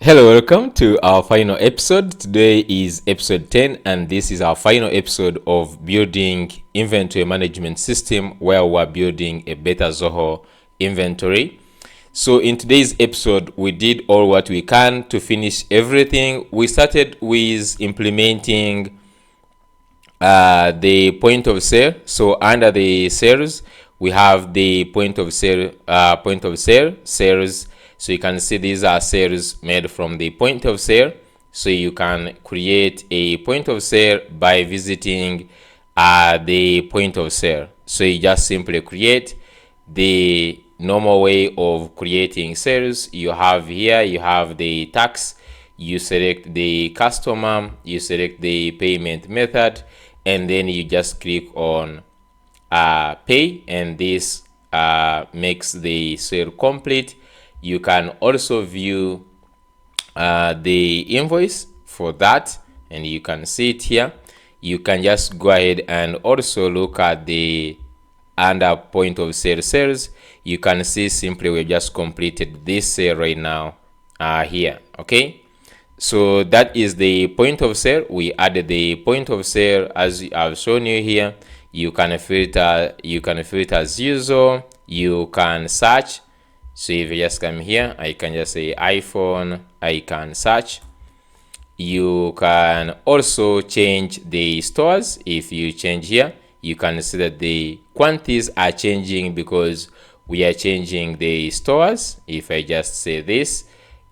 Hello, welcome to our final episode. Today is episode 10 and this is our final episode of building inventory management system where we're building a better Zoho inventory. So in today's episode, we did all what we can to finish everything. We started with implementing the point of sale. So under the sales, we have the point of sale sales. So you can see these are sales made from the point of sale. So you can create a point of sale by visiting the point of sale. So you just simply create the normal way of creating sales. You have here, you have the tax, you select the customer, you select the payment method, and then you just click on pay, and this makes the sale complete. You can also view the invoice for that, and you can see it here. You can just go ahead and also look at the under point of sale sales. You can see simply we just completed this sale right now here. Okay, so that is the point of sale. We added the point of sale as I've shown you here. You can filter as usual. You can search. So if you just come here, I can just say iPhone, I can search. You can also change the stores. If you change here, you can see that the quantities are changing because we are changing the stores. If I just say this,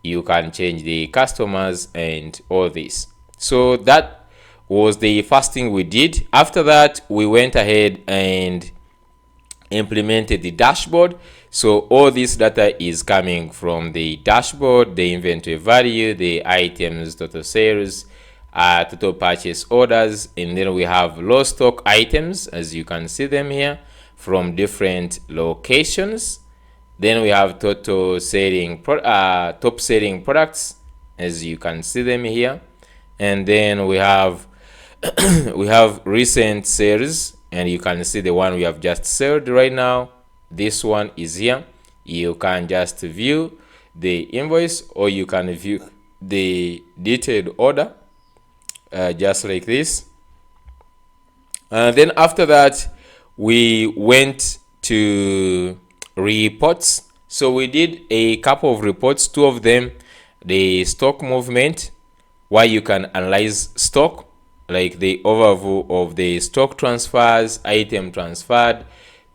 you can change the customers and all this. So that was the first thing we did. After that, we went ahead and implemented the dashboard. So all this data is coming from the dashboard, the inventory value, the items, total sales, total purchase orders, and then we have low stock items, as you can see them here, from different locations. Then we have total selling top selling products, as you can see them here, and then we have we have recent sales, and you can see the one we have just sold right now. This one is here. You can just view the invoice, or you can view the detailed order just like this. Then after that, we went to reports. So we did a couple of reports, two of them, the stock movement, where you can analyze stock, like the overview of the stock transfers, item transferred,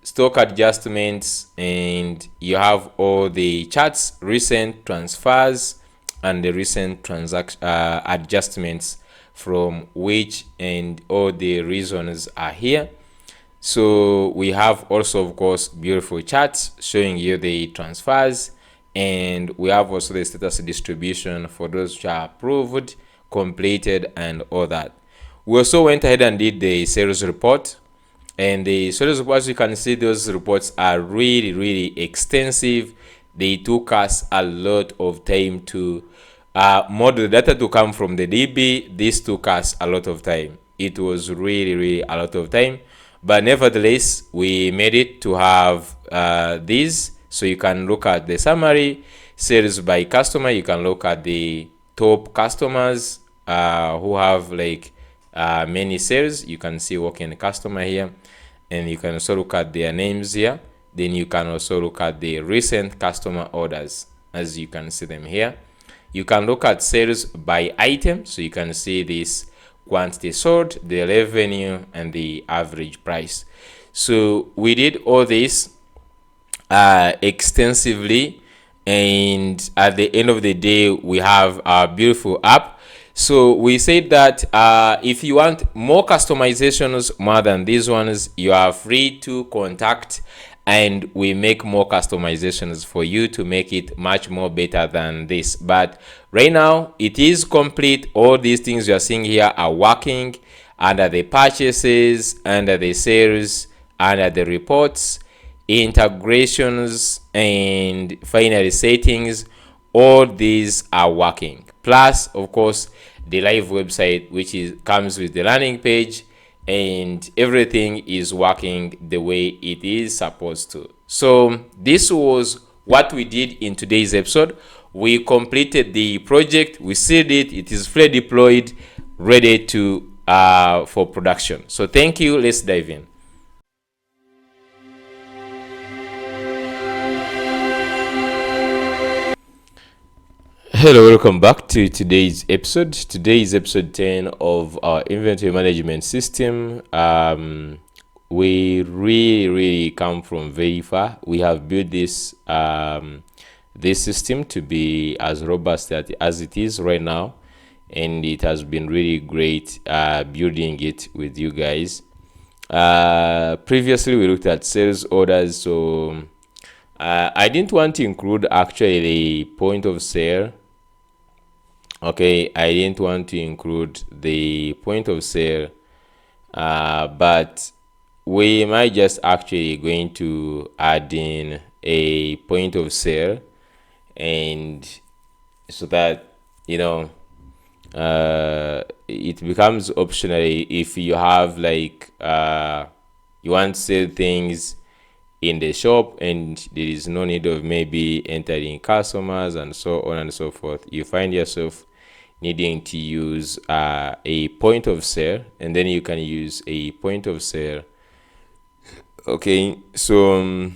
stock adjustments, and you have all the charts, recent transfers, and the recent transaction adjustments from which, and all the reasons are here. So we have also, of course, beautiful charts showing you the transfers, and we have also the status distribution for those which are approved, completed, and all that. We also went ahead and did the sales report, and the sales reports, you can see those reports are really extensive. They took us a lot of time to model the data to come from the DB. This took us a lot of time. It was really a lot of time, but nevertheless we made it to have these. So you can look at the summary, sales by customer. You can look at the top customers who have like many sales. You can see working customer here, and you can also look at their names here. Then you can also look at the recent customer orders, as you can see them here. You can look at sales by item, so you can see this quantity sold, the revenue, and the average price. So we did all this extensively, and at the end of the day, we have our beautiful app. So we said that if you want more customizations more than these ones, you are free to contact, and we make more customizations for you to make it much more better than this. But right now it is complete. All these things you are seeing here are working under the purchases, under the sales, under the reports, integrations, and finally settings. All these are working. Plus, of course, the live website, which comes with the landing page, and everything is working the way it is supposed to. So this was what we did in today's episode. we completed the project, we sealed it, it is fully deployed, ready to for production. So thank you. Let's dive in. Hello, welcome back to today's episode. Today is episode 10 of our inventory management system. We really come from very far. We have built this this system to be as robust as it is right now, and it has been really great building it with you guys. Previously we looked at sales orders, so I didn't want to include actually the point of sale. Okay, I didn't want to include the point of sale, but we might just actually going to add in a point of sale, and so that it becomes optional if you have like you want to sell things in the shop and there is no need of maybe entering customers and so on and so forth. You find yourself needing to use a point of sale, and then you can use a point of sale. Okay, so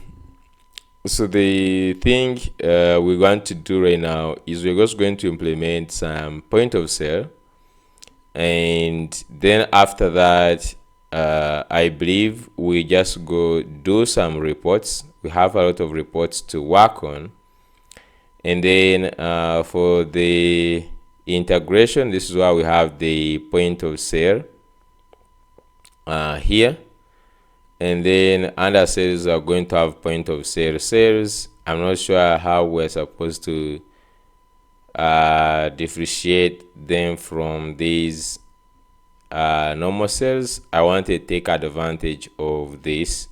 the thing we want to do right now is we're just going to implement some point of sale, and then after that I believe we just go do some reports. We have a lot of reports to work on, and then for the integration, this is why we have the point of sale here, and then under sales are going to have point of sale sales. I'm not sure how we're supposed to differentiate them from these normal sales. I want to take advantage of this.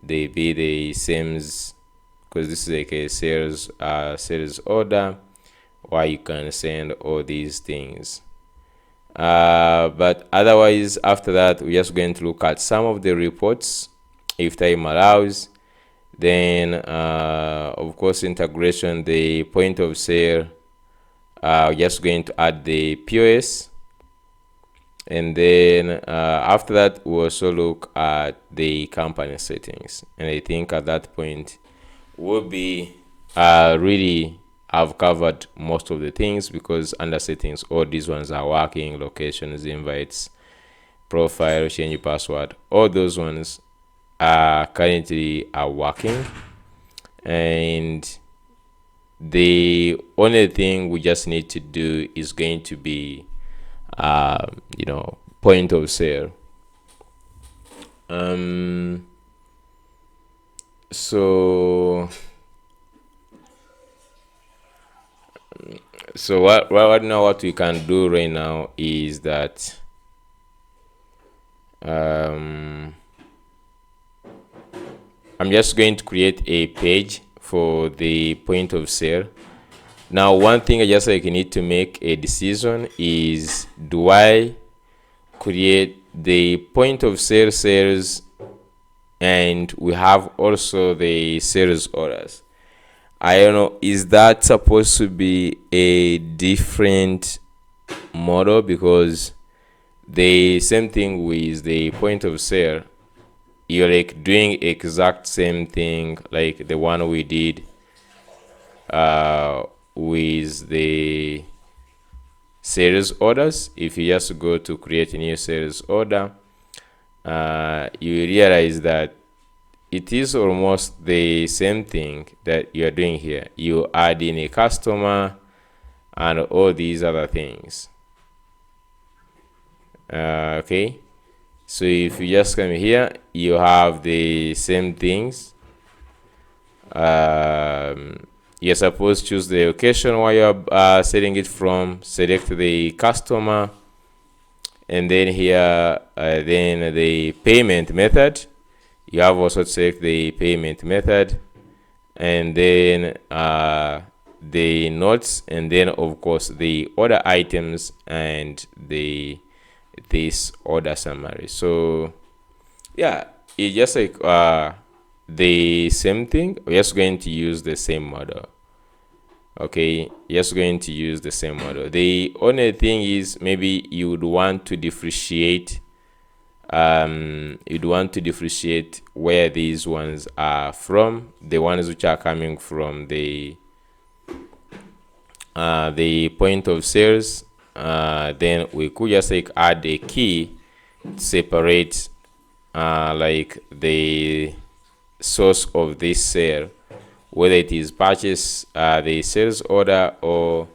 They be the same, because this is like a sales order where you can send all these things. But otherwise, after that, we're just going to look at some of the reports if time allows. Then of course, integration, the point of sale, just going to add the POS, and then after that we also look at the company settings, and I think at that point we'll be really I've covered most of the things, because under settings all these ones are working: locations, invites, profile, change password, all those ones currently are working. And the only thing we just need to do is going to be point of sale. So what we can do right now is that I'm just going to create a page for the point of sale. Now, one thing I just need to make a decision is, do I create the point of sale sales and we have also the sales orders? I don't know, is that supposed to be a different model? Because the same thing with the point of sale, you're like doing exact same thing like the one we did with the sales orders. If you just go to create a new sales order, you realize that it is almost the same thing that you are doing here. You add in a customer and all these other things. Okay, so if you just come here, you have the same things. You're supposed to choose the location where you're setting it from, select the customer, and then here then the payment method. You have also to select the payment method, and then the notes, and then of course the order items and this order summary. So yeah, it's just like the same thing. We're just going to use the same model. Okay, just going to use the same model. The only thing is maybe you would want to differentiate you'd want to differentiate where these ones are from, the ones which are coming from the point of sales. Then we could just like add a key to separate like the source of this sale, whether it is purchase the sales order or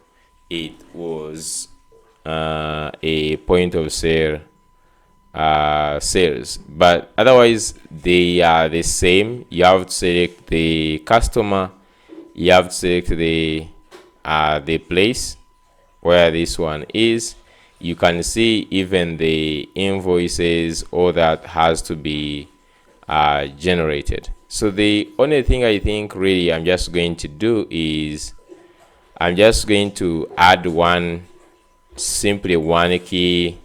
it was a point of sale sales. But otherwise they are the same. You have to select the customer, you have to select the place where this one is. You can see even the invoices, all that has to be generated. So the only thing I think really I'm just going to do is I'm just going to add simply one key.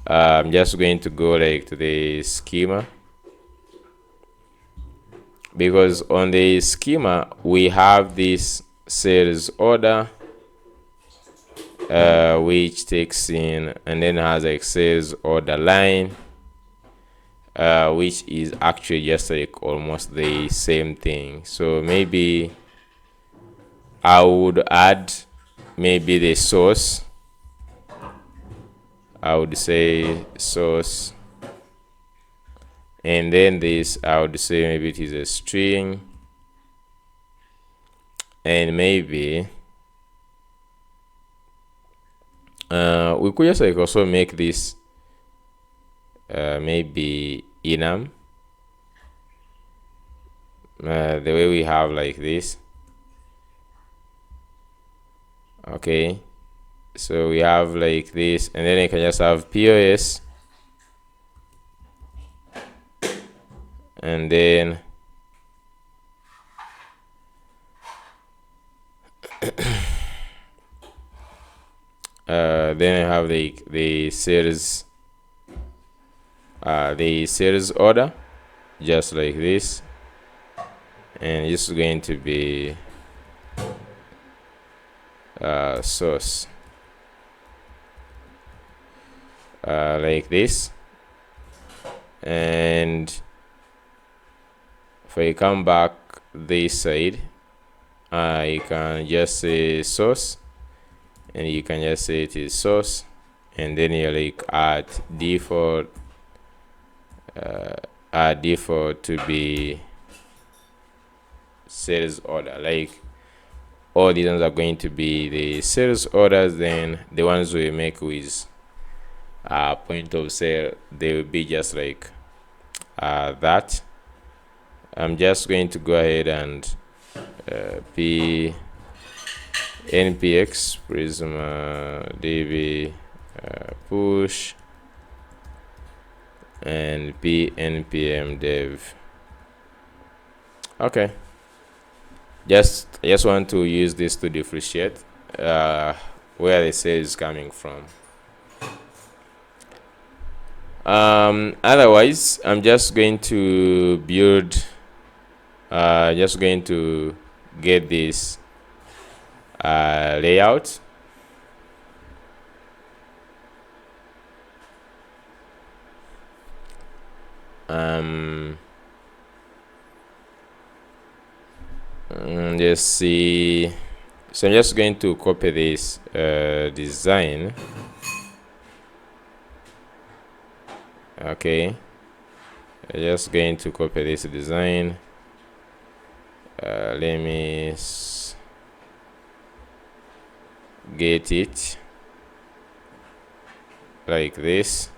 I'm just going to go like to the schema, because on the schema we have this sales order which takes in and then has a sales order line, which is actually just like almost the same thing. So maybe I would add maybe the source. I would say source, and then this I would say maybe it is a string, and maybe we could just like also make this maybe enum, the way we have like this. Okay, so we have like this, and then I can just have POS, and then then I have the sales order, just like this, and this is going to be source, like this. And if I come back this side, I can just say source, and you can just say it is source, and then you like add default to be sales order. Like all these ones are going to be the sales orders, then the ones we make with point of sale, they will be just like that. I'm just going to go ahead and npx Prisma db push and npm dev. Okay, I just want to use this to differentiate where the sale is coming from. Otherwise I'm just going to build just going to get this layout. Let's see. So I'm just going to copy this design. Okay, I'm just going to copy this design. Let me get it like this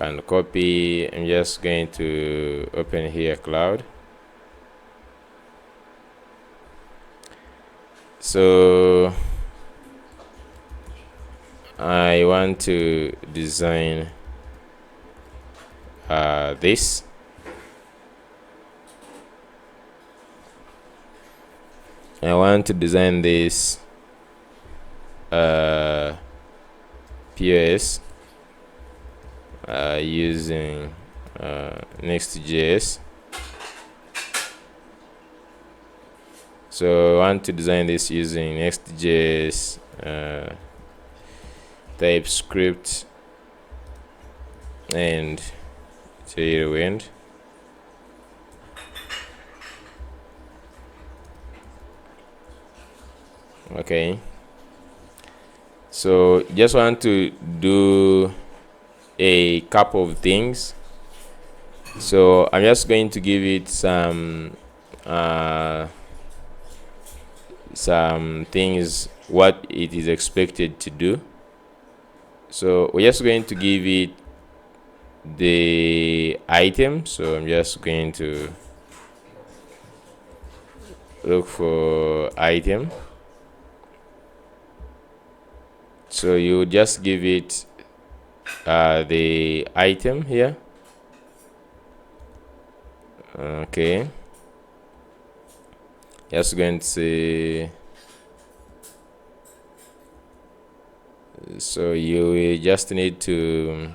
and copy. I'm just going to open here cloud. So I want to design this. I want to design this POS using Next.js. So I want to design this using Next.js, TypeScript, and Tailwind. Okay, so just want to do a couple of things. So I'm just going to give it some things what it is expected to do. So we're just going to give it the item. So I'm just going to look for item. So you just give it the item here. Okay, just going to say, so you just need to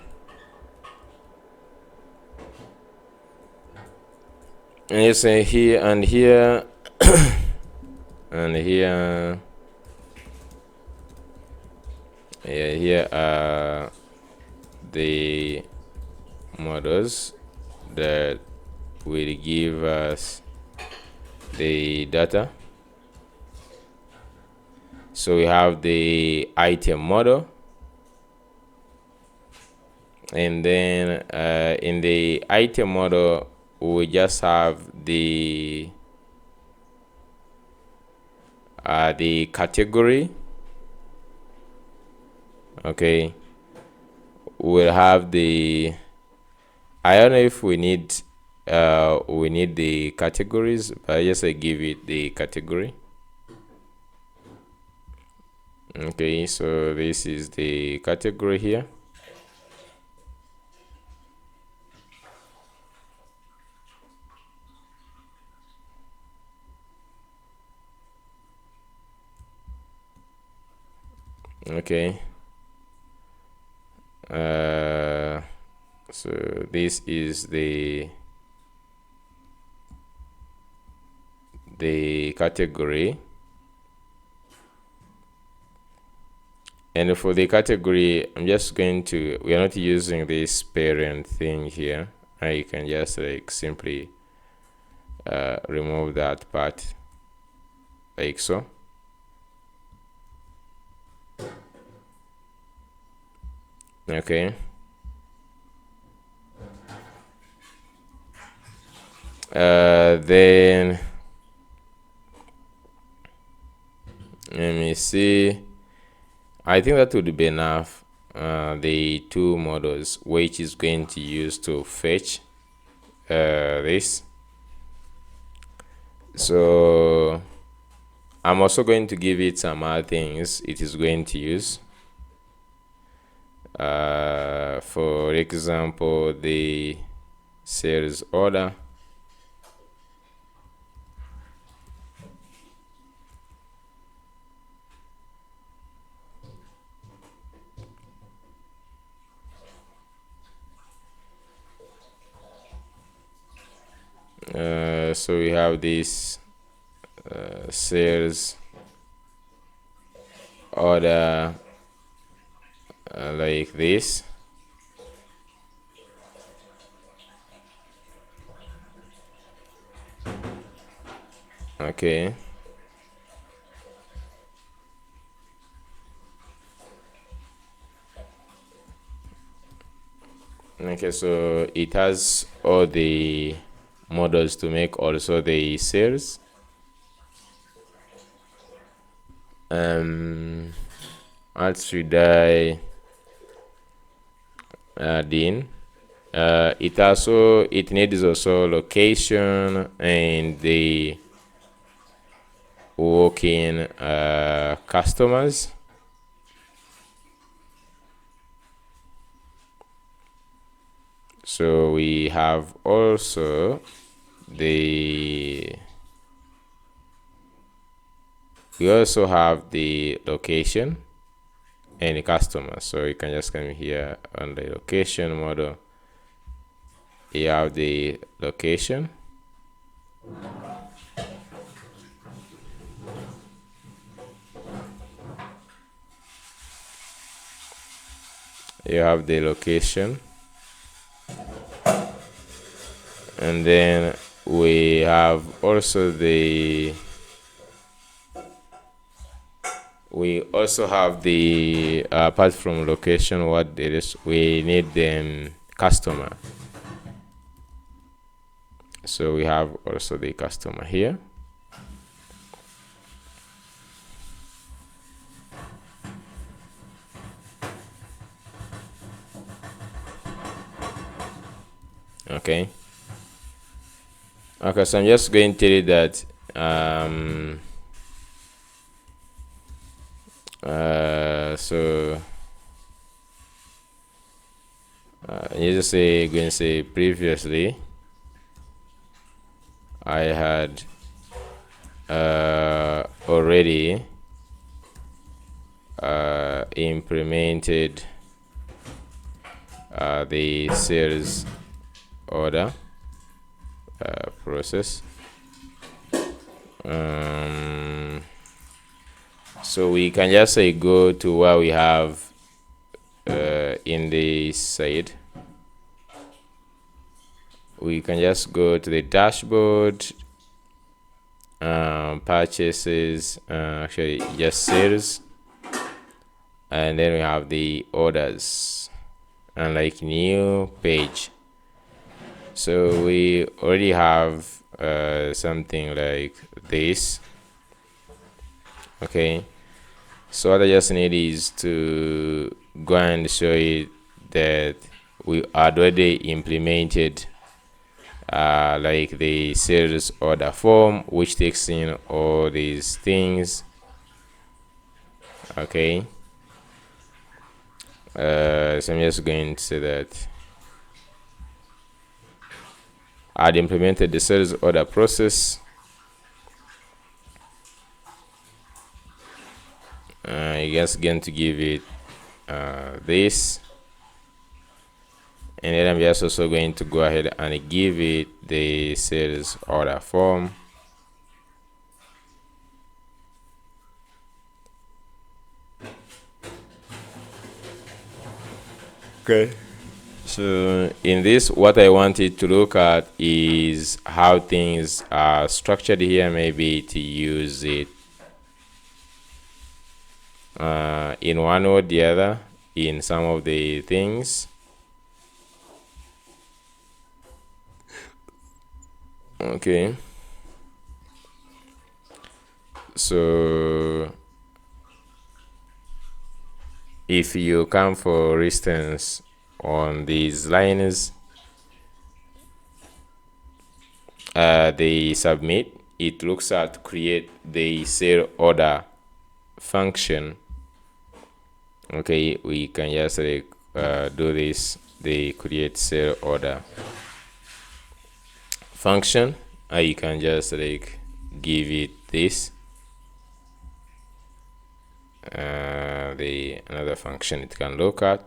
and you say here and here and here. Yeah, here are the models that will give us the data. So we have the item model, and then in the item model we just have the category. Okay, we'll have the, I don't know if we need the categories, but I just give it the category. Okay, so this is the category here. Okay, so this is the category, and for the category I'm just going to, we are not using this parent thing here. You can just like simply remove that part like so. Okay, then let me see, I think that would be enough. The two models which is going to use to fetch this. So I'm also going to give it some other things it is going to use. For example, the sales order. So we have this sales order like this. Okay, so it has all the models to make also the sales. What should I add in? It needs also location and the walk-in customers. So we have also the location and the customer. So you can just come here on the location model. You have the location, you have the location, and then we have also the apart from location, what it is, we need the customer. So we have also the customer here. Okay, so I'm just going to tell you that you just say, going to say previously I had already implemented the sales order process. So we can just say go to what we have in the side. We can just go to the dashboard, purchases, actually just sales, and then we have the orders and like new page. So we already have something like this. Okay, so what I just need is to go and show you that we already implemented like the sales order form, which takes in all these things. Okay, so I'm just going to say that I'd implemented the sales order process. You're just going to give it this, and then I'm just also going to go ahead and give it the sales order form. Okay, so in this, what I wanted to look at is how things are structured here, maybe to use it in one or the other in some of the things. Okay, so if you come, for instance, on these lines, they submit, it looks at create the sale order function. Okay, we can just like do this, the create sale order function, you can just like give it this the another function it can look at.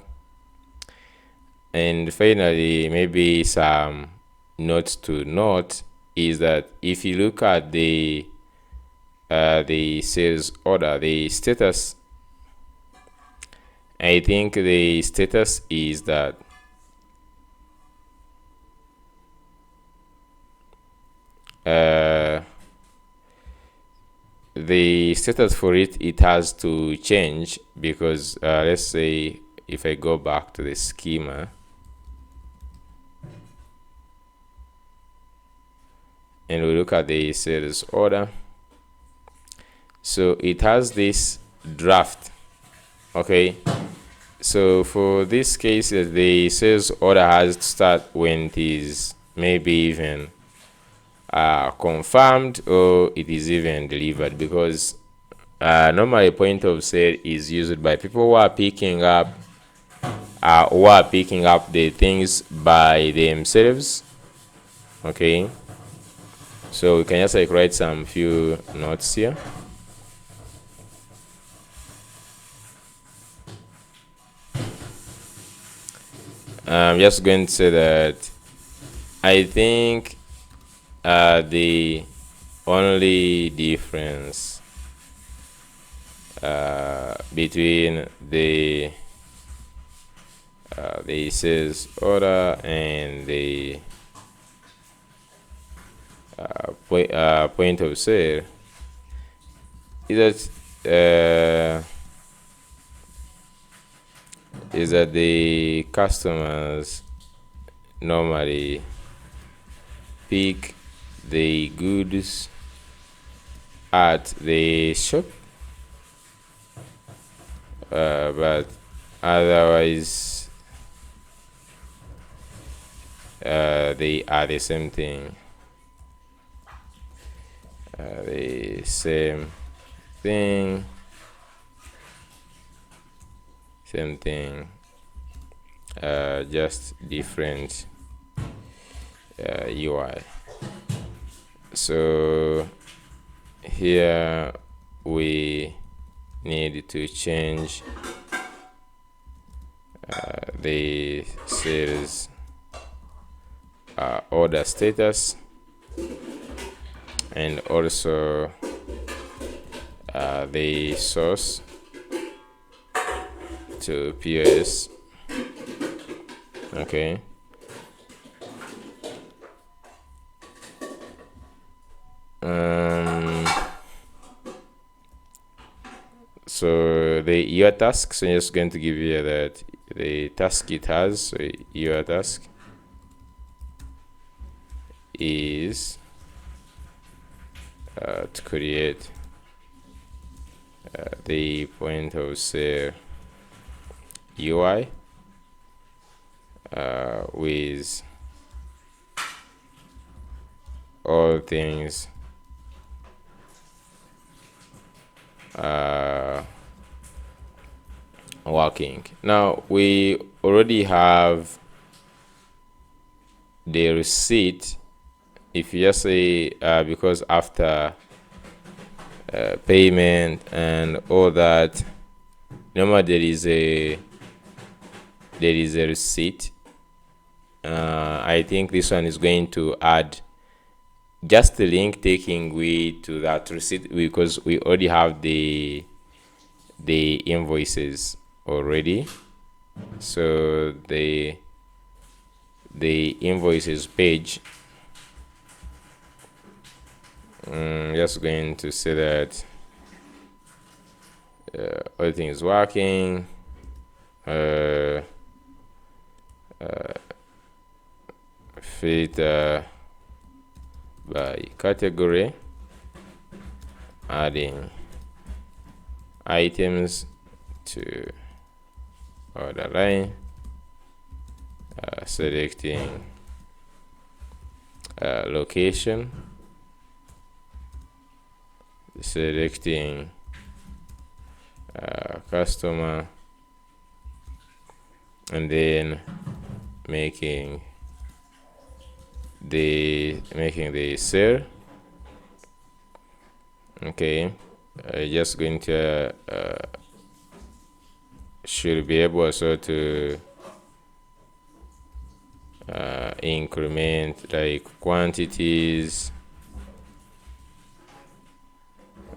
And finally, maybe some notes to note is that if you look at the sales order, the status, I think the status is that the status for it has to change, because let's say if I go back to the schema and we look at the sales order, so it has this draft. Okay, so for this case, the sales order has to start when it is maybe even confirmed, or it is even delivered, because normally point of sale is used by people who are picking up the things by themselves. Okay, so we can just like write some few notes here. I'm just going to say that I think the only difference between the the sales order and the point of sale is that the customers normally pick the goods at the shop, but otherwise they are the same thing. The same thing, just different UI. So here we need to change the sales order status, and also the source to POS. Okay. So your task, so I'm just going to give you that the task it has. So your task is to create the point of sale UI with all things working. Now we already have the receipt. If you just say because after payment and all that, normally there is a receipt. I think this one is going to add just the link taking we to that receipt, because we already have the invoices already. So the invoices page, just going to say that everything is working. Filter by category, adding items to order line, selecting location, selecting customer, and then making the sale. Okay, just going to should be able also to increment like quantities,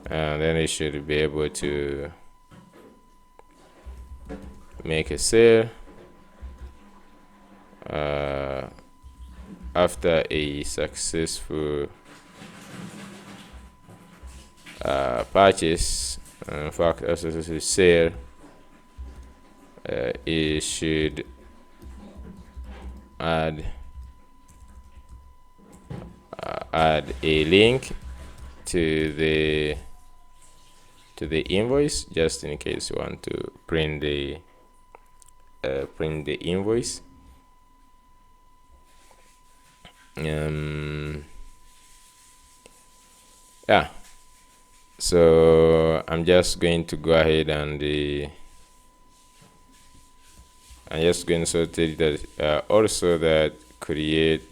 and then it should be able to make a sale after a successful purchase. In fact, as a sale, it should add a link to the invoice, just in case you want to print the invoice. Yeah, so I'm just going to go ahead and I'm just going to tell you that also that create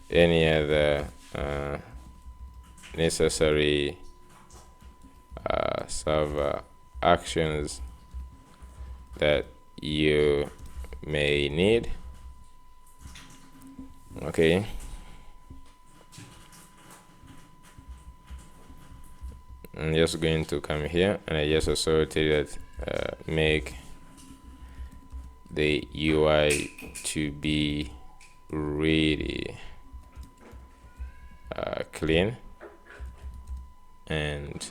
any other necessary server actions that you may need. Okay, I'm just going to come here, and I just also tell you that make the UI to be really clean and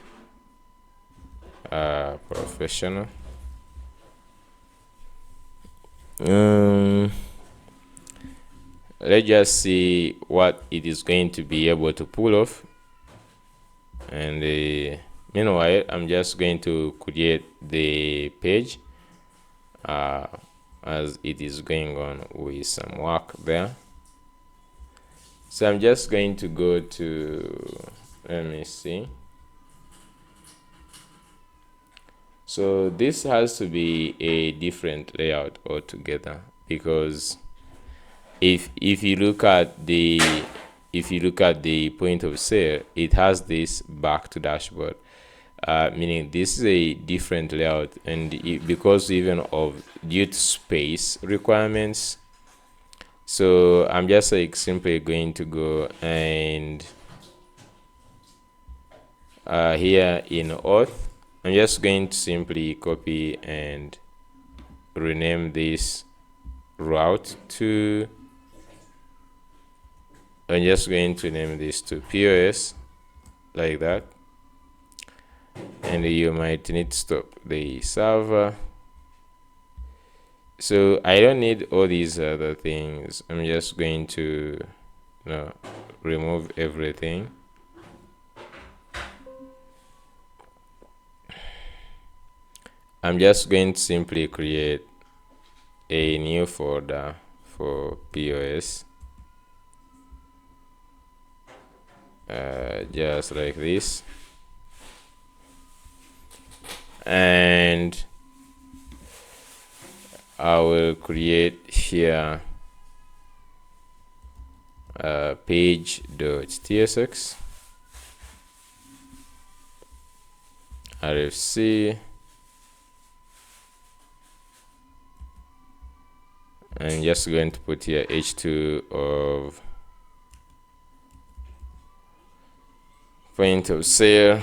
professional. Let's just see what it is going to be able to pull off, and meanwhile I'm just going to create the page as it is going on with some work there. So I'm just going to go to, let me see. So this has to be a different layout altogether, because if you look at the point of sale, it has this back to dashboard, meaning this is a different layout, and because even of due to space requirements. So I'm just like simply going to go and here in auth, I'm just going to simply copy and rename this route to, I'm just going to name this to POS, like that. And you might need to stop the server. So I don't need all these other things. I'm just going to remove everything. I'm just going to simply create a new folder for POS, just like this, and I will create here page.tsx, RFC, and just going to put here h2 of point of sale,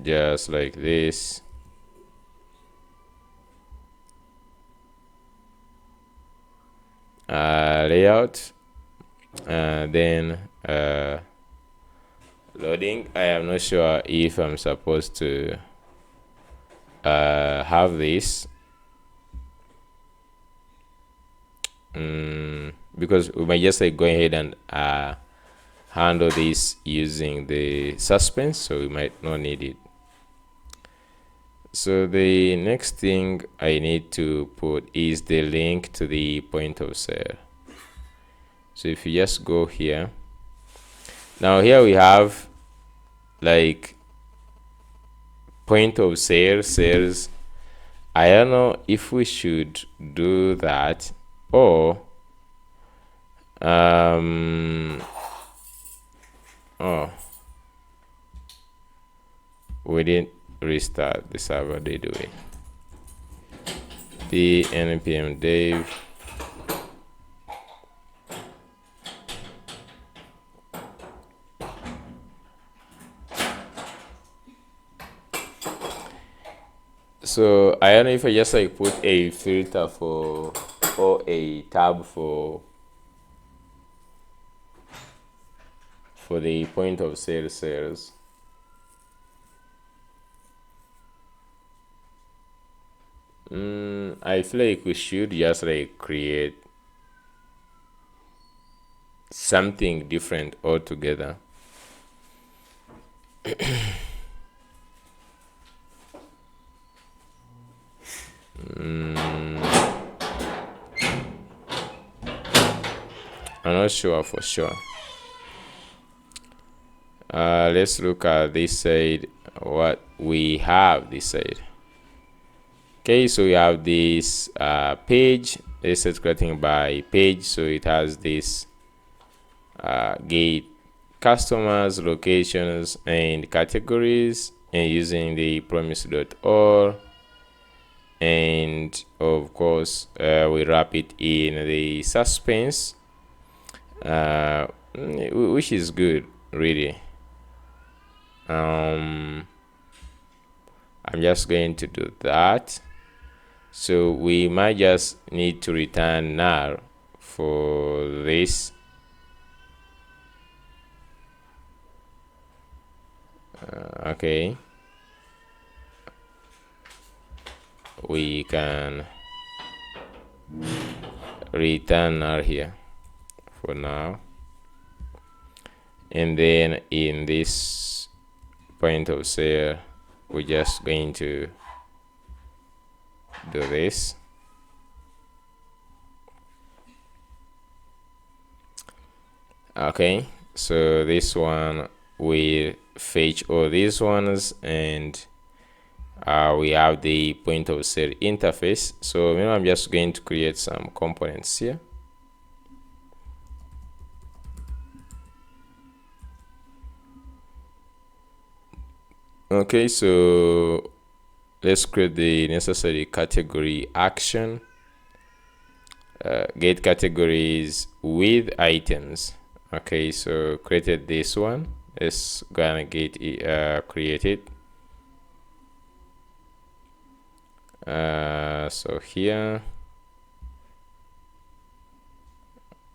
just like this. Layout, then loading. I am not sure if I'm supposed to have this, because we might just like go ahead and handle this using the suspense, so we might not need it. So the next thing I need to put is the link to the point of sale. So if you just go here, now here we have like point of sale, sales. I don't know if we should do that, or we didn't restart the server, did we? npm dev so I don't know if I just like put a filter for, or a tab for the point of sale sales. I feel like we should just like create something different altogether. I'm not sure for sure. Let's look at this side, what we have this side. Okay, so we have this page. It's creating by page, so it has this gate, customers, locations, and categories, and using the promise.all, and of course we wrap it in the suspense, which is good, really. I'm just going to do that. So we might just need to return null for this. Okay, we can return null here for now, and then in this point of sale we're just going to do this. Okay, so this one we fetch all these ones, and we have the point of sale interface. So I'm just going to create some components here. Okay, so let's create the necessary category action. Get categories with items. Okay, so created this one. Let's go and get it created. So here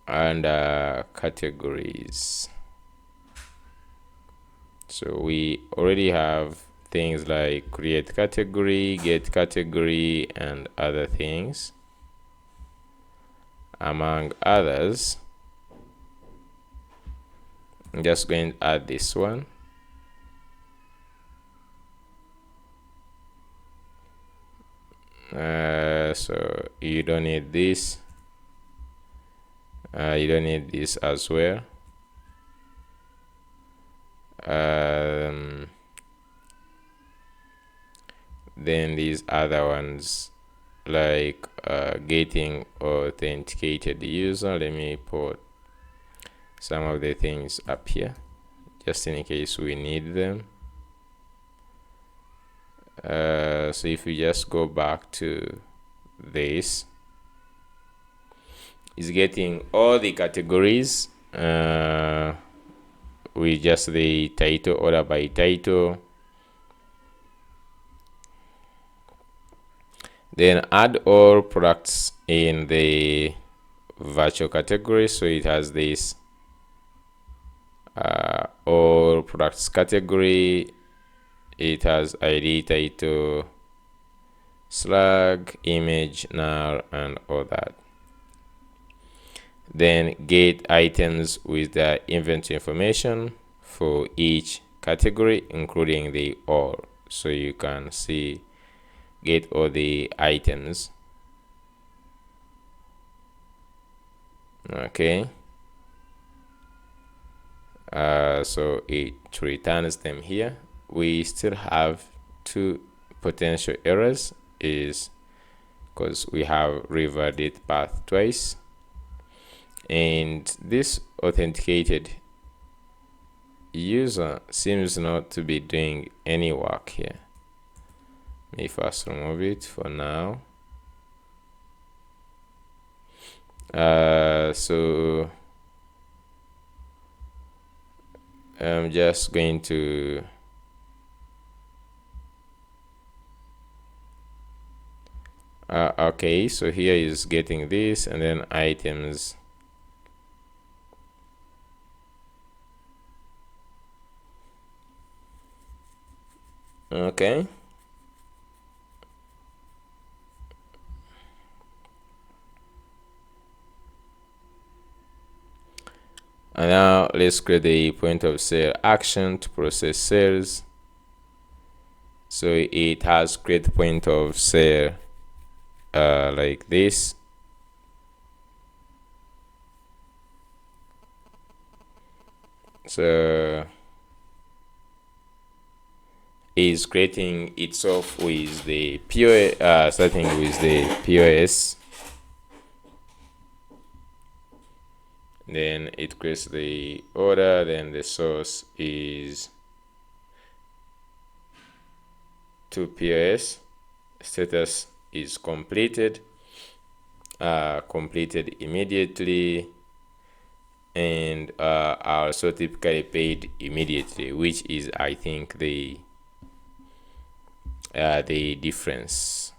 and categories. So we already have things like create category, get category, and other things, among others. I'm just going to add this one. So you don't need this. You don't need this as well. Then these other ones, like getting authenticated user. Let me put some of the things up here just in case we need them. So if we just go back to this, it's getting all the categories with just the title, order by title. Then add all products in the virtual category, so it has this all products category. It has ID, title, slug, image, null, and all that. Then get items with the inventory information for each category, including the all, so you can see get all the items. Okay, so it returns them here. We still have two potential errors, is because we have reverted path twice, and this authenticated user seems not to be doing any work here. Let me first remove it for now. So I'm just going to okay, so here is getting this, and then items. Okay, and now let's create the point of sale action to process sales. So it has create point of sale like this. So is creating itself with the POS, starting with the POS. Then it creates the order, then the source is to POS, status is completed, completed immediately, and are also typically paid immediately, which is, I think, the difference.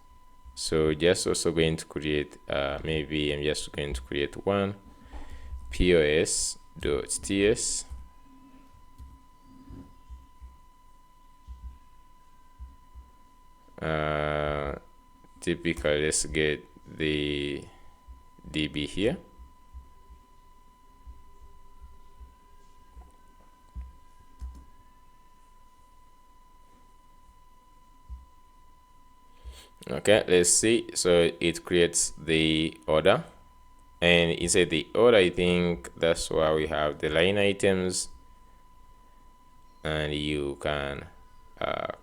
So just also going to create maybe I'm just going to create one POS.ts. Typically, let's get the DB here. Okay, let's see. So it creates the order, and inside the order, I think that's why we have the line items, and you can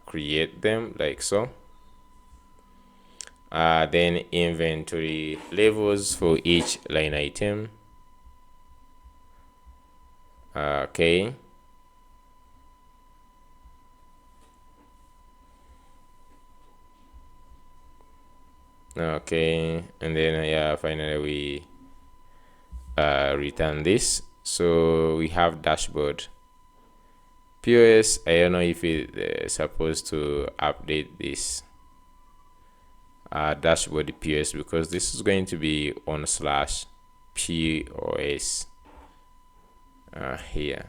create them like so. Then inventory levels for each line item. Okay. Okay, and then yeah, finally we return this. So we have dashboard POS. I don't know if it's supposed to update this dashboard POS, because this is going to be on slash POS here.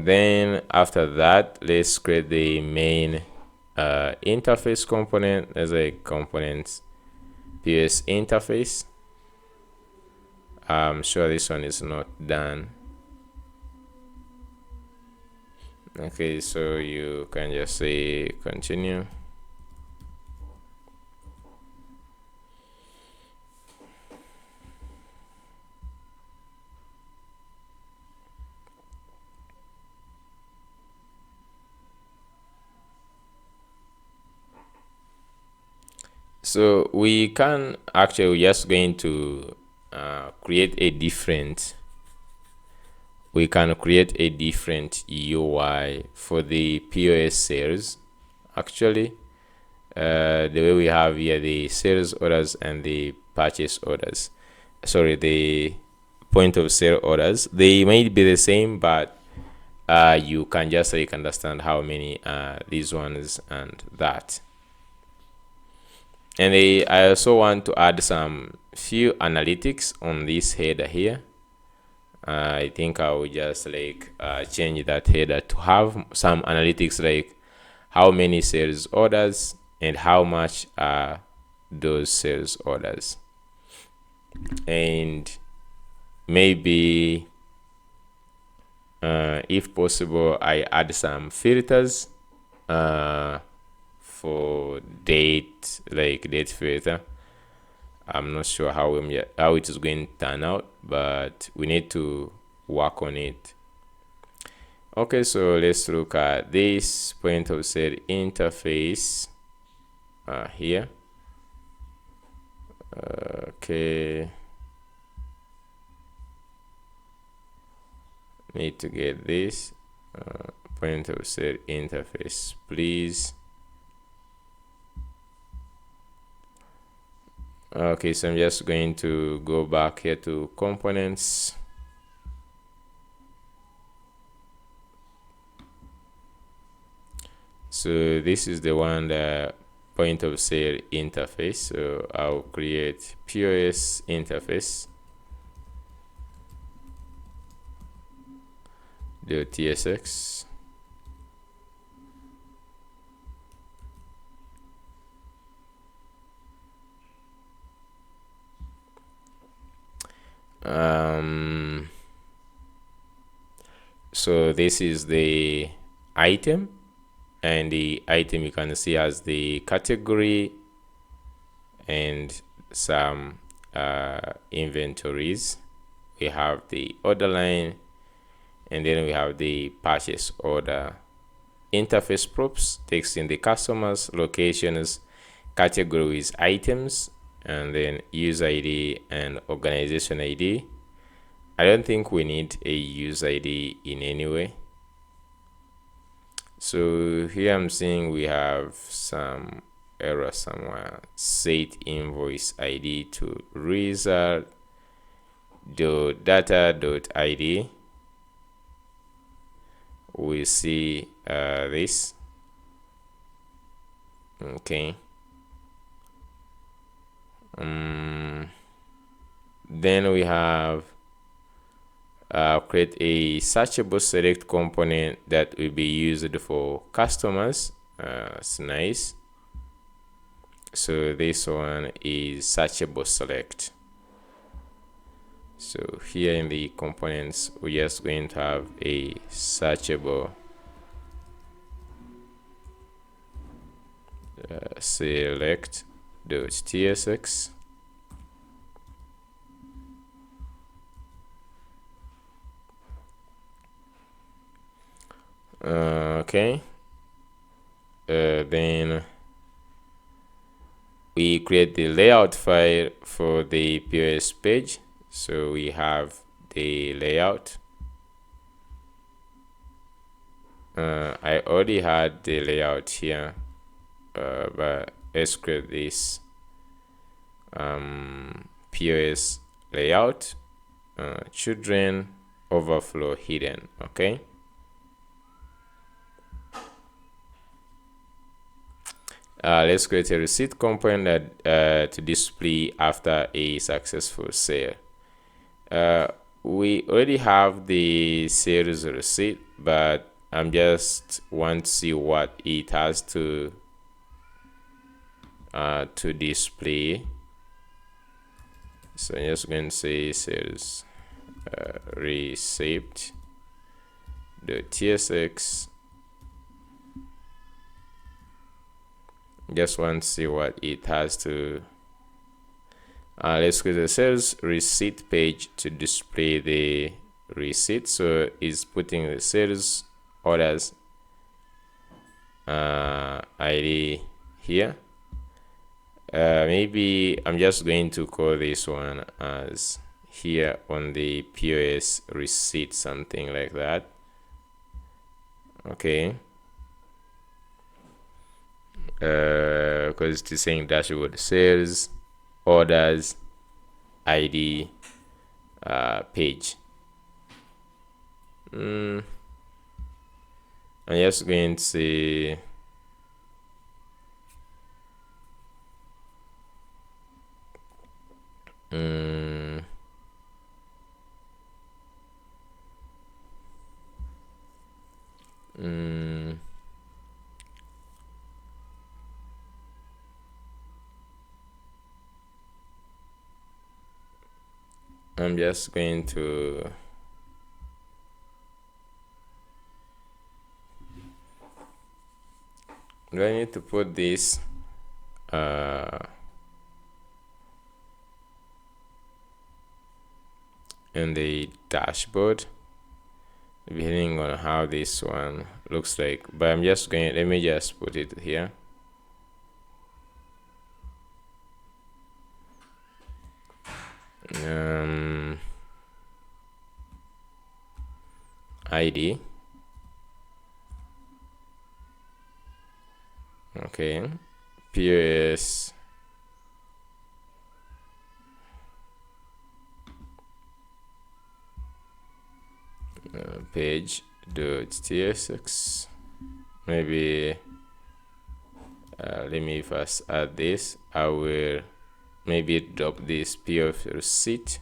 Then after that, let's create the main interface component as a component POS interface. I'm sure this one is not done. Okay, so you can just say continue. So we can actually, we're just going to create a different UI for the POS sales. Actually, the way we have here the sales orders and the purchase orders, sorry, the point of sale orders, they might be the same, but you can just understand how many these ones and that. And I also want to add some few analytics on this header here. I think I will just change that header to have some analytics, like how many sales orders and how much are those sales orders. And maybe if possible, I add some filters for date, like date filter. I'm not sure how it is going to turn out, but we need to work on it. Okay, so let's look at this point of sale interface here. Okay, need to get this point of sale interface, please. Okay, so I'm just going to go back here to components. So this is the one, the point of sale interface. So I'll create POS interface .tsx. So this is the item, and the item you can see as the category and some inventories. We have the order line, and then we have the purchase order. Interface props, text in the customers, locations, categories, items, and then user ID and organization ID. I don't think we need a user ID in any way. So here I'm seeing we have some error somewhere. Set invoice ID to result.data.id. we see this. Okay. Then we have create a searchable select component that will be used for customers. It's nice. So this one is searchable select. So here in the components, we're just going to have a searchable select.tsx. Okay. Then we create the layout file for the POS page. So we have the layout. I already had the layout here, but let's create this POS layout. Children overflow hidden. Okay. Let's create a receipt component that to display after a successful sale. We already have the sales receipt, but I'm just want to see what it has to display. So I'm just going to say sales receipt the tsx. Just want to see what it has to. Let's go to the sales receipt page to display the receipt. So it's putting the sales orders ID here. Maybe I'm just going to call this one as here on the POS receipt, something like that. Okay. Because it's saying dashboard sales orders ID page. I'm just going to say I'm just going to do I need to put this in the dashboard, depending on how this one looks like, but I'm just going, let me just put it here. ID. Okay. POS page.tsx. Maybe let me first add this. I will maybe drop this POS receipt.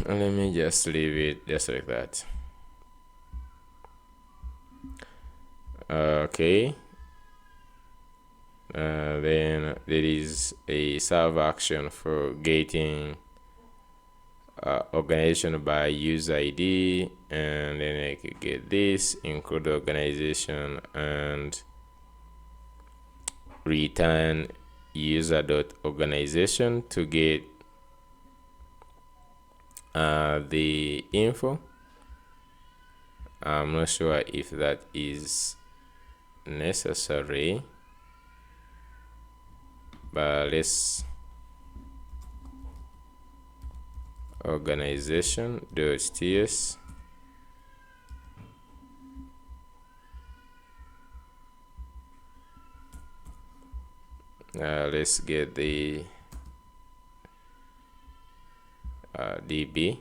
And let me just leave it just like that. Okay. Then there is a serve action for getting organization by user ID, and then I could get this, include organization, and return user.organization to get the info. I'm not sure if that is necessary, but let's organization.ts. let's get the DB.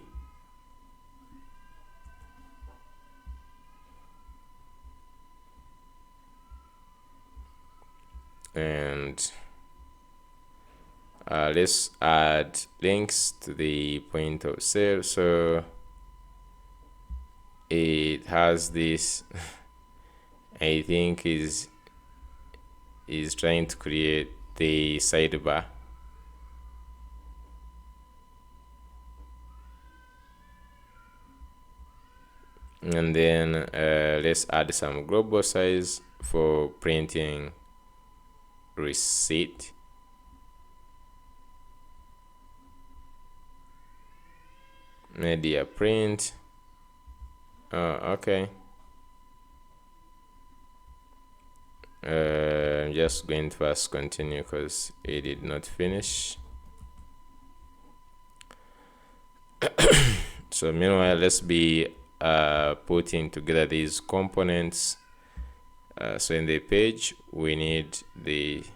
And let's add links to the point of sale. So it has this I think is trying to create the sidebar. And then let's add some global size for printing receipt. Media print. Okay. I'm just going to first continue because it did not finish. So meanwhile, let's be putting together these components. So in the page we need this.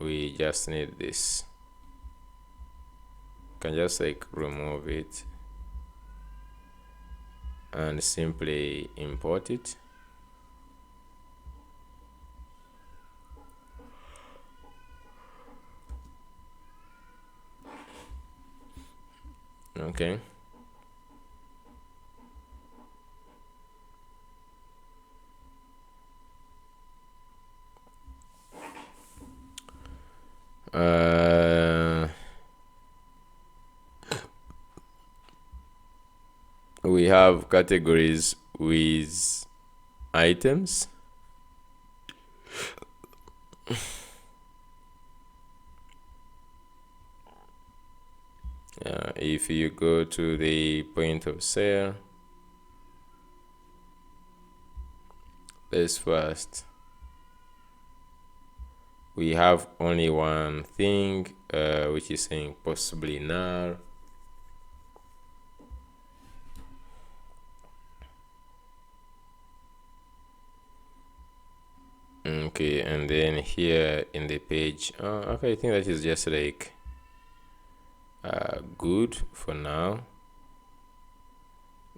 We just need this. Can just like remove it and simply import it. Okay. We have categories with items. If you go to the point of sale, let's first, we have only one thing, which is saying possibly null. Okay, and then here in the page, okay, I think that is just like good for now.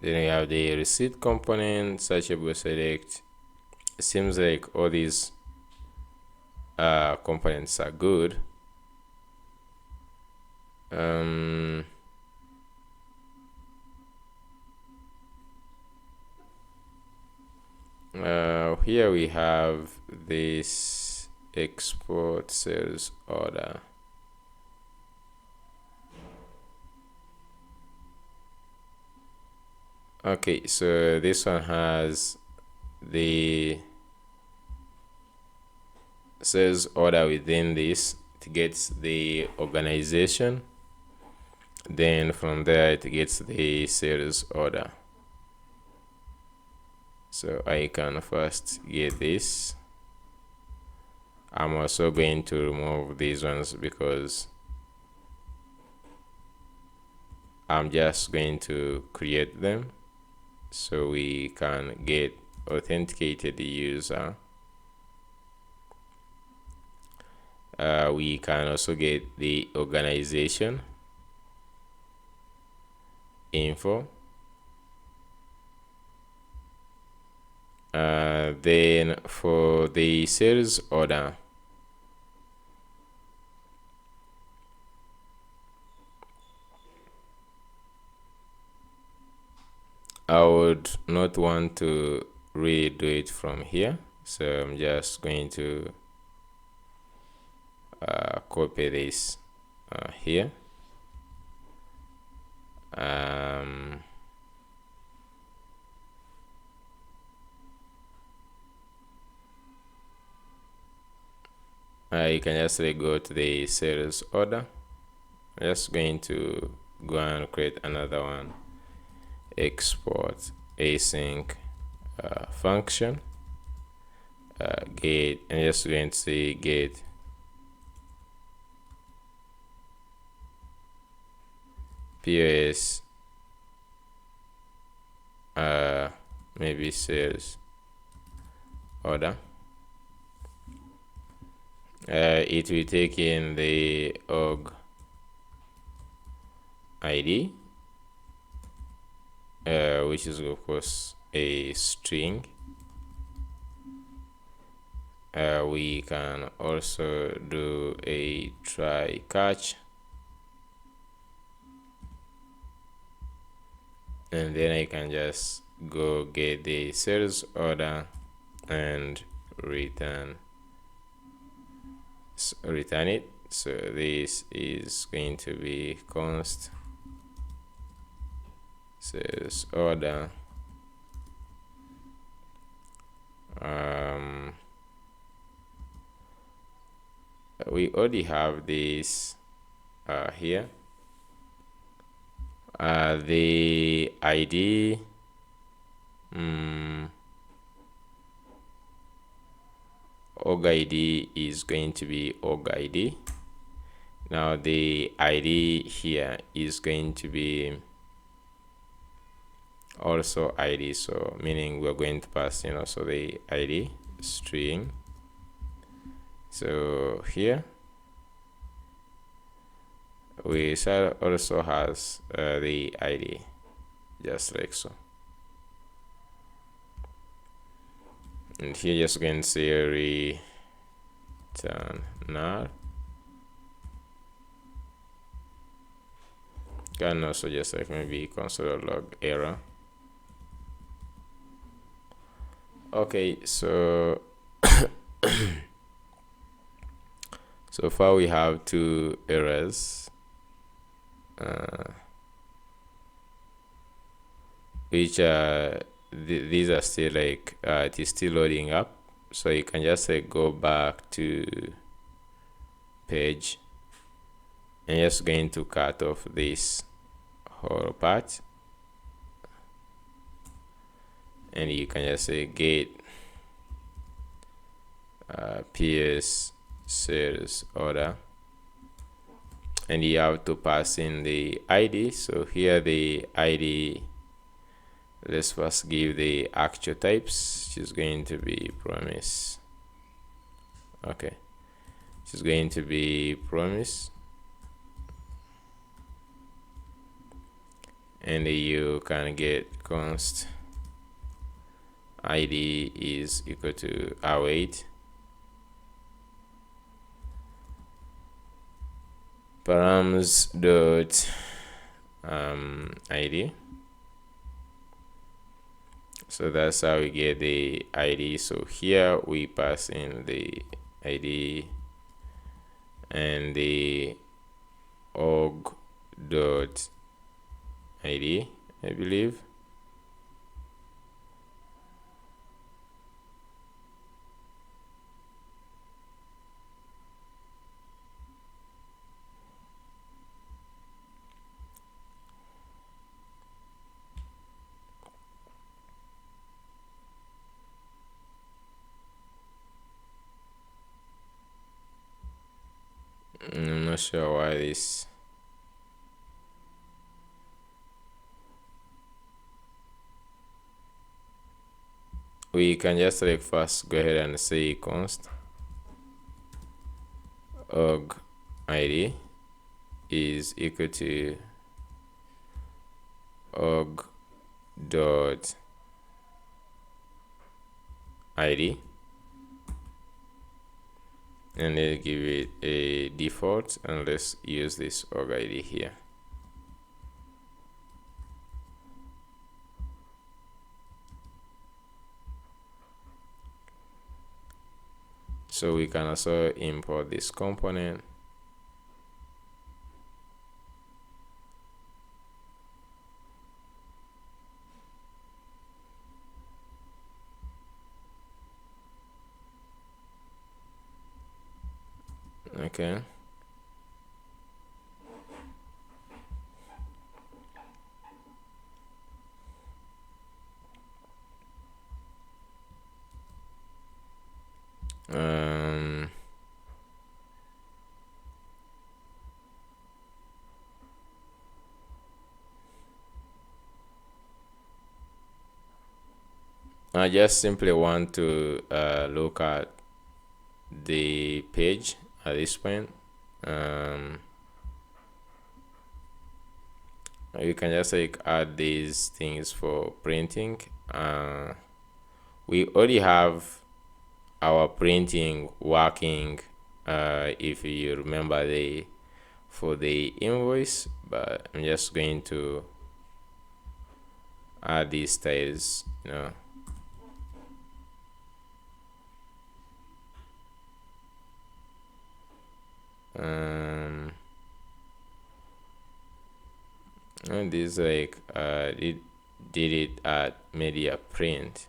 Then we have the receipt component, searchable select. It seems like all these components are good. Here we have this export sales order. Okay, so this one has the sales order within this. It gets the organization, then from there it gets the sales order. So I can first get this. I'm also going to remove these ones because I'm just going to create them so we can get authenticated user. We can also get the organization info. Then for the sales order, I would not want to redo it from here, so I'm just going to copy this here. You can just go to the sales order. I'm just going to go and create another one. Export async function get, and just going to say get POS maybe sales order. It will take in the org ID, which is of course a string. We can also do a try catch, and then I can just go get the sales order and return it. So this is going to be const sales order. We already have this here. The ID, org ID is going to be org ID. Now the ID here is going to be also ID, so meaning we're going to pass in also the ID string. So here we also has the ID, just like so. And here just going to say return null. Can also just like maybe console log error. Okay, so so far we have 2 errors, which these are still like it is still loading up. So you can just like go back to page and just going to cut off this whole part, and you can just say get PS sales order, and you have to pass in the ID. So here the ID, let's first give the actual types, which is going to be promise. Okay, which is going to be promise, and you can get const ID is equal to await params dot ID. So that's how we get the ID. So here we pass in the ID and the org dot ID, I believe. I'm not sure why this. We can just like first go ahead and say const org ID is equal to org dot ID, and then give it a default, and let's use this org ID here. So we can also import this component. Okay. I just simply want to look at the page at this point. You can just like add these things for printing. We already have our printing working, if you remember for the invoice, but I'm just going to add these styles, and this like it did it at media print.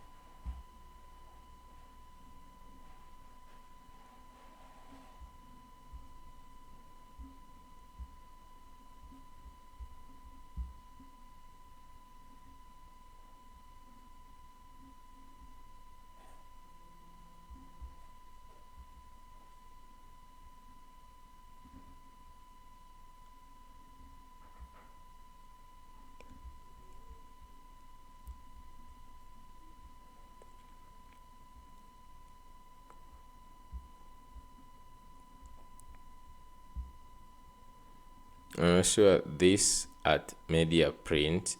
I'm sure this at media print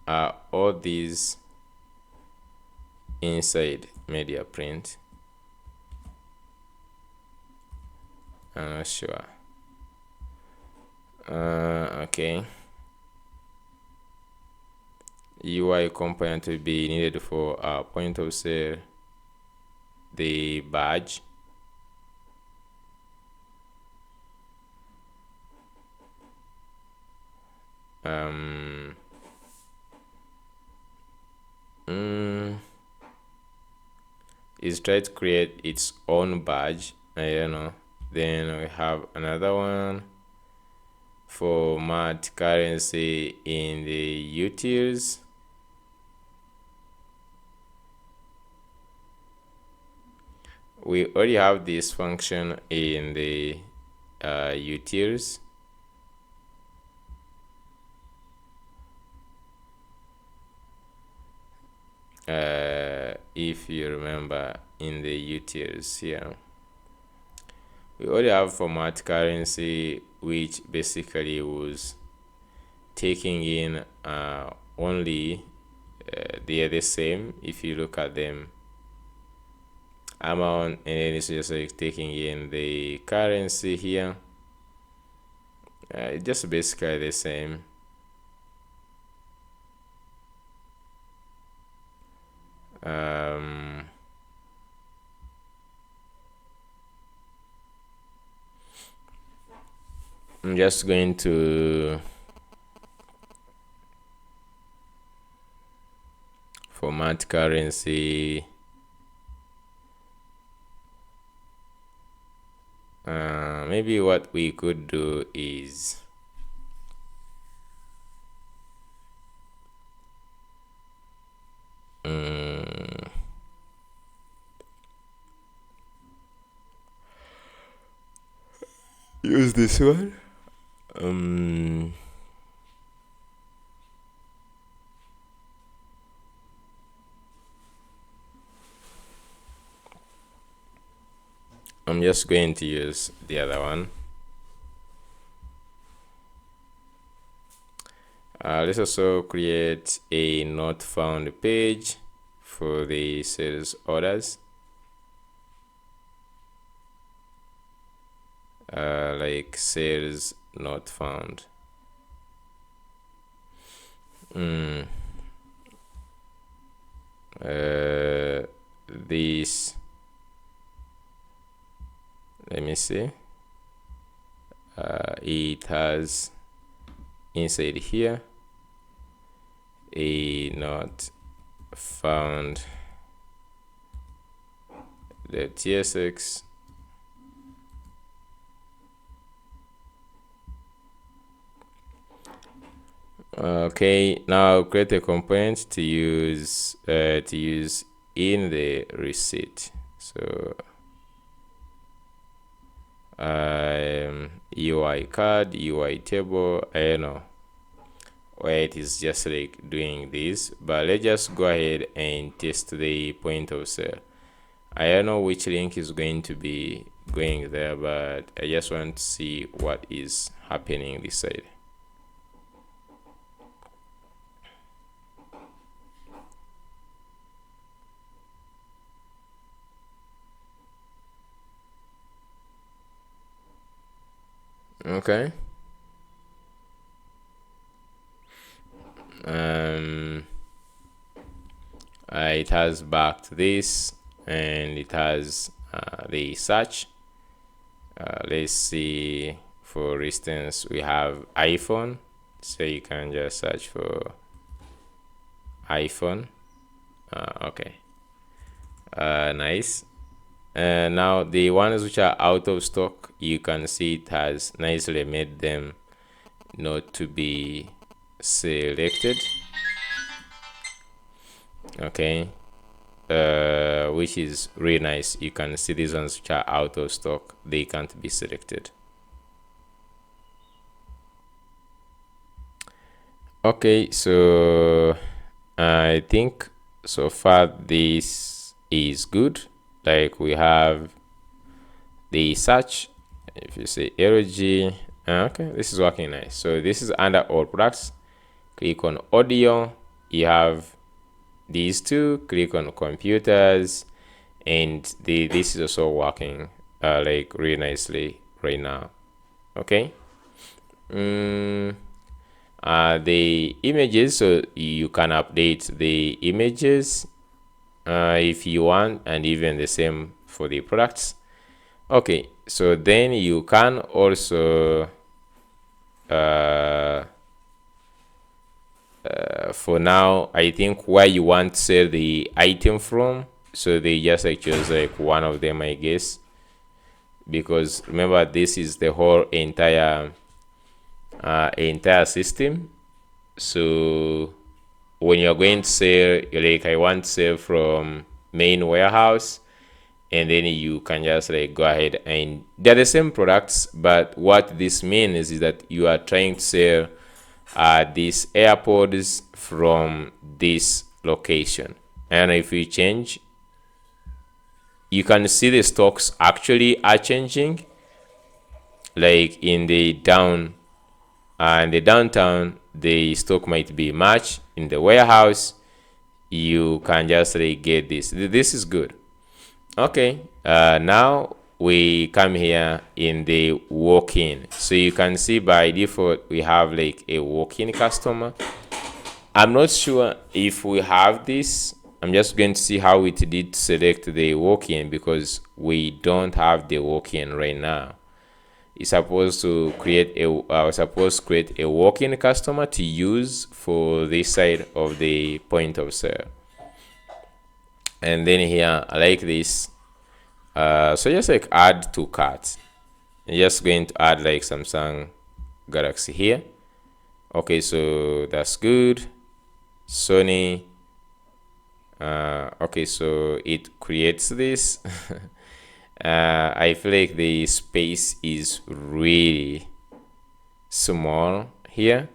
are all these inside media print. I'm not sure. Okay. UI component will be needed for point of sale, the badge, is try to create its own badge. Then we have another one for mat currency in the utils. We already have this function in the utils. If you remember in the utils here, we already have format currency, which basically was taking in only they are the same if you look at them, amount, and then it's just like taking in the currency here. It's just basically the same. I'm just going to format currency. Maybe what we could do is use this one. I'm just going to use the other one. Let's also create a not found page for the sales orders. Like sales not found. This, let me see, it has inside here a not found the tsx. Okay, now create a component to use in the receipt. So UI card, UI table, where it is just like doing this. But let's just go ahead and test the point of sale. I don't know which link is going to be going there, but I just want to see what is happening this side. Okay. It has backed this, and it has the search. Let's see, for instance, we have iPhone, so you can just search for iPhone. Okay, nice. And now the ones which are out of stock, you can see it has nicely made them not to be selected. Okay, which is really nice. You can see these ones which are out of stock, they can't be selected. Okay, so I think so far this is good. Like, we have the search. If you say LG, okay, this is working nice. So this is under all products. Click on audio, you have these two. Click on computers, and this is also working like really nicely right now. Okay. The images, so you can update the images if you want, and even the same for the products. Okay, so then you can also for now, I think where you want to sell the item from, so they just like choose like one of them, I guess, because remember, this is the whole entire system. So when you're going to sell, like, I want to sell from main warehouse, and then you can just like go ahead, and they're the same products, but what this means is that you are trying to sell these AirPods from this location. And if you change, you can see the stocks actually are changing. Like in the downtown, the stock might be much. In the warehouse, you can just like get this. This is good. Okay, now we come here in the walk-in. So you can see by default we have like a walk-in customer. I'm not sure if we have this. I'm just going to see how it did select the walk-in, because we don't have the walk-in right now. It's supposed to create a walk-in customer to use for this side of the point of sale. And then here, I like this. So just like add to cart. I'm just going to add like Samsung Galaxy here. Okay, so that's good. Sony. Okay, so it creates this. I feel like the space is really small here.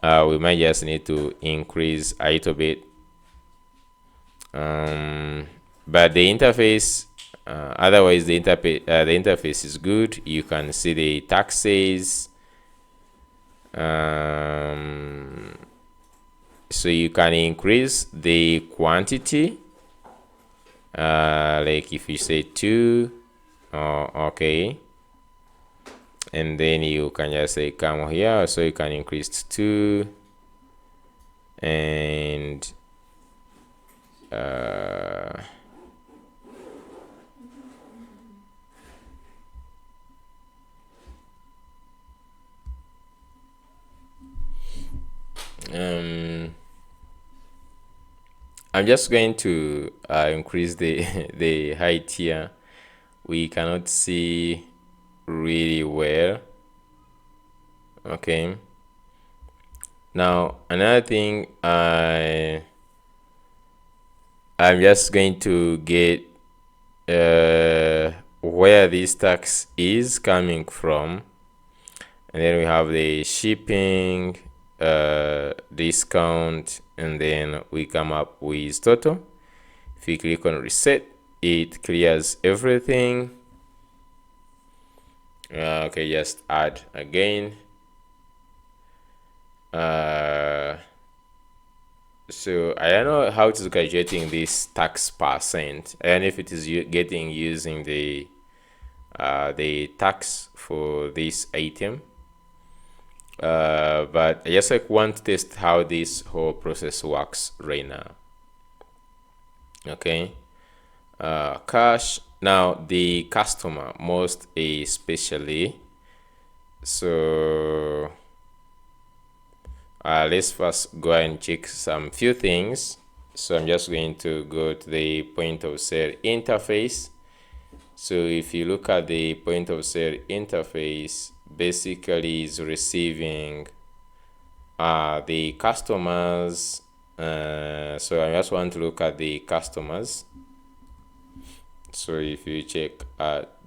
We might just need to increase a little bit. But the interface, otherwise the interface is good. You can see the taxes. So you can increase the quantity. Like if you say 2, okay, and then you can just say come here, so you can increase to 2, and I'm just going to increase the height here. We cannot see really well. Okay. Now another thing, I'm just going to get where this tax is coming from, and then we have the shipping, discount, and then we come up with total. If we click on reset, it clears everything. Okay, just add again. So I don't know how it is graduating this tax percent. I don't know if it is getting using the tax for this item. But I just like want to test how this whole process works right now. Okay. Cash. Now the customer most especially. So let's first go and check some few things. So I'm just going to go to the point of sale interface. So if you look at the point of sale interface, basically is receiving the customers. So I just want to look at the customers. So if you check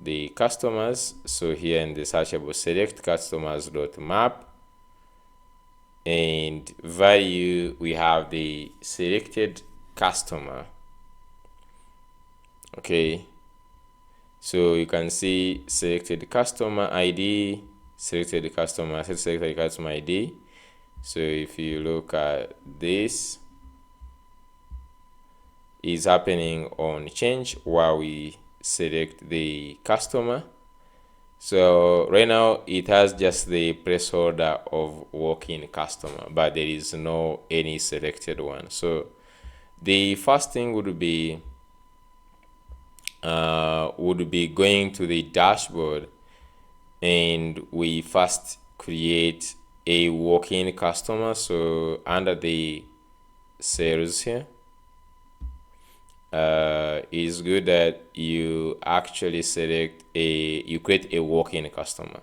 the customers, so here in the searchable, select customers.map, and value, we have the selected customer. Okay, so you can see selected customer ID, selected customer ID. So if you look at this, is happening on change while we select the customer. So right now it has just the placeholder of walk-in customer, but there is no any selected one. So the first thing would be going to the dashboard, and we first create a walk-in customer. So under the sales here, is good that you actually you create a walk-in customer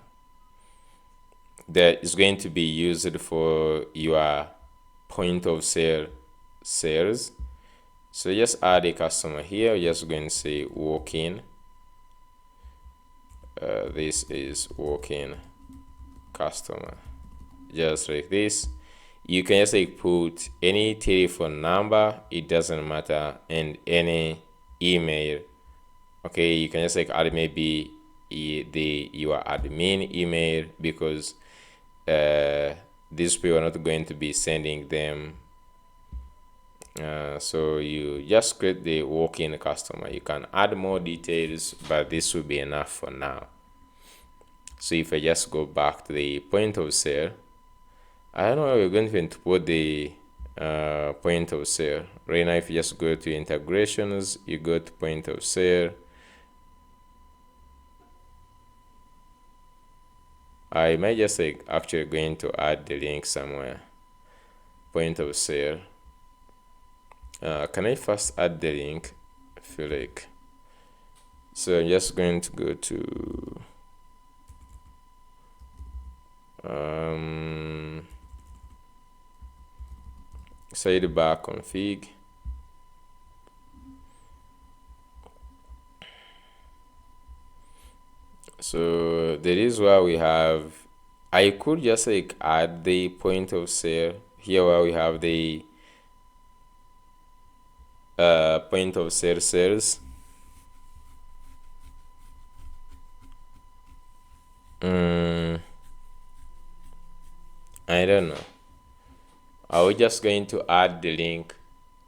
that is going to be used for your point of sale sales. So just add a customer here. We're just going to say walk-in. This is walk-in customer, just like this. You can just like put any telephone number, it doesn't matter, and any email. Okay, you can just like add maybe your admin email, because these people are not going to be sending them. So you just create the walk-in customer. You can add more details, but this will be enough for now. So if I just go back to the point of sale, I don't know, we're going to put the point of sale. Right now, if you just go to integrations, you go to point of sale. I might just like actually going to add the link somewhere. Point of sale. Can I first add the link? I feel like. So I'm just going to go to Sidebar config. So there is where we have, I could just like add the point of sale here where we have the point of sale sales. I don't know. I was just going to add the link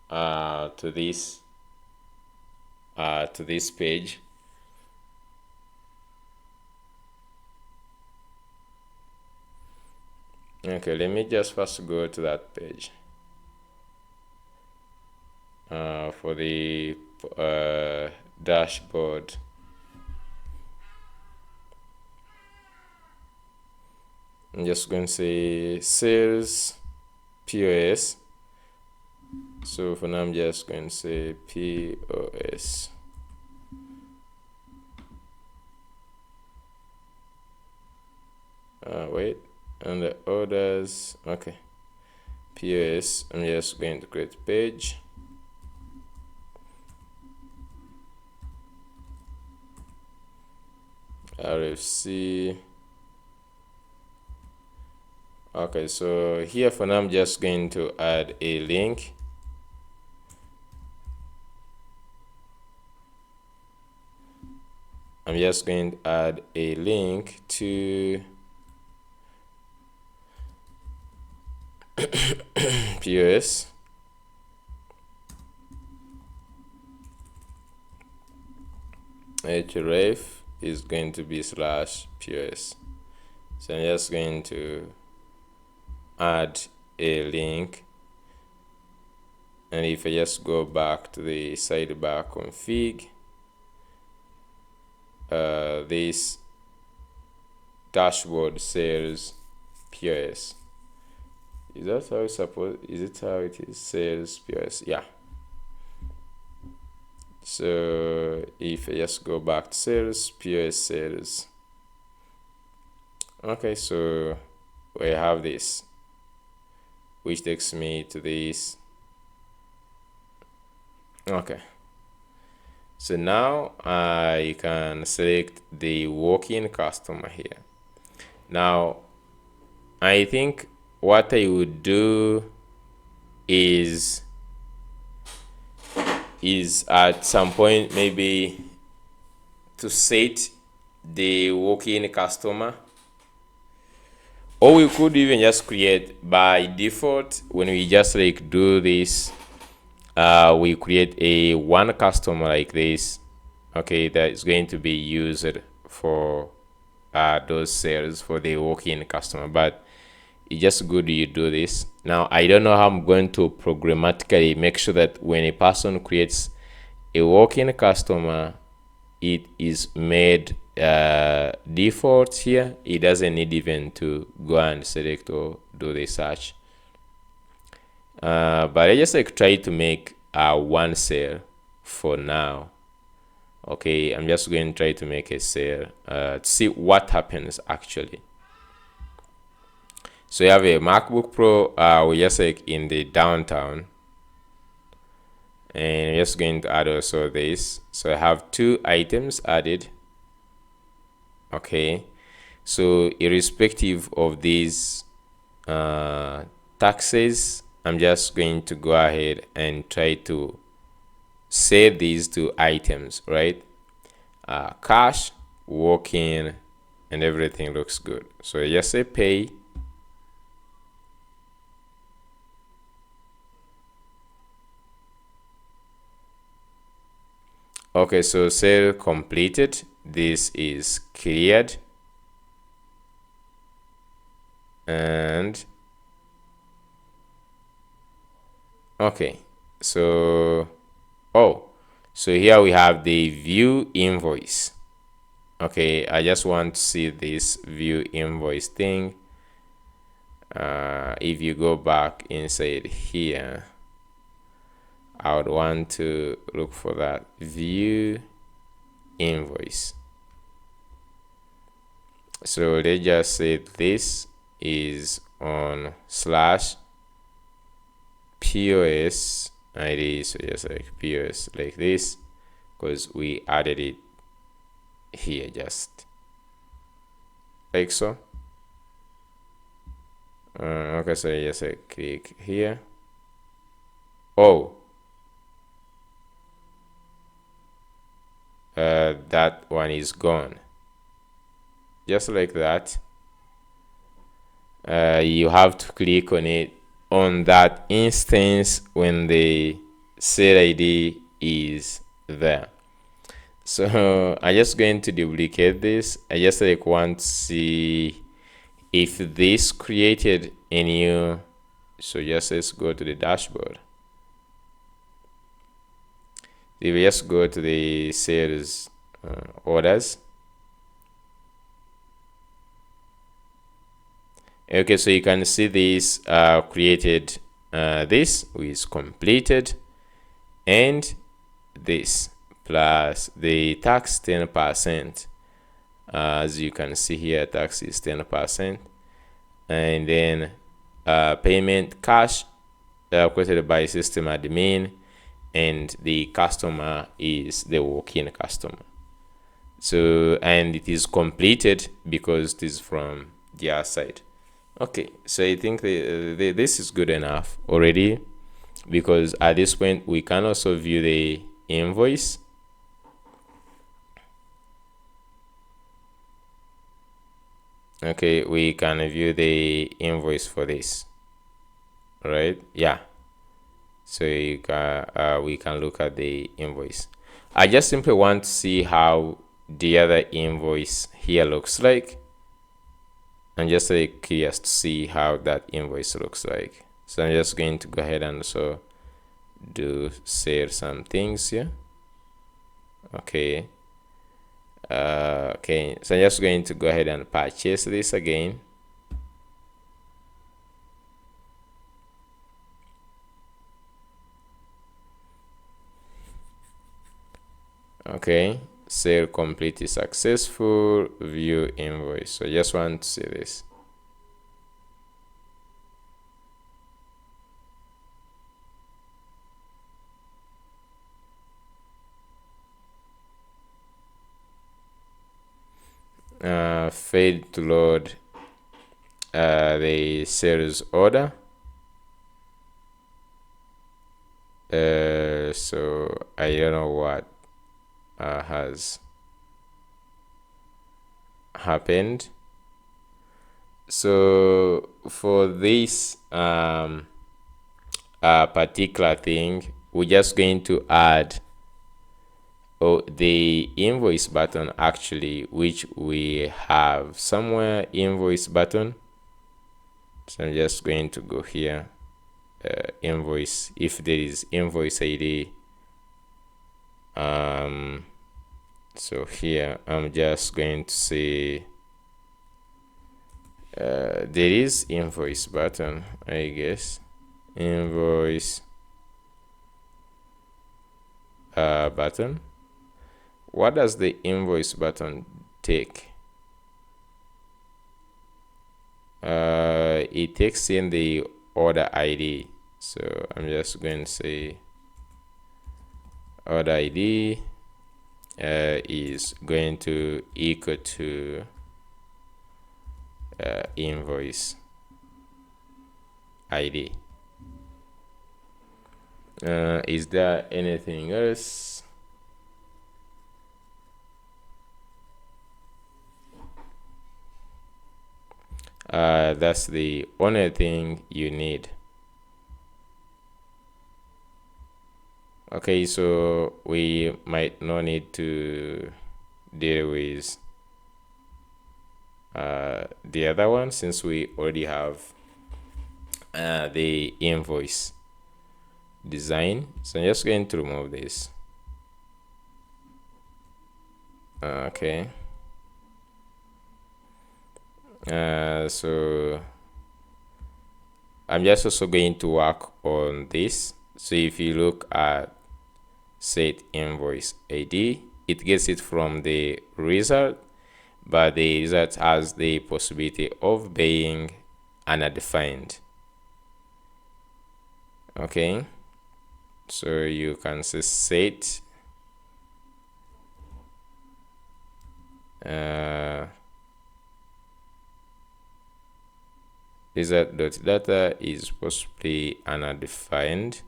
to this page. Okay, let me just first go to that page for the dashboard. I'm just going to say sales POS. So for now, I'm just going to say POS. Wait, and the orders. Okay, POS. I'm just going to create page. RFC. Okay, so here for now I'm just going to add a link. I'm just going to add a link to POS. href is going to be /POS. So I'm just going to add a link, and if I just go back to the sidebar config, this dashboard says POS. Is that how it's supposed? Is it how it is? Says POS. Yeah. So if I just go back to sales, POS sales. Okay, so we have this, which takes me to this. Okay. So now I can select the walk-in customer here. Now, I think what I would do is at some point maybe to set the walk-in customer, or we could even just create by default. When we just like do this, we create a one customer like this, okay, that is going to be used for those sales for the walk-in customer. But it's just good you do this. Now I don't know how I'm going to programmatically make sure that when a person creates a walk-in customer, it is made default here. It doesn't need even to go and select or do the search. But I just like try to make one sale for now. Okay, I'm just going to try to make a sale to see what happens actually. So you have a MacBook Pro, we just like in the downtown, and I'm just going to add also this. So I have 2 items added. Okay, so irrespective of these taxes, I'm just going to go ahead and try to save these 2 items, right? Cash, walk-in, and everything looks good. So I just say pay. Okay, so sale completed. This is cleared. And okay, so so here we have the view invoice. Okay, I just want to see this view invoice thing. If you go back inside here, I would want to look for that view invoice. So let's just say this is on /POS ID. So just like POS like this, because we added it here just like so. Okay, so just like click here. That one is gone. Just like that. You have to click on it on that instance when the sale ID is there. So I'm just going to duplicate this. I just like want to see if this created a new. So just let's go to the dashboard. If we just go to the sales orders. Okay, so you can see this created this is completed, and this plus the tax 10%. As you can see here, tax is 10%, and then payment cash created by system admin, and the customer is the walk-in customer. So, and it is completed because it is from their side. Okay, so I think this is good enough already, because at this point we can also view the invoice. Okay, we can view the invoice for this, right? Yeah, so you can we can look at the invoice. I just simply want to see how the other invoice here looks like. I'm just curious to see how that invoice looks like. So I'm just going to go ahead and also share some things here. Okay. Okay, so I'm just going to go ahead and purchase this again. Okay, sale completely successful, view invoice. So I just want to see this. Failed to load the sales order. So I don't know what has happened. So for this particular thing, we're just going to add the invoice button, actually, which we have somewhere, invoice button. So I'm just going to go here, invoice, if there is invoice ID. So here I'm just going to say there is invoice button, I guess, invoice button. What does the invoice button take? It takes in the order ID. So I'm just going to say order ID is going to equal to invoice ID. Is there anything else? That's the only thing you need. Okay, so we might not need to deal with the other one, since we already have the invoice design. So I'm just going to remove this. Okay. So I'm just also going to work on this. So if you look at set invoice ID, it gets it from the result, but the result has the possibility of being undefined. Okay, so you can say set result.data is possibly undefined.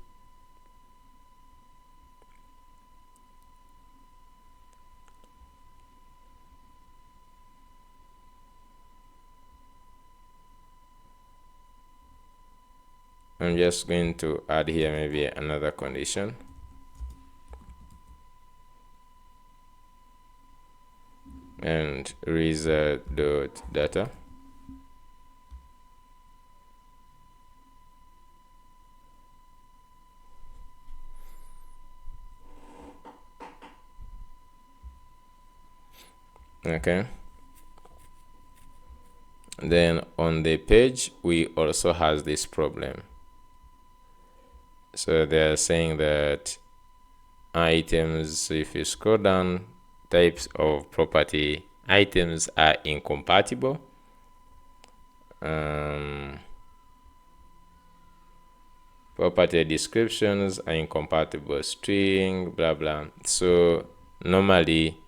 I'm just going to add here maybe another condition. And result.data. Okay. Then on the page, we also has this problem. So they're saying that items, if you scroll down, types of property items are incompatible. Property descriptions are incompatible, string, blah blah. So normally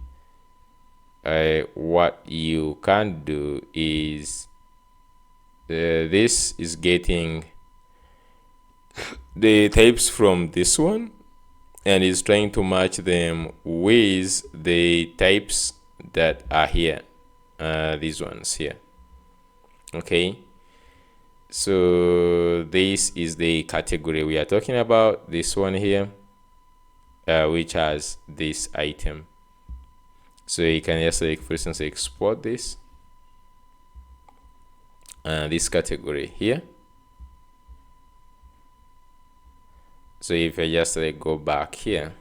what you can do is this is getting the types from this one and is trying to match them with the types that are here, these ones here. Okay, so this is the category we are talking about, this one here, which has this item. So you can just, like, for instance, export this this category here. So if I just, like, go back here,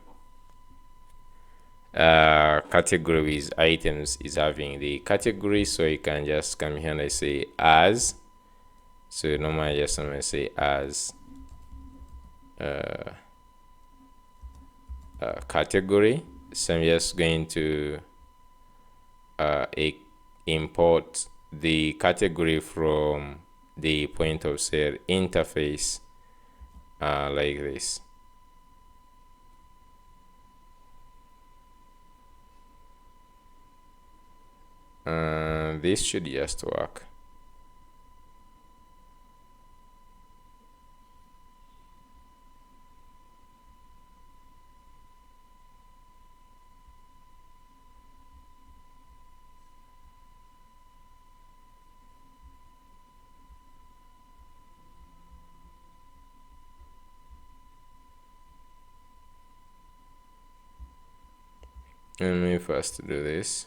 category with items is having the category, so you can just come here and I say as. So normally just I'm gonna say as category. So I'm just going to import the category from the point of sale interface, like this. This should just work. Let me first do this.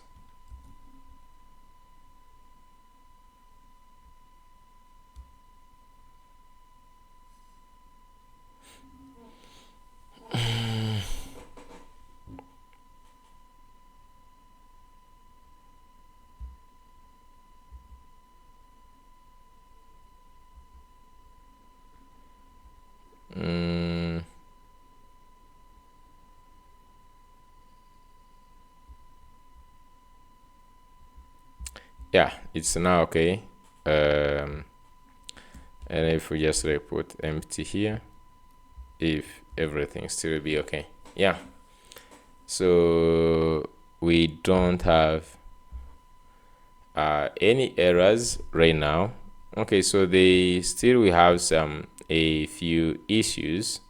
Yeah, it's now okay. And if we just put empty here, if everything still be okay. Yeah, so we don't have any errors right now. Okay, so we have a few issues.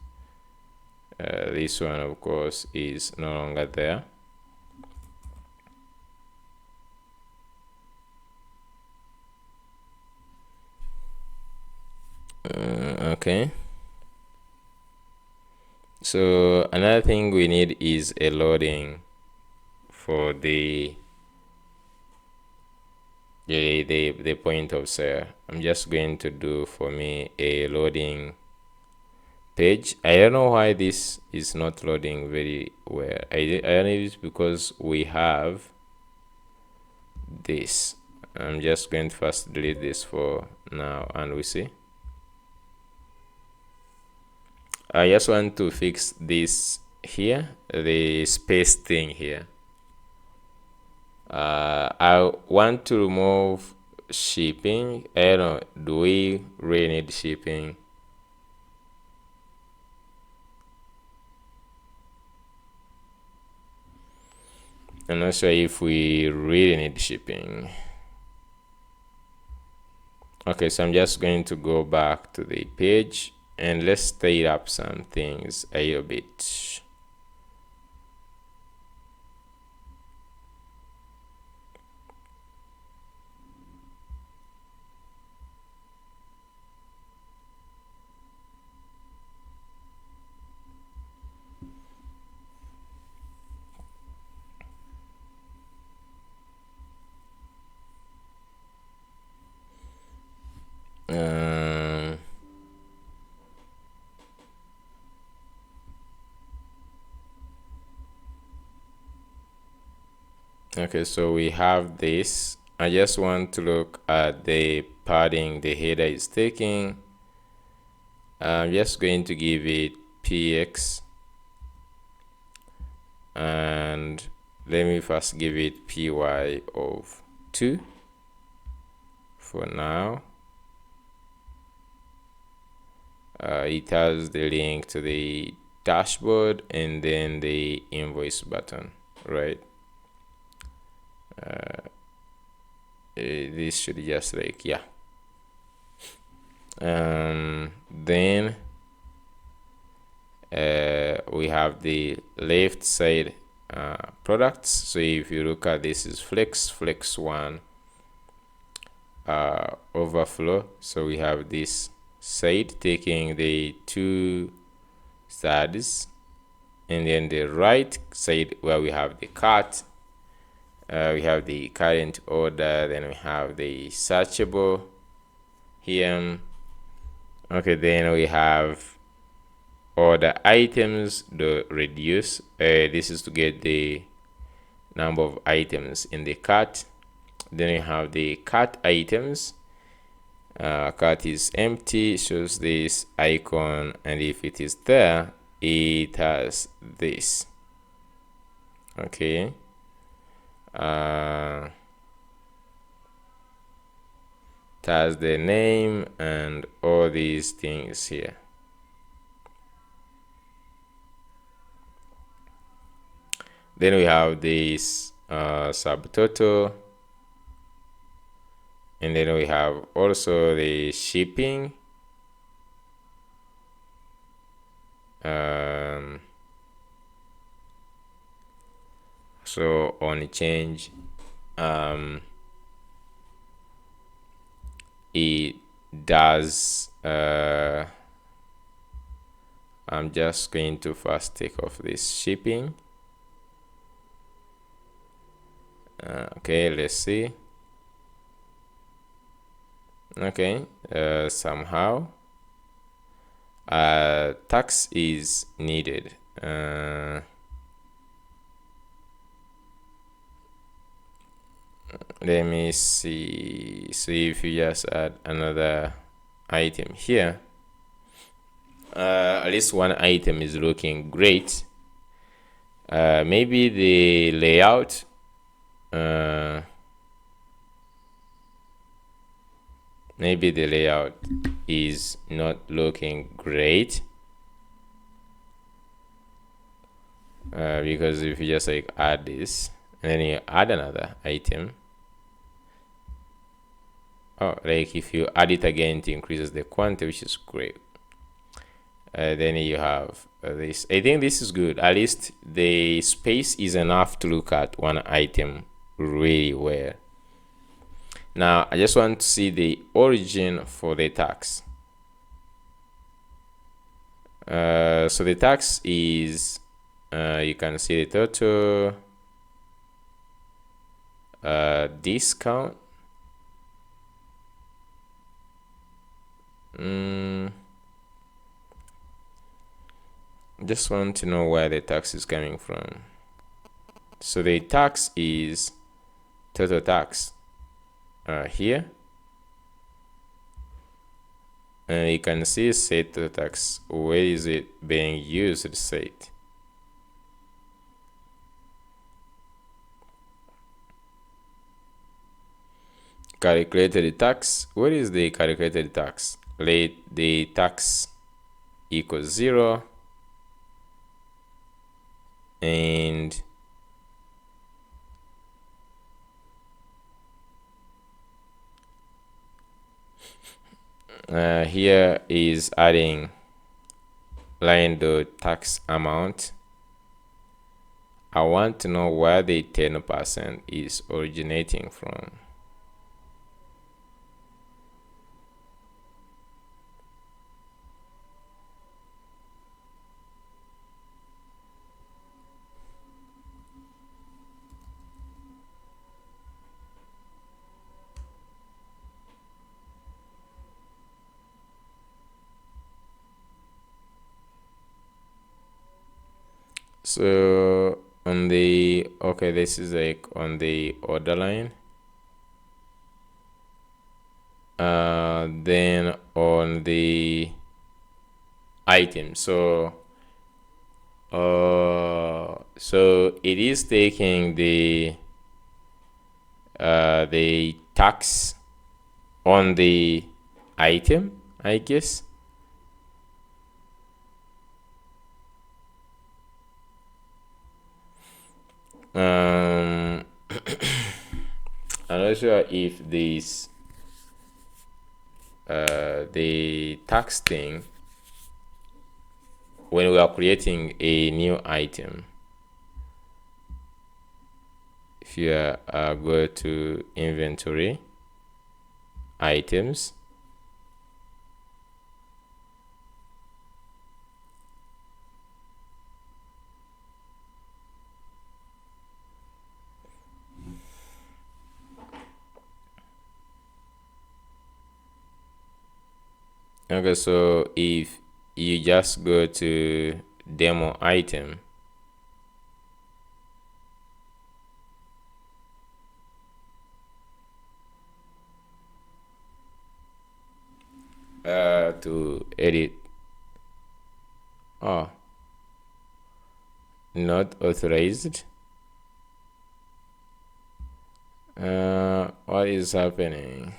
This one, of course, is no longer there. Okay, so another thing we need is a loading for the point of sale. I'm just going to do for me a loading page. I don't know why this is not loading very well. I don't know if it's because we have this. I'm just going to first delete this for now and we see. I just want to fix this here, the space thing here. I want to remove shipping. I don't know, do we really need shipping? I'm not sure if we really need shipping. Okay, so I'm just going to go back to the page and let's state up some things a little bit. Okay, so we have this. I just want to look at the padding the header is taking. I'm just going to give it px, and let me first give it py of 2 for now. It has the link to the dashboard and then the invoice button, right? This should just, like, yeah. Then we have the left side products. So if you look at this, is flex one overflow. So we have this side taking the two sides, and then the right side where we have the cart, we have the current order, then we have the searchable here. Okay, then we have order items, the reduce. This is to get the number of items in the cart. Then we have the cart items. Cart is empty, shows this icon, and if it is there, it has this. Okay. It has the name and all these things here. Then we have this subtotal, and then we have also the shipping. So on change, it does. I'm just going to first take off this shipping. Okay, let's see. Okay, somehow tax is needed. Let me see. So if you just add another item here, at least one item is looking great. Maybe the layout, maybe the layout is not looking great, because if you just like add this and then you add another item, like if you add it again, it increases the quantity, which is great. Then you have this. I think this is good. At least the space is enough to look at one item really well. Now I just want to see the origin for the tax. So the tax is, you can see the total discount. Just want to know where the tax is coming from. So the tax is total tax here, and you can see set total tax. Where is it being used? Set. Calculated tax. What is the calculated tax? Let the tax equals 0, and here is adding line the tax amount. I want to know where the 10% is originating from. So on the, okay, this is like on the order line. Then on the item, so it is taking the tax on the item, I guess. I'm not sure if this the tax thing, when we are creating a new item, if you go to inventory items, okay, so if you just go to demo item, to edit, oh, not authorized, what is happening?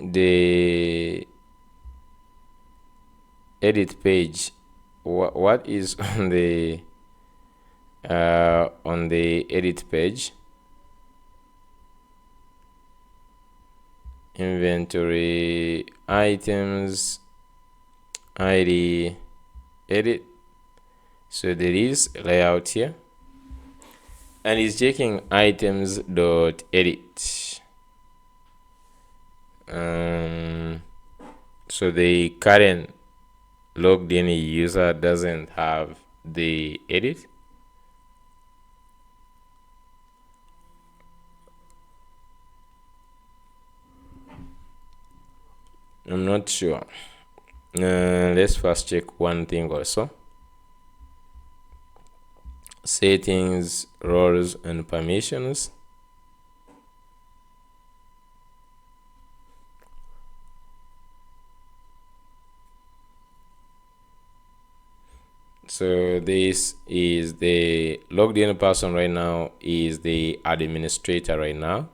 The edit page, what is on the edit page? Inventory items, ID, edit. So there is layout here, and it's checking items dot edit. So the current logged in user doesn't have the edit. I'm not sure. Let's first check one thing also. Settings, roles, and permissions. So this is the logged in person right now, is the administrator right now.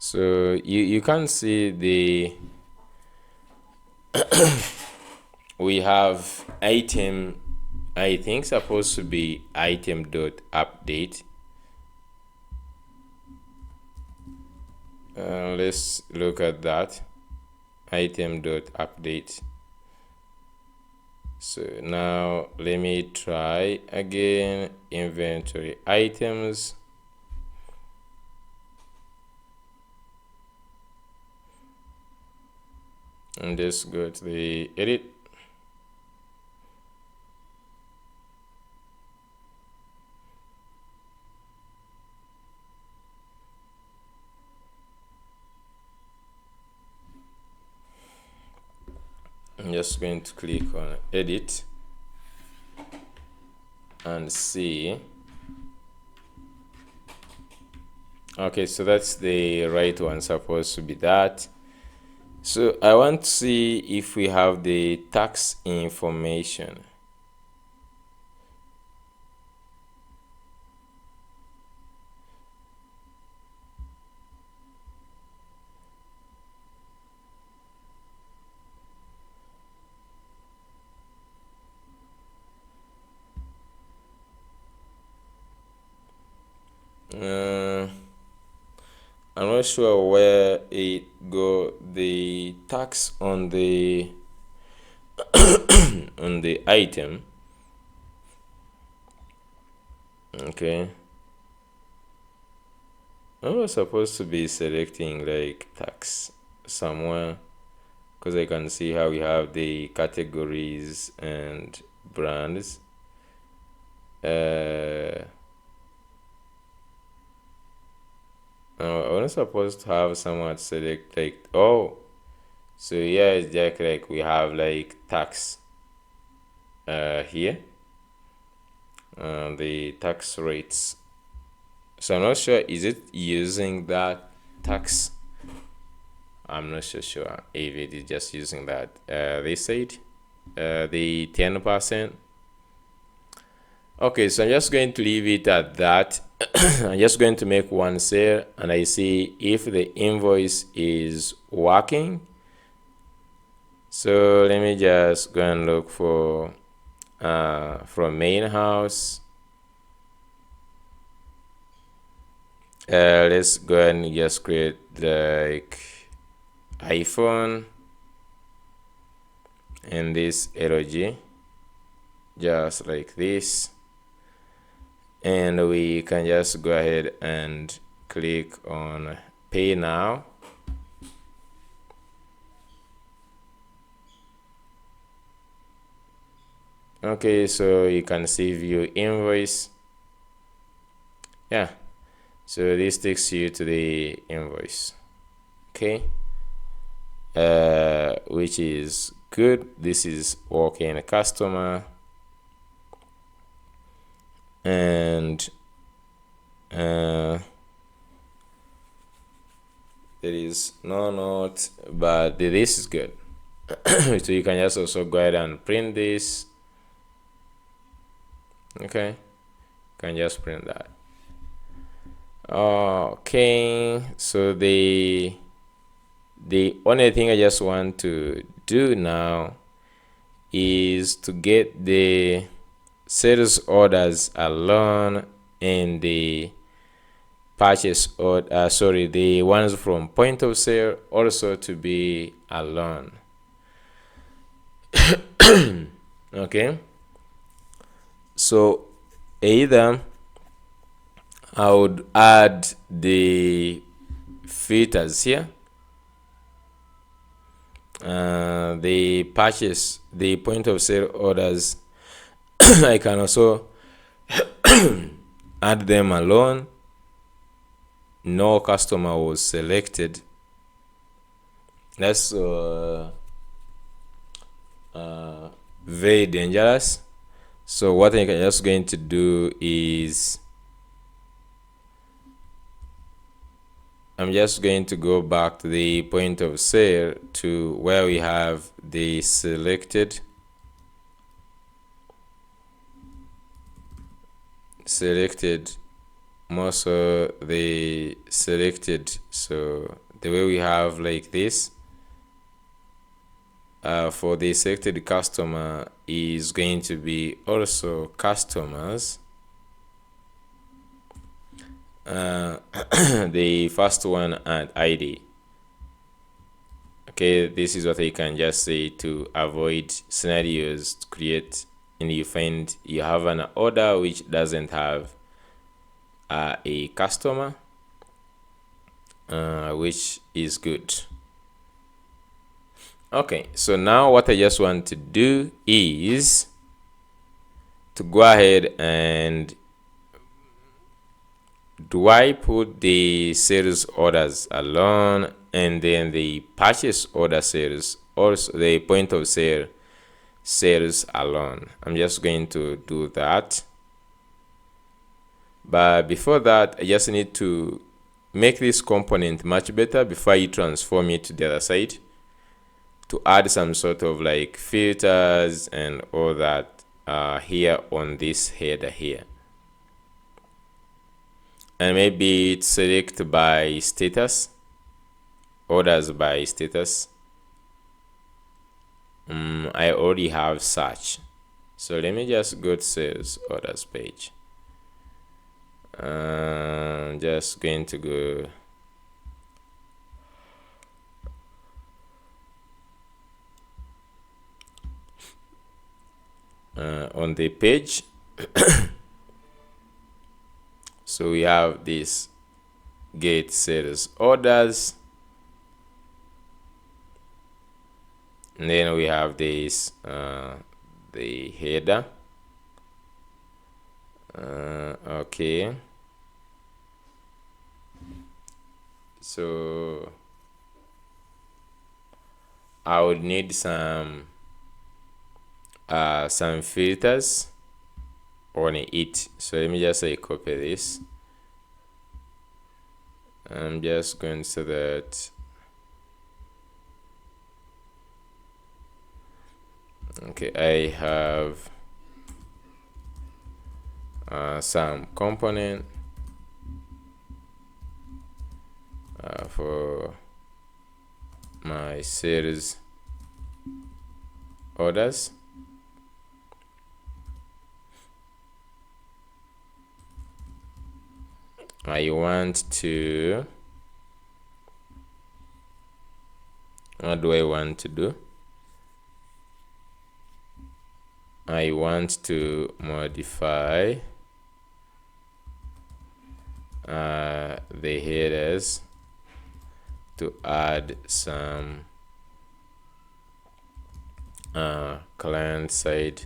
So you can see the we have item, I think supposed to be item dot update. Let's look at that, item dot update. So now let me try again, inventory items, and just go to the edit. I'm just going to click on edit and see. Okay, so that's the right one, supposed to be that. So I want to see if we have the tax information. I'm not sure where it go, the tax on the on the item. Okay, I was supposed to be selecting like tax somewhere, because I can see how we have the categories and brands. I was supposed to have someone select like, oh, so yeah, it's just like we have like tax here, the tax rates. So I'm not sure, is it using that tax? I'm not so sure if it is just using that. They said the 10%. Okay, so I'm just going to leave it at that. I'm just going to make one sale, and I see if the invoice is working. So let me just go and look for from main house. Let's go ahead and just create like iPhone and this LG, just like this, and we can just go ahead and click on pay now. Okay, so you can see view invoice. Yeah, so this takes you to the invoice. Okay, which is good. This is working customer, and there is no note, but this is good. So you can just also go ahead and print this. Okay, you can just print that. Okay, so the only thing I just want to do now is to get the sales orders alone and the purchase order, the ones from point of sale also to be alone. Okay, so either I would add the filters here, the purchase, the point of sale orders. I can also add them alone. No customer was selected. That's very dangerous. So what I'm just going to do is I'm just going to go back to the point of sale to where we have the selected most of the selected. So the way we have like this for the selected customer is going to be also customers. The first one and ID. Okay, this is what I can just say to avoid scenarios to create, and you find you have an order which doesn't have a customer, which is good. Okay, so now what I just want to do is to go ahead and do I put the sales orders alone and then the purchase order sales, also the point of sale sales alone. I'm just going to do that. But before that, I just need to make this component much better before you transform it to the other side, to add some sort of like filters and all that here on this header here. And maybe it's select by status, orders by status. I already have such, so let me just go to sales orders page. Just going to go on the page. So we have this get sales orders, and then we have this the header. Okay, so I would need some filters on it. So let me just say copy this. I'm just going to say that okay, I have some component for my sales orders. I want to, what do I want to do? I want to modify the headers to add some client side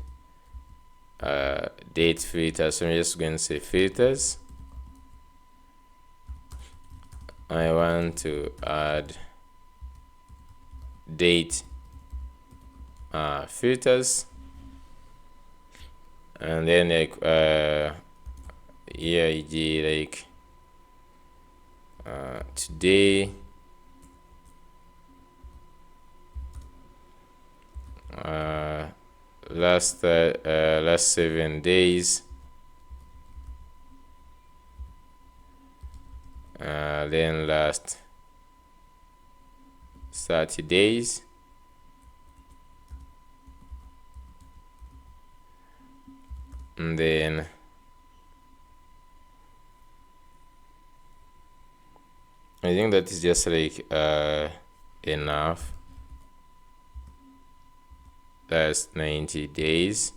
date filters. So I'm just going to say filters. I want to add date filters, and then like EIG, like today, last 7 days, then last 30 days, and then I think that is just like enough. That's 90 days.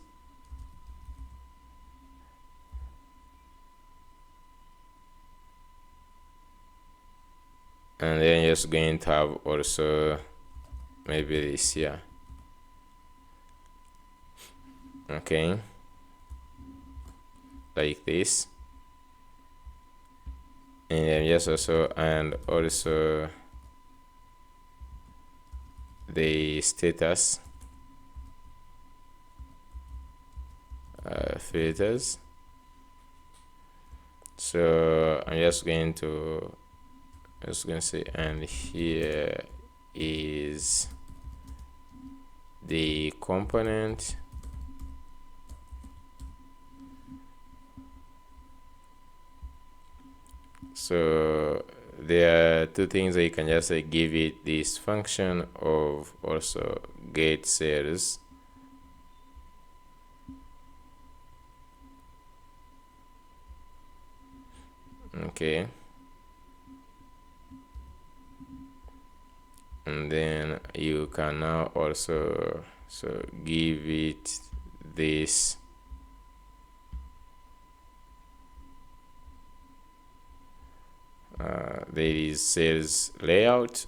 And then just going to have also maybe this here. Okay, like this. And then just also, and also the status filters. So I'm just going to say, and here is the component. So there are two things that you can just give it this function of also get sales. Okay, and then you can now also give it this there is sales layout.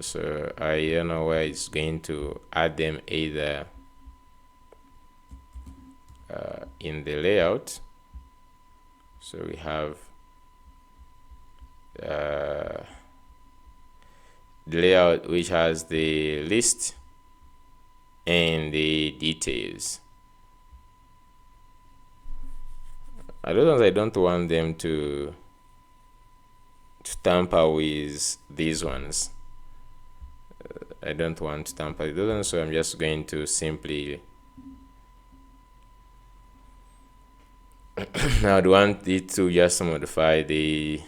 So I don't know where it's going to add them, either in the layout. So we have the layout which has the list and the details. I don't want them to tamper with these ones. I don't want to tamper with those ones, so I'm just going to simply now I'd want it to just modify the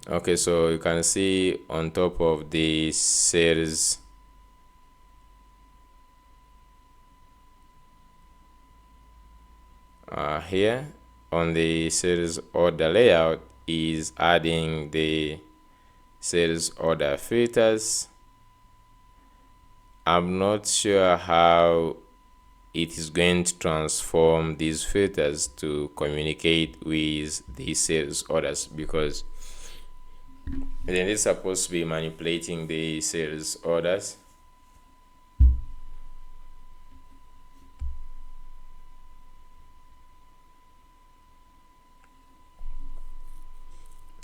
okay, so you can see on top of the sales here on the sales order layout is adding the sales order filters. I'm not sure how it is going to transform these filters to communicate with the sales orders, because then it's supposed to be manipulating the sales orders.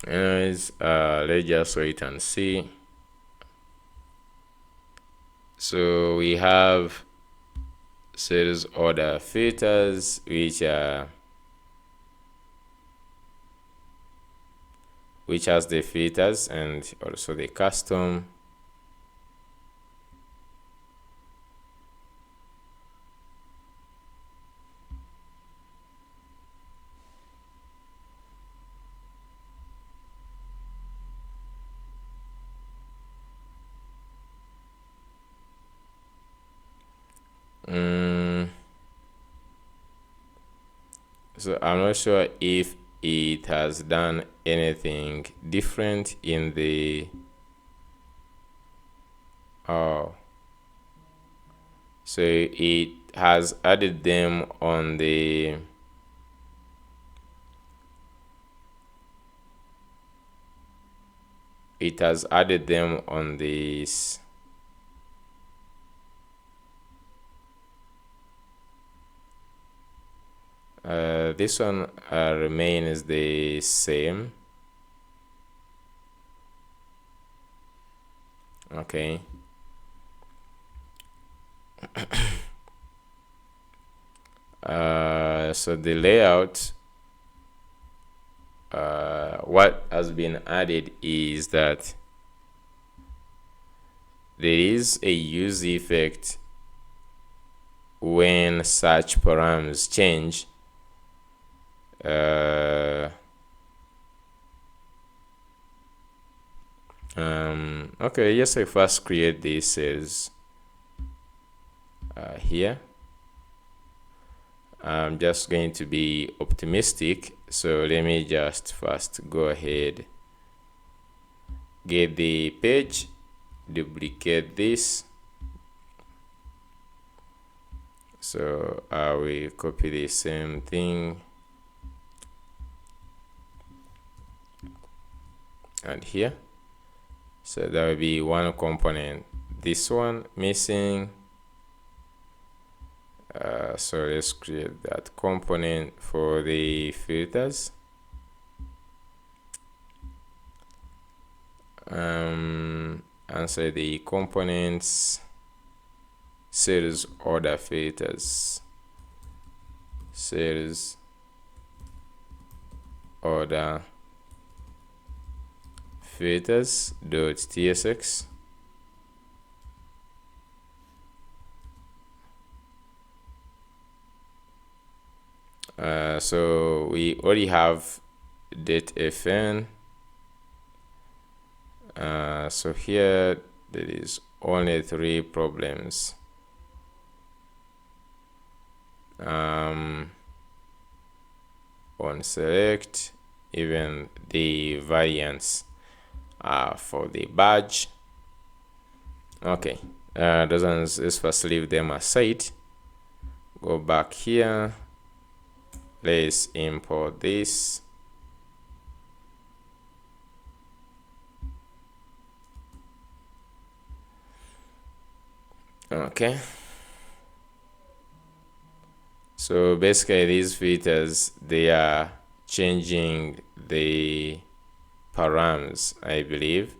Anyways, let's just wait and see. So we have sales order filters, which has the filters and also the custom. So I'm not sure if it has done anything different in the so it has added them on the this this one remains the same. Okay. So the layout, what has been added is that there is a use effect when such params change. Okay, yes, I first create this as here. I'm just going to be optimistic, so let me just first go ahead, get the page, duplicate this. So I will copy the same thing and here. So there will be one component, this one missing. So let's create that component for the filters. Answer the components sales order filters, sales order filters .tsx. So we already have .fn. So here there is only 3 problems. On select, even the variants for the badge. Okay, those ones, let's first leave them aside. Go back here, let's import this. Okay, so basically these filters, they are changing the params, I believe.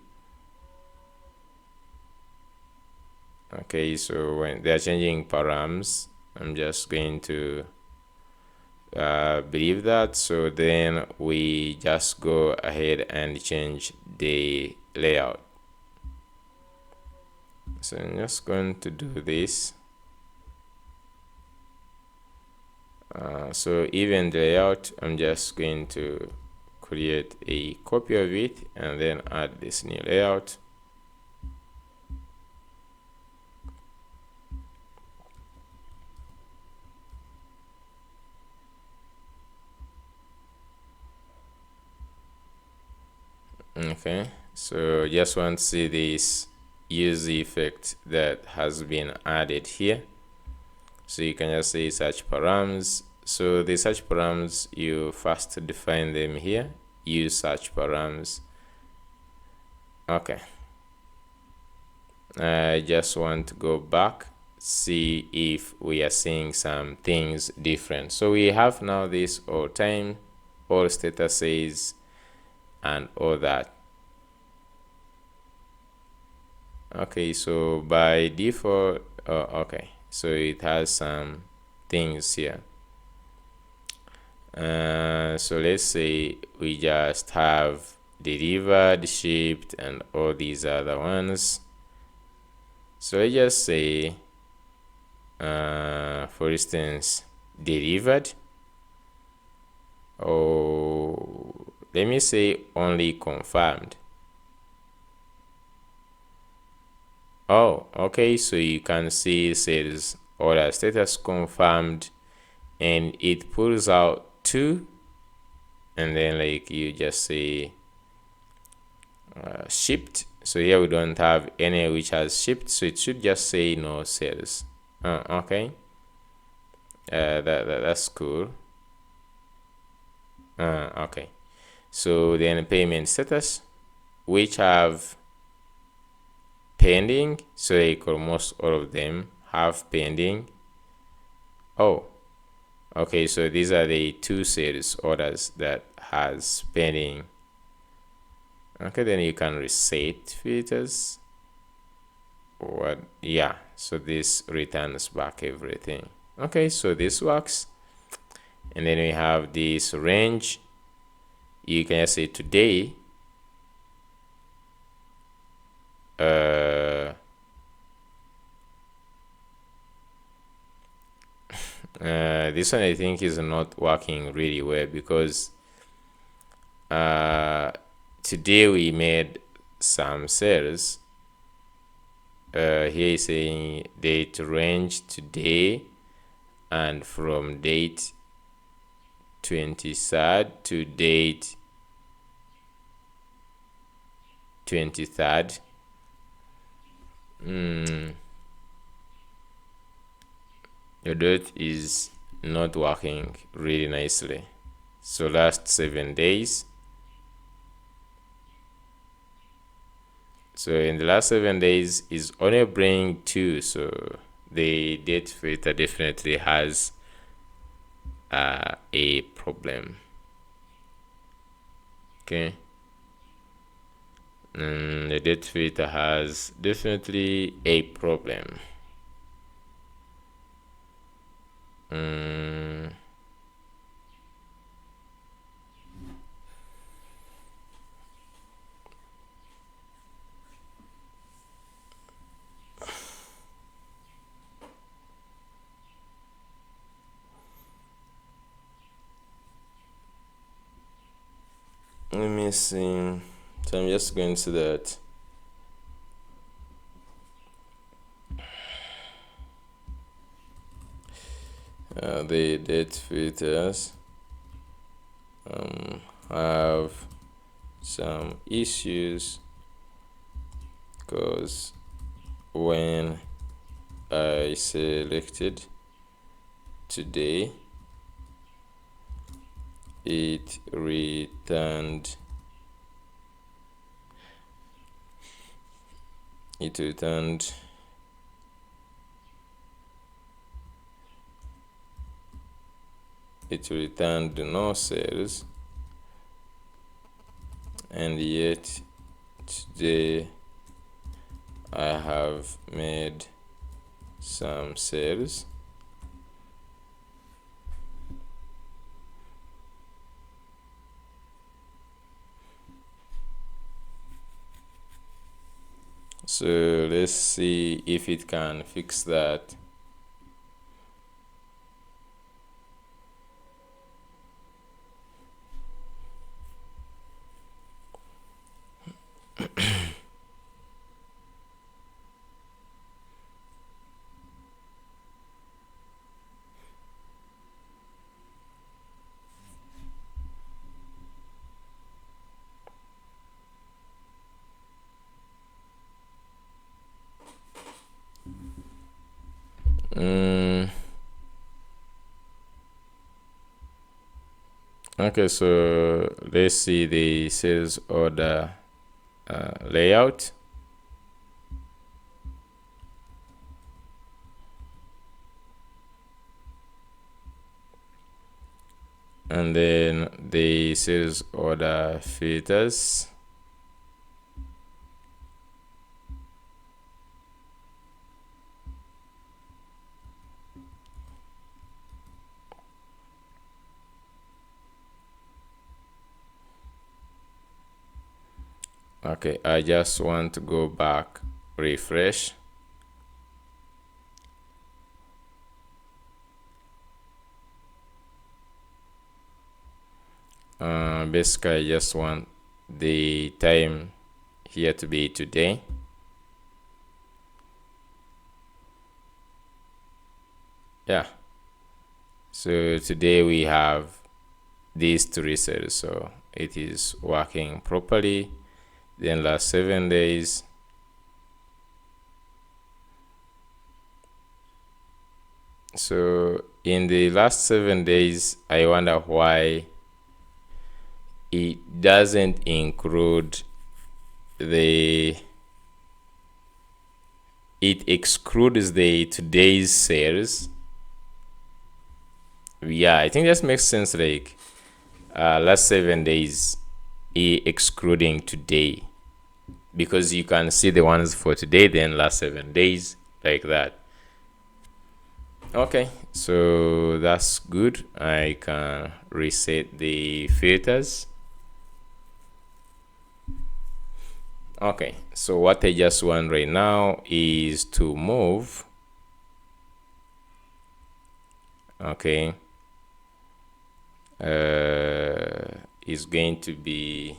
Okay, so when they are changing params, I'm just going to believe that. So then we just go ahead and change the layout. So I'm just going to do this. So even the layout, I'm just going to create a copy of it and then add this new layout. Okay, so just want to see this use effect that has been added here. So you can just say search params. So the search params, you first define them here, use search params. Okay, I just want to go back, see if we are seeing some things different. So we have now this all time, all statuses, and all that. Okay, so by default, okay, so it has some things here. So let's say we just have delivered, shipped, and all these other ones. So I just say, for instance, delivered. Oh, let me say only confirmed. Oh, okay, so you can see sales order status confirmed, and it pulls out 2, and then like you just say shipped. So here we don't have any which has shipped, so it should just say no sales. Okay, that's cool. Okay, so then payment status, which have pending, so like almost all of them have pending. Oh, okay, so these are the 2 sales orders that has pending. Okay, then you can reset filters. What? Yeah, so this returns back everything. Okay, so this works. And then we have this range. You can just say today this one I think is not working really well, because today we made some sales. Here is saying date range today, and from date 23rd to date 23rd. Your date is not working really nicely. So last 7 days. So in the last 7 days is only bringing 2, so the date filter definitely has a problem. Okay, the date filter has definitely a problem. Let me see. So I'm just going to that. The date filters have some issues, because when I selected today, it returned no sales, and yet today I have made some sales. So let's see if it can fix that. Okay, so let's see the sales order layout. And then the sales order filters. Okay, I just want to go back, refresh. Basically, I just want the time here to be today. Yeah. So today we have these three cells, so it is working properly. Then last 7 days, so in the last 7 days, I wonder why it doesn't include it excludes the today's sales. Yeah, I think that makes sense. Like last 7 days excluding today, because you can see the ones for today, then last 7 days, like that. Okay, so that's good. I can reset the filters. Okay, so what I just want right now is to move. Okay, is going to be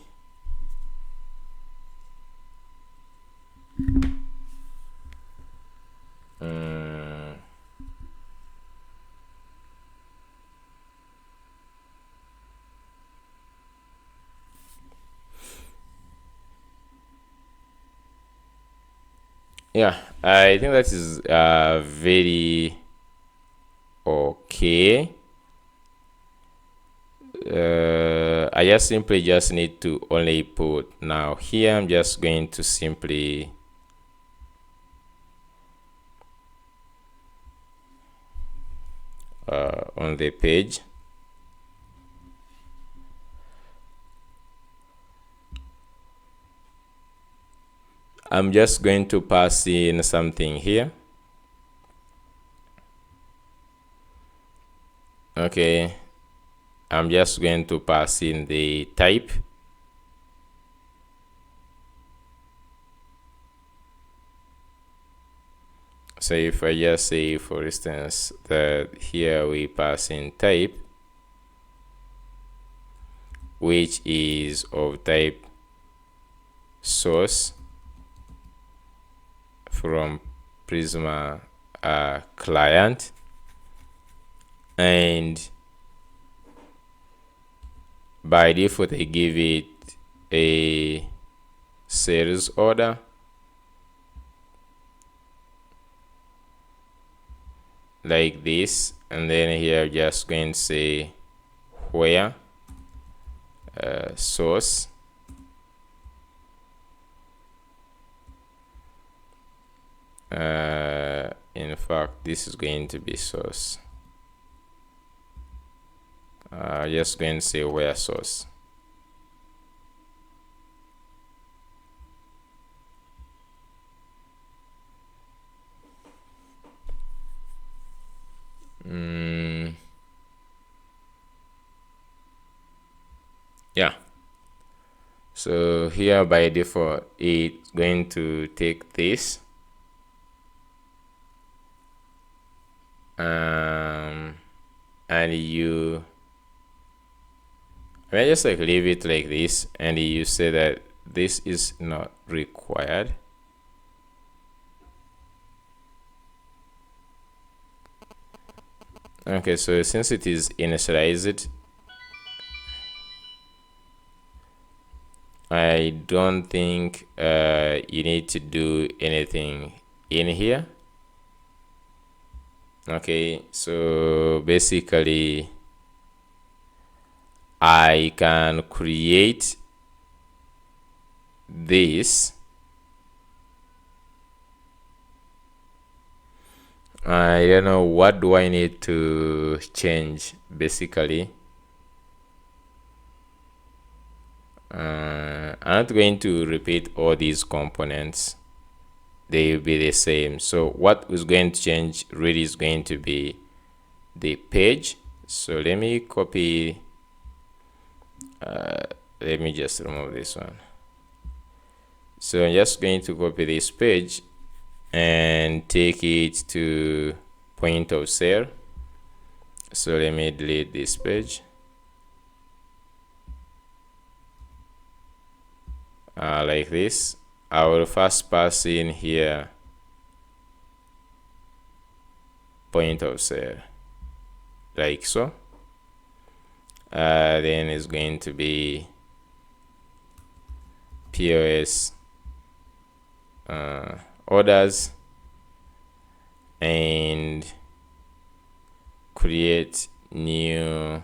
yeah, I think that is very okay. I just simply just need to only put, now here I'm just going to simply on the page, I'm just going to pass in something here. Okay, I'm just going to pass in the type. So if I just say, for instance, that here we pass in type, which is of type source from Prisma client, and by default I give it a sales order, like this, and then here I'm just going to say where source, in fact this is going to be source. Just going to say where source. Yeah, so here by default it's going to take this and you I just like leave it like this, and you say that this is not required. Okay, so since it is initialized, I don't think you need to do anything in here. Okay, so basically I can create this. I don't know, what do I need to change basically. I'm not going to repeat all these components, they will be the same. So what is going to change really is going to be the page. So let me copy, let me just remove this one. So I'm just going to copy this page and take it to point of sale. So let me delete this page. Like this. I will first pass in here point of sale, like so. then it's going to be POS orders, and create new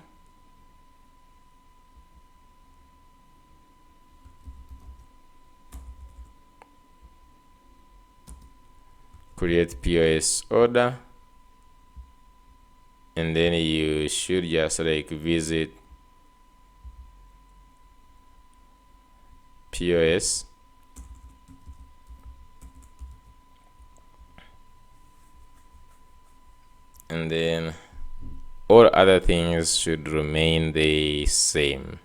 POS order, and then you should just like visit POS, and then all other things should remain the same.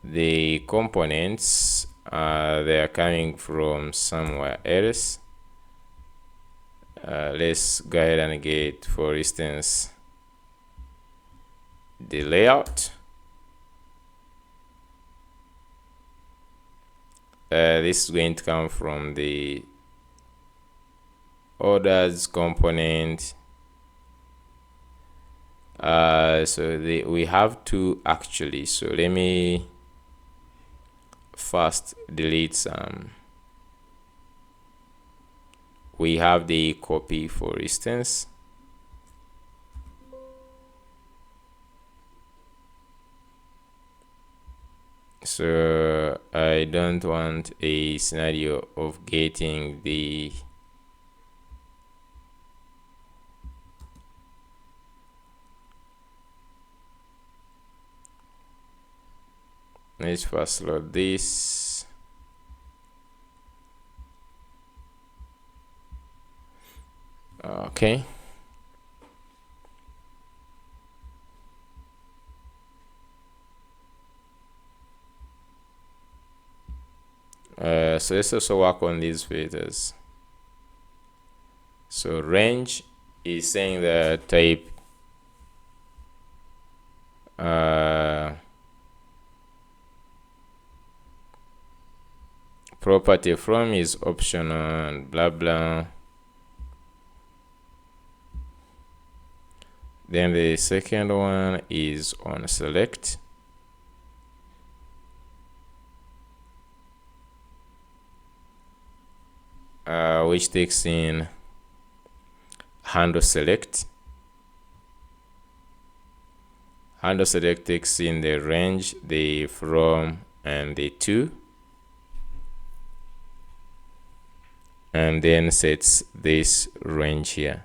The components they are coming from somewhere else. Let's go ahead and get, for instance, the layout. This is going to come from the orders component. So we have two actually, so let me first delete some. We have the copy, for instance. So I don't want a scenario of getting the let's first load this. Okay. So let's also work on these filters. So range is saying the type property from is optional and blah blah. Then the second one is on select. Which takes in handle select. Handle select takes in the range, the from, and the to, and then sets this range here.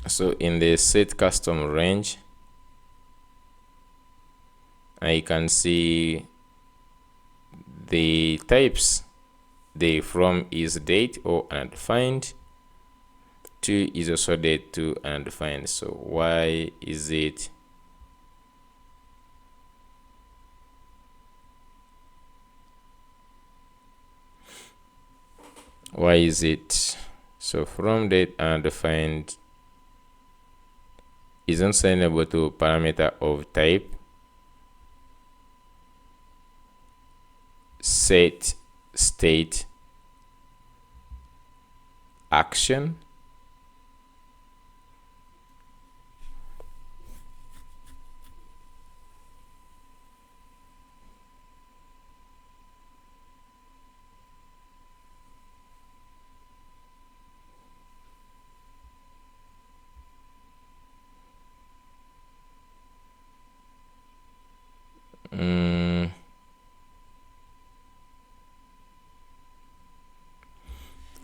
So in the set custom range, I can see the types. The from is date or undefined. To is also date to undefined. So why is it so from date undefined isn't assignable to parameter of type set state action?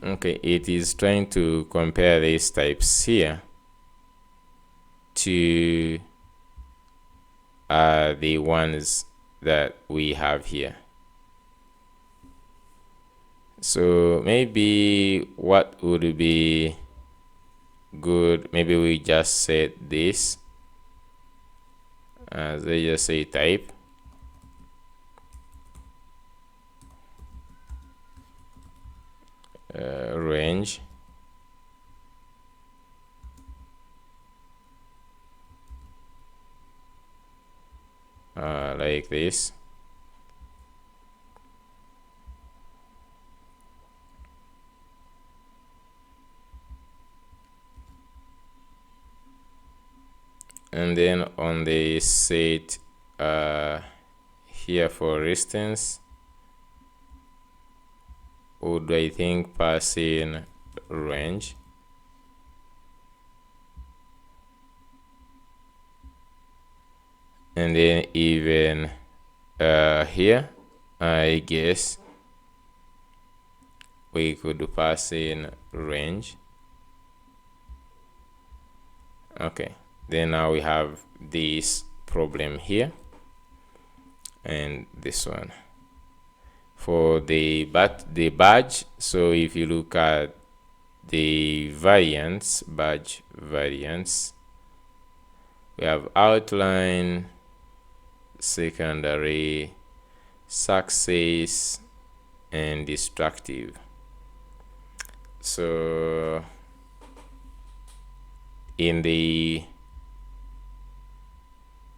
Okay, it is trying to compare these types here to the ones that we have here. So maybe what would be good, maybe we just set this as they just say type range like this. And then on the set here, for instance, would I think pass in range, and then even here I guess we could pass in range. Okay, then now we have this problem here and this one for the badge. So if you look at the variants, badge variants, we have outline, secondary, success, and destructive. So in the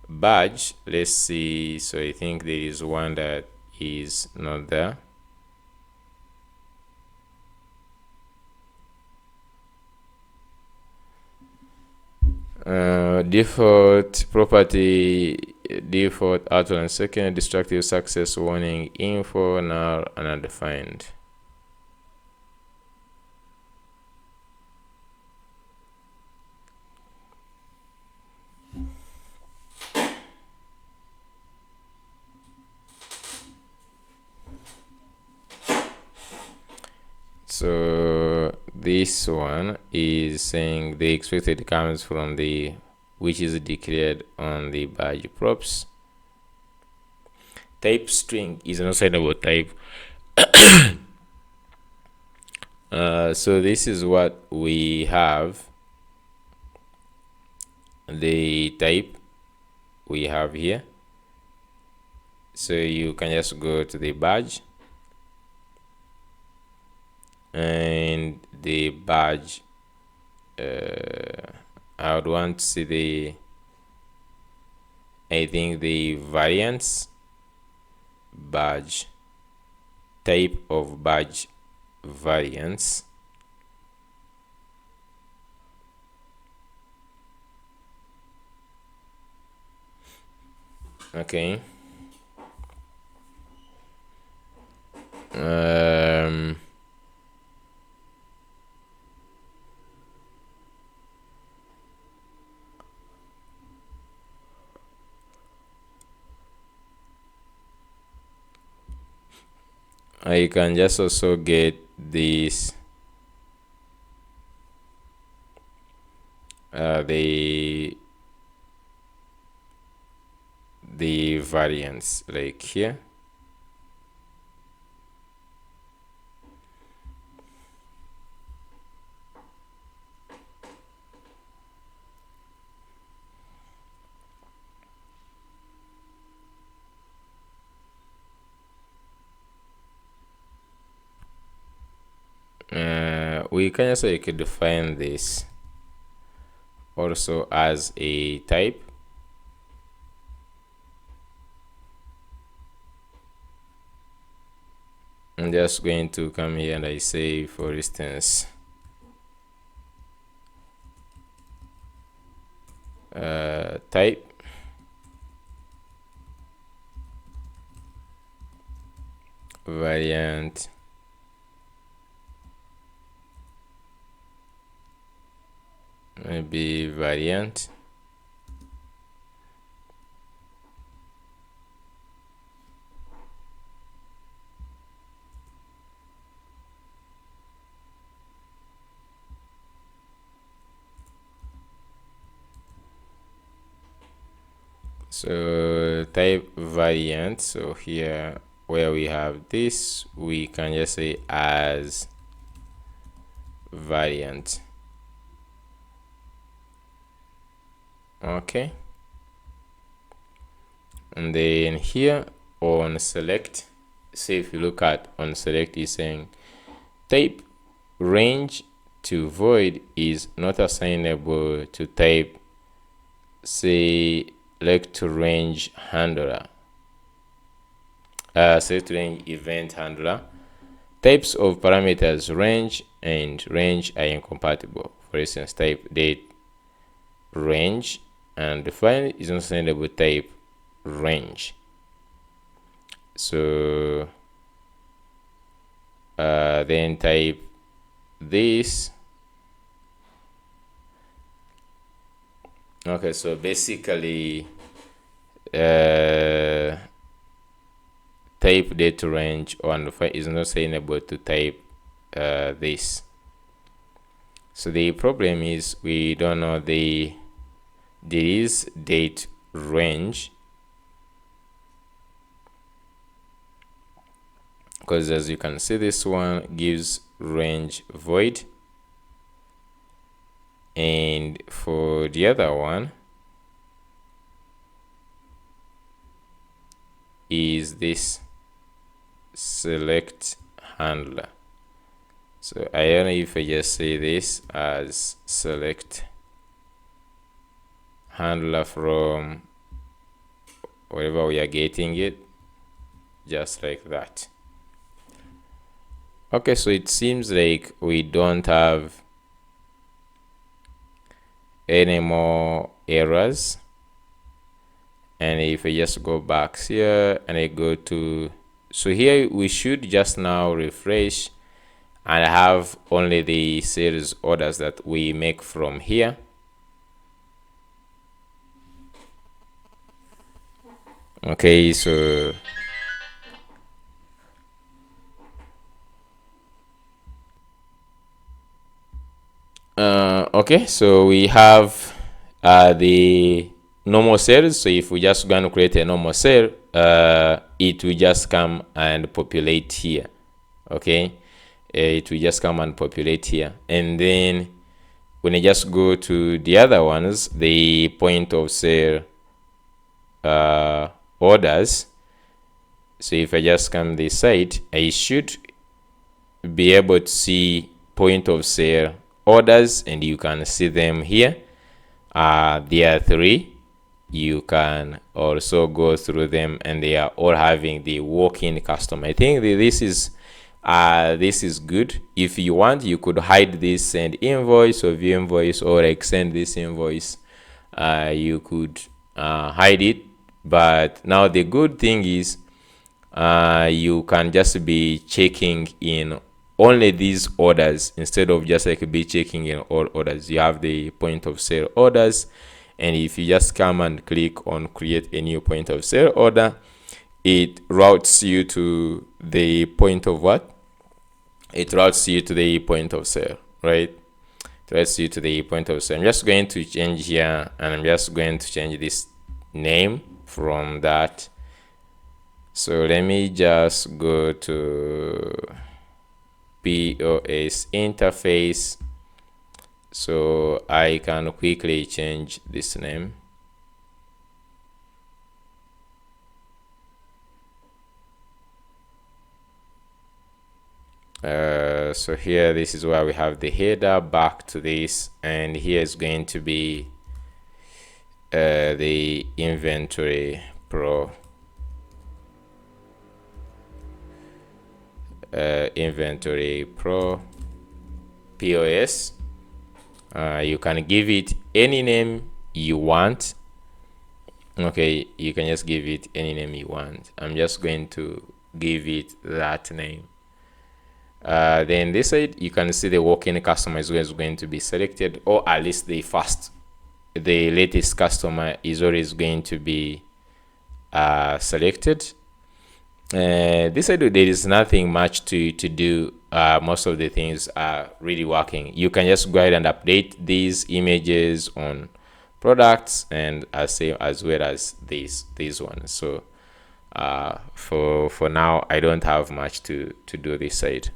badge, let's see. So I think there is one that is not there. Default property, default outline, second, destructive, success, warning, info, null, and undefined. So this one is saying the expected comes from the which is declared on the badge props. Type string is an assignable type. So this is what we have. The type we have here. So you can just go to the badge, and the badge, I would want to see the, I think the variants, badge, type of badge variants. Okay. You can just also get this the variants like here. We can also define this also as a type. I'm just going to come here and I say, for instance, type variant maybe variant so type variant. So here where we have this, we can just say as variant. Okay, and then here on select, say if you look at on select, is saying type range to void is not assignable to type, say like to range handler, set range event handler. Types of parameters range and range are incompatible. For instance, type date range and the file is not sendable type range. So then type this. Okay, so basically type data range on the file is not sayable to type this. So the problem is we don't know the this date range, because as you can see, this one gives range void, and for the other one is this select handler. So I don't know if I just say this as select handler from wherever we are getting it, just like that. Okay, so it seems like we don't have any more errors. And if I just go back here and I go to, so here we should just now refresh and have only the sales orders that we make from here. Okay, so okay, so we have the normal sales. So if we just going to create a normal sale, it will just come and populate here. Okay, it will just come and populate here, and then when I just go to the other ones, the point of sale orders. So if I just come this side, I should be able to see point of sale orders, and you can see them here. There are 3. You can also go through them, and they are all having the walk-in customer. I think this is good. If you want, you could hide this send invoice or view invoice, or like send this invoice. You could hide it, but now the good thing is you can just be checking in only these orders instead of just like be checking in all orders. You have the point of sale orders, and if you just come and click on create a new point of sale order, it routes you to the point of what? It routes you to the point of sale, right? It routes you to the point of sale. I'm just going to change here, and I'm just going to change this name from that. So let me just go to POS interface, so I can quickly change this name. So here, this is where we have the header. Back to this, and here is going to be the inventory pro. Inventory pro POS. You can give it any name you want. Okay, you can just give it any name you want. I'm just going to give it that name. Then this side, you can see the walk-in customer is going to be selected, or at least the latest customer is always going to be selected. This side, there is nothing much to do. Most of the things are really working. You can just go ahead and update these images on products, and as well as these ones. So for now, I don't have much to do this side.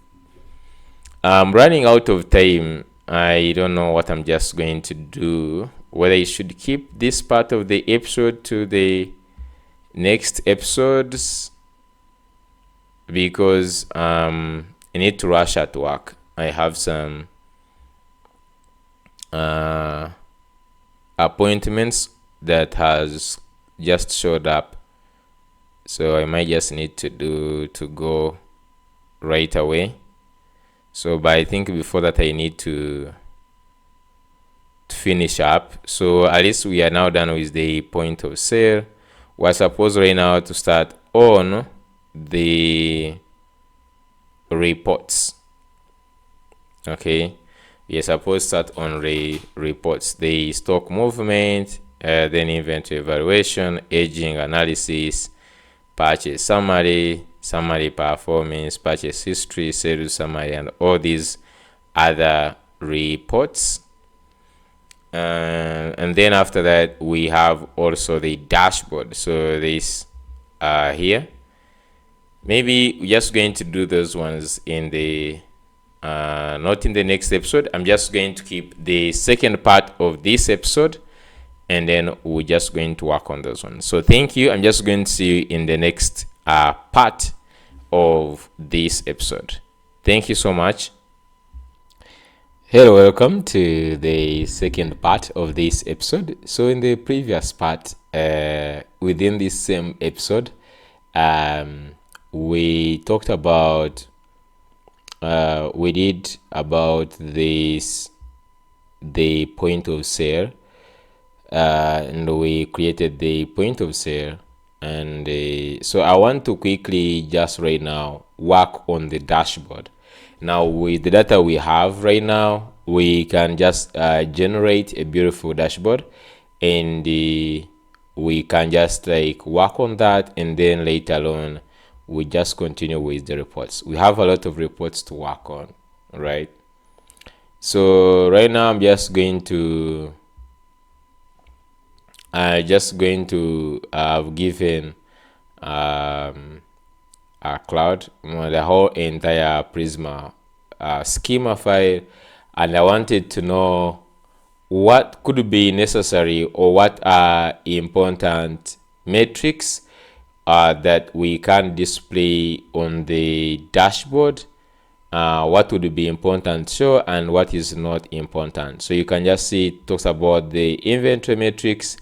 I'm running out of time. I don't know what I'm just going to do, whether I should keep this part of the episode to the next episodes, because I need to rush at work. I have some appointments that has just showed up, so I might just need to go right away. So but I think before that, I need to finish up. So at least we are now done with the point of sale. We're supposed right now to start on the reports. Okay, we are supposed to start on the reports, the stock movement, then inventory evaluation, aging analysis, purchase summary, summary performance, purchase history, sales summary, and all these other reports. And then after that, we have also the dashboard. So this here, maybe we're just going to do those ones in the not in the next episode. I'm just going to keep the second part of this episode, and then we're just going to work on those ones. So thank you. I'm just going to see you in the next part of this episode. Thank you so much. Hello, welcome to the second part of this episode. So in the previous part, within this same episode, we talked about we did about this, the point of sale, and we created the point of sale. And so I want to quickly just right now work on the dashboard. Now with the data we have right now, we can just generate a beautiful dashboard, and we can just like work on that, and then later on we just continue with the reports. We have a lot of reports to work on, right? So right now I'm just going to have given a cloud, the whole entire Prisma schema file, and I wanted to know what could be necessary or what are important metrics that we can display on the dashboard, what would be important to show and what is not important. So you can just see it talks about the inventory metrics,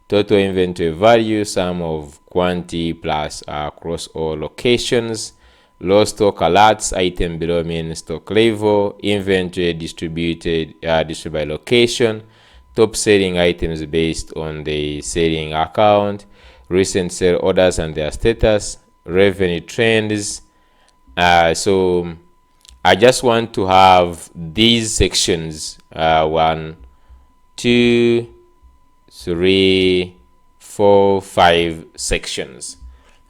total inventory value, sum of quantity plus across all locations, low stock alerts, item below mean stock level, inventory distributed by location, top selling items based on the selling account, recent sale orders and their status, revenue trends. So I just want to have these sections 1, 2, 3, 4, 5 sections.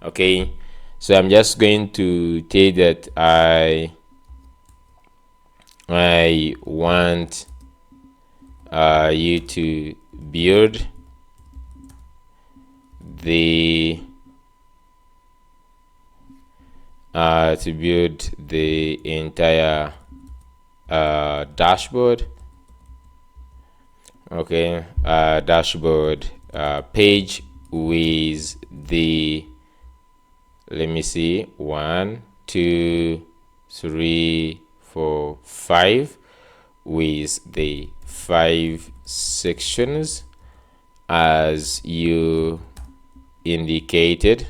Okay, so I'm just going to tell that I want you to build the entire dashboard. Okay, dashboard page with the, let me see, 1, 2, 3, 4, 5 with the 5 sections as you indicated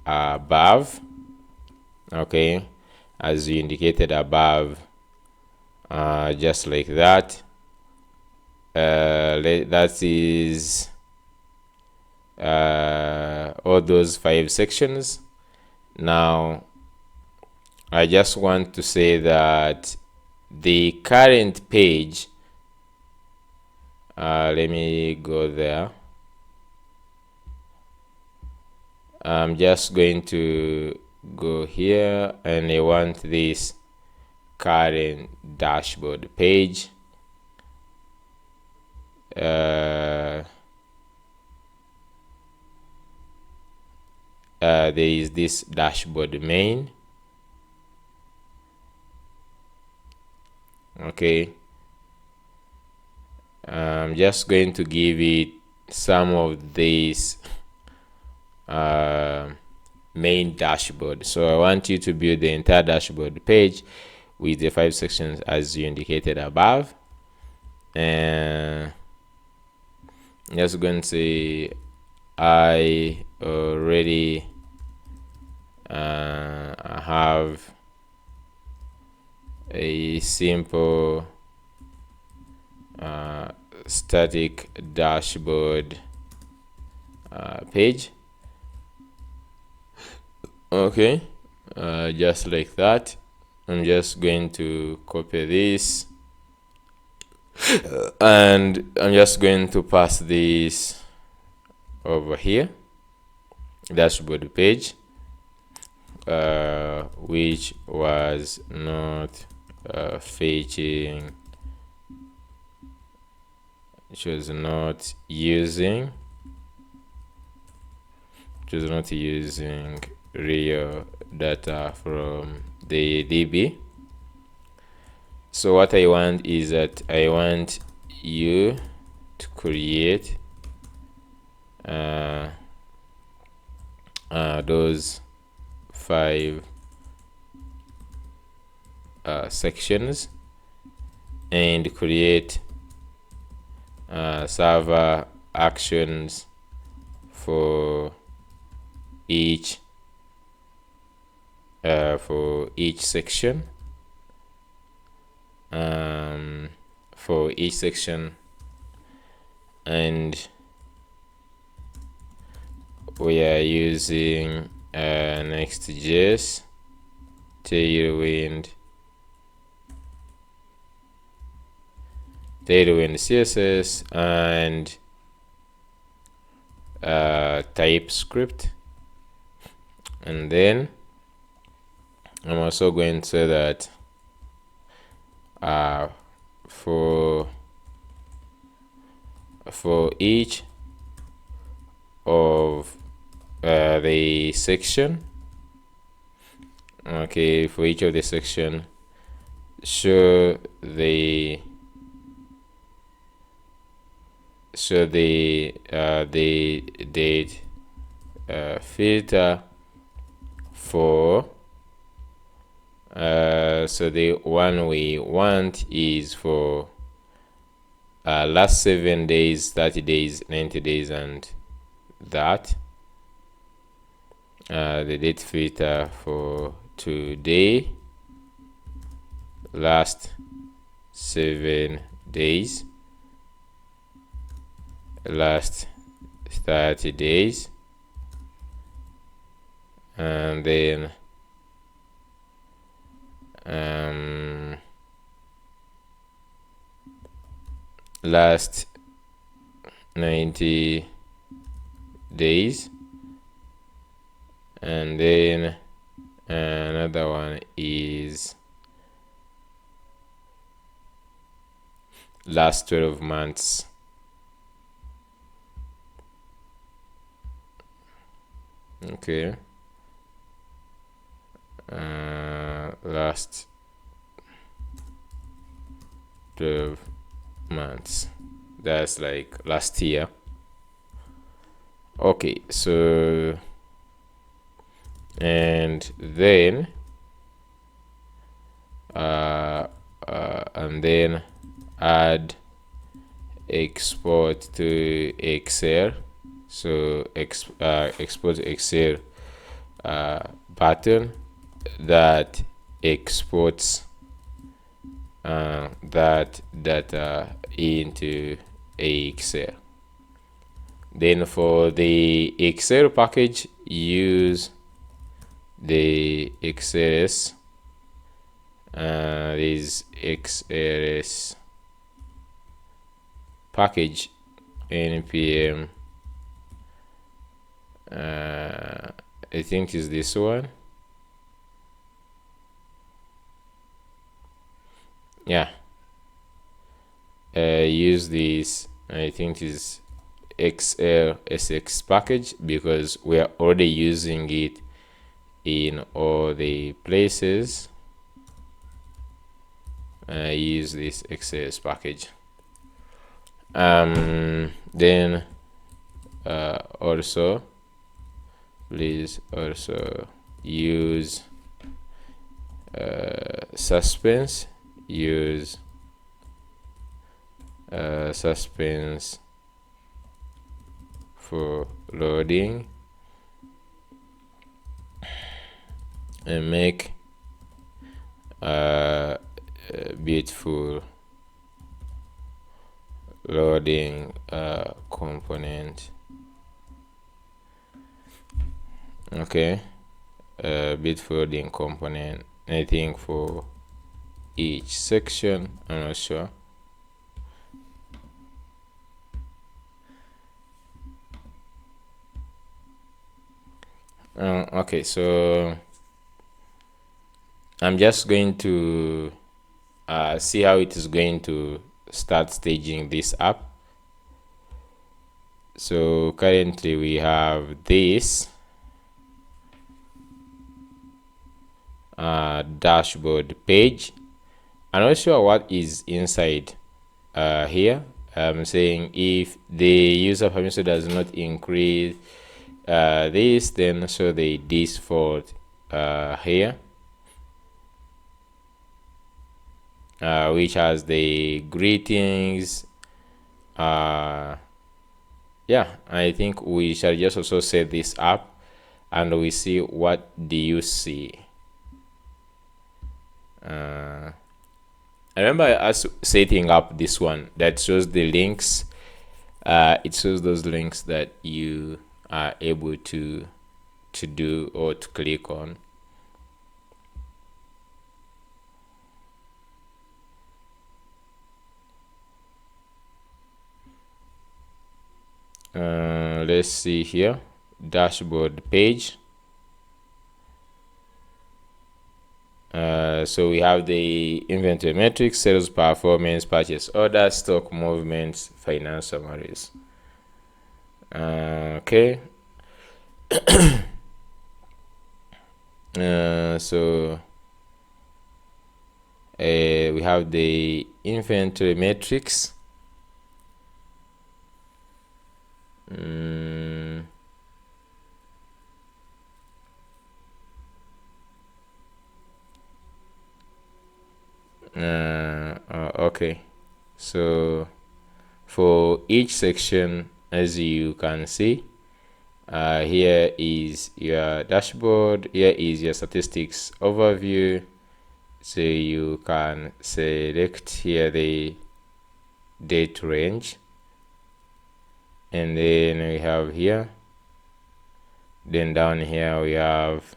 above. Okay, as you indicated above, just like that. That is all those 5 sections. Now I just want to say that the current page, let me go there. I'm just going to go here, and I want this current dashboard page. There is this dashboard main. Okay, I'm just going to give it some of these main dashboard. So I want you to build the entire dashboard page with the 5 sections as you indicated above, and I'm just going to say I already have a simple static dashboard page. Okay, just like that. I'm just going to copy this and I'm just going to pass this over here, dashboard page, which was not fetching, which was not using real data from the DB. So what I want is that I want you to create those 5 sections and create server actions for each section. And we are using Next.js, Tailwind CSS, and TypeScript. And then I'm also going to say that for each of the section, okay, for each of the section, show the date filter for so the one we want is for last 7 days, 30 days, 90 days, and that the date filter for today, last 7 days, last 30 days, and then last 90 days, and then another one is last 12 months. Okay, last 12 months, that's like last year. Okay, so and then add export to Excel. So export to Excel button that exports that data into Excel. Then for the Excel package, use the XLS, is XLS package npm, I think is this one. Yeah, use this, I think is XLSX package, because we are already using it in all the places. Use this XLS package. Then also please also use suspense. Use suspense for loading, and make beautiful loading component. Okay, beautiful loading component. Anything for each section? I'm not sure. Okay, so I'm just going to see how it is going to start staging this app. So currently we have this dashboard page. I'm not sure what is inside here. I'm saying if the user permission does not increase this, then show the default here, which has the greetings. Yeah, I think we shall just also set this up and we see what do you see. I remember us setting up this one that shows the links. It shows those links that you are able to do or to click on. Let's see here, dashboard page. So we have the inventory metrics, sales performance, purchase orders, stock movements, finance summaries. Okay. So we have the inventory metrics. Okay, so for each section, as you can see, here is your dashboard, here is your statistics overview. So you can select here the date range, and then we have here, then down here we have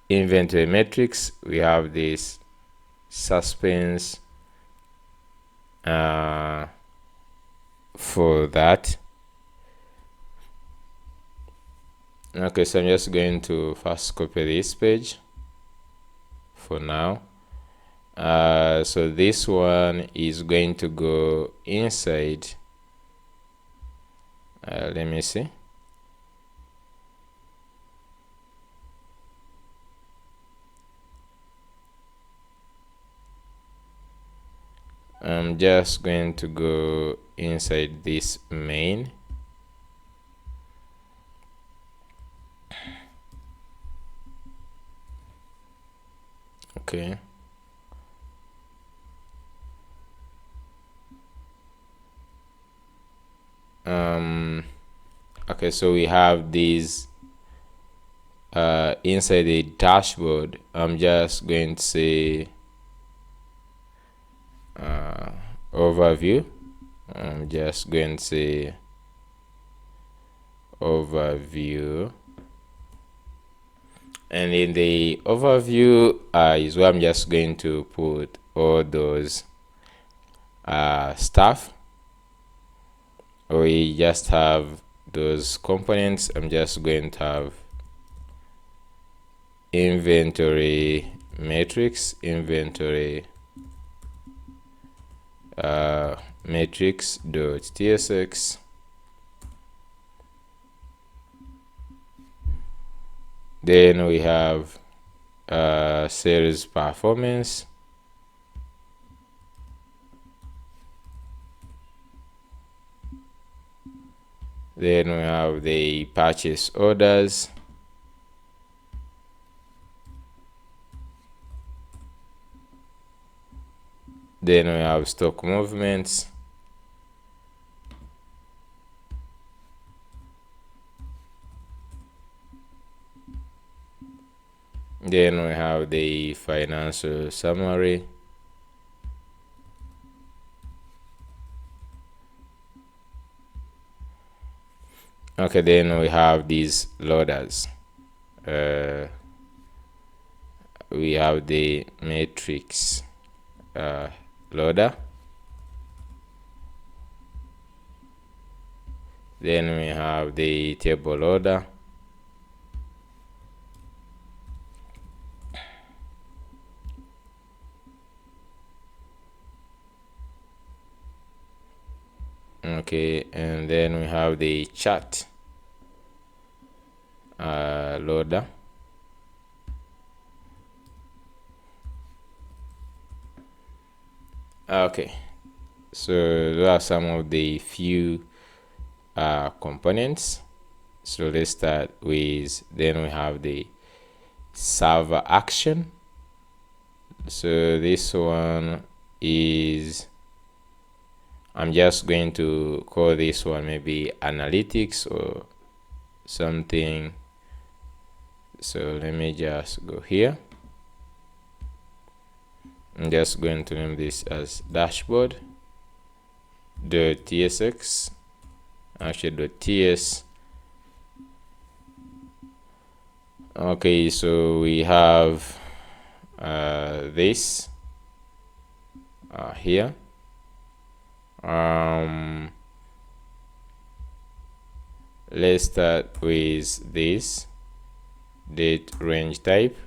inventory metrics. We have this suspense for that. Okay, so I'm just going to first copy this page for now. So this one is going to go inside. Let me see. I'm just going to go inside this main. Okay. Okay, so we have these inside the dashboard. I'm just going to say overview. I'm just going to say overview, and in the overview is where I'm just going to put all those stuff. We just have those components. I'm just going to have inventory matrix, inventory matrix.tsx. Then we have sales performance. Then we have the purchase orders. Then we have stock movements. Then we have the financial summary. Okay, then we have these loaders. We have the matrix loader. Then we have the table loader. Okay, and then we have the chart loader. Okay, so those are some of the few components. So let's start with, then we have the server action. So this one is, I'm just going to call this one maybe analytics or something. So let me just go here. I'm just going to name this as dashboard.tsx, actually .ts. Okay, so we have this here. Let's start with this date range type.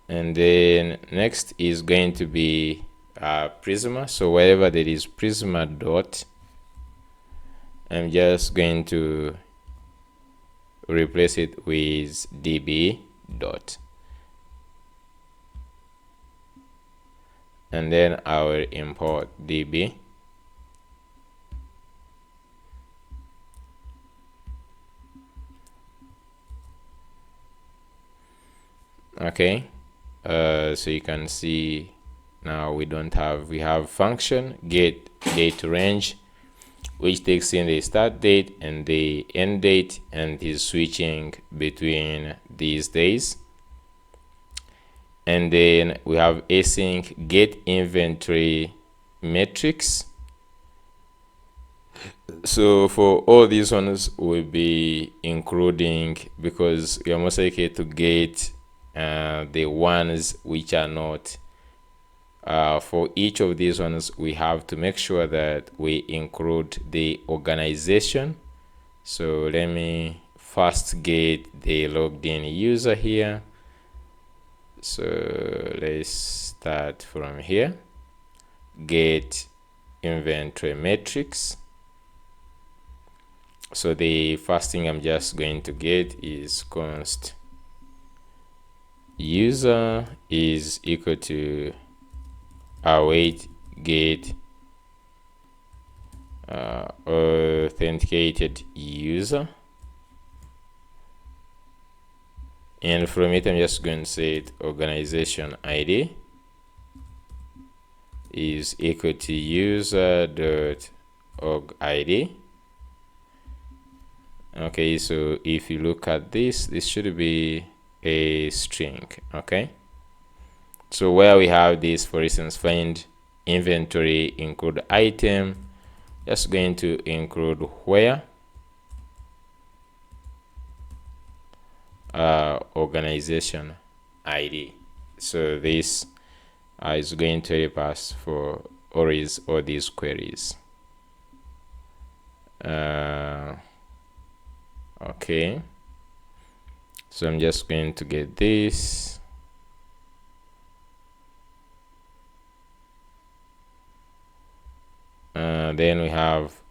And then next is going to be Prisma. So wherever there is Prisma dot, I'm just going to replace it with db dot, and then I will import db. Okay, so you can see now we have function get date range, which takes in the start date and the end date and is switching between these days. And then we have async get inventory metrics. So for all these ones we'll be including, because we are most likely to get the ones which are not for each of these ones, we have to make sure that we include the organization. So let me first get the logged in user here. So let's start from here. Get inventory metrics. So the first thing I'm just going to get is const user is equal to await get authenticated user, and from it I'm just going to say organization ID is equal to user.org ID. Okay, so if you look at this should be a string. Okay, so where we have this, for instance, find inventory include item, just going to include where organization ID. So this is going to help us for always all these queries. Okay, so I'm just going to get this. Then we have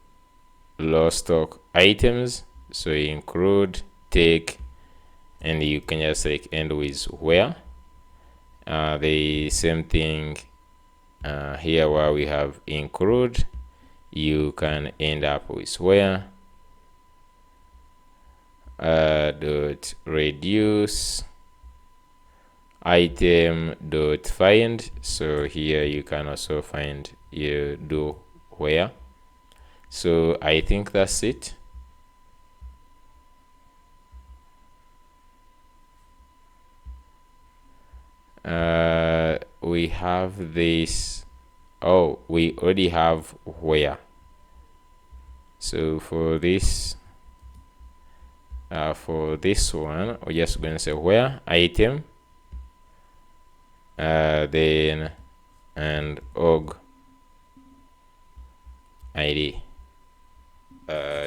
low stock items, so you include take, and you can just like end with where. The same thing here where we have include, you can end up with where dot reduce item dot find. So here you can also find, you do where. So I think that's it. We have this. Oh, we already have where. So for this one, we're just going to say where item, then and org id,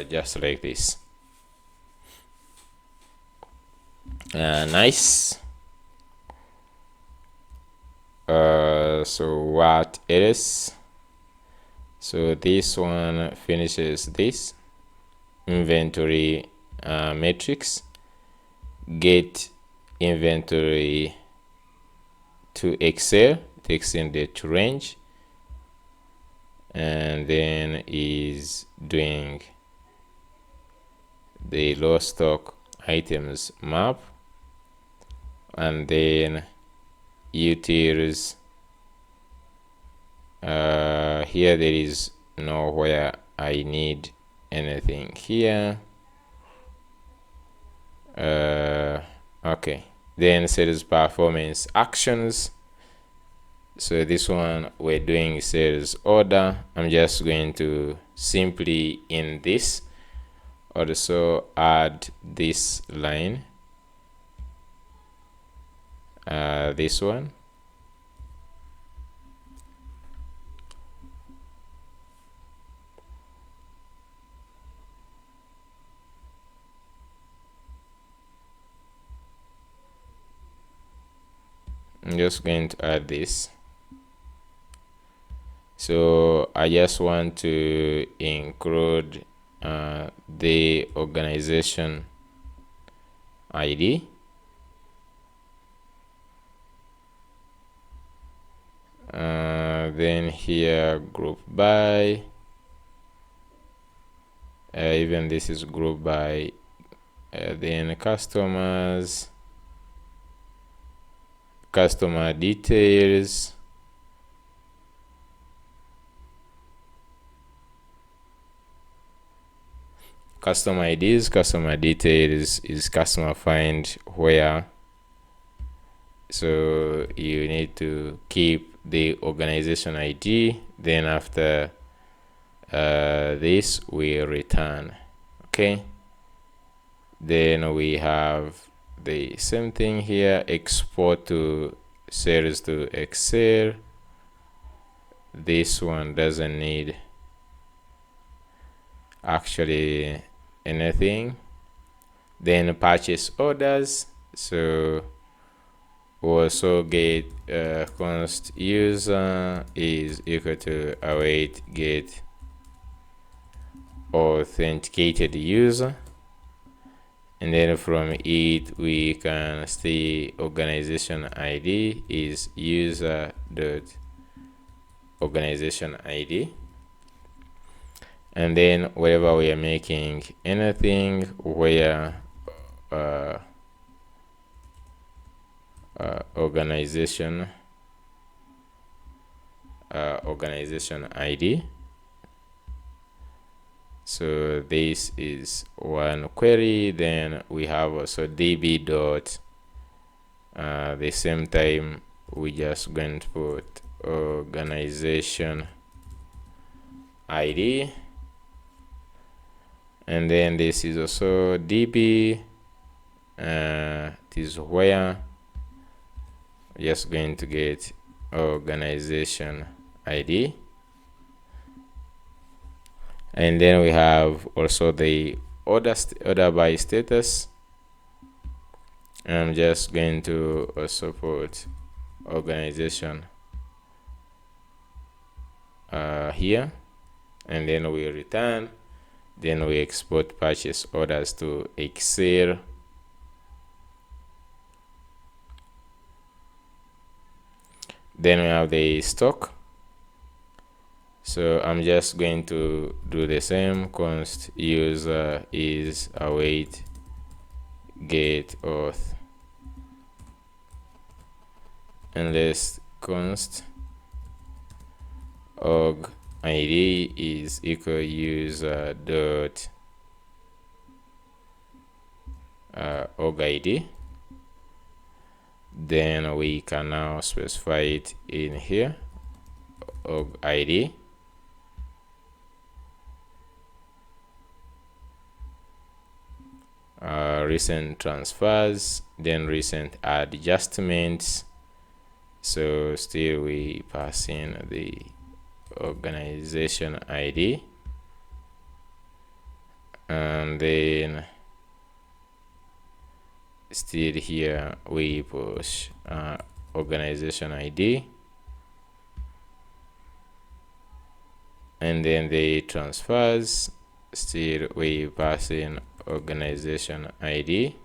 just like this. Nice. So what it is, so this one finishes this inventory matrix, get inventory to Excel, takes in the to range, and then is doing the low stock items map, and then utils. Here there is nowhere I need anything here. Okay, then sales performance actions. So this one we're doing sales order. I'm just going to simply in this also add this line, this one. I'm just going to add this. So I just want to include the organization ID, then here group by, even this is group by, then customers, customer details, customer IDs, customer details is customer find where. So you need to keep the organization ID, then after this we return. Okay, then we have the same thing here, export to sales to Excel. This one doesn't need actually anything. Then purchase orders, so we also get const user is equal to await get authenticated user, and then from it we can see organization ID is user dot organization ID, and then wherever we are making anything where organization ID. So this is one query. Then we have also db dot the same time we just going to put organization ID, and then this is also db this is where just going to get organization ID, and then we have also the order by status. I'm just going to also put organization here, and then we return, then we export purchase orders to Excel. Then we have the stock, so I'm just going to do the same, const user is await get auth, and let's const org id is equal user dot org id then we can now specify it in here, org ID. Recent transfers, then recent adjustments. So still we pass in the organization ID, and then still here we push organization ID, and then the transfers, still we pass in organization ID,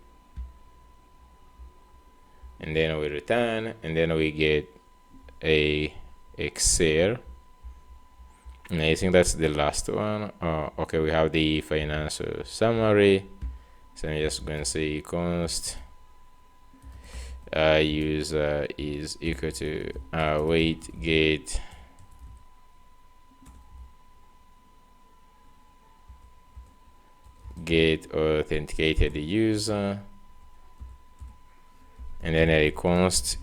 and then we return, and then we get a Excel, and I think that's the last one. Okay, we have the financial summary. So I'm just going to say const user is equal to wait get authenticated user, and then a const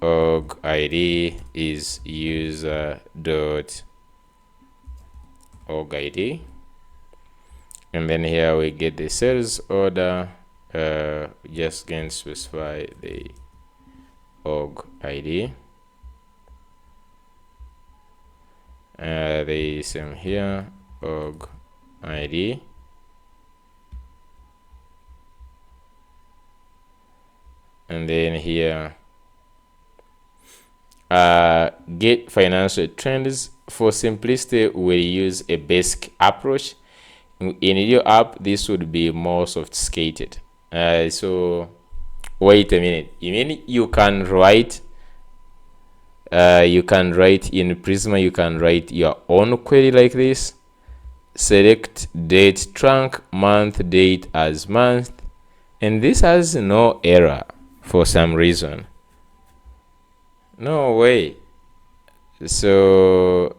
org ID is user dot org ID, and then here we get the sales order. Just going to specify the org ID, the same here, org ID, and then here get financial trends. For simplicity, we'll use a basic approach. In your app, this would be more sophisticated. So wait a minute, you mean you can write in Prisma, you can write your own query like this? Select date trunk, month, date as month, and this has no error for some reason. No way. So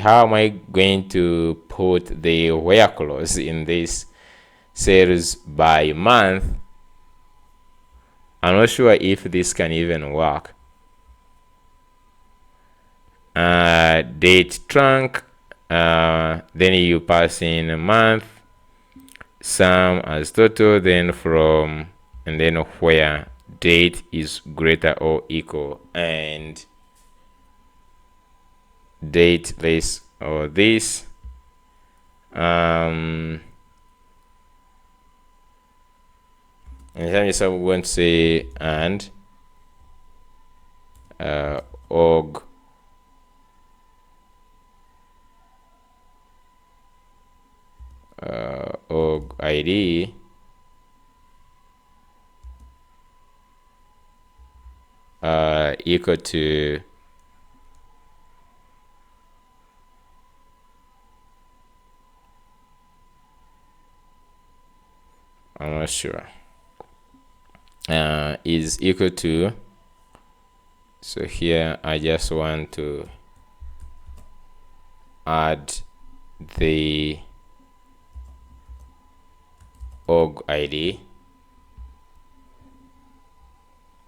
how am I going to put the where clause in this sales by month? I'm not sure if this can even work. Date trunk, then you pass in a month, sum as total, then from, and then where date is greater or equal, and date less or this. And here I'm going to say and org ID equal to I'm not sure, is equal to, so here I just want to add the org ID,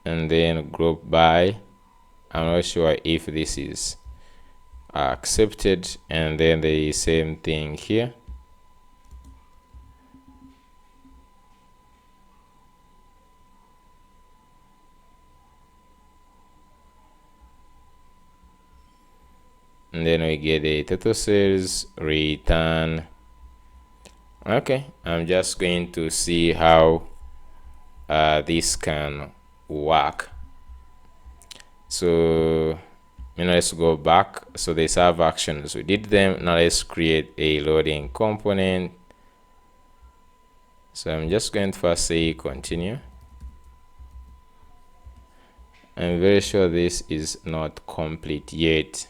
and then group by, I'm not sure if this is accepted, and then the same thing here. And then we get a total sales return. Okay, I'm just going to see how this can work. So let's go back. So they serve actions, we did them. Now let's create a loading component. So I'm just going to first say continue. I'm very sure this is not complete yet.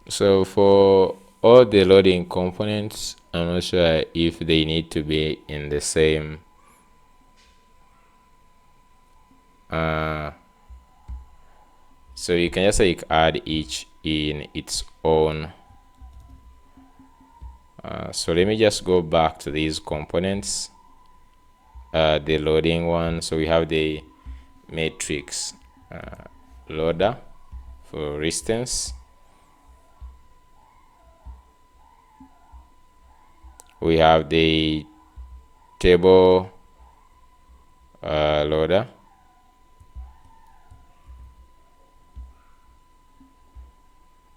So for all the loading components, I'm not sure if they need to be in the same so you can just like add each in its own So let me just go back to these components, the loading one. So we have the matrix loader, for instance. We have the table loader.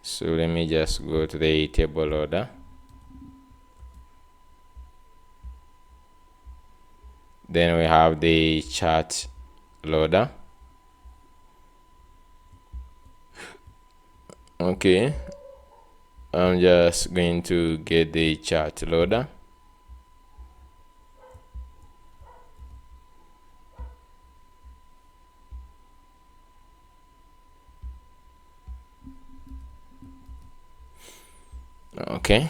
So let me just go to the table loader. Then we have the chart loader. Okay, I'm just going to get the chart loader. Okay,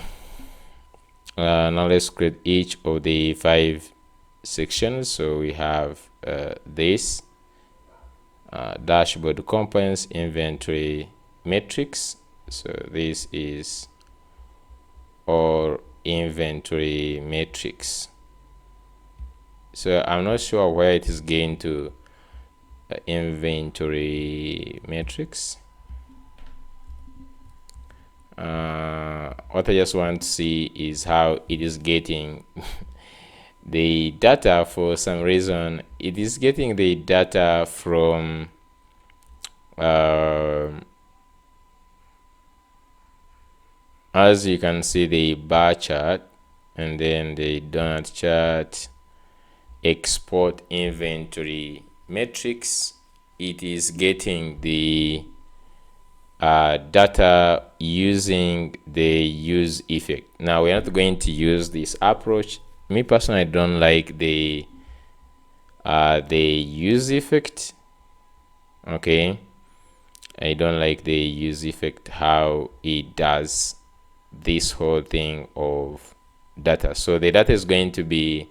now let's create each of the 5 sections. So we have this dashboard components, inventory matrix. So this is our inventory matrix. So I'm not sure where it is going to inventory matrix. What I just want to see is how it is getting the data. For some reason, it is getting the data from as you can see, the bar chart and then the donut chart, export inventory matrix. It is getting the data using the use effect. Now we're not going to use this approach. Me personally, I don't like the use effect. Okay, I don't like the use effect, how it does this whole thing of data. So the data is going to be,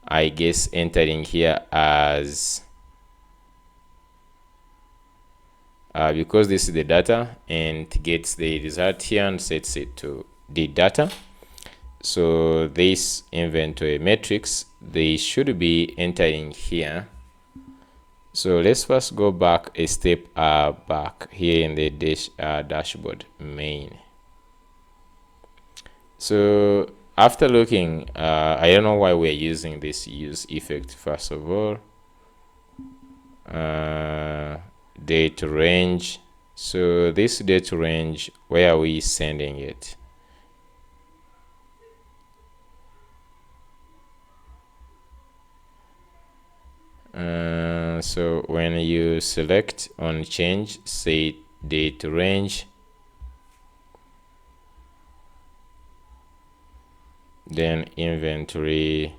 I guess, entering here as because this is the data and it gets the result here and sets it to the data. So this inventory matrix, they should be entering here. So let's first go back a step back here in the dashboard main. So after looking, I don't know why we're using this use effect. First of all, date range. So this date range, where are we sending it? So when you select on change, say date range, then inventory,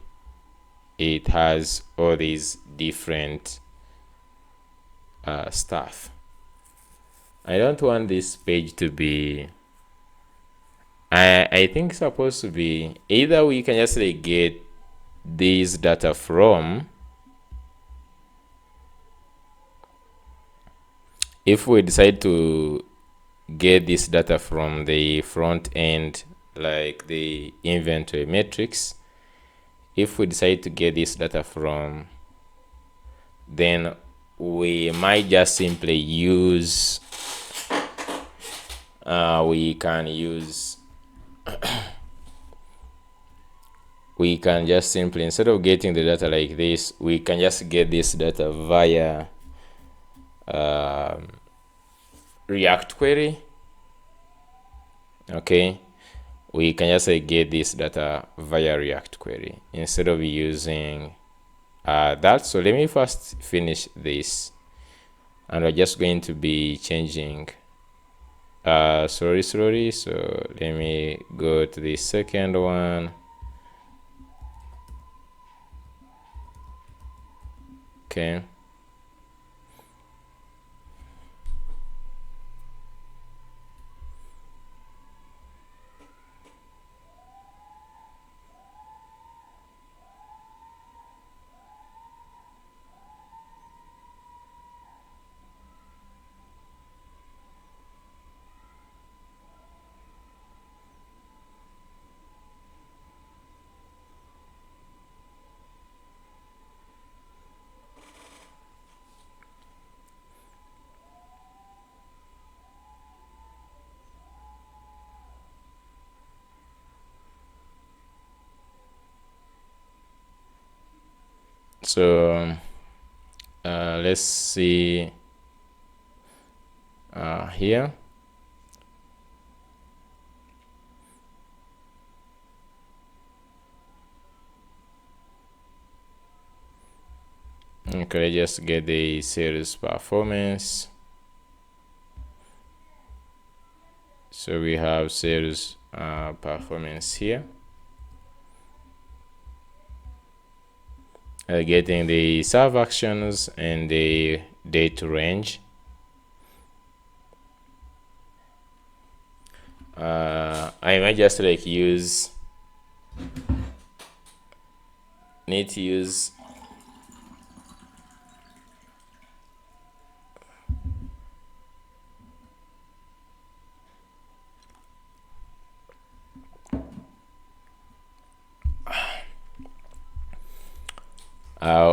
it has all these different stuff. I don't want this page to be, I think it's supposed to be either we can just like get this data from, if we decide to get this data from the front end, like the inventory matrix, if we decide to get this data from, then we might just simply use we can just simply, instead of getting the data like this, we can just get this data via React query. Okay, we can just get this data via React query instead of using that. So let me first finish this, and we're just going to be changing sorry, so let me go to the second one. Okay, So let's see here. Okay, just get the sales performance. So we have sales performance here. Getting the serve actions and the date range. I might just like need to use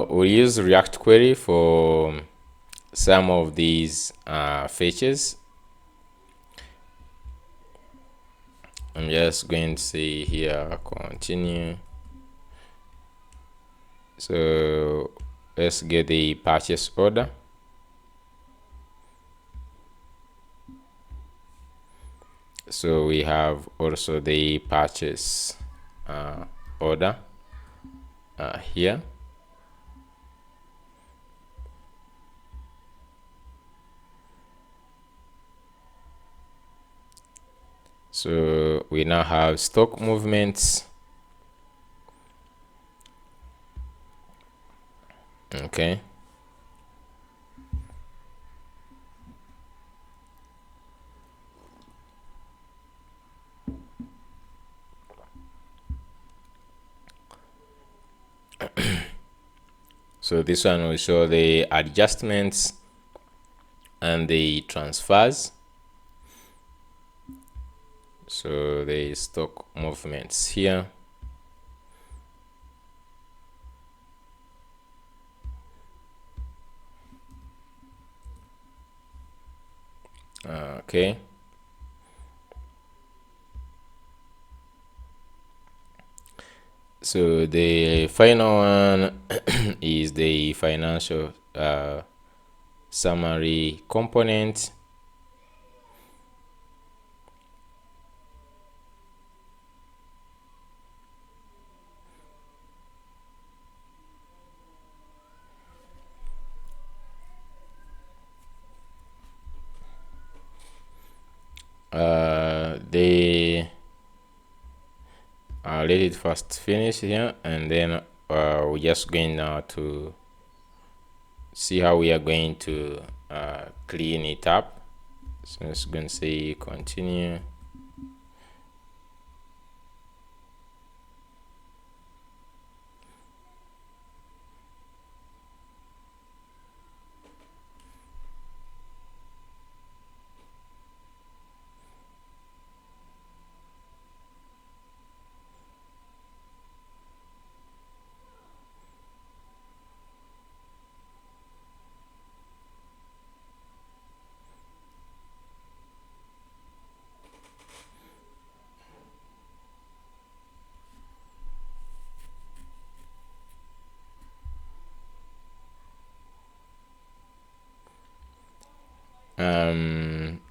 we'll use React query for some of these features. I'm just going to say here continue. So let's get the purchase order. So we have also the purchase order here. So we now have stock movements. Okay. So this one will show the adjustments and the transfers. So the stock movements here. Okay. So the final one is the financial summary component. I'll let it first finish here, and then we're just going now to see how we are going to clean it up. So it's going to say continue.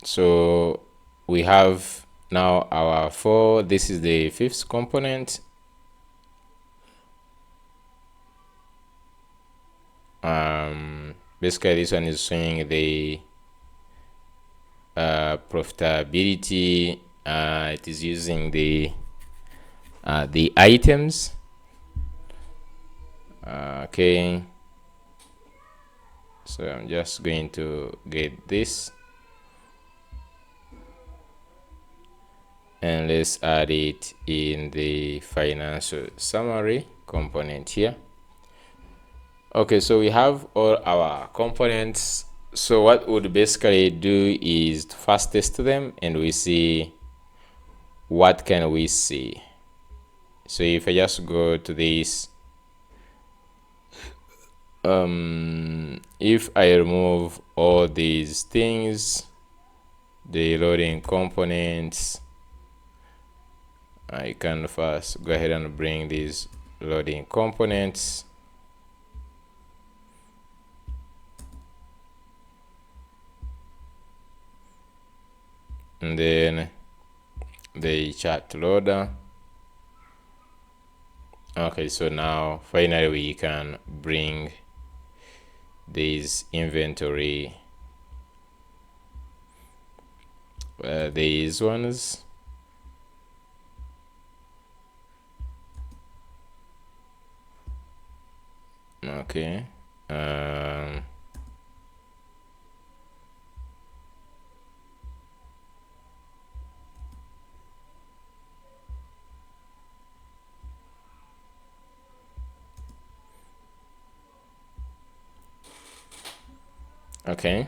So we have now our 4. This is the 5th component. Basically this one is showing the profitability. It is using the items. Okay, so I'm just going to get this, and let's add it in the financial summary component here. Okay, so we have all our components. So what we'll basically do is to first test them, and we see what can we see. So if I just go to this, if I remove all these things, the loading components, I can first go ahead and bring these loading components. and then the chat loader. Okay, so now finally we can bring this inventory, these ones. Okay. Okay,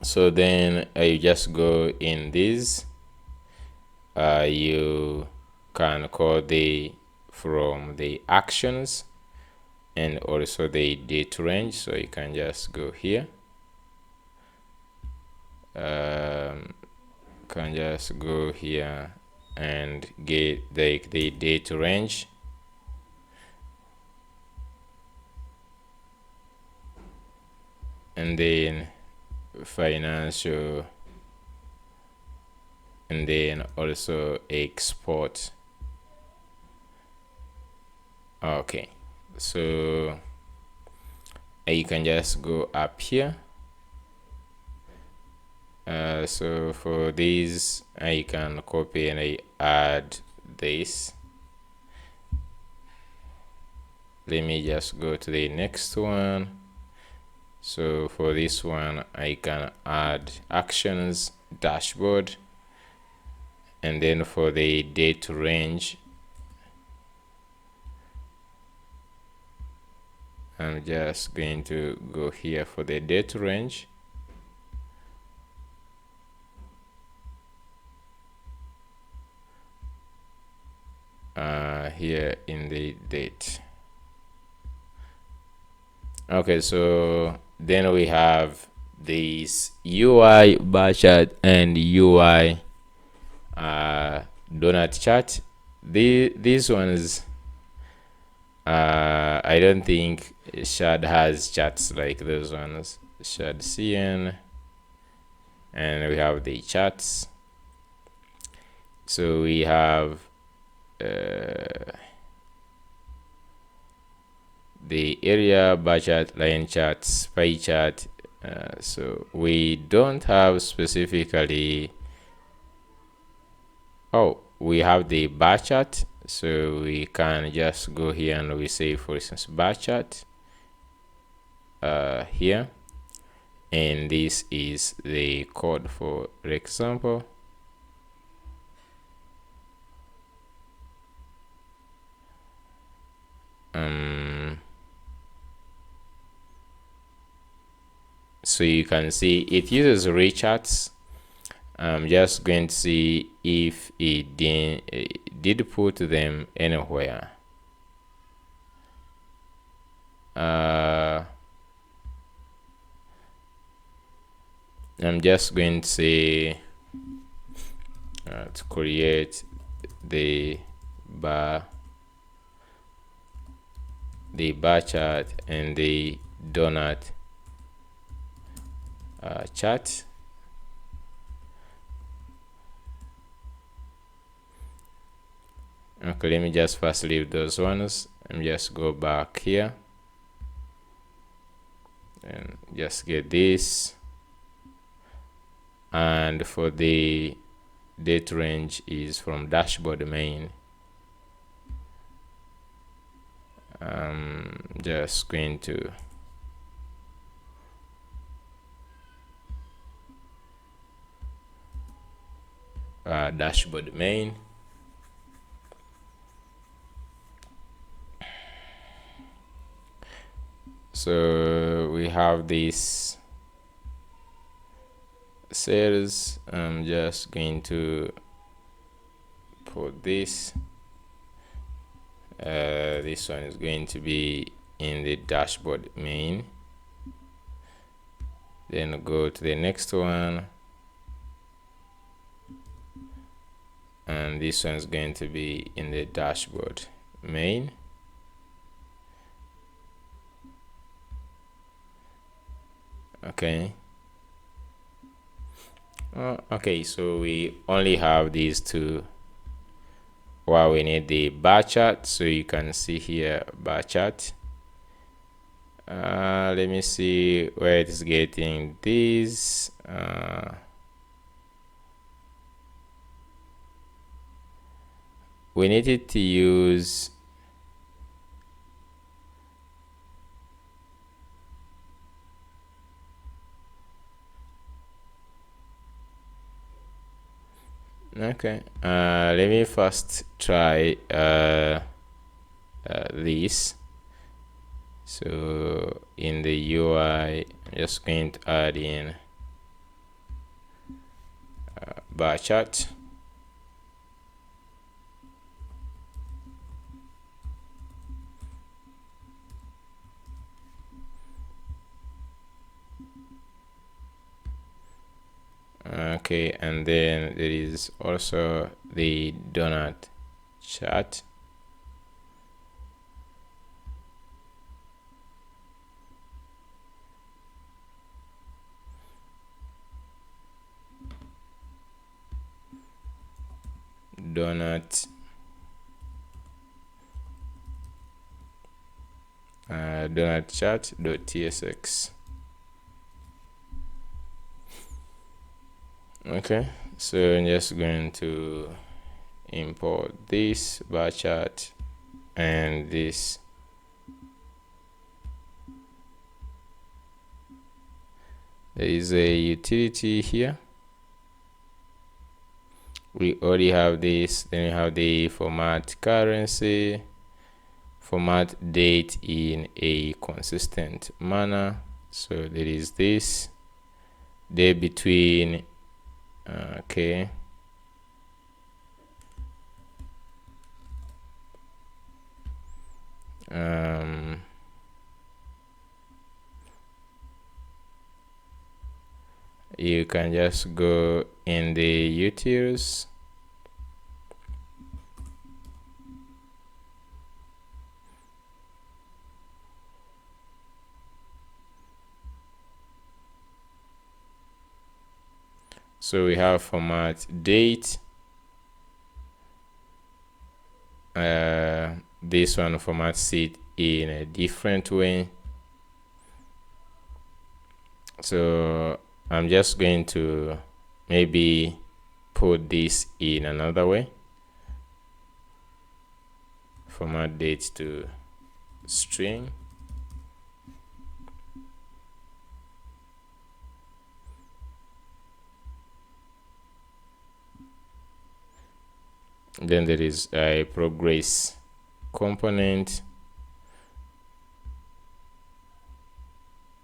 so then you just go in this, you can call the from the actions and also the date range, so you can just go here, can just go here and get the date range, and then financial, and then also export. Okay, so you can just go up here. So for these, I can copy and I add this. Let me just go to the next one. So for this one, I can add actions dashboard, and then for the date range, I'm just going to go here for the date range. Here in the date. Okay, so then we have this UI bar chart and UI donut chart. These ones, I don't think Shad has charts like those ones. ShadCN, and we have the charts. So we have the area, bar chart, line charts, pie chart. So we don't have specifically. Oh, we have the bar chart, so we can just go here and we say, for instance, bar chart here, and this is the code for example. So you can see it uses recharts. I'm just going to see if it did put them anywhere. I'm just going to say to create the bar chart and the donut chart. Okay, let me just first leave those ones and just go back here and just get this. And for the date range is from dashboard main. I'm just going to dashboard main. So we have this sales. I'm just going to put this. This one is going to be in the dashboard main. Then go to the next one, and this one is going to be in the dashboard main. Okay, Okay, so we only have these two. Well, we need the bar chart, so you can see here bar chart. Let me see where it is getting this. We needed to use okay. Let me first try this. So in the UI, I'm just going to add in bar chart. Okay, and then there is also the donut chart. Donut donut chart.tsx. Okay, so I'm just going to import this bar chart and this. There is a utility here. We already have this. Then we have the format currency, format date in a consistent manner. So there is this day between. Okay. You can just go in the utils. So we have format date. This one formats it in a different way. So I'm just going to maybe put this in another way. Format date to string. Then there is a progress component.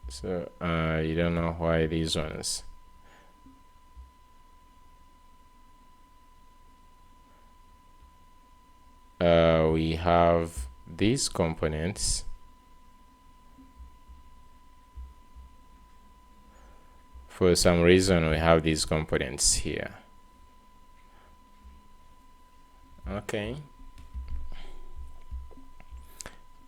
So you don't know why these ones. We have these components. For some reason, we have these components here. Okay.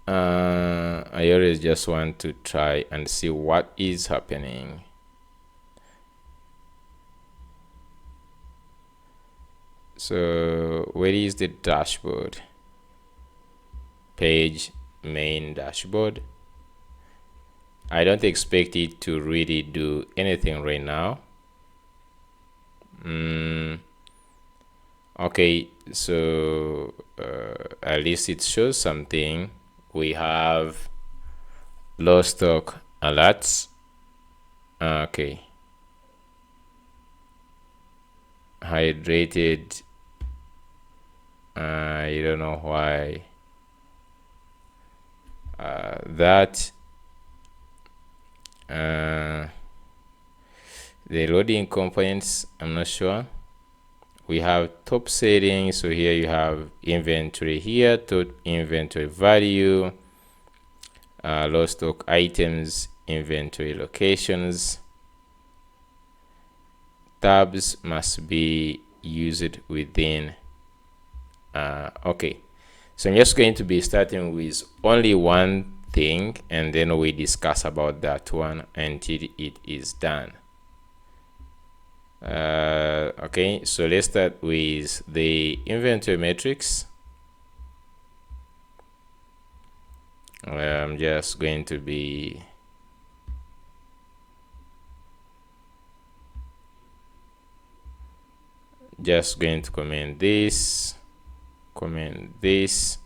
I always just want to try and see what is happening. So where is the dashboard? Page main dashboard. I don't expect it to really do anything right now. Okay, so at least it shows something. We have low stock alerts. Okay. Hydrated. I don't know why. That. The loading components, I'm not sure. We have top settings. So here you have inventory here, top inventory value, low stock items, inventory locations. Tabs must be used within. Okay, so I'm just going to be starting with only one thing, and then we discuss about that one until it is done. Okay, so let's start with the inventory metrics. I'm just going to be comment this, comment this,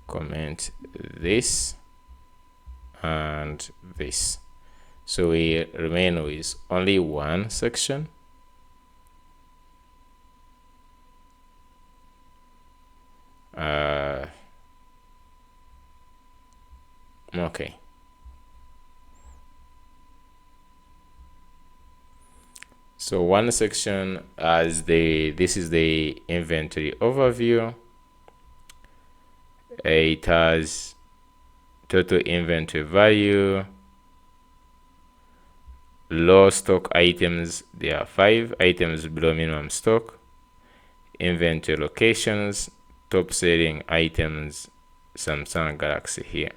comment this, and this. So we remain with only one section. Okay. So one section as this is the inventory overview. It has total inventory value, low stock items. There are 5 items below minimum stock. Inventory locations, top selling items, Samsung Galaxy here.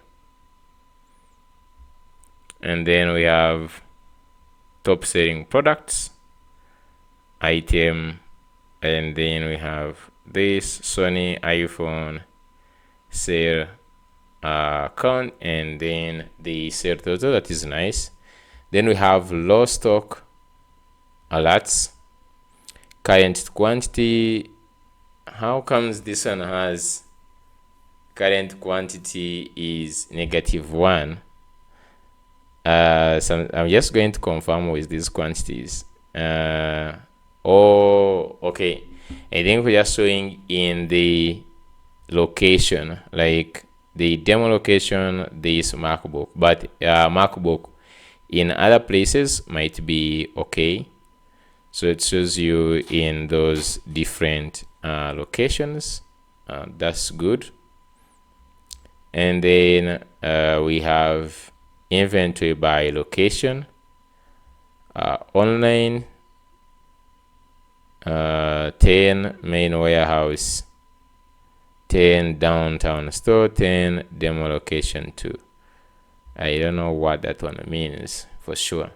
And then we have top selling products, item, and then we have this Sony iPhone sale count, and then the sale total. That is nice. Then we have low stock alerts, current quantity. How comes this one has current quantity is -1? So I'm just going to confirm with these quantities. Oh, okay. I think we are showing in the location, like the demo location, this MacBook, but MacBook in other places might be okay. So it shows you in those different locations. That's good. And then we have inventory by location, online, 10 main warehouse, 10 downtown store, 10 demo location 2. I don't know what that one means for sure.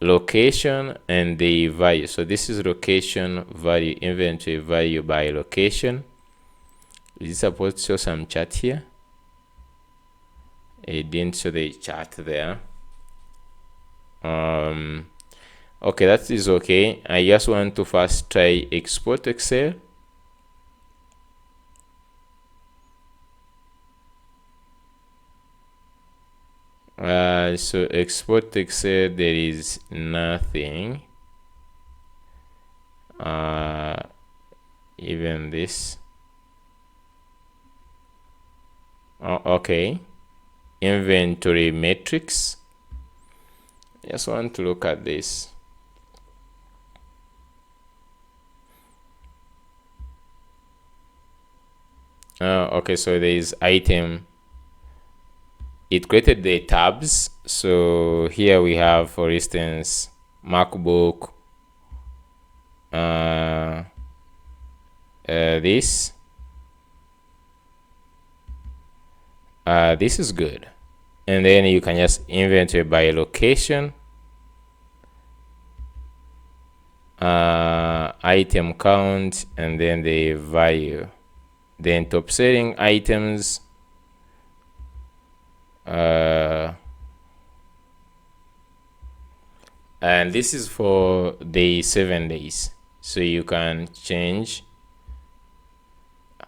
Location and the value. So this is location value, inventory value by location. Is it supposed to show some chart here? It didn't show the chart there. Okay, that is okay. I just want to first try export Excel. So export Excel, there is nothing. Even this. Oh, okay. Inventory metrics. Just want to look at this. Okay, so there is item. It created the tabs. So here we have, for instance, MacBook, this. This is good. And then you can just inventory by location, item count, and then the value. Then top selling items, and this is for the 7 days. So you can change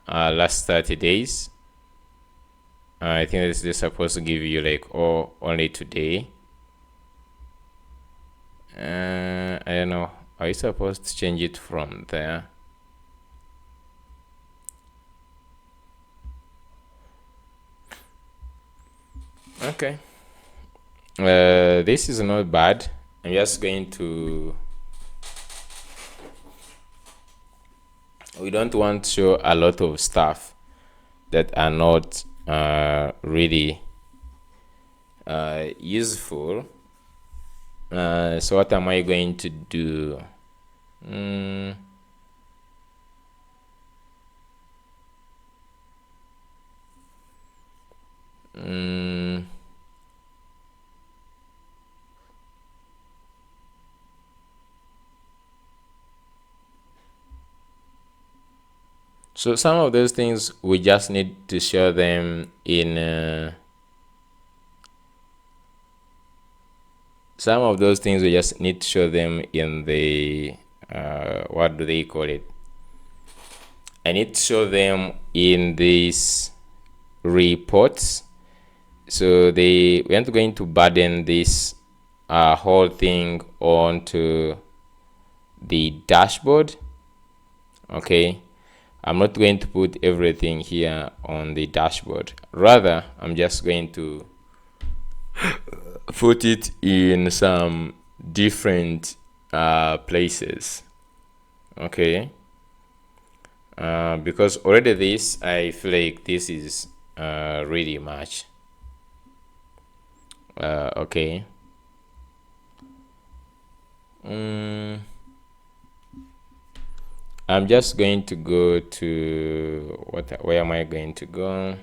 last 30 days. I think this is supposed to give you like only today. I don't know. Are you supposed to change it from there? Okay. This is not bad. I'm just going to. We don't want to show a lot of stuff that are not really useful. So what am I going to do? So some of those things we just need to show them in some of those things we just need to show them in the what do they call it? I need to show them in these reports. So we aren't going to burden this whole thing onto the dashboard. Okay, I'm not going to put everything here on the dashboard. Rather, I'm just going to put it in some different places. Okay, because already this, I feel like this is really much. Okay. I'm just going to go to where am I going to go?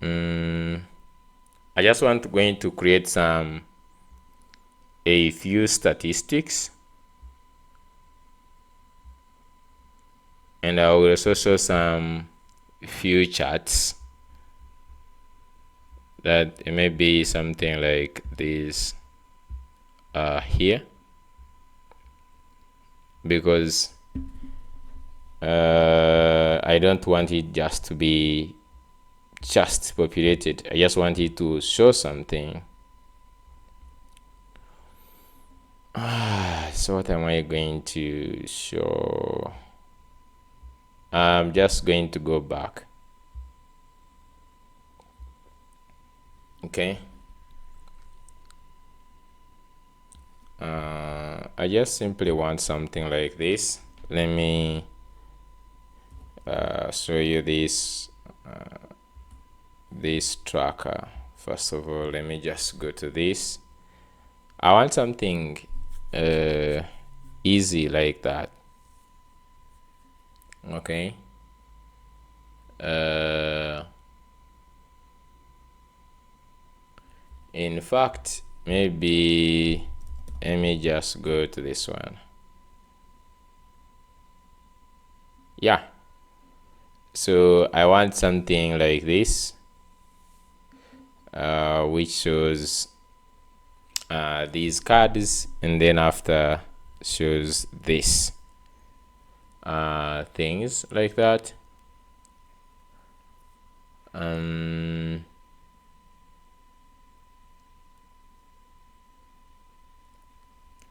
I just want going to create a few statistics, and I will also show some few charts that it may be something like this here, because I don't want it just to be just populated. I just want it to show something. So what am I going to show? I'm just going to go back. Okay. I just simply want something like this. Let me show you this this tracker. First of all, let me just go to this. I want something easy like that. Okay. In fact, maybe let me just go to this one. Yeah, so I want something like this, which shows these cards, and then after shows this things like that.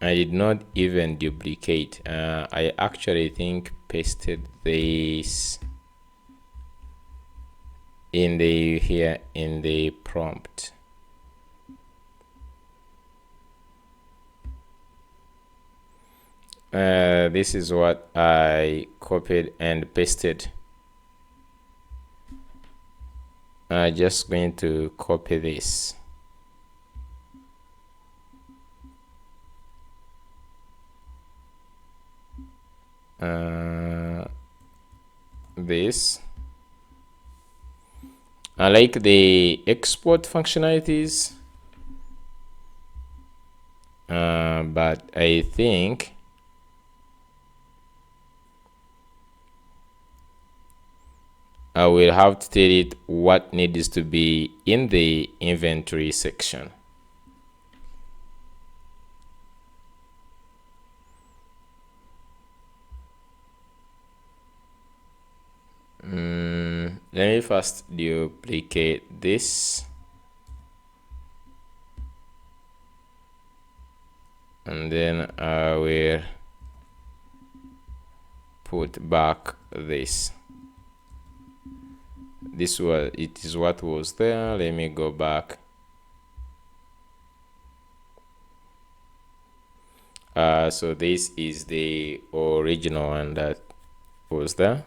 I did not even duplicate. I actually think pasted this in the here in the prompt. This is what I copied and pasted. I'm just going to copy this. This. I like the export functionalities, but I think I will have to tell it what needs to be in the inventory section. Let me first duplicate this, and then I will put back this. It is what was there. Let me go back. So this is the original one that was there.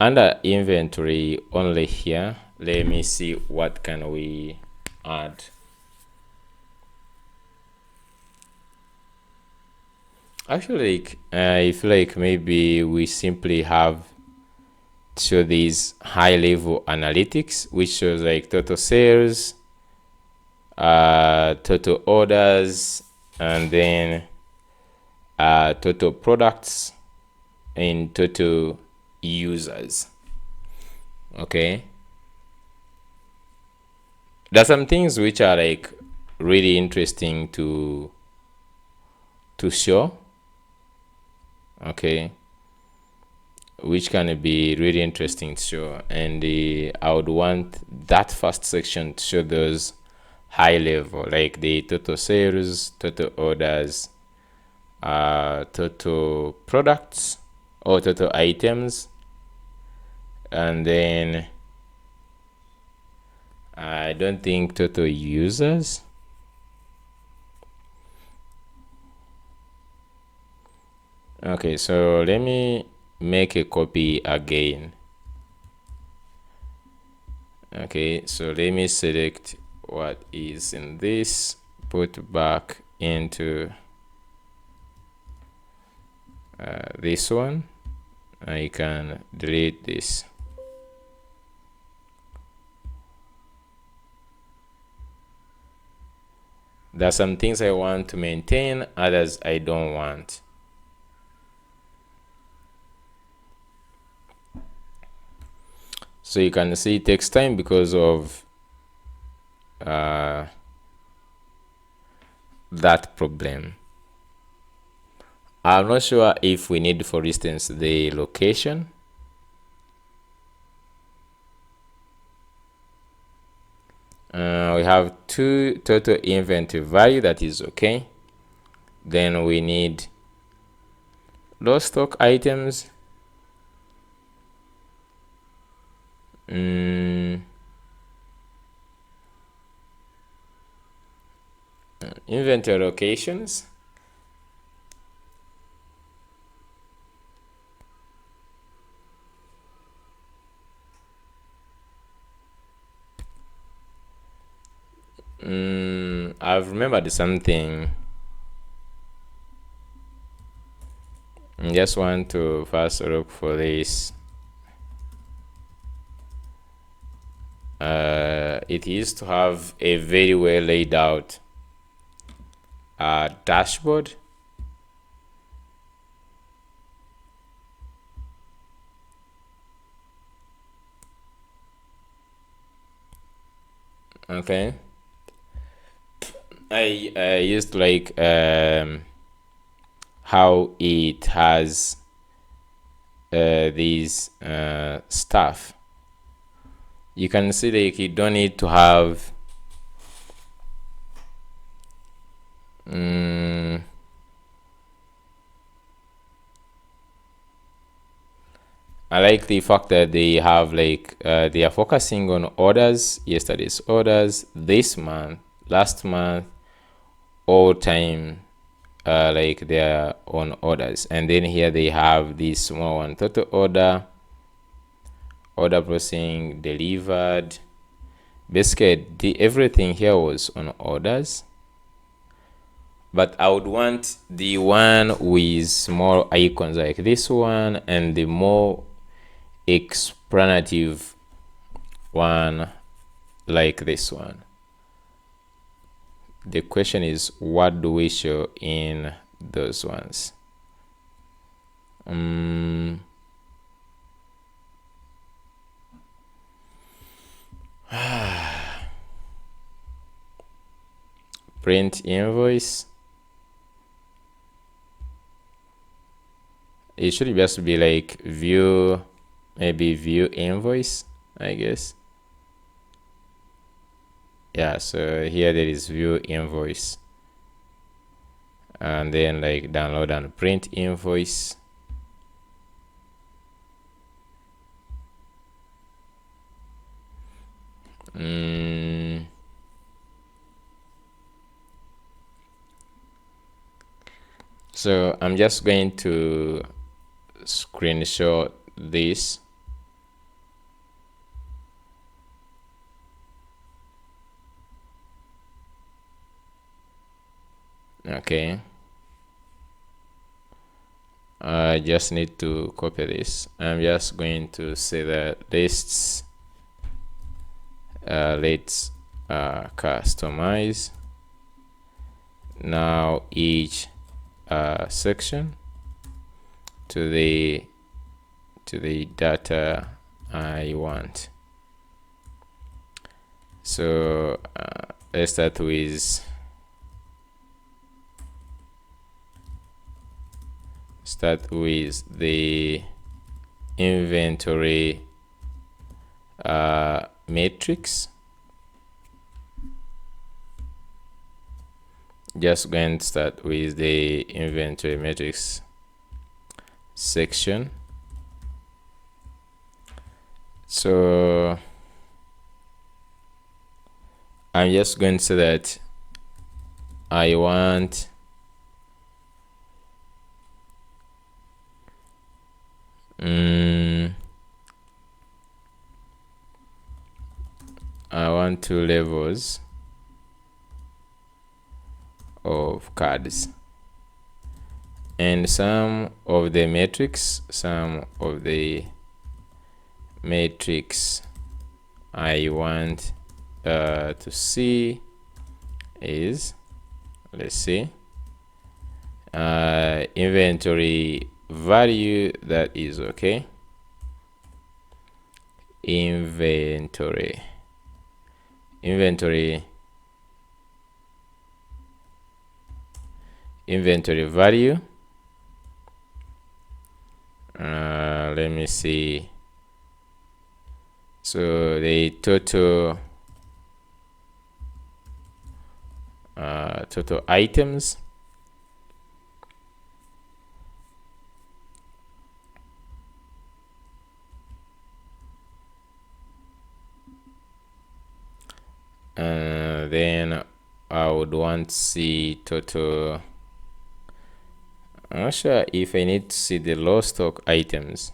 under inventory only here, let me see what can we add. Actually, like, I feel like maybe we simply have to show these high level analytics, which shows like total sales, total orders, and then total products and total users. Okay, there's some things which are like really interesting to show. Okay, which can be really interesting to show, and I would want that first section to show those high level, like the total sales, total orders, total products or total items, and then I don't think total users. Okay, so let me make a copy again. Okay, so let me select what is in this, put back into this one. I can delete this. There's some things I want to maintain, others I don't want. So you can see it takes time because of that problem. I'm not sure if we need, for instance, the location. We have 2 total inventory value, that is okay. Then we need low stock items. Inventory locations. I've remembered something. I just want to first look for this. It used to have a very well laid out dashboard. Okay, I used to like how it has these stuff. You can see like you don't need to have I like the fact that they have like they are focusing on orders, yesterday's orders, this month, last month, all time, like their own orders. And then here they have this small one, total order, order processing, delivered. Basically everything here was on orders, but I would want the one with small icons like this one, and the more explanative one like this one. The question is, what do we show in those ones? Print invoice. It should just be like view, maybe view invoice, I guess. Yeah, so here there is view invoice, and then like download and print invoice. So I'm just going to screenshot this Okay, I just need to copy this. I'm just going to say that lists, let's customize now each section to the data I want. So let's start with the inventory matrix. Just going to start with the inventory matrix section. So I'm just going to say that I want two levels of cards, and some of the matrix I want to see is, let's see, inventory value. That is okay. Inventory value. Let me see. So the total items, then I would want to see total. I'm not sure if I need to see the low stock items.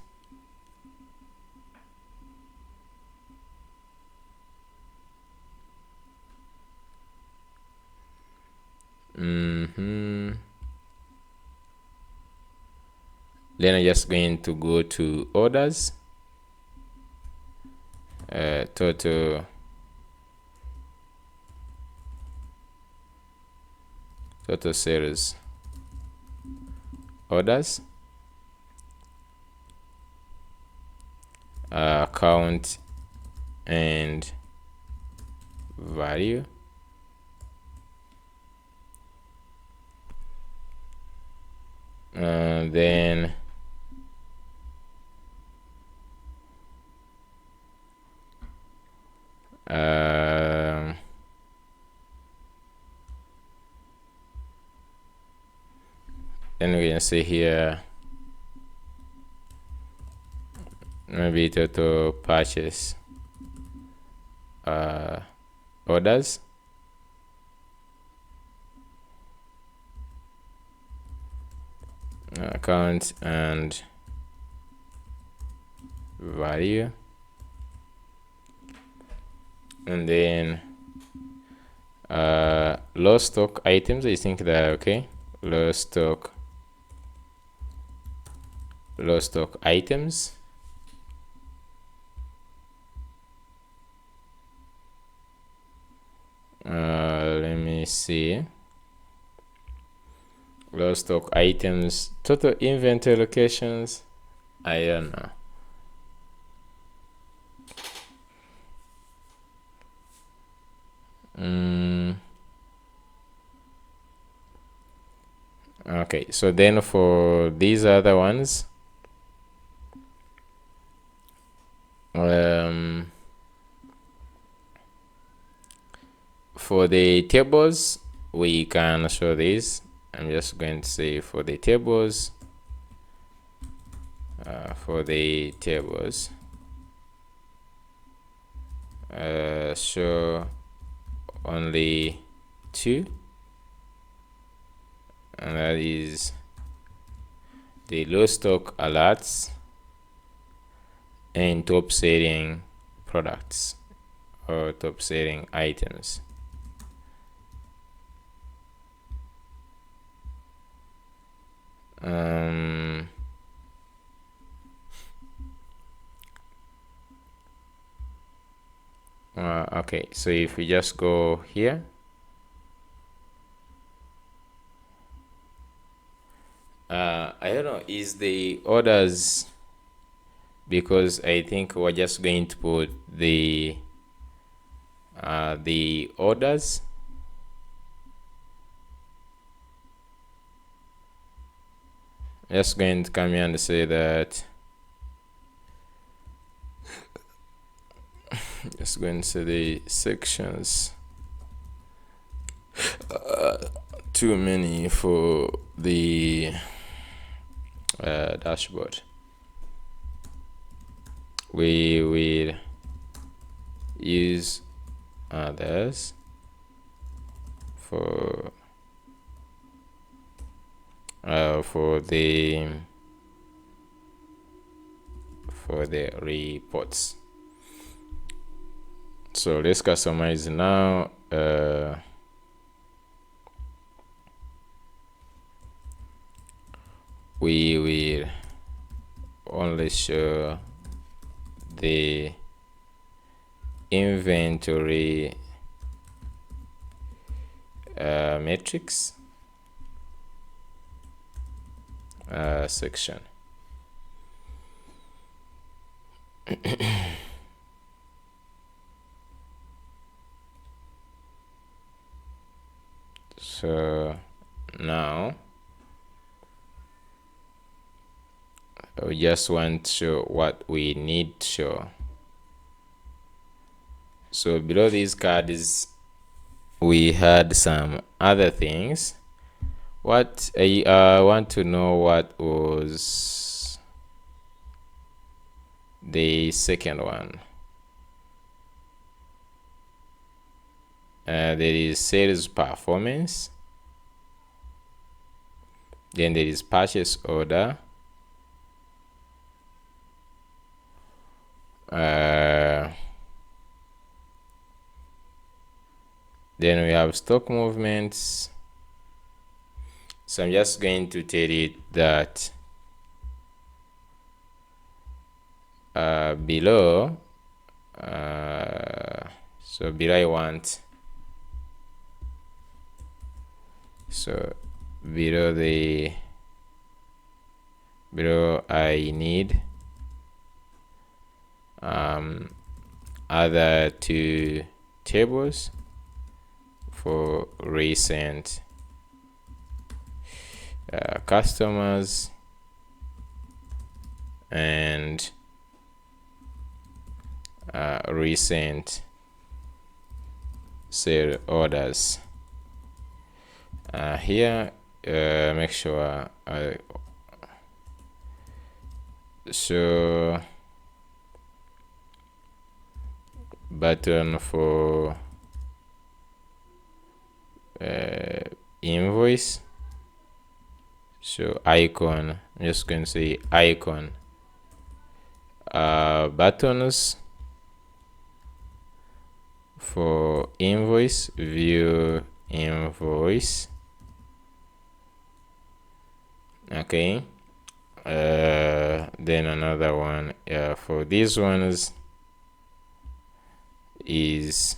Then I'm just going to go to orders, total sales orders, count and value. Then we can see here maybe total purchase orders, count and value, and then low stock items. I think that okay. Low stock items, let me see. Low stock items, total inventory locations, I don't know. Okay, so then for these other ones, for the tables, we can show this. I'm just going to say for the tables, show only two, and that is the low stock alerts and top selling products or top selling items. Okay, so if we just go here, I don't know, is the orders, because I think we're just going to put the orders. Just going to come here and say that just going to say the sections, too many for the dashboard. We will use others for the reports. So let's customize now. We will only show the inventory metrics section. So now we just want to show what we need to show. So below these cards, we had some other things. What I want to know what was the second one. There is sales performance. Then there is purchase order. Then we have stock movements. So I'm just going to tell it that below, so below I want, so below I need other two tables for recent customers and recent sale orders. Here make sure I show button for invoice. So icon, I'm just going to say icon buttons for invoice, view invoice. Okay, then another one for these ones is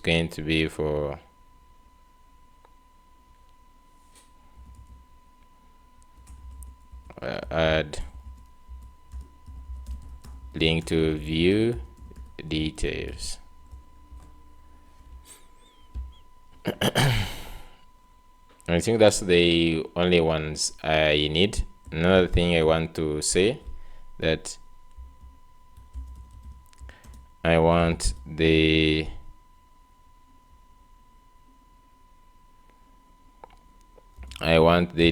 going to be for add link to view details. I think that's the only ones I need. Another thing I want to say that I want the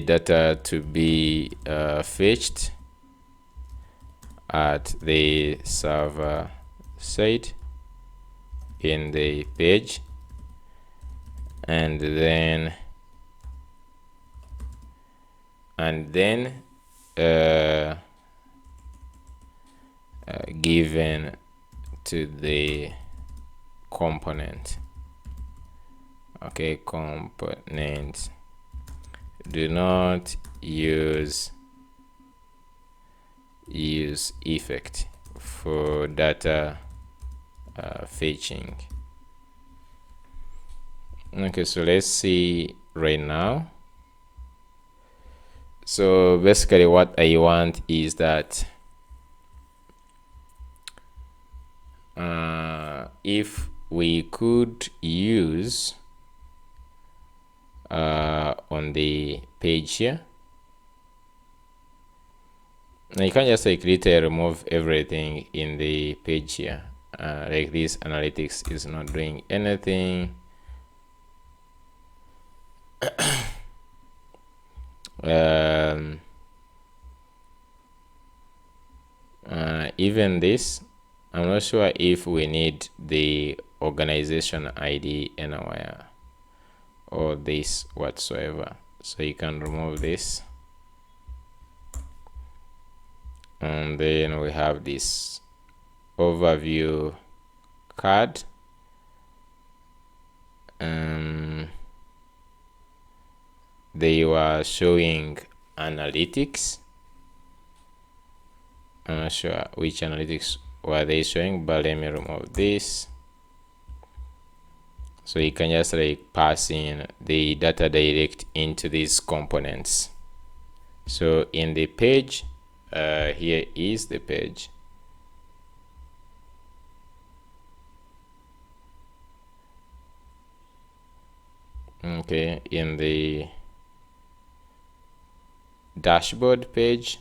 data to be fetched at the server side in the page, and then given to the component. Okay, components. Do not use effect for data fetching. Okay, so let's see right now. So basically what I want is that if we could use on the page here, now you can just like literally remove everything in the page here. Like this analytics is not doing anything. Even this, I'm not sure if we need the organization ID anywhere or this whatsoever. So you can remove this, and then we have this overview card. They were showing analytics. I'm not sure which analytics were they showing, but let me remove this. So you can just like pass in the data direct into these components. So in the page, here is the page. Okay, in the dashboard page,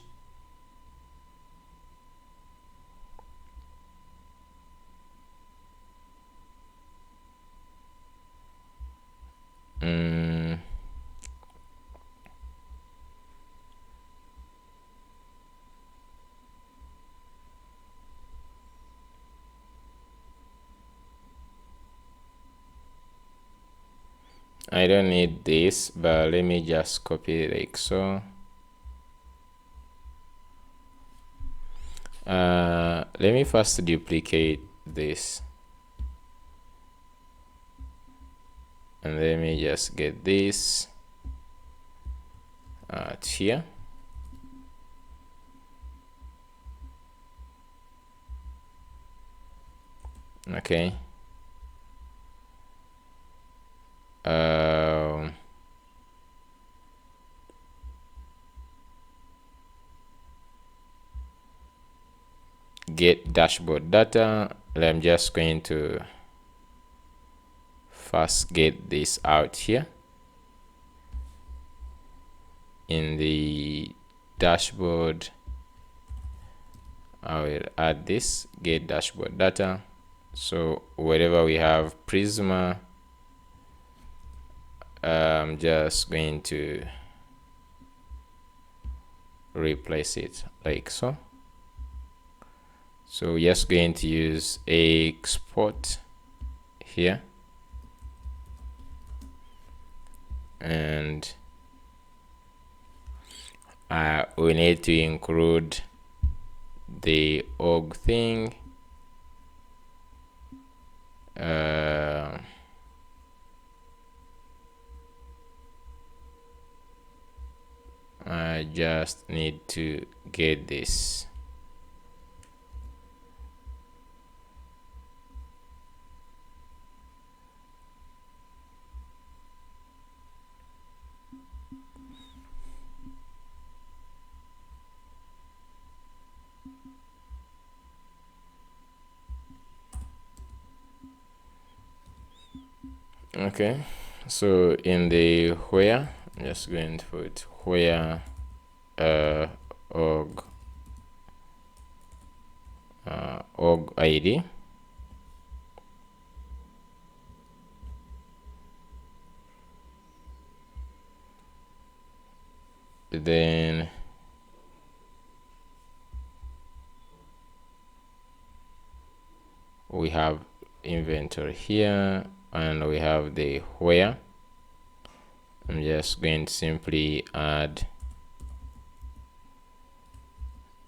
I don't need this, but let me just copy it like so. Let me first duplicate this, and let me just get this here. Okay. Get dashboard data. I'm just going to first get this out here in the dashboard. I will add this get dashboard data. So wherever we have Prisma, I'm just going to replace it like so. So we're just going to use export here, and we need to include the org thing. I just need to get this. Okay, so in the where, I'm just going to put where org ID, then we have inventory here, and we have the where. I'm just going to simply add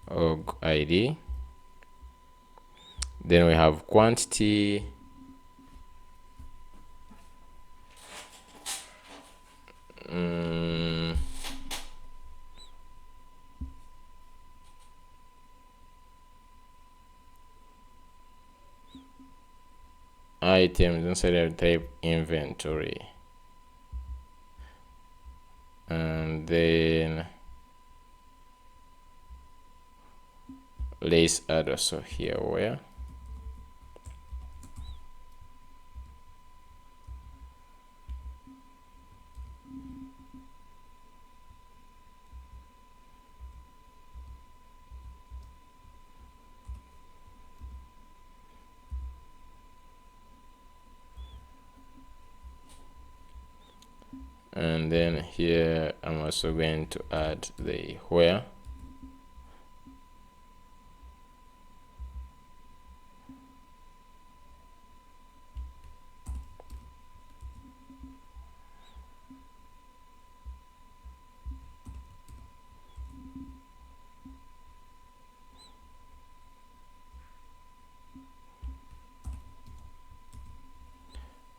org ID. Then we have quantity, items inside of type inventory, and then let's add also here where and then here I'm also going to add the where.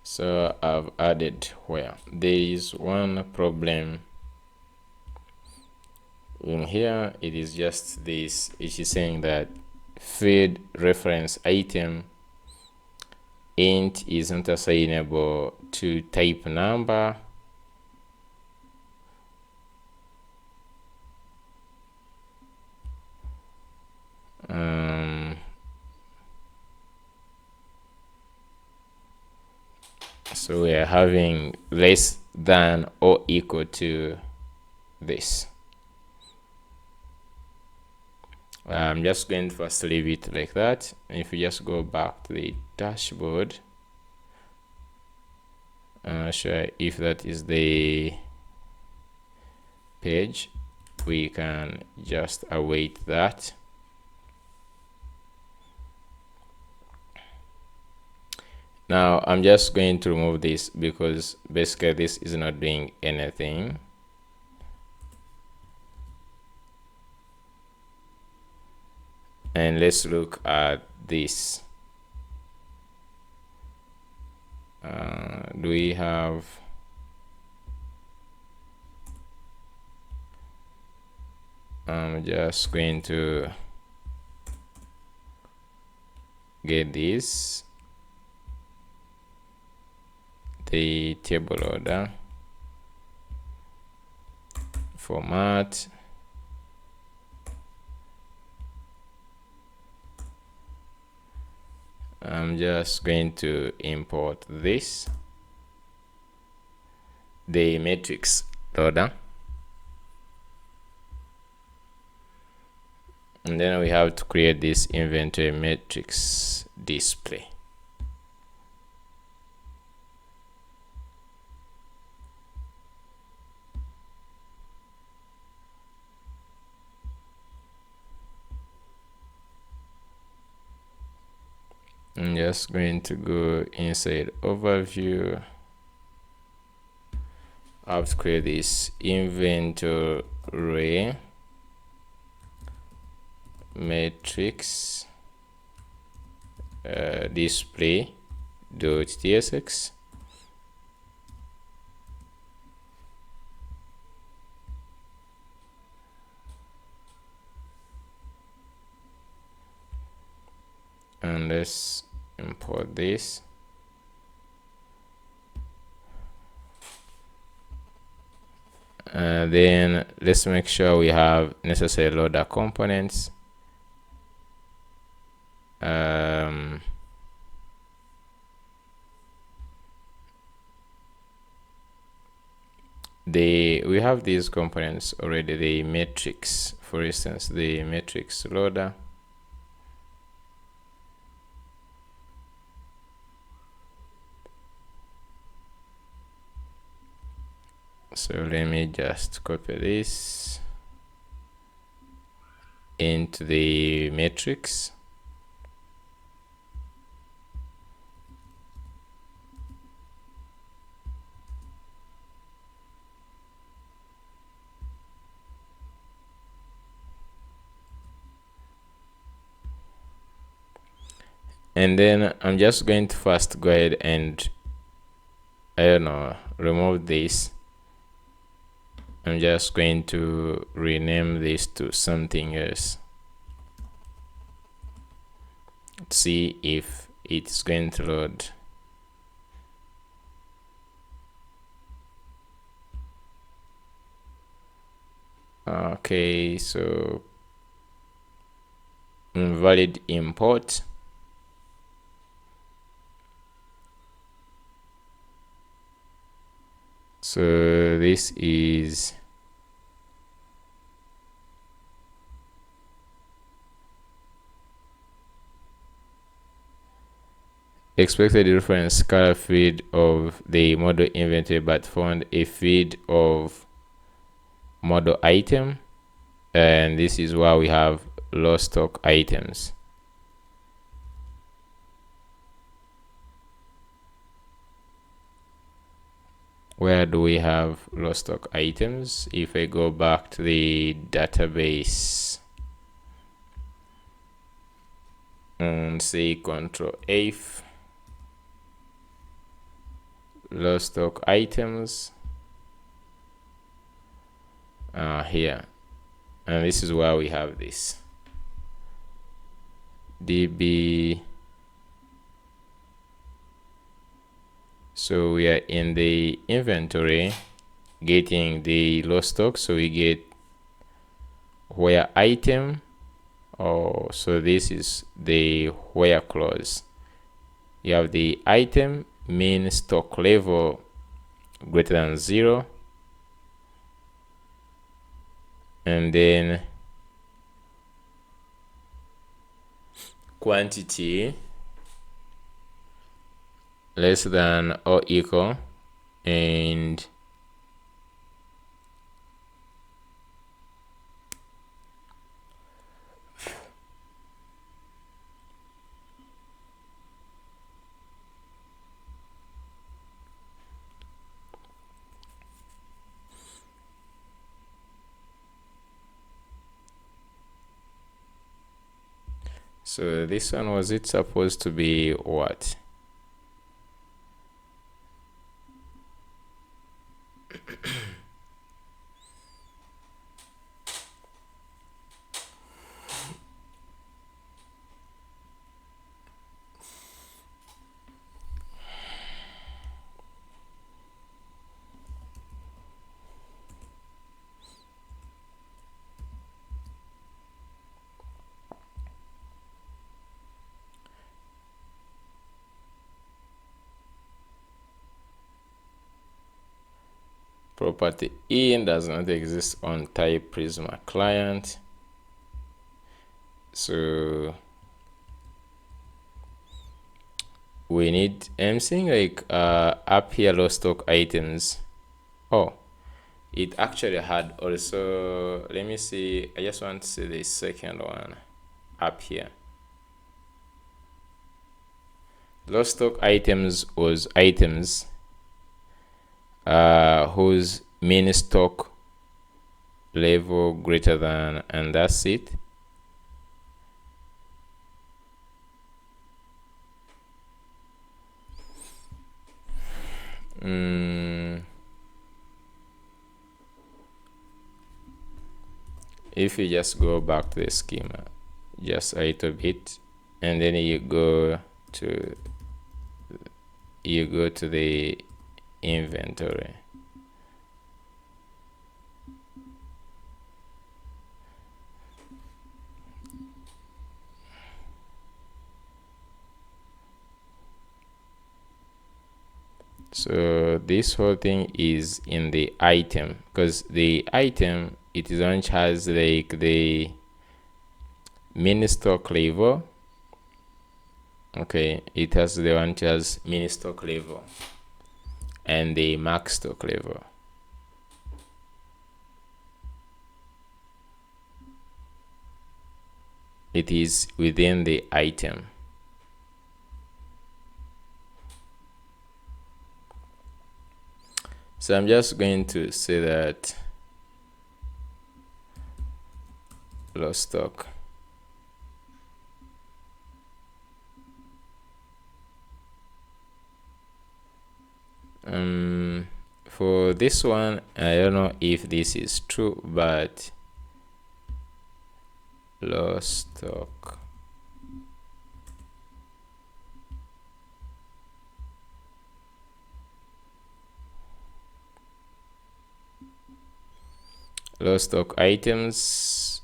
So I've added where. There is one problem in here. It is just this. It is saying that field reference item int isn't assignable to type number. So we are having less than or equal to this. I'm just going to first leave it like that. If you just go back to the dashboard, I'm not sure if that is the page. We can just await that. Now I'm just going to remove this because basically this is not doing anything. And let's look at this. Do we have I'm just going to get this, the table order format, I'm just going to import this, the matrix loader, and then we have to create this inventory matrix display. I'm just going to go inside overview. I have to create this inventory matrix display .tsx. And let's import this. Then let's make sure we have necessary loader components. We have these components already, the matrix, for instance, the matrix loader. So let me just copy this into the matrix. And then I'm just going to first go ahead and remove this I'm just going to rename this to something else. Let's see if it's going to load. Okay, so invalid import. So this is expected reference color feed of the model inventory, but found a feed of model item, and this is why we have lost stock items. Where do we have lost stock items? If I go back to the database and say Control F, lost stock items, here, and this is why we have this db. So we are in the inventory getting the lost stock, so we get where item. Oh, so this is the where clause. You have the item mean stock level greater than 0, and then quantity less than or equal, and so this one, was it supposed to be what? Property in does not exist on type Prisma client. So we need, I'm seeing like up here lost stock items. Oh, it actually had also, let me see, I just want to see the second one up here. Lost stock items was items whose mean stock level greater than, and that's it. If you just go back to the schema just a little bit, and then you go to the inventory. So this whole thing is in the item, because the item, it is only has like the mini stock level. Okay, it has the one which has mini stock level and the max stock level. It is within the item. So I'm just going to say that lost stock for this one, I don't know if this is true, but lost stock. Lost stock items.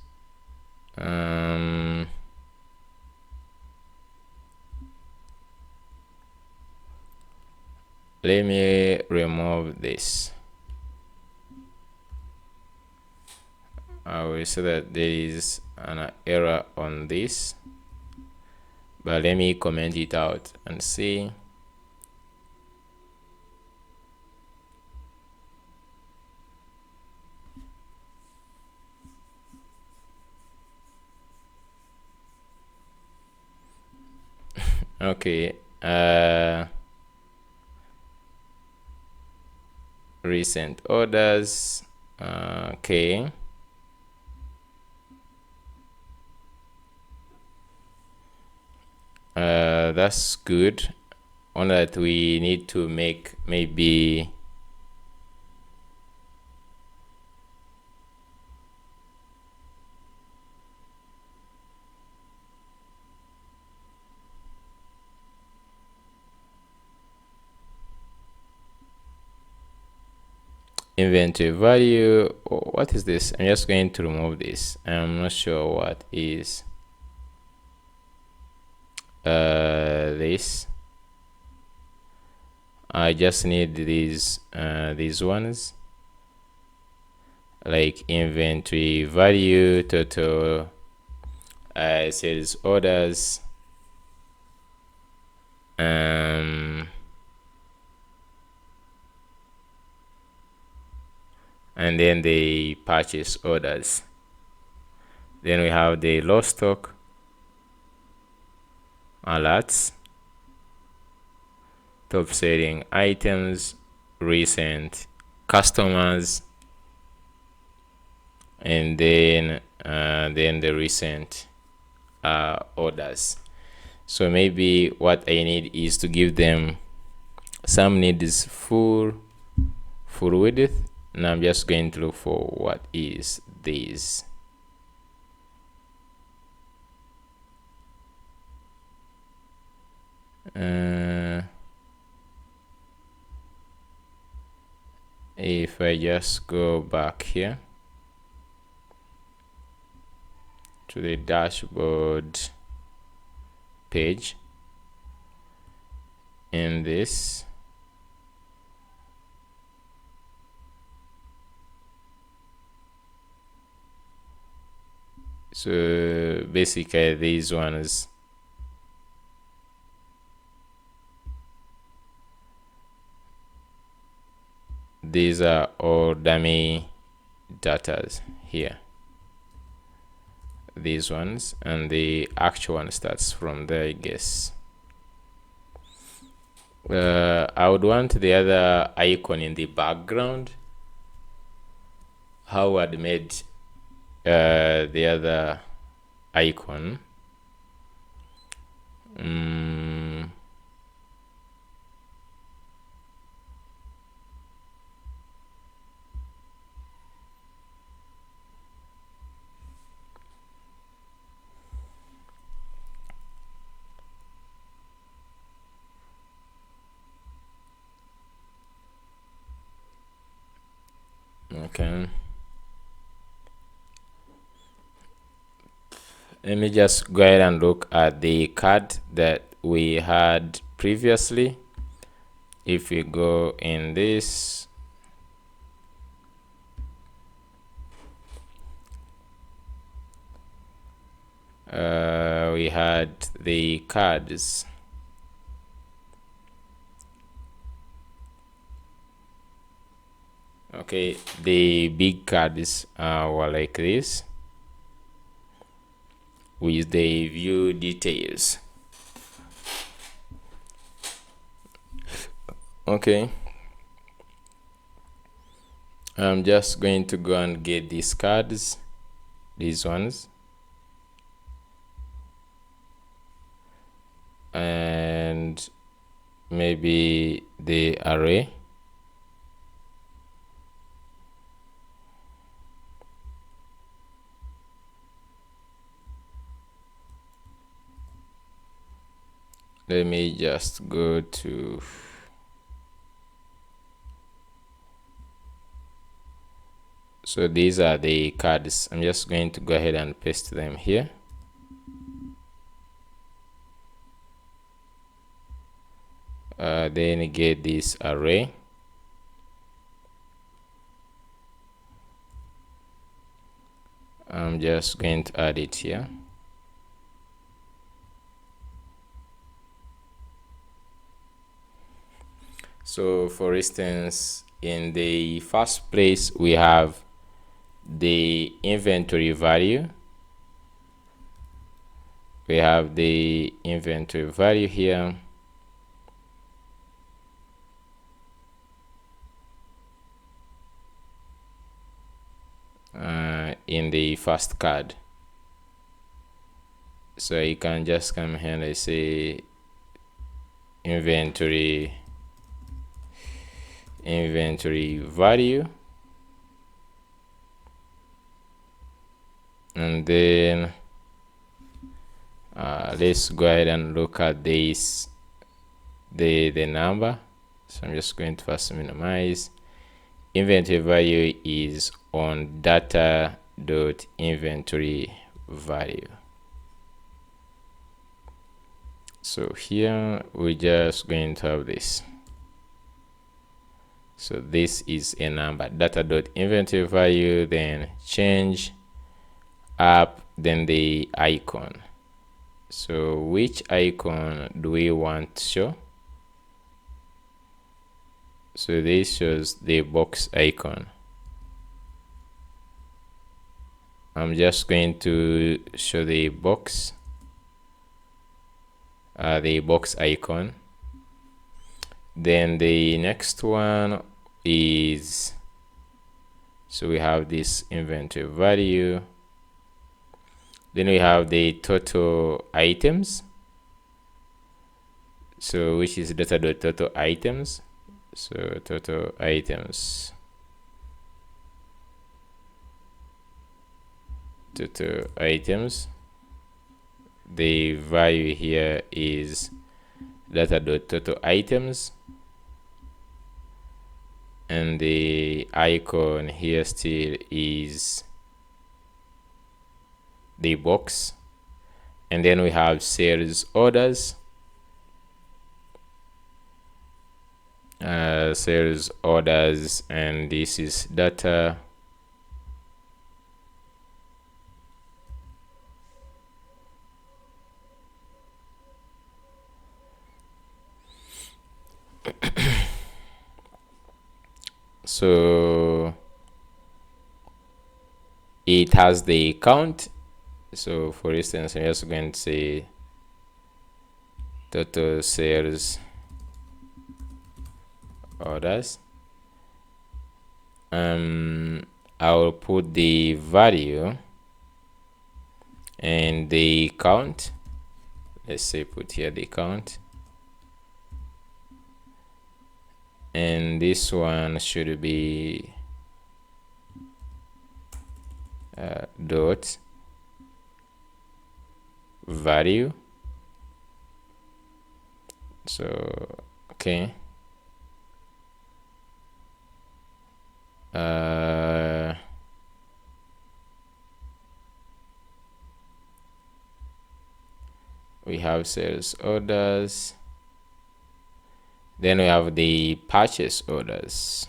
Let me remove this. I will say that there is an error on this, but let me comment it out and see. Okay, recent orders. Okay, that's good. On that, we need to make maybe inventory value. What is this? I'm just going to remove this. I'm not sure what is this. I just need these ones, like inventory value, total sales orders, and then the purchase orders. Then we have the lost stock alerts, top selling items, recent customers, and then the recent orders. So maybe what I need is to give them, some need is full width, and I'm just going to look for what is this. If I just go back here to the dashboard page, in this, so basically these ones, these are all dummy datas here, these ones, and the actual one starts from there, I guess. I would want the other icon in the background. How I'd made the other icon. Okay, let me just go ahead and look at the card that we had previously. If we go in this, we had the cards. Okay, the big cards were like this with the view details. Okay, I'm just going to go and get these cards, these ones, and maybe the array. let me just go to so these are the cards. I'm just going to go ahead and paste them here. Then get this array. I'm just going to add it here. So for instance, in the first place, we have the inventory value. We have the inventory value here. In the first card. So you can just come here and say inventory value, and then let's go ahead and look at this, the number. So I'm just going to first minimize. Inventory value is on data.inventory value. So here we're just going to have this. So this is a number, data.inventory value, then change up, then the icon. So which icon do we want to show? So this shows the box icon. I'm just going to show the box icon. Then the next one is, so we have this inventory value. Then we have the total items. So which is data.total items. So total items. Total items. The value here is data.total items, and the icon here still is the box. And then we have sales orders. Sales orders, and this is data. So it has the count. So for instance, I'm just going to say total sales orders. I'll put the value and the count. Let's say put here the count, and this one should be dot value. So okay, we have sales orders, then we have the purchase orders.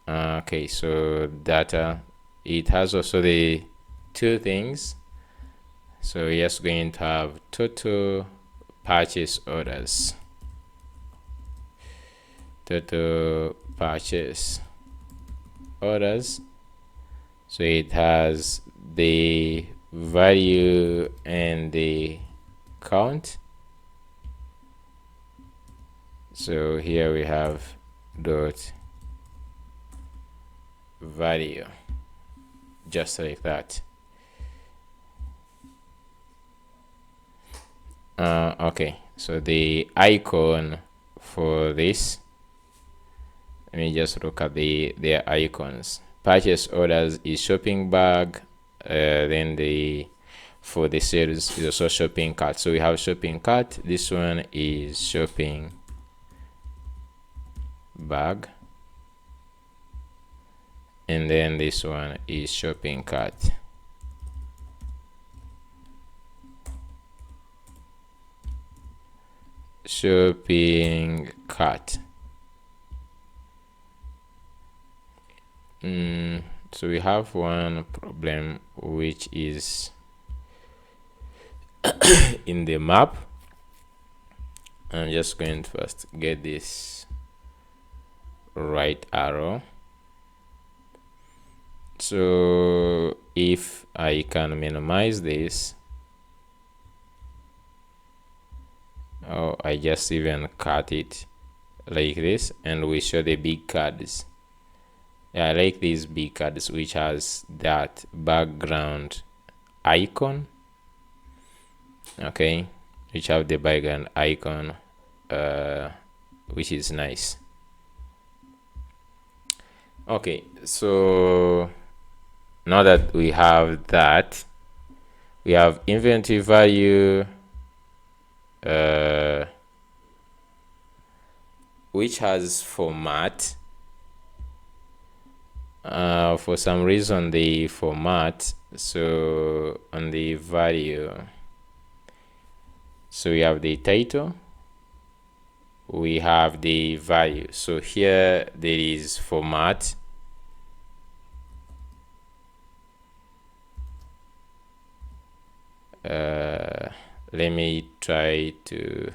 Okay, so data, it has also the two things. So we're just going to have total purchase orders. Total purchase orders. So it has the value and the count. So here we have dot value, just like that. Okay, so the icon for this, let me just look at their icons. Purchase orders is shopping bag, then the for the sales is also shopping cart. So we have shopping cart. This one is shopping bag, and then this one is shopping cart. Shopping cart. So we have one problem, which is in the map. I'm just going to first get this right arrow. So if I can minimize this, oh, I just even cut it like this, and we show the big cards. Yeah, I like these big cards which has that background icon. Okay, which have the background icon, which is nice. Okay, so now that we have that, we have inventory value, which has format. For some reason the format, so on the value, so we have the title, we have the value. So here there is format, let me try to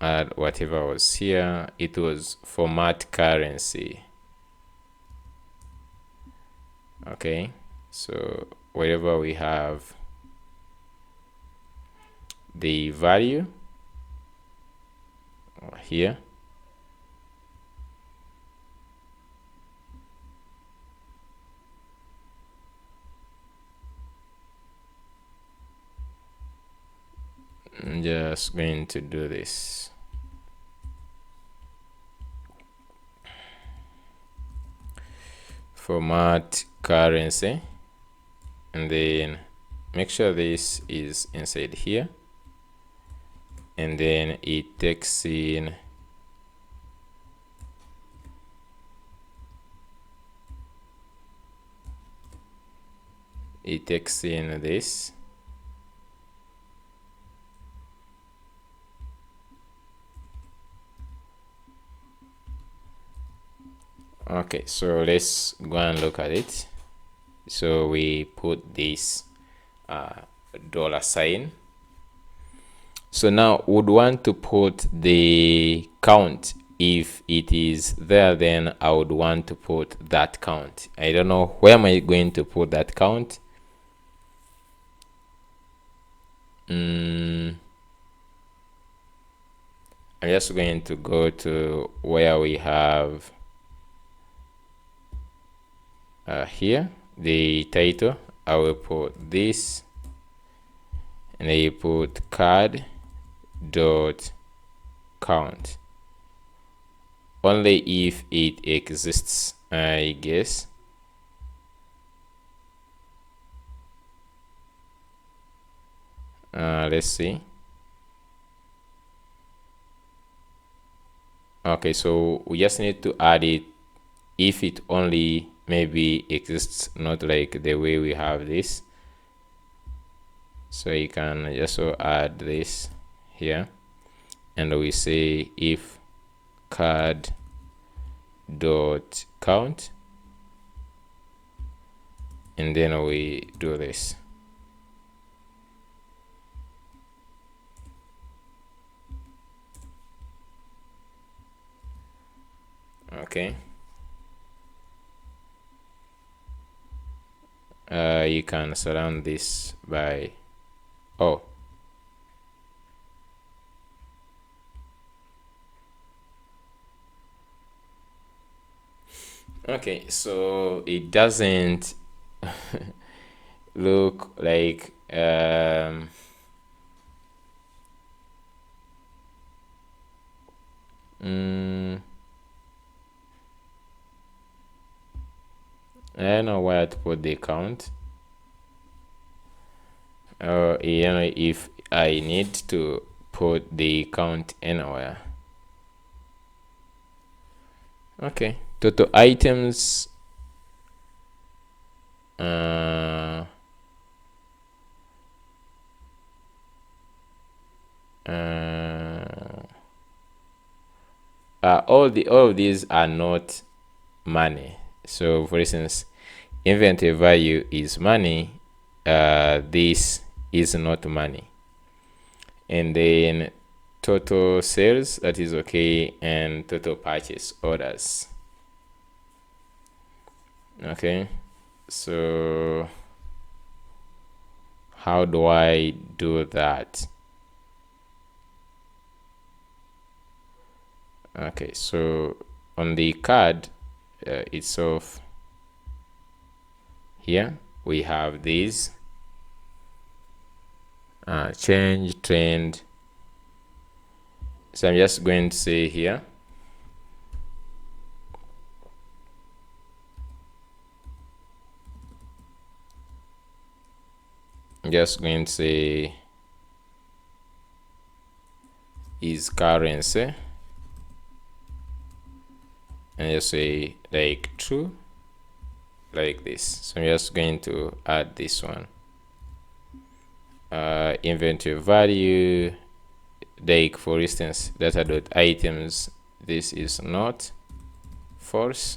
add whatever was here. It was format currency. Okay, so wherever we have the value here, I'm just going to do this. Format currency, and then make sure this is inside here, and then it takes in this. Okay, so let's go and look at it. So we put this $sign. So now would want to put the count. If it is there, then I would want to put that count. I don't know where am I going to put that count. I'm just going to go to where we have here the title. I will put this, and I put card dot count only if it exists, I guess. Let's see. Okay, so we just need to add it if it only maybe exists, not like the way we have this. So you can also add this here, and we say if card dot count, and then we do this. Okay, you can surround this by okay, so it doesn't look like I don't know where to put the count. You know, if I need to put the count anywhere. Okay, total items. All of these are not money. So for instance, inventory value is money. This is not money. And then total sales, that is okay, and total purchase orders. Okay, so how do I do that? Okay, so on the card itself, here we have these change trend. So I'm just going to say here I'm just going to say is currency, and just say like true, like this. So I'm just going to add this one. Inventory value, like for instance, data.items, this is not false.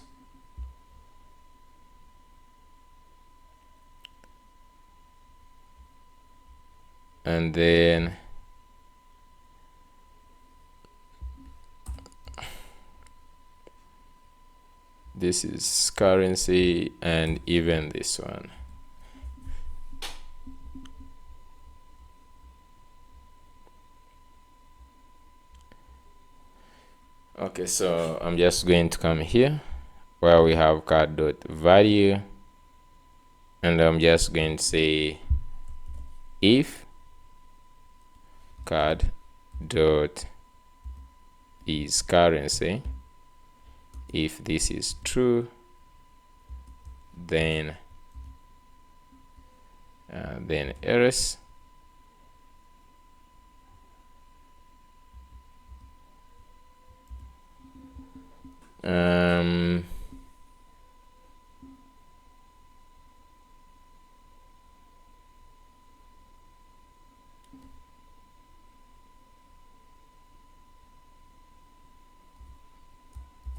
And then this is currency, and even this one. Okay, so I'm just going to come here where we have card.value, and I'm just going to say if card dot is currency, if this is true, then else.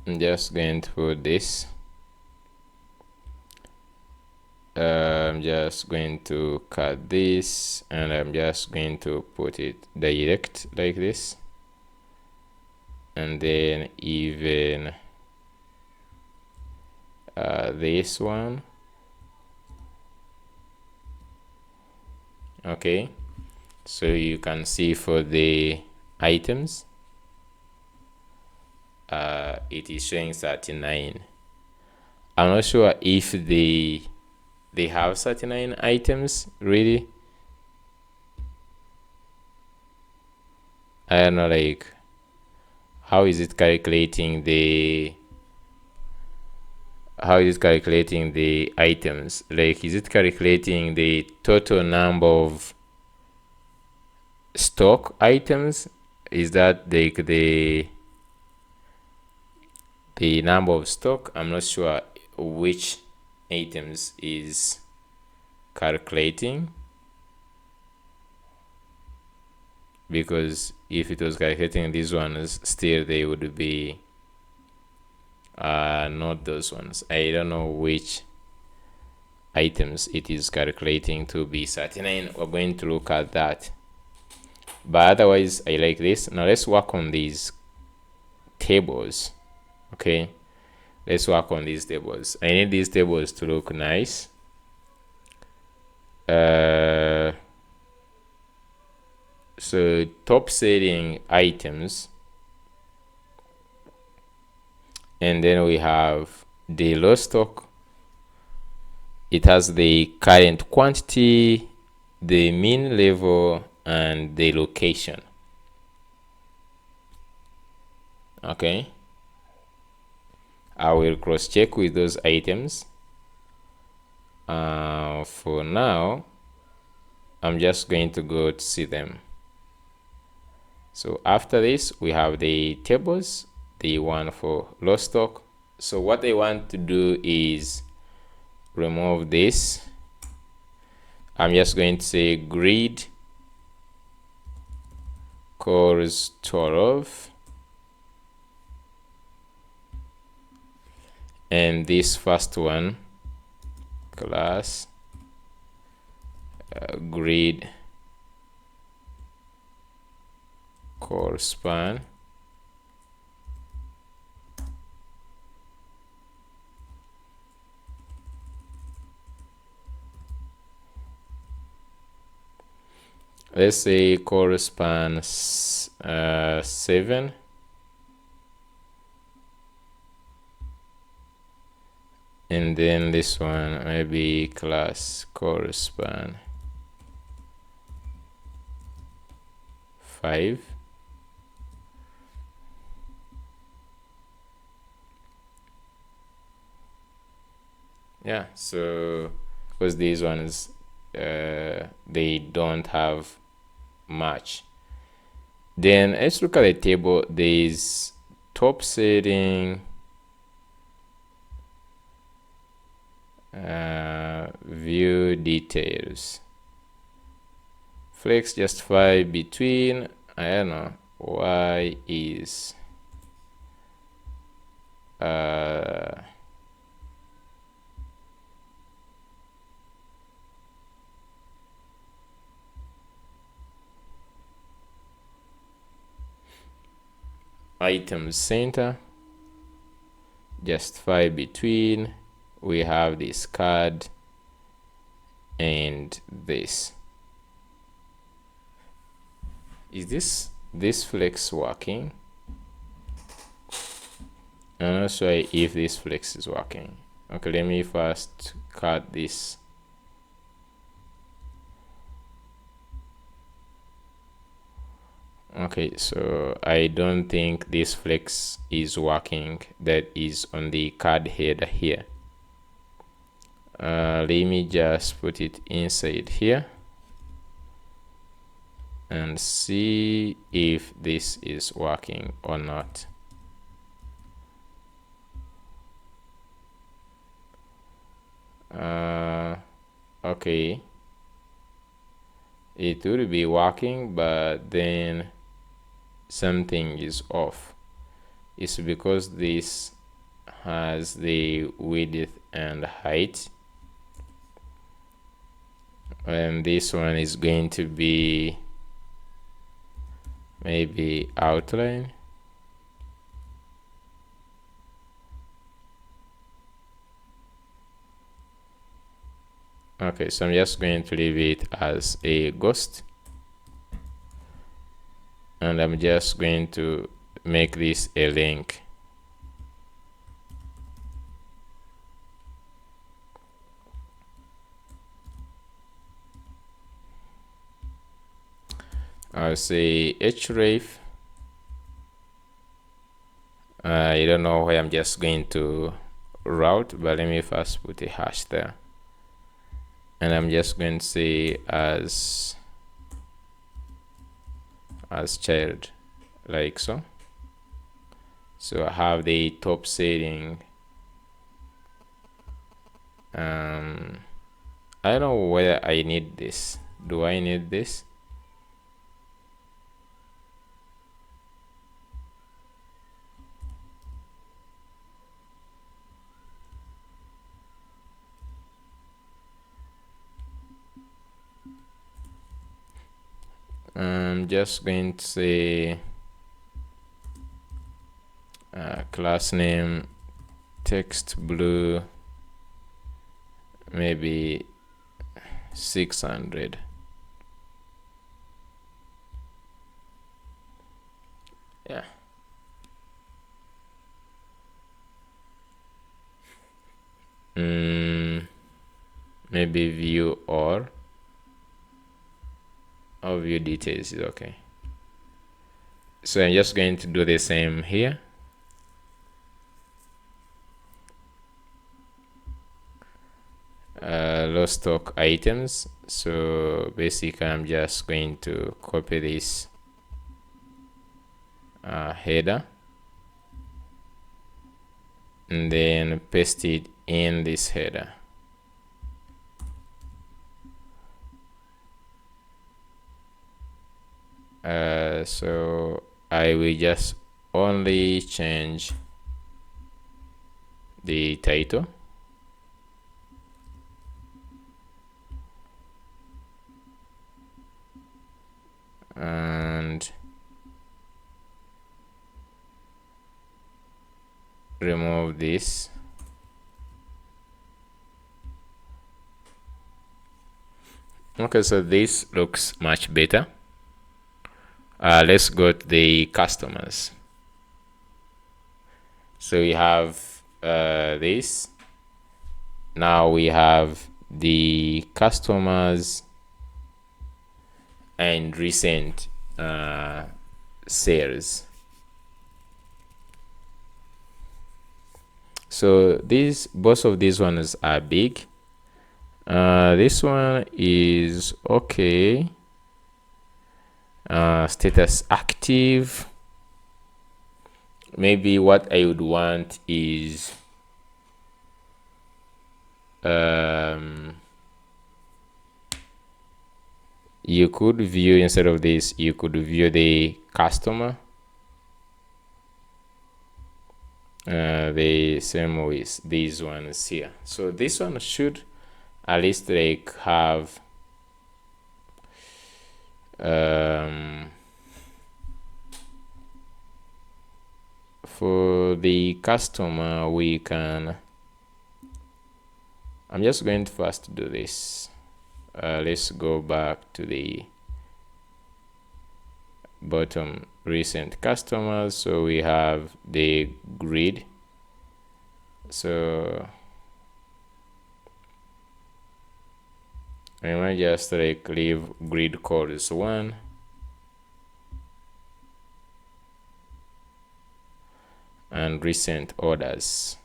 I'm just going to put this. I'm just going to cut this, and I'm just going to put it direct like this, and then even this one. Okay, so you can see for the items it is showing 39. I'm not sure if they have 39 items really. I don't know, like how is it calculating the items? Like, is it calculating the total number of stock items? Is that like the number of stock? I'm not sure which items is calculating, because if it was calculating these ones, still they would be not those ones. I don't know which items it is calculating to be 39. We're going to look at that, but otherwise I like this. Now let's work on these tables. Okay, let's work on these tables. I need these tables to look nice. So top selling items, and then we have the low stock. It has the current quantity, the mean level, and the location. Okay, I will cross check with those items. For now, I'm just going to go to see them. So after this, we have the tables, the one for low stock. So what I want to do is remove this. I'm just going to say grid cores 12, and this first one class grid core span. Let's say core span 7, and then this one maybe class core span 5. Yeah, so because these ones they don't have much. Then let's look at the table. There's top setting, view details, flex justify between, I don't know, y is item center, justify between, we have this card and this. Is this flex working? I'm not sure if this flex is working. Okay, let me first cut this. Okay, so I don't think this flex is working, that is on the card header here. Let me just put it inside here and see if this is working or not. Okay, it would be working, but then something is off. It's because this has the width and height, and this one is going to be maybe outline. Okay, so I'm just going to leave it as a ghost, and I'm just going to make this a link. I'll say href. I don't know why I'm just going to route, but let me first put a hash there, and I'm just going to say as child, like so. So I have the top setting. I don't know whether I need this. Do I need this? I'm just going to say class name text blue, maybe 600. Yeah. Maybe view or view details is okay. So I'm just going to do the same here. low stock items. So basically I'm just going to copy this header and then paste it in this header. So I will just only change the title and remove this. Okay, so this looks much better. Let's go to the customers. So we have this. Now we have the customers and recent sales. So both of these ones are big. This one is okay. Status active. Maybe what I would want is you could view, instead of this, you could view the customer. The same with these ones here. So this one should at least like have for the customer we can, I'm just going to first do this. Let's go back to the bottom recent customers. So we have the grid. So I might just like leave grid codes 1 and recent orders.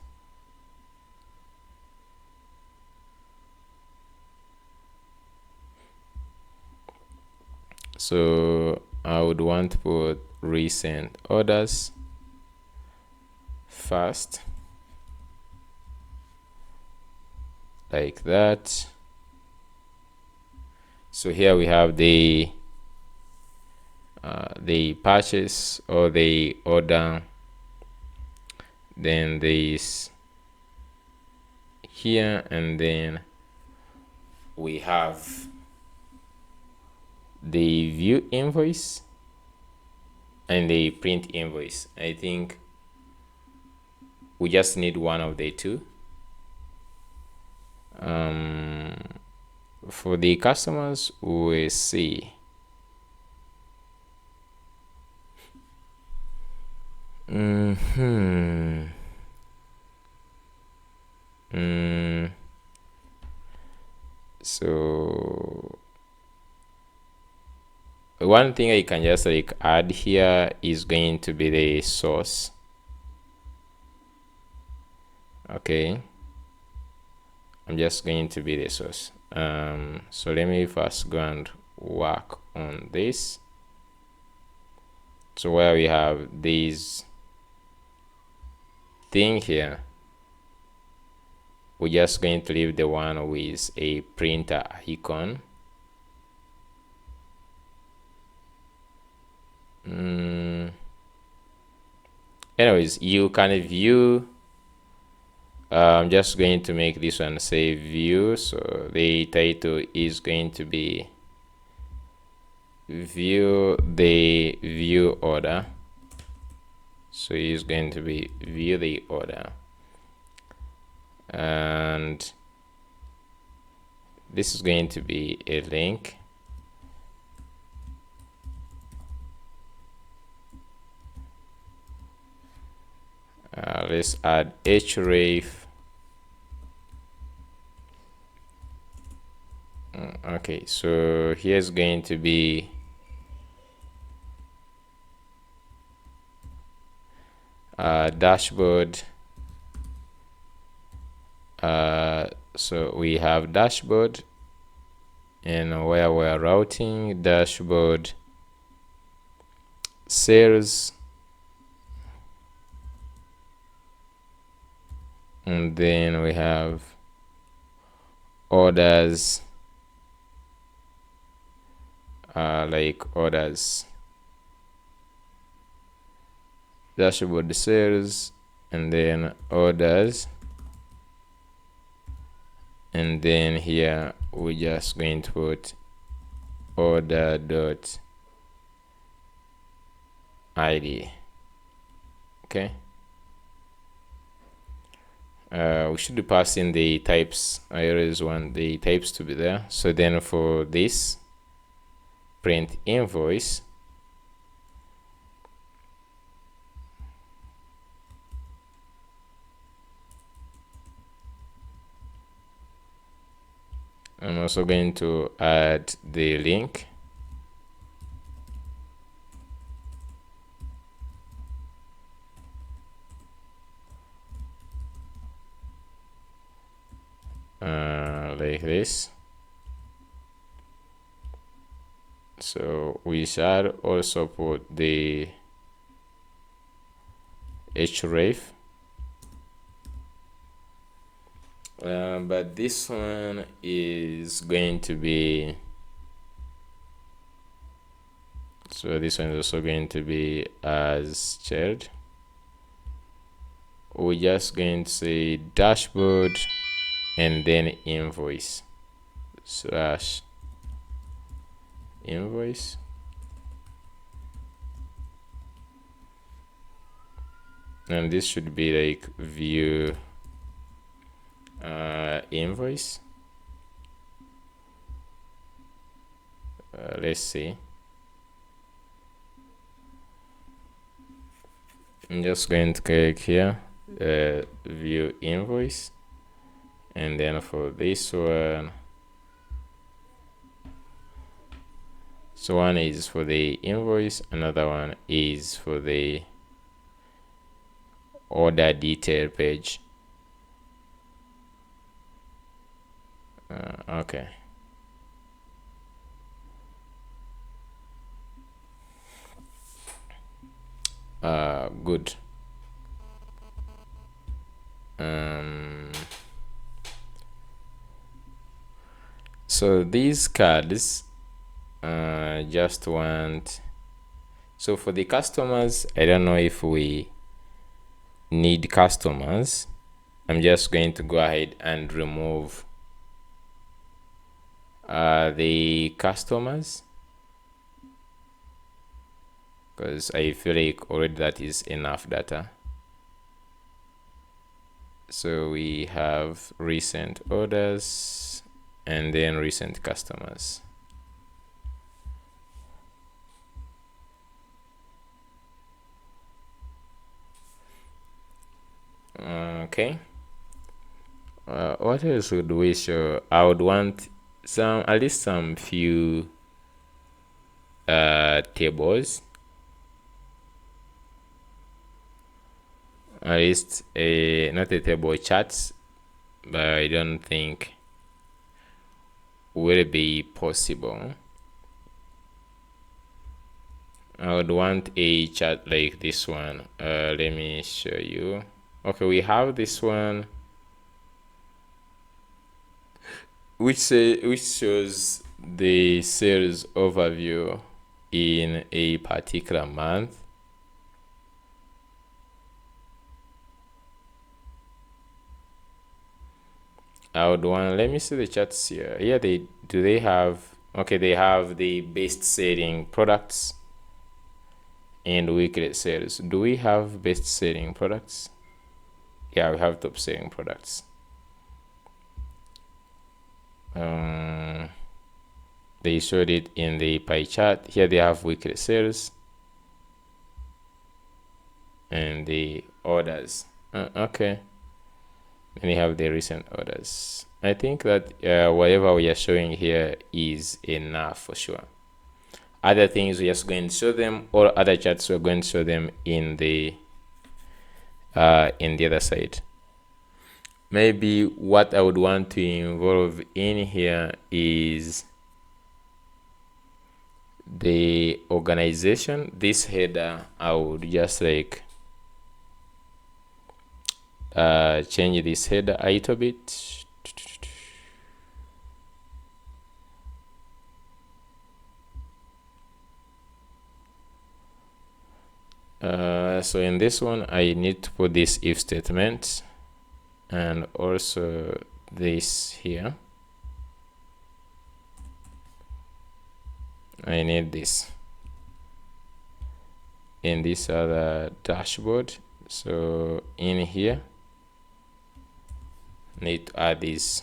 So I would want to put recent orders first, like that. So here we have the purchase or the order, then this here, and then we have the view invoice and the print invoice. I think we just need one of the two. For the customers, we see so one thing I can just like add here is going to be the source. Okay, I'm just going to be the source. So let me first go and work on this. So where we have this thing here, we're just going to leave the one with a printer icon. Anyways, you can view. I'm just going to make this one say view. So the title is going to be view the view order. So it's going to be view the order, and this is going to be a link. Let's add href. Okay, so here's going to be dashboard So we have dashboard, and where we're routing dashboard, sales, and then we have orders, like orders, dashboard, sales, and then orders, and then here we're just going to put order dot id. Okay, we should be passing the types. I always want the types to be there. So then for this, print invoice, I'm also going to add the link. Like this. So we shall also put the href, but this one is going to be, so this one is also going to be as shared. We're just going to say dashboard and then invoice slash invoice, and this should be like view invoice. Let's see. I'm just going to click here, view invoice, and then for this one, so one is for the invoice, another one is for the order detail page. Okay. Good. So these cards, just want, so for the customers, I don't know if we need customers. I'm just going to go ahead and remove the customers, because I feel like already that is enough data. So we have recent orders and then recent customers. Okay. What else would we show? I would want some, at least some few tables, at least not a table, charts, but I don't think will be possible. I would want a chart like this one. Let me show you. Okay, we have this one, which shows the sales overview in a particular month. I would want, let me see the charts here. Yeah, they have, okay, they have the best selling products and weekly sales. Do we have best selling products? Yeah, we have top selling products. They showed it in the pie chart. Here they have weekly sales and the orders. Okay, and we have the recent orders. I think that whatever we are showing here is enough for sure. Other things we're just going to show them, or other charts we're going to show them in the other side. maybe what I would want to involve in here is the organization. This header, I would just like change this header a little bit. So in this one, I need to put this if statement and also this here. I need this in this other dashboard. So in here, need to add this.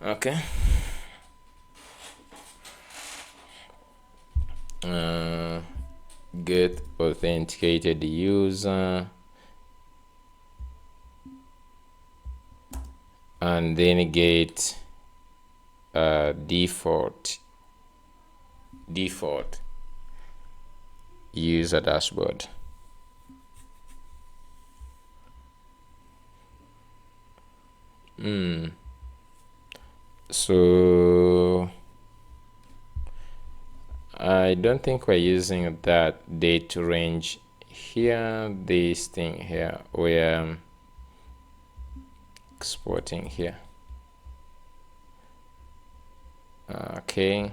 Okay. Get authenticated user, and then get default user dashboard. So I don't think we're using that date range here. This thing here, we're exporting here. Okay,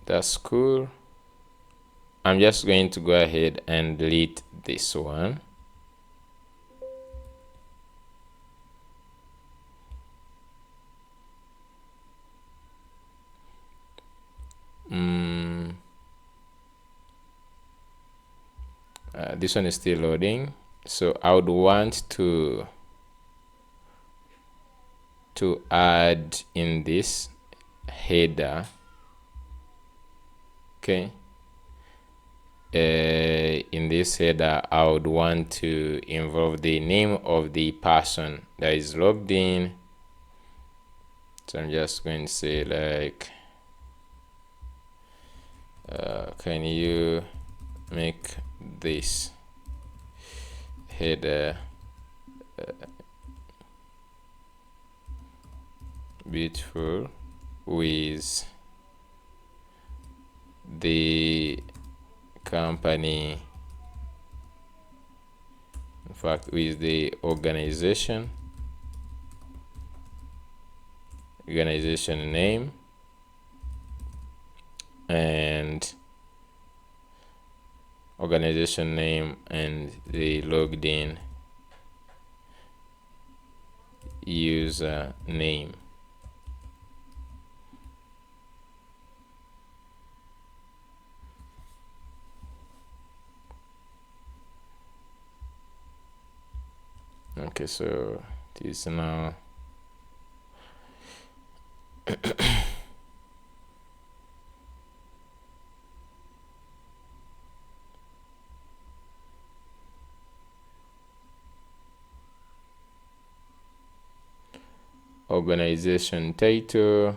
that's cool. I'm just going to go ahead and delete this one. This one is still loading, so I would want to add in this header. Okay, in this header, I would want to involve the name of the person that is logged in. So I'm just going to say like, can you make this header beautiful with the company, in fact with the organization name and organization name and the logged in user name. Okay, so this now organization title,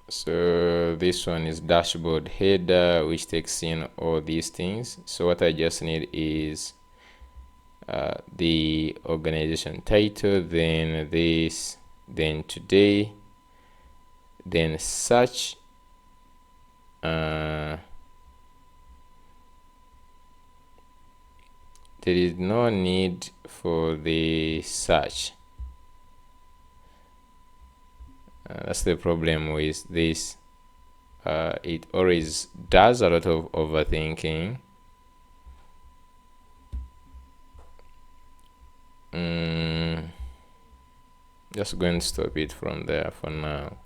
so this one is dashboard header, which takes in all these things. So what I just need is the organization title, then this, then today, then search, there is no need for the search. That's the problem with this. It always does a lot of overthinking. Just going to stop it from there for now.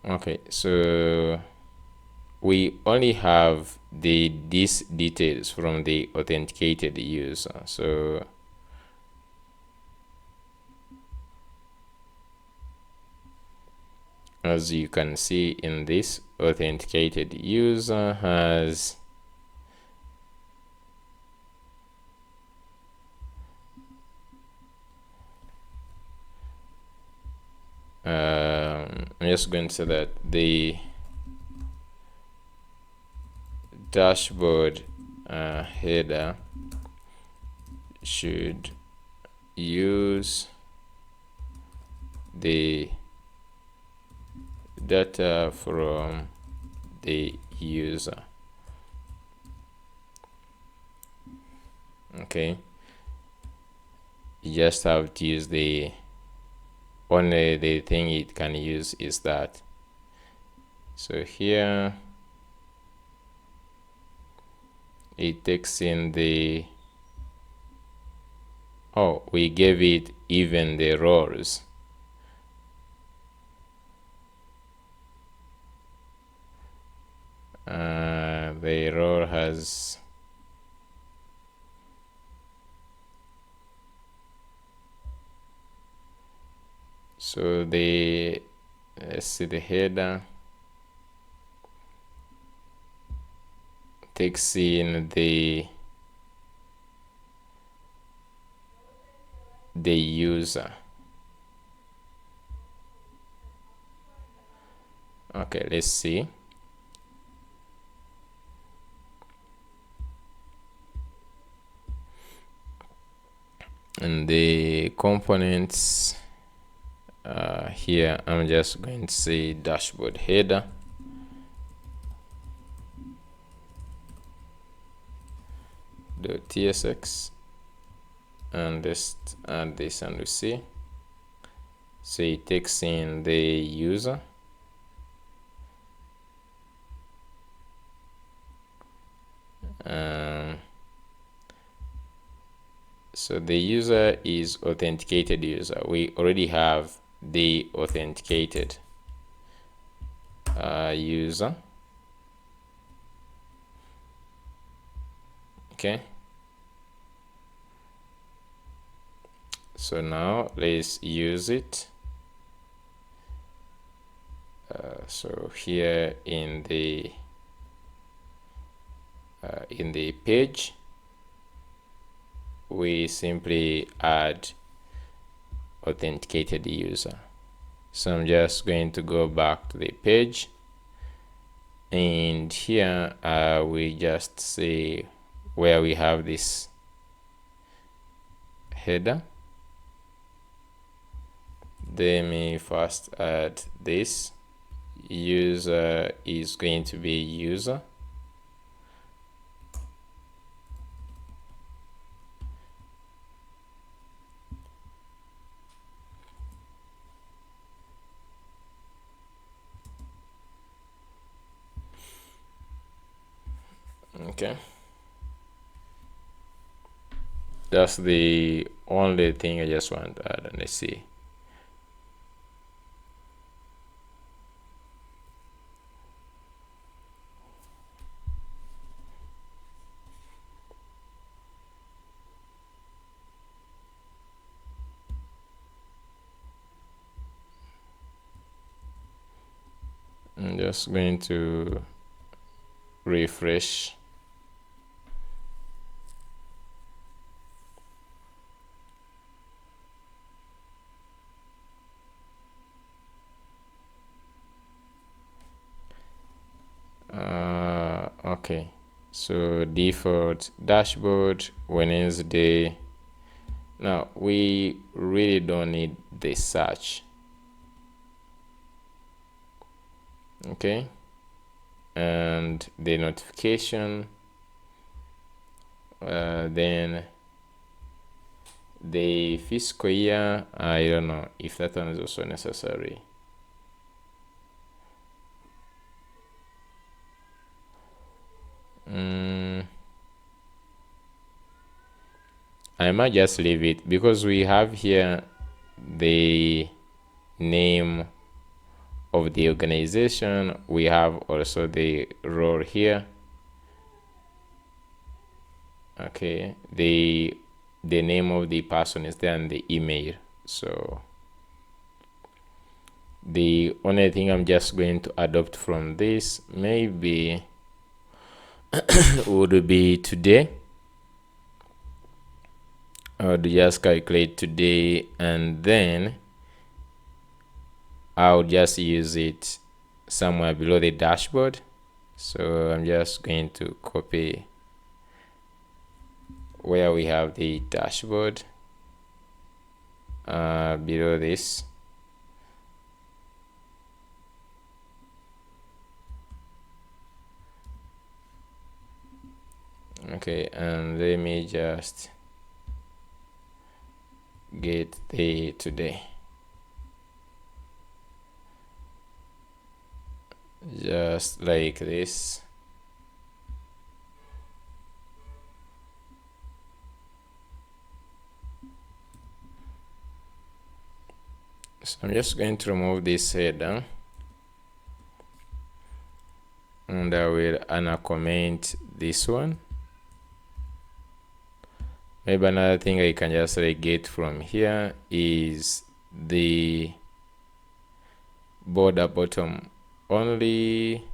Okay, so we only have these details from the authenticated user. So as you can see in this, authenticated user has I'm just going to say that the dashboard header should use the data from the user. Okay, you just have to use the only the thing it can use is that. So here it takes in the we gave it even the rows. The row has so the let's see, the header takes in the user. Okay, let's see. And the components here, I'm just going to say dashboard header .tsx, and just add this and we see. So it takes in the user, so the user is authenticated user. We already have the authenticated user. Okay, so now let's use it. So here in the page, we simply add authenticated user. So I'm just going to go back to the page, and here we just say where we have this header. Let me first add this. User is going to be user. Okay, that's the only thing I just want to add. And let's see. I'm just going to refresh. Okay, so default dashboard Wednesday. Now we really don't need the search. Okay, and the notification, then the fiscal year, I don't know if that one is also necessary. I might just leave it because we have here the name of the organization. We have also the role here. Okay, the name of the person is there and the email. So The only thing I'm just going to adopt from this maybe would be today. I would just calculate today, and then I'll just use it somewhere below the dashboard. So I'm just going to copy where we have the dashboard below this. Okay, and let me just get the today, just like this. So I'm just going to remove this header, and I will uncomment this one. Maybe another thing I can just get from here is the border bottom only.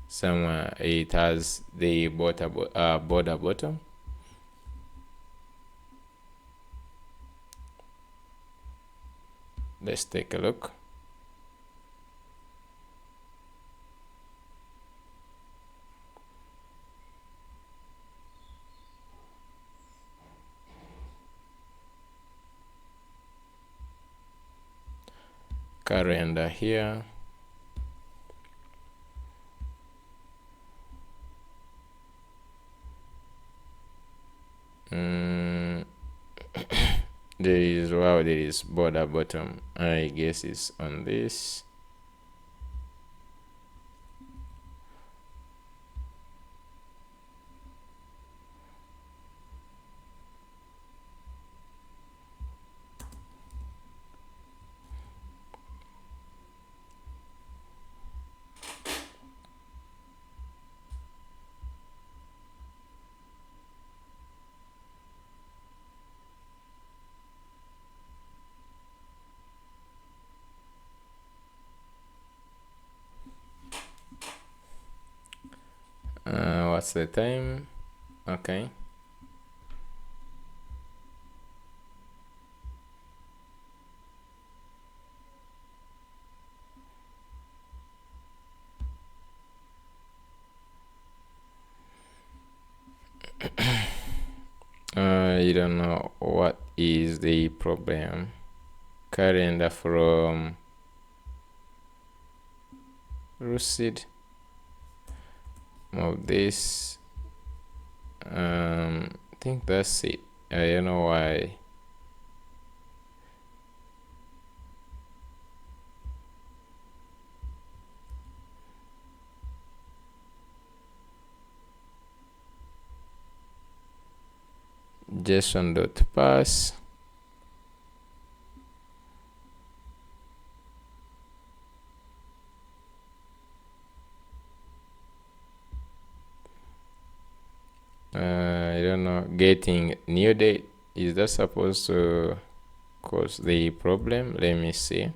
Somewhere it has the border bottom. Let's take a look. Calendar here. There is border bottom. I guess it's on this. What's the time? Okay. I don't know what is the problem. Calendar from Lucid. Move this. I think that's it. I don't know why. JSON.pass. I don't know, getting new date, is that supposed to cause the problem? Let me see.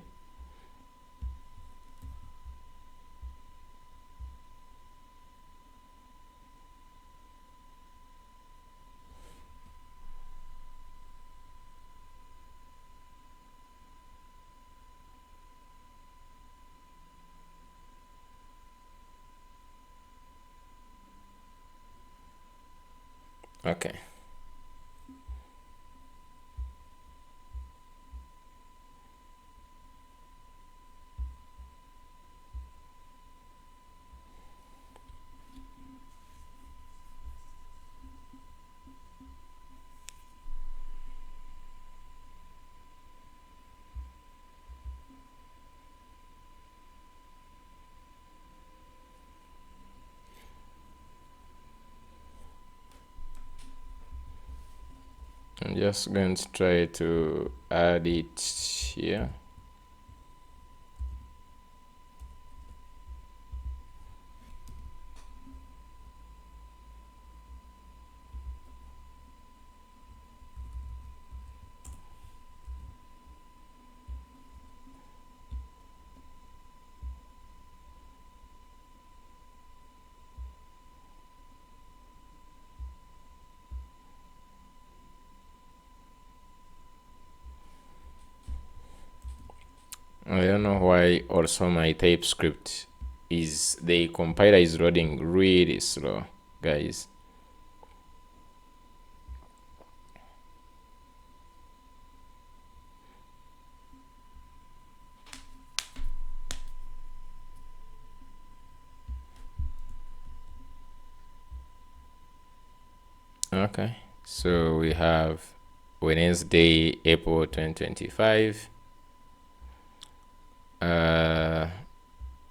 Okay. I'm just going to try to add it here. I don't know why also my TypeScript is, the compiler is loading really slow, guys. Okay, so we have Wednesday, April 2025.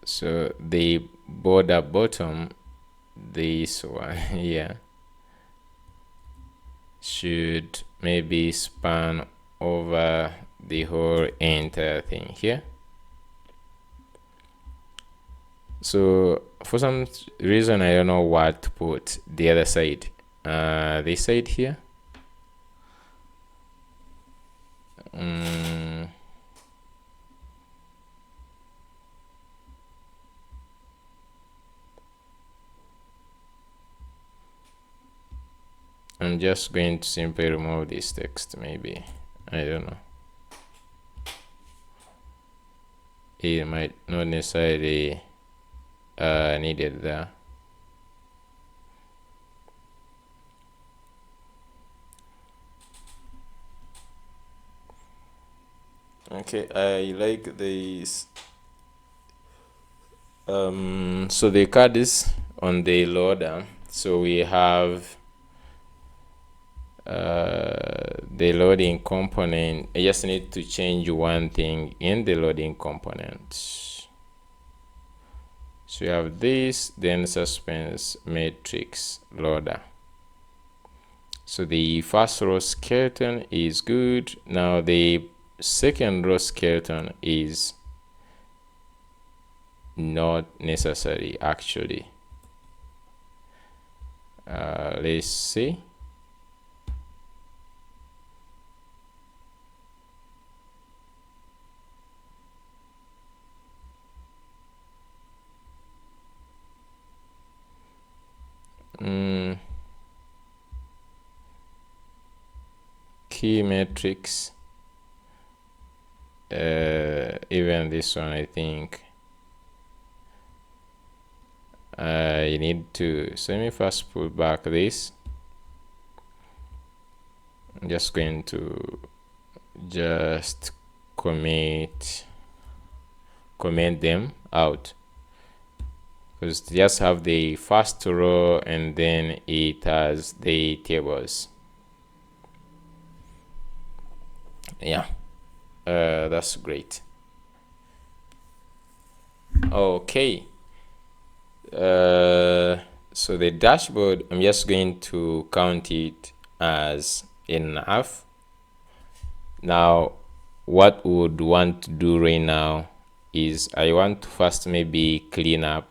So the border bottom, this one here, should maybe span over the whole entire thing here. So for some reason, I don't know what to put the other side. This side here. I'm just going to simply remove this text, maybe. I don't know. It might not necessarily needed there. Okay, I like this. So the card is on the loader. So we have the loading component. I just need to change one thing in the loading component. So you have this, then suspense matrix loader. So the first row skeleton is good. Now the second row skeleton is not necessary actually. Let's see. Key metrics, even this one, I think I need to, so let me first pull back this. I'm just going to just comment them out, because just have the first row and then it has the tables. Yeah, that's great. Okay, so the dashboard, I'm just going to count it as enough. Now what we would want to do right now is I want to first maybe clean up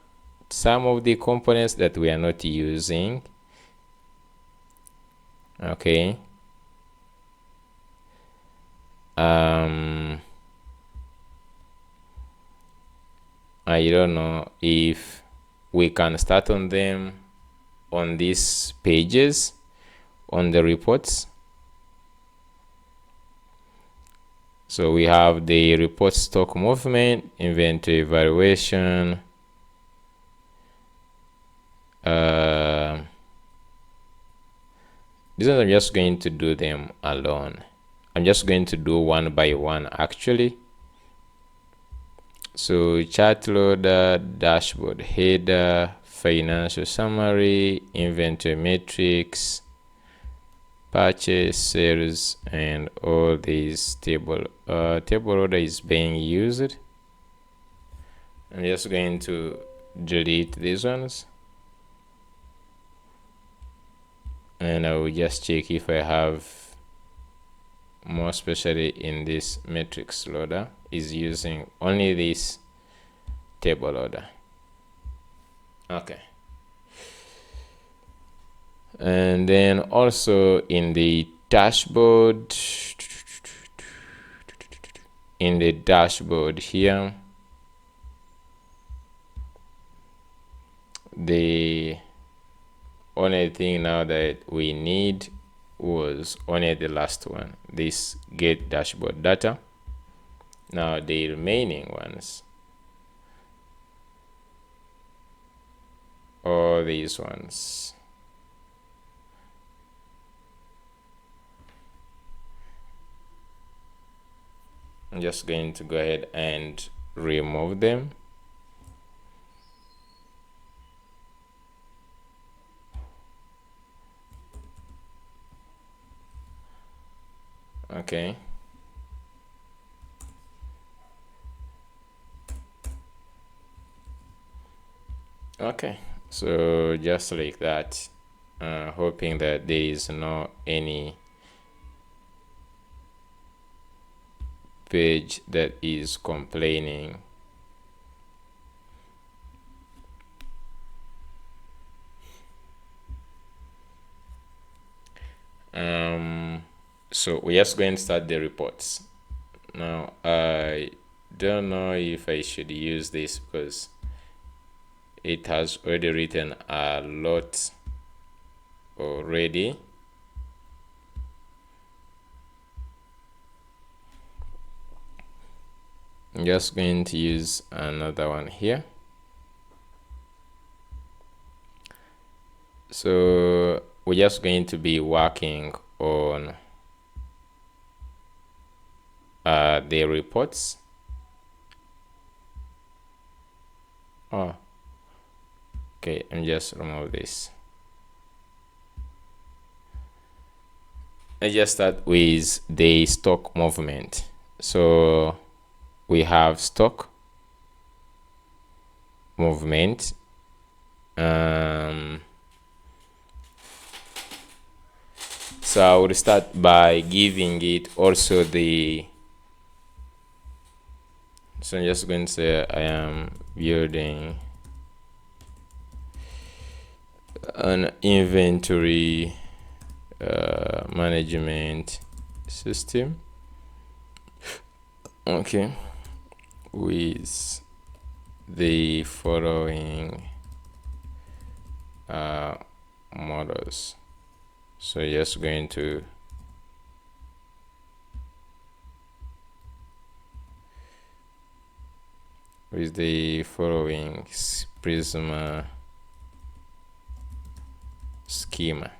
some of the components that we are not using. Okay, I don't know if we can start on them on these pages, on the reports. So we have the report stock movement, inventory valuation, these ones I'm just going to do them alone. I'm just going to do one by one actually. So chart loader, dashboard header, financial summary, inventory matrix, purchase, sales, and all these table order is being used. I'm just going to delete these ones, and I will just check if I have, more especially in this matrix loader, is using only this table order. Okay, and then also in the dashboard, here, the only thing now that we need was only the last one, this get dashboard data. Now the remaining ones, all these ones, I'm just going to go ahead and remove them. Okay. Okay, so just like that, hoping that there is not any page that is complaining. So we're just going to start the reports. Now I don't know if I should use this because it has already written a lot already. I'm just going to use another one here. So we're just going to be working on the reports. Oh, okay, and just remove this. Let's just start with the stock movement. So we have stock movement. So I would start by giving it also the, so I'm just going to say I am building an inventory management system. Okay, with the following models. So just going to with the following Prisma schema.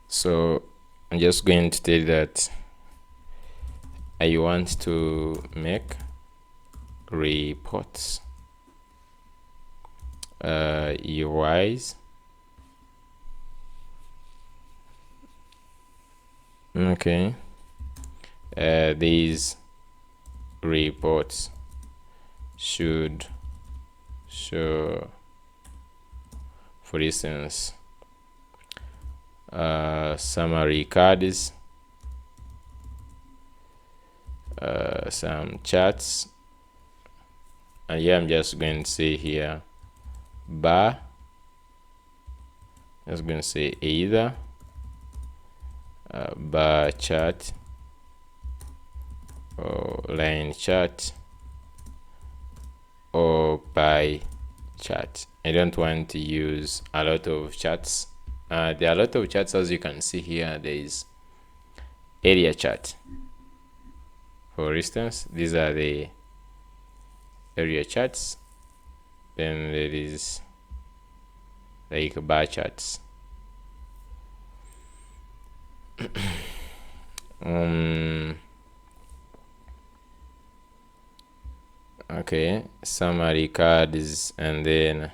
So I'm just going to tell that I want to make reports UIs. Okay, these reports should show, for instance, summary cards, some charts, and yeah, I'm just going to say here bar. I'm just going to say either bar chart or line chart or pie chart. I don't want to use a lot of charts. There are a lot of charts, as you can see here. There is area chart, for instance. These are the area charts. Then there is like bar charts. Okay, summary cards, and then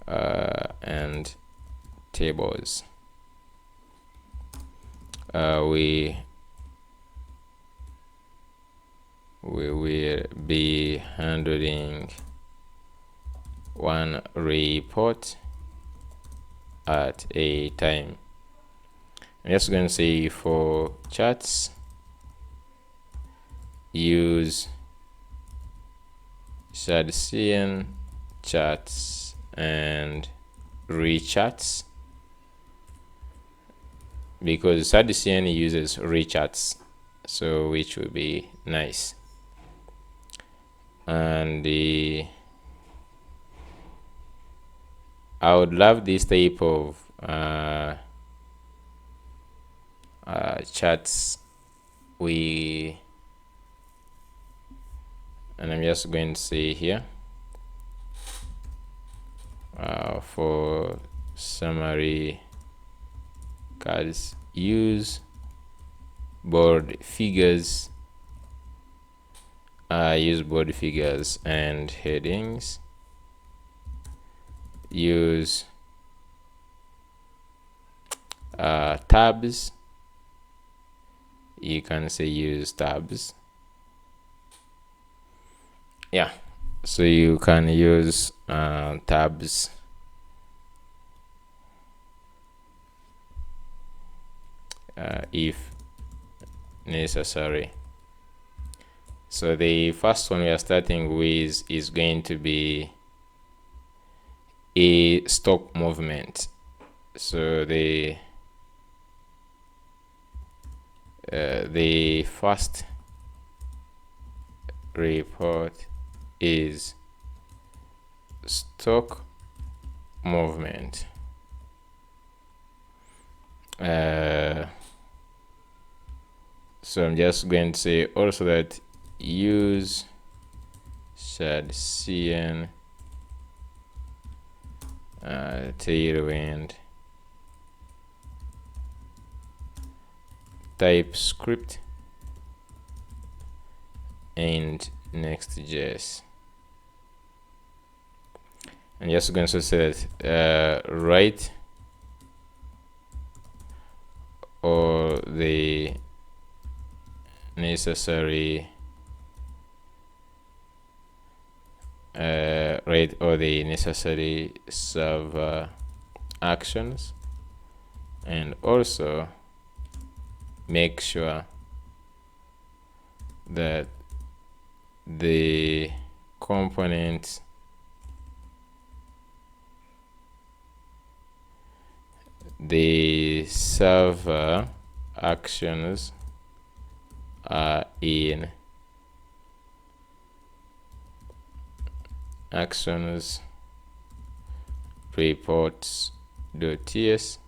and tables. We will be handling one report at a time. I'm just going to say for charts, use ShadCN charts and recharts, because ShadCN uses recharts, so which would be nice. And I would love this type of charts and I'm just going to say here for summary cards, use board figures, and headings, use tabs. You can say use tabs. Yeah, so you can use tabs. If necessary. So the first one we are starting with is going to be a stock movement. So the first report is stock movement. So I'm just going to say also that use ShadCN tailwind TypeScript and Next.js. I'm just going to say that write all the necessary server actions, and also make sure that the components the server actions are in actions reports.ts,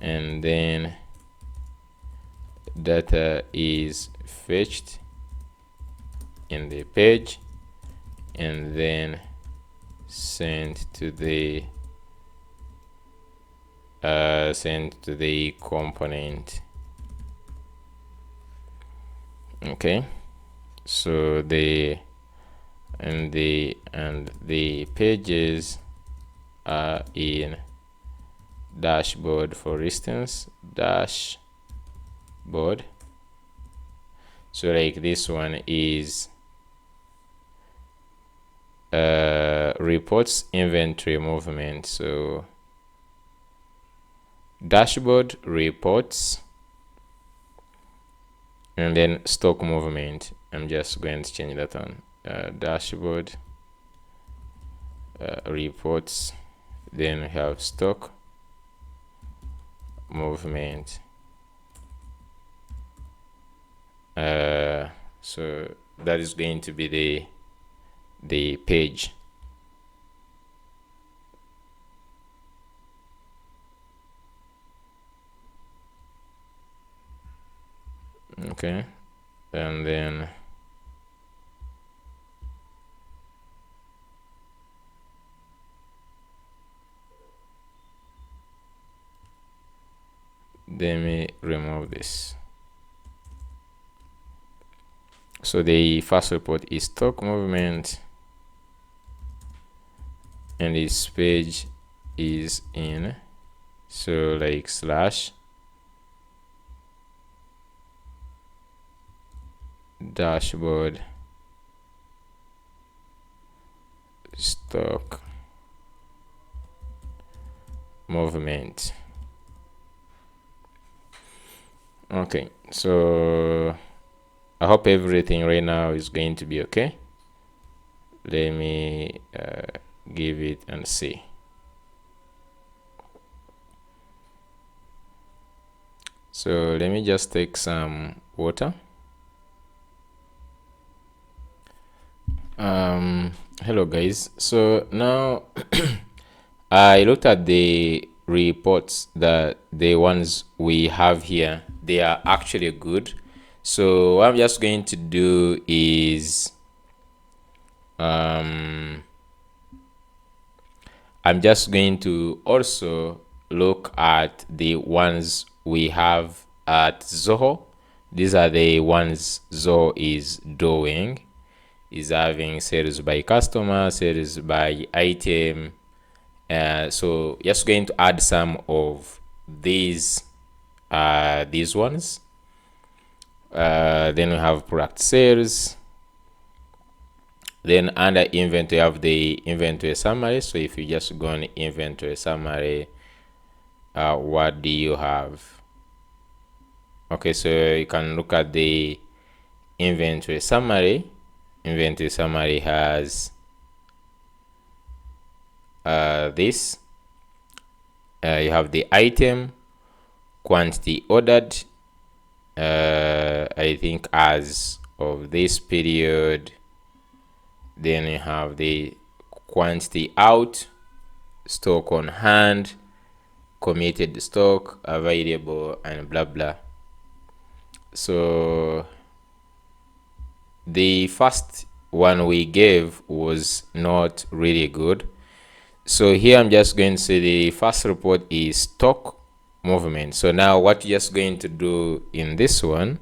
and then data is fetched in the page and then sent to the component. Okay, so the pages are in dashboard, for instance, dashboard. So like this one is reports inventory movement. So dashboard, reports, and then stock movement. I'm just going to change that on dashboard, reports, then we have stock movement. So that is going to be the page. Okay, and then let me remove this. So the first report is stock movement, and this page is in, so like slash dashboard stock movement. Okay, so I hope everything right now is going to be okay. Let me give it and see. So let me just take some water. Hello guys, so now I looked at the reports, that the ones we have here, they are actually good. So what I'm just going to do is I'm just going to also look at the ones we have at Zoho. These are the ones Zoho is doing. Is having sales by customer, sales by item. So just going to add some of these ones. Then we have product sales. Then under inventory, you have the inventory summary. So if you just go on inventory summary, what do you have? Okay, so you can look at the inventory summary. Inventory summary has this. You have the item, quantity ordered, I think as of this period. Then you have the quantity out, stock on hand, committed stock, available, and blah blah. So the first one we gave was not really good. So here I'm just going to say the first report is stock movement. So now what you're just going to do in this one,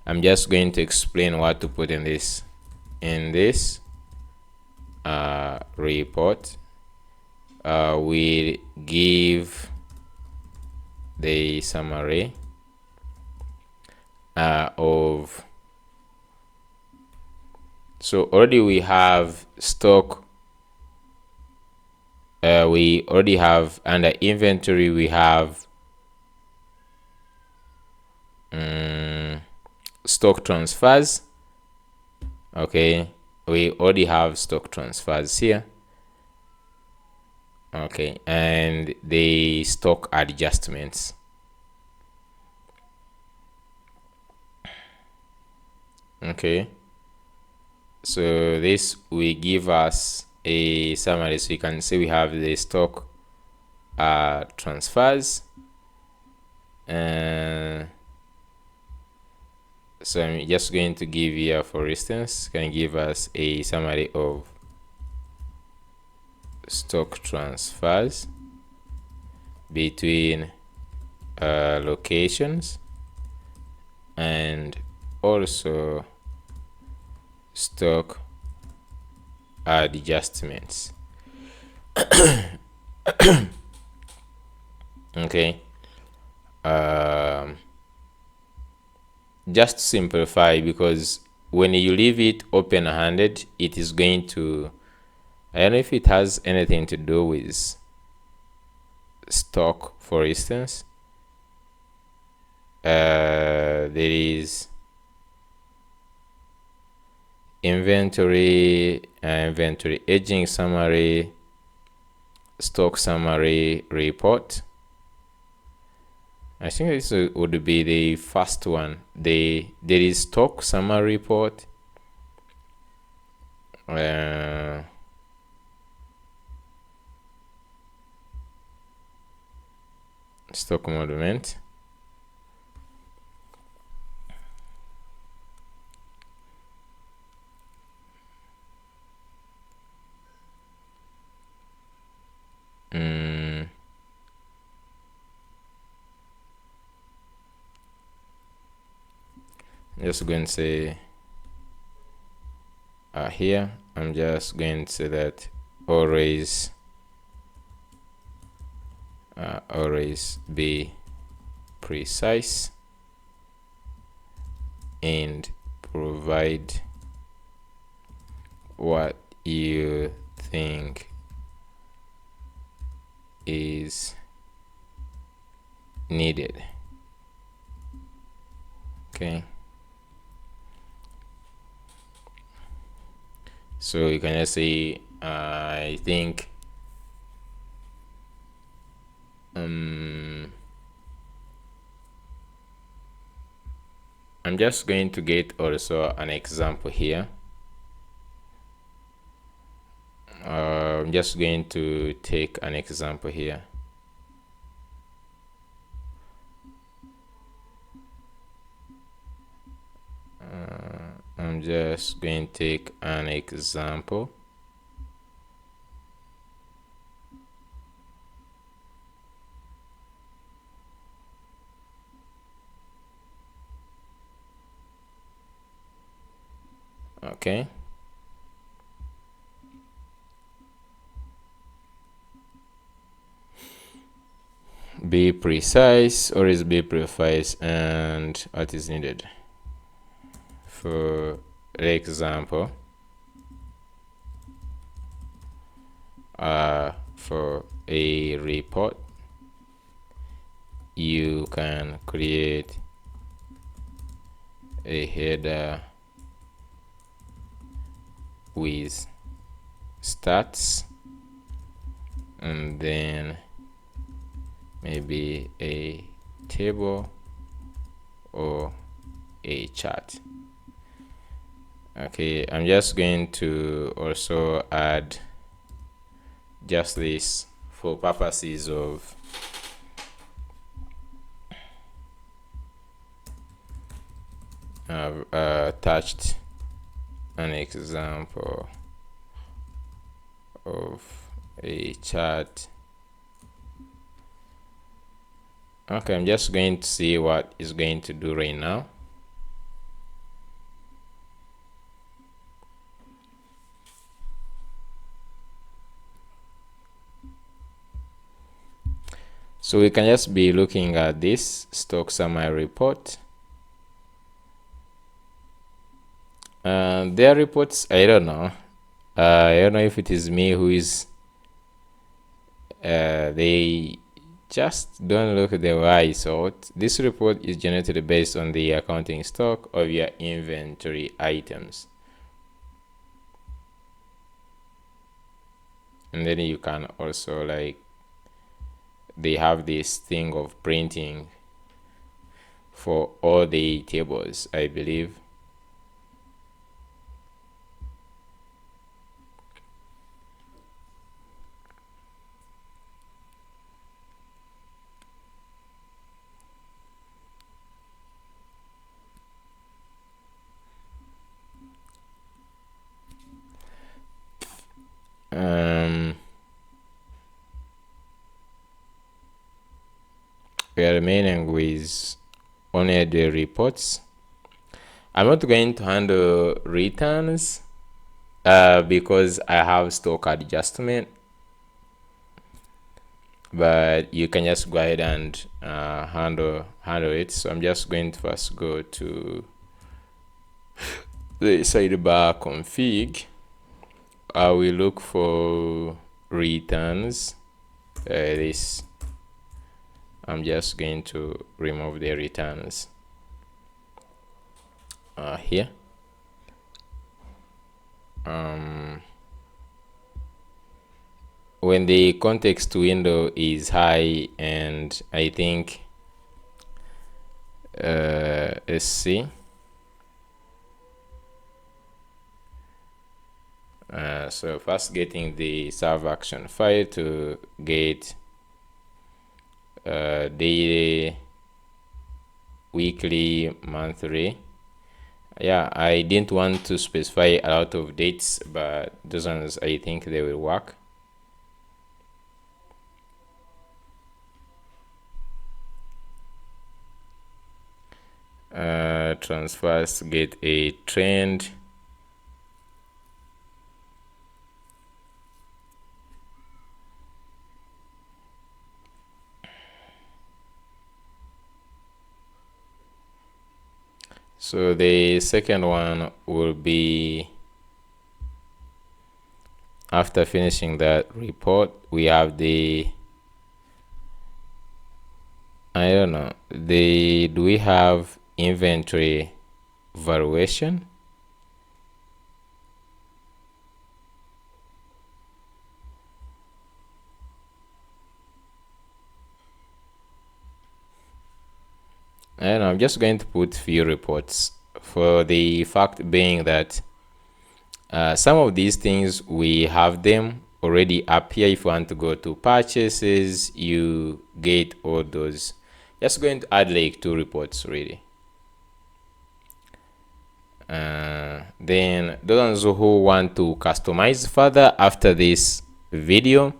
I'm just going to explain what to put in this report. We give the summary of, so already we have stock. We already have under inventory, we have stock transfers. Okay, we already have stock transfers here. Okay, and the stock adjustments. Okay, so this will give us a summary. So you can see we have the stock transfers. So I'm just going to give here, for instance, can give us a summary of stock transfers between locations, and also stock adjustments. Okay, just to simplify, because when you leave it open-handed, it is going to, I don't know if it has anything to do with stock, for instance. There is inventory, inventory aging summary, stock summary report. I think this would be the first one. There is stock summary report. Stock movement. Just going to say here, I'm just going to say that always be precise and provide what you think is needed. Okay, so you can just say I think I'm just going to get also an example here. I'm just going to take an example here. I'm just going to take an example. Okay. Be precise, always be precise, and what is needed. For example, for a report, you can create a header with stats, and then maybe a table or a chart. Okay, I'm just going to also add just this for purposes of I've attached an example of a chart. Okay, I'm just going to see what it's going to do right now. So we can just be looking at this stock summary report. Their reports, I don't know. I don't know if it is me who is. They just don't look the way I thought. This report is generated based on the accounting stock of your inventory items. And then you can also, like, they have this thing of printing for all the tables, I believe. We are remaining with only the reports. I'm not going to handle returns because I have stock adjustment, but you can just go ahead and handle it. So I'm just going to first go to the sidebar config. I will look for returns. This I'm just going to remove the returns here. When the context window is high, and I think let's see. So first getting the serve action file to get daily, weekly, monthly. Yeah, I didn't want to specify a lot of dates, but those ones I think they will work. Transfers, get a trend. So the second one will be after finishing that report, we have the, I don't know, do we have inventory valuation? I don't know, I'm just going to put few reports, for the fact being that some of these things we have them already up here. If you want to go to purchases, you get all those. Just going to add like 2 reports really. Then those who want to customize further after this video,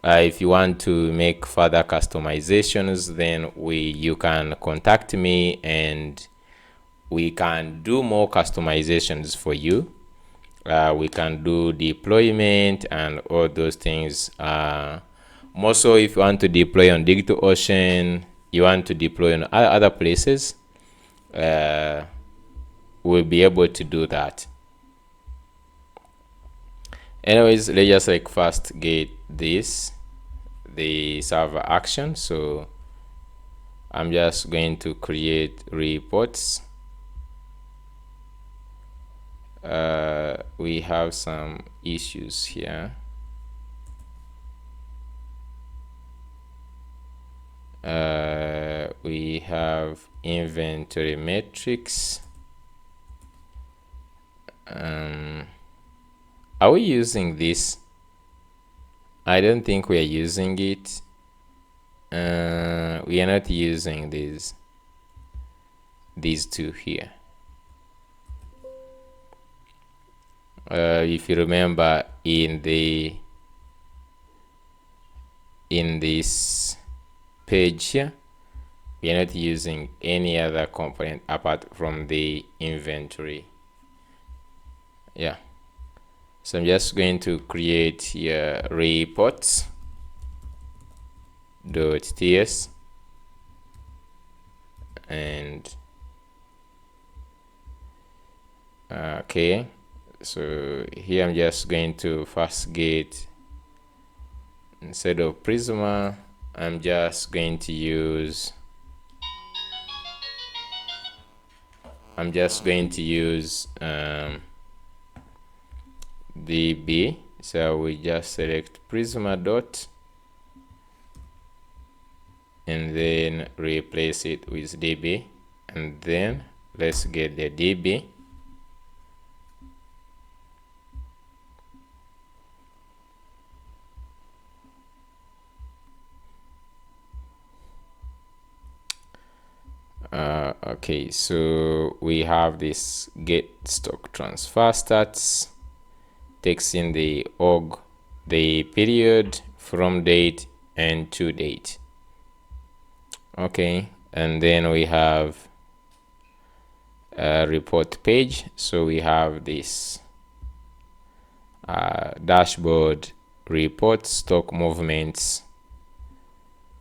if you want to make further customizations, then you can contact me and we can do more customizations for you. We can do deployment and all those things. More so if you want to deploy on DigitalOcean, you want to deploy on other places, we'll be able to do that. Anyways, let's just like first get the server action. So I'm just going to create reports. We have some issues here. We have inventory metrics. Are we using this? I don't think we are using it. We are not using these two here. If you remember in this page here, we are not using any other component apart from the inventory. Yeah, so I'm just going to create here reports.ts, and okay, so here I'm just going to first get, instead of Prisma, I'm just going to use db. So we just select Prisma dot and then replace it with db, and then let's get the db. Okay, so we have this get stock transfer stats, takes in the org, the period, from date, and to date. Okay, and then we have a report page. So we have this dashboard, report, stock movements.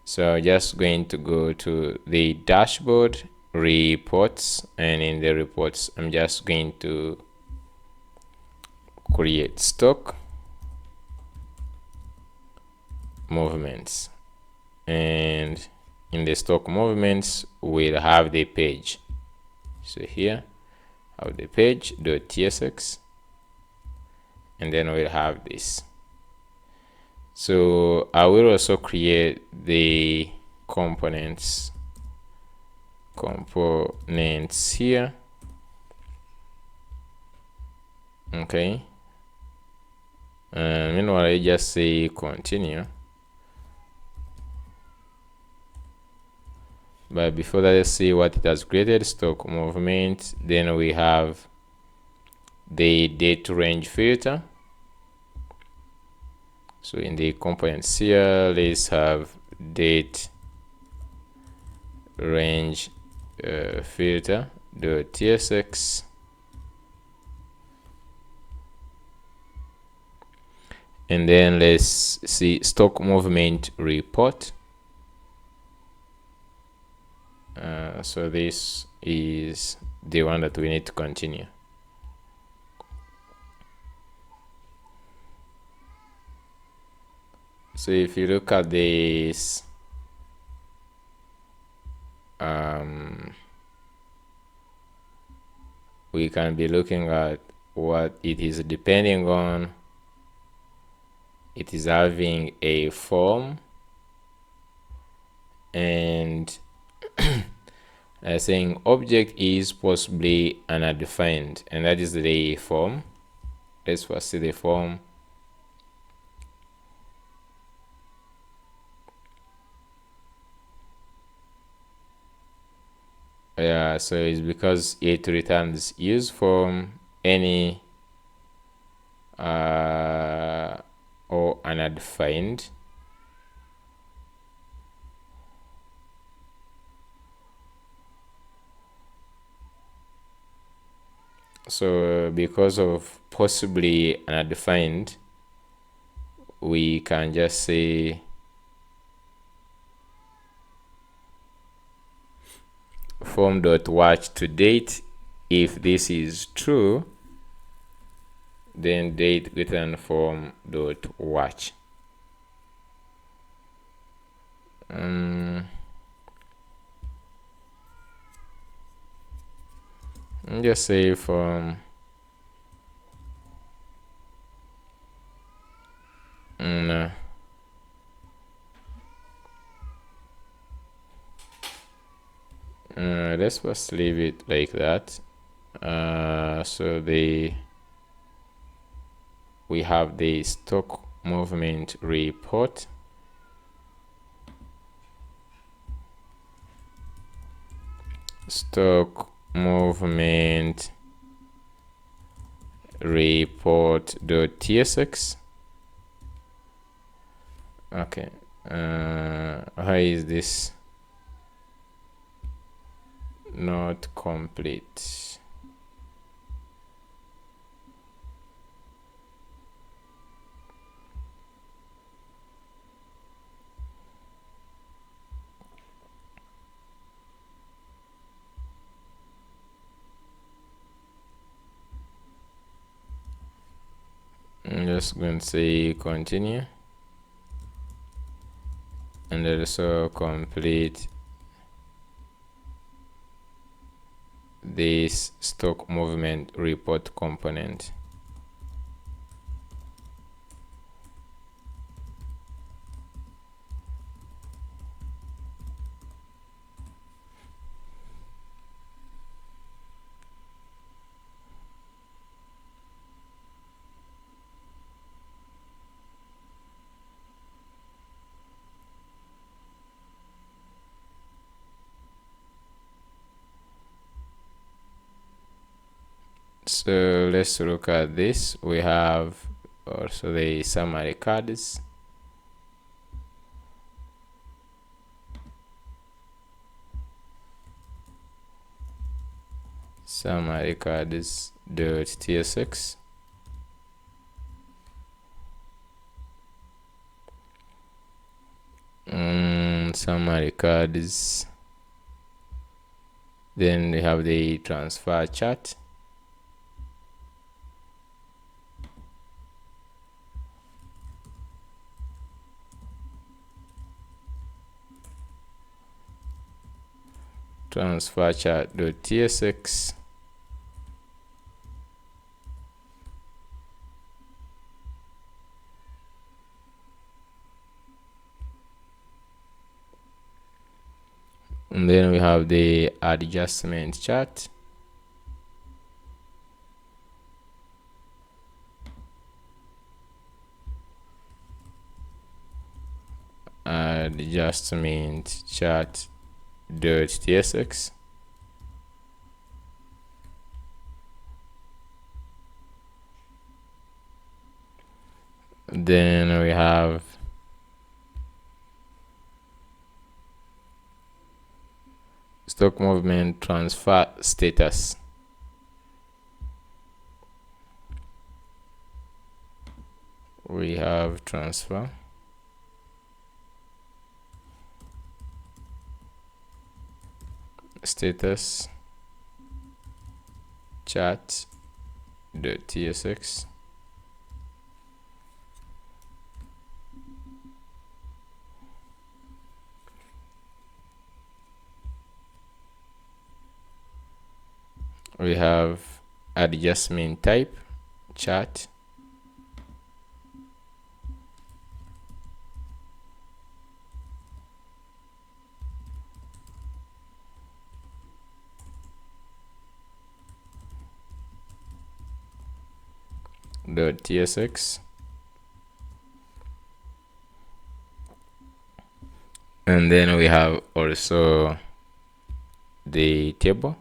So just going to go to the dashboard, reports, and in the reports I'm just going to create stock movements, and in the stock movements we'll have the page. So here have the page.tsx, and then we'll have this. So I will also create the components here. Okay, meanwhile I just say continue, but before that, let's see what it has created. Stock movement, then we have the date range filter. So in the components here, let's have date range filter.tsx, and then let's see stock movement report. So this is the one that we need to continue. So if you look at this, we can be looking at what it is depending on. It is having a form, and saying object is possibly undefined, and that is the form. Let's first see the form. Yeah, so it's because it returns use form any or undefined. So because of possibly undefined, we can just say form.watch to date. If this is true, then date return form.watch. Just say from no. Let's first leave it like that. So we have the stock movement report. Stock movement report.tsx. Okay. Why is this not complete? I'm just going to say continue and also complete this stock movement report component. So let's look at this. We have also the summary cards. Summary cards.tsx. Summary cards. Then we have the transfer chart. Transfer chart.tsx. And then we have the adjustment chart. Adjustment chart.tsx. Then we have stock movement transfer status. We have transfer. Status chart.tsx. We have adjustment type chart. .tsx. And then we have also the table.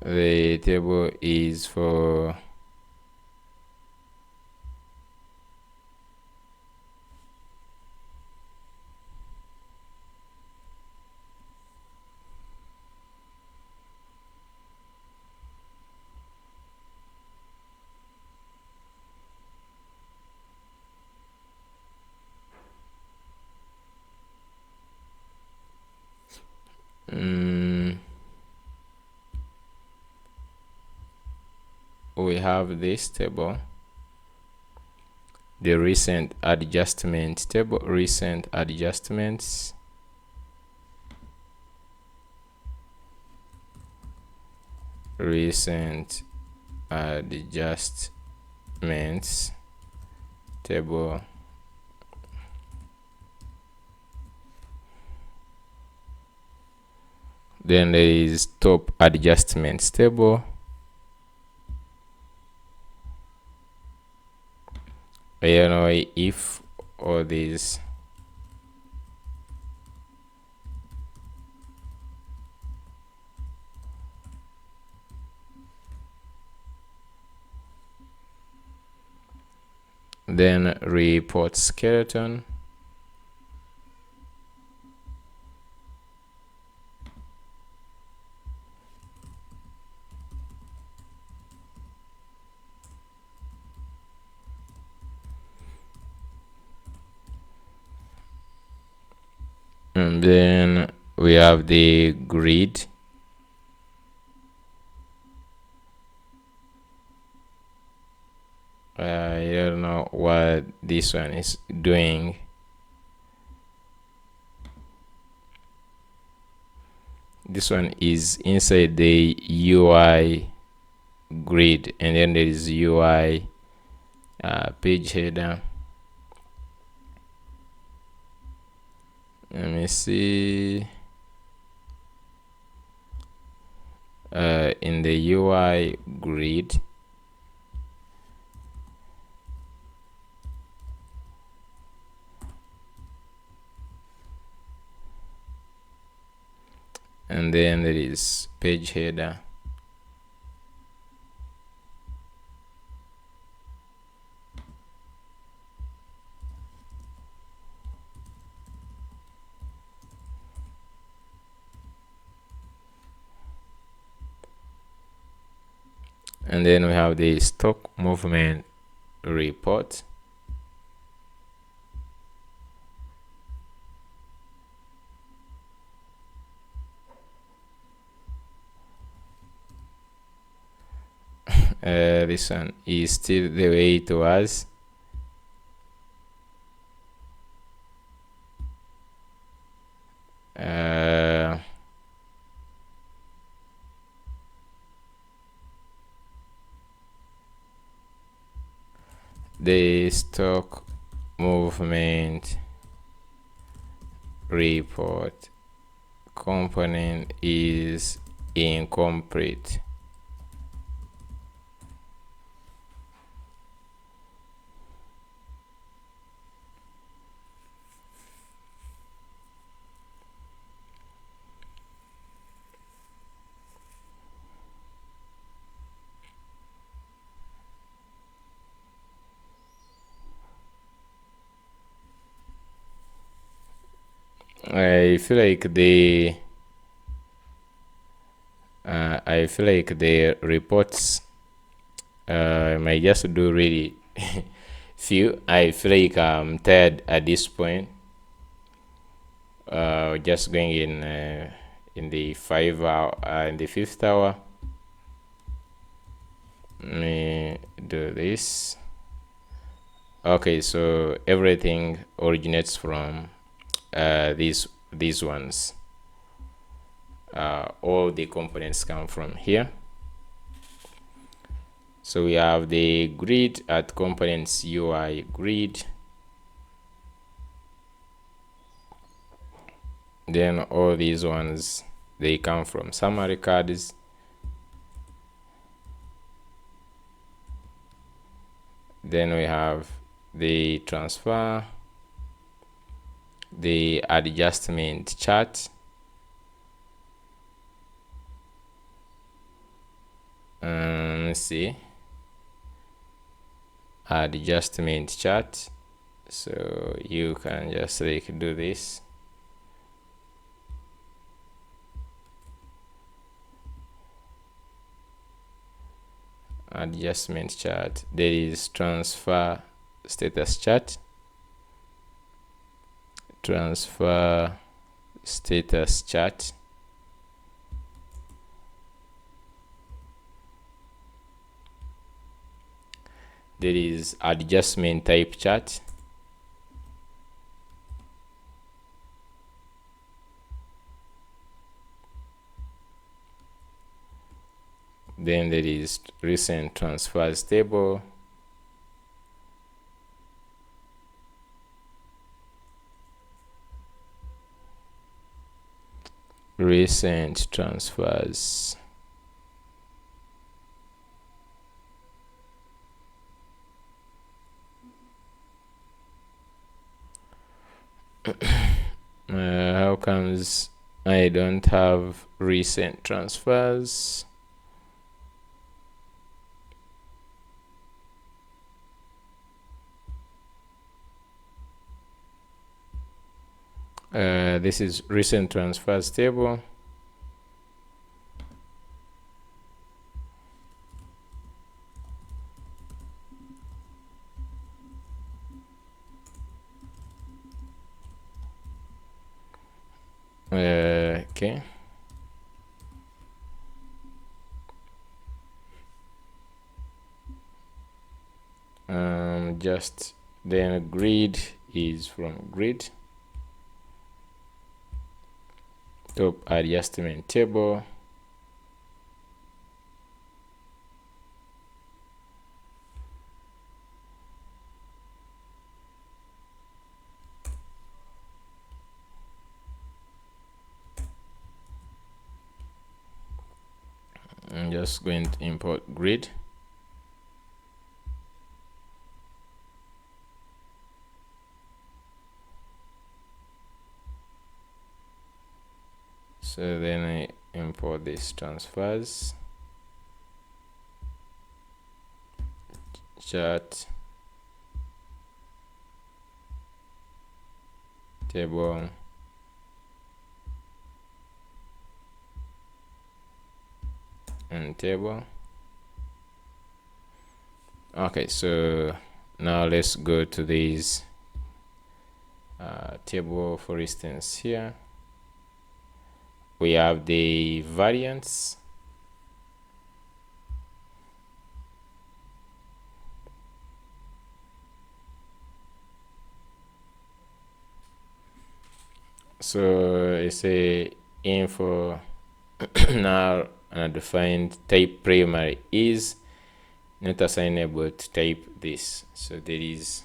The table is for we have this table, the recent adjustment table, recent adjustments, recent adjustments table. Then there is top adjustments table. I don't know if all these then report skeleton, and then we have the grid. I don't know what this one is doing. This one is inside the UI grid, and then there is UI page header. Let me see. In the UI grid, and then there is page header. And then we have the stock movement report. This one is still the way it was. The stock movement report component is incomplete. I feel like the reports might just do really few. I feel like I'm tired at this point. Just going in the 5 hour in the 5th hour. Let me do this. Okay, so everything originates from these ones. All the components come from here. So we have the grid at components UI grid. Then all these ones, they come from summary cards. Then we have the transfer, the adjustment chart, let's see, adjustment chart. So you can just like do this. Adjustment chart. There is transfer status chart, transfer status chart, there is adjustment type chart, then there is recent transfers table, recent transfers, how comes I don't have recent transfers? This is recent transfers table. Okay. Just then grid is from grid, top adjustment table, I'm just going to import grid. So then I import these transfers, chart, table, and table. Okay, so now let's go to these table. For instance, here we have the variants, so it's a info now undefined type primary is not assignable to type this. So there is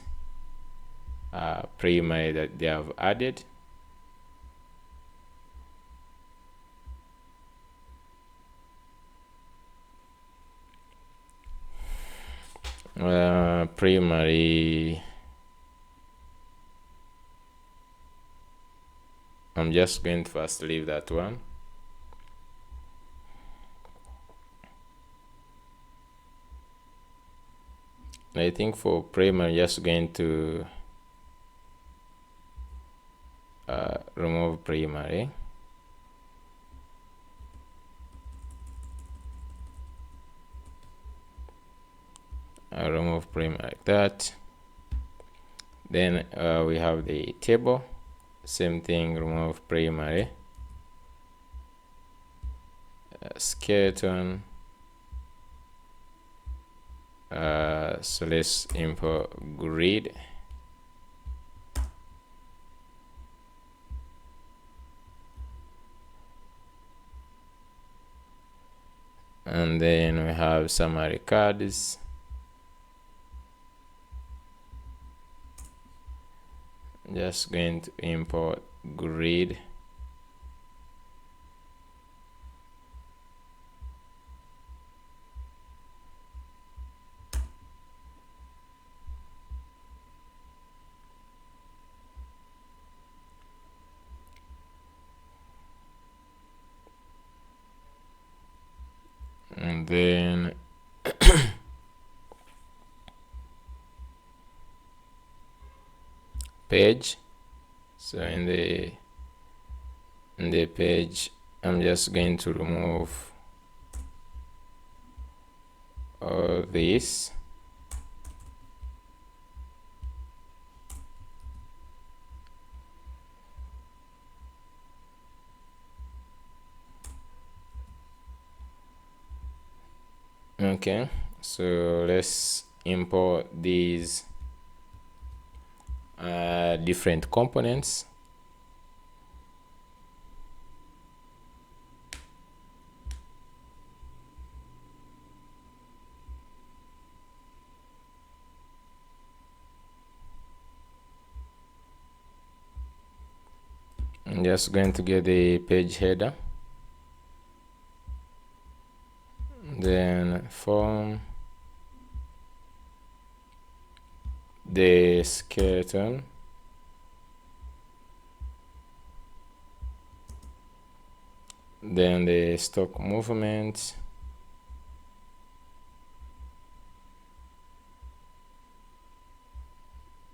a primary that they have added. Primary, I'm just going to first leave that one. I think for primary, I'm just going to remove primary. I'll remove primary like that. Then we have the table, same thing, remove primary. Skeleton, so let's import grid. And then we have summary cards. Just going to import grid. then page. So in the page, I'm just going to remove all this. Okay, so let's import these different components. I'm just going to get the page header, then form, the skeleton, then the stock movement,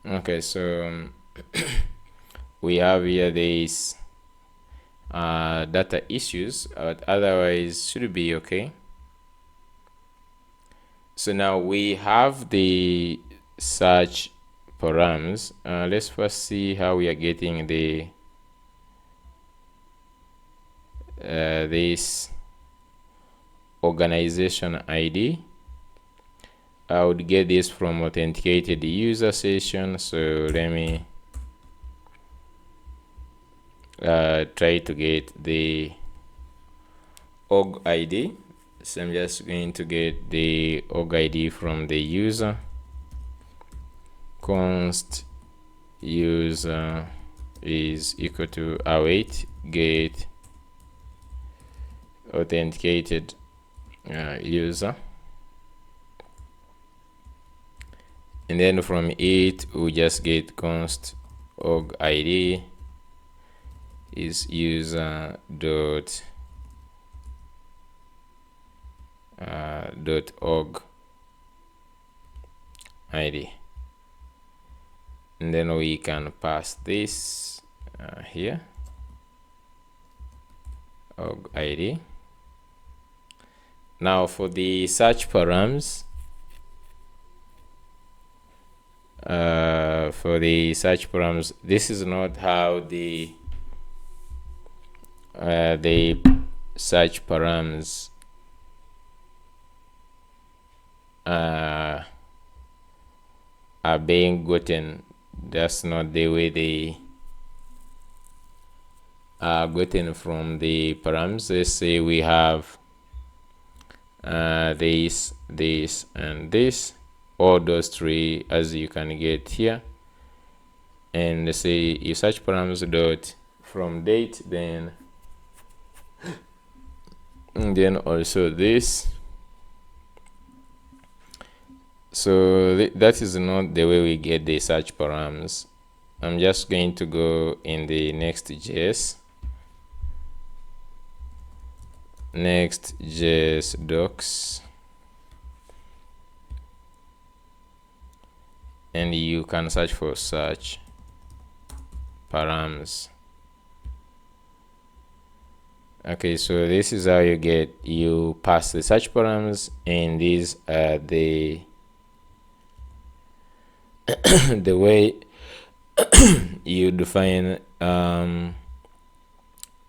okay. So we have here this data issues, but otherwise should be okay. So now we have the search params. Let's first see how we are getting the this organization ID. I would get this from authenticated user session. So let me try to get the org ID. So I'm just going to get the org ID from the user. Const user is equal to await get authenticated user, and then from it we just get const org ID is user dot org ID, and then we can pass this here org ID. Now for the search params, this is not how the search params are being gotten. That's not the way they are gotten from the params. Let's say we have this, and this, all those three as you can get here, and let's say you search params dot from date, then and then also this. So that is not the way we get the search params. I'm just going to go in the Next.js docs, and you can search for search params. Okay, so this is how you pass the search params, and these are the the way you define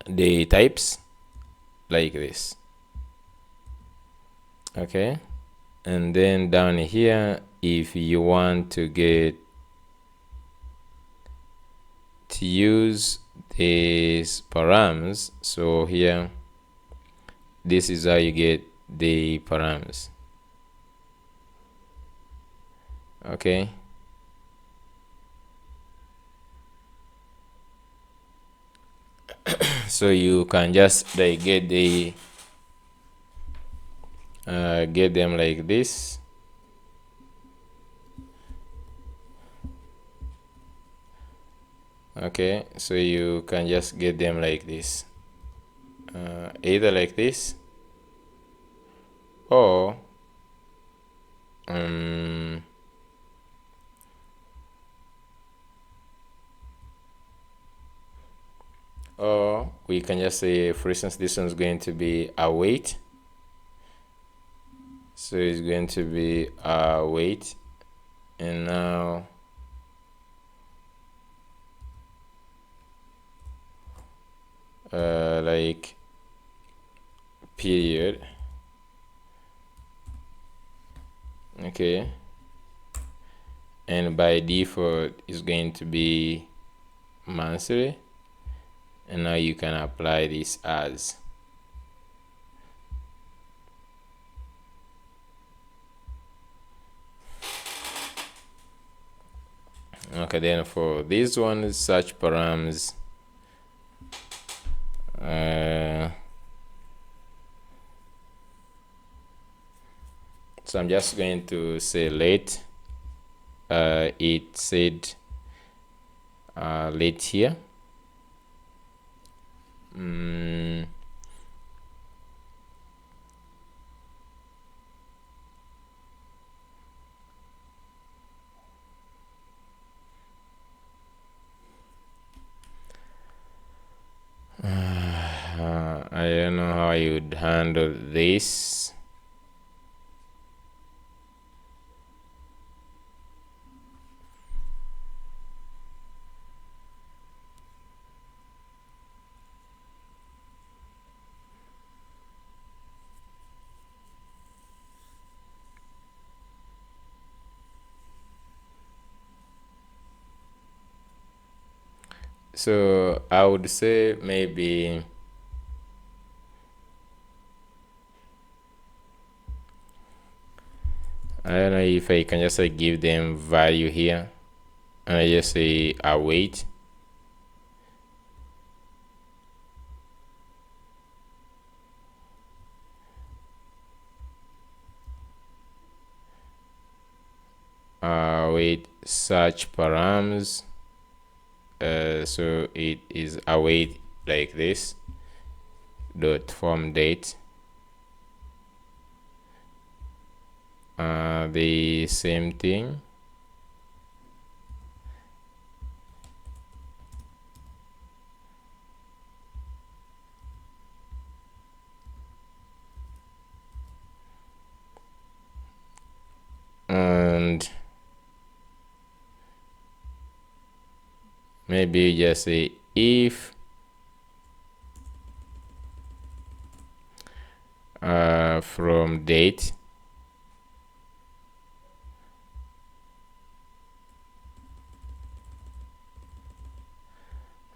the types like this. Okay, and then down here, if you want to use these params, so here this is how you get the params. Okay, so you can just like get them like this. Okay, so you can just get them like this, either like this or we can just say, for instance, this one's going to be await. So it's going to be await, and now like period. Okay, and by default is going to be monthly, and now you can apply this as. Okay, then for this one, search params, so I'm just going to say late. It said late here. I don't know how you would handle this. So I would say maybe I don't know if I can just like give them value here, and I just say await. Await search params. So it is await like this dot form date. The same thing. And maybe you just say if from date.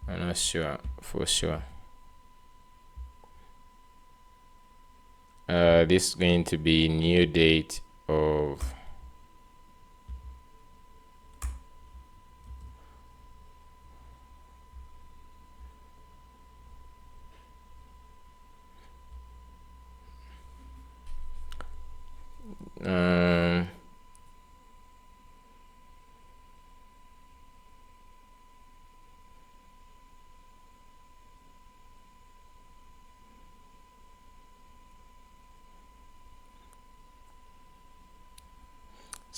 I'm not sure for sure. This is going to be new date of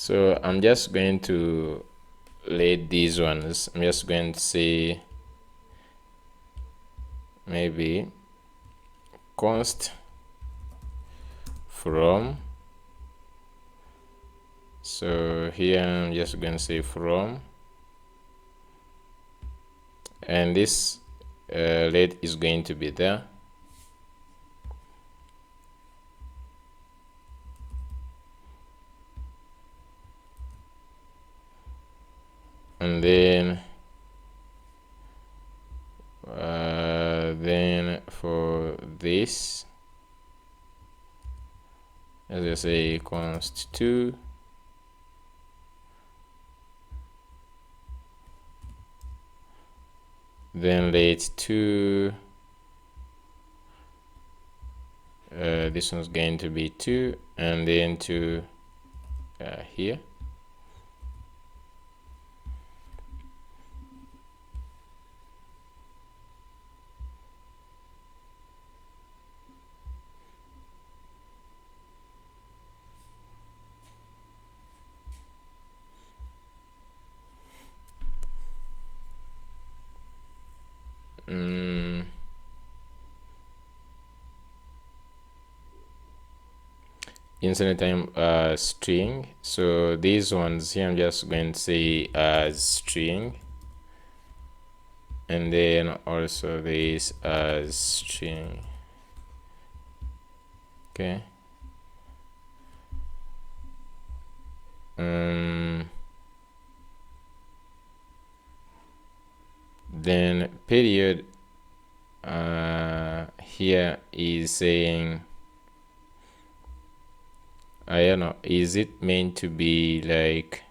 so I'm just going to let these ones. I'm just going to say maybe const from. So here I'm just going to say from, and this let is going to be there. And then for this, as I say, const 2, then let 2, this one's going to be 2, and then 2 here. insert time string. So these ones here I'm just going to say as string, and then also this as string. Okay. Then period here is saying, I don't know, is it meant to be like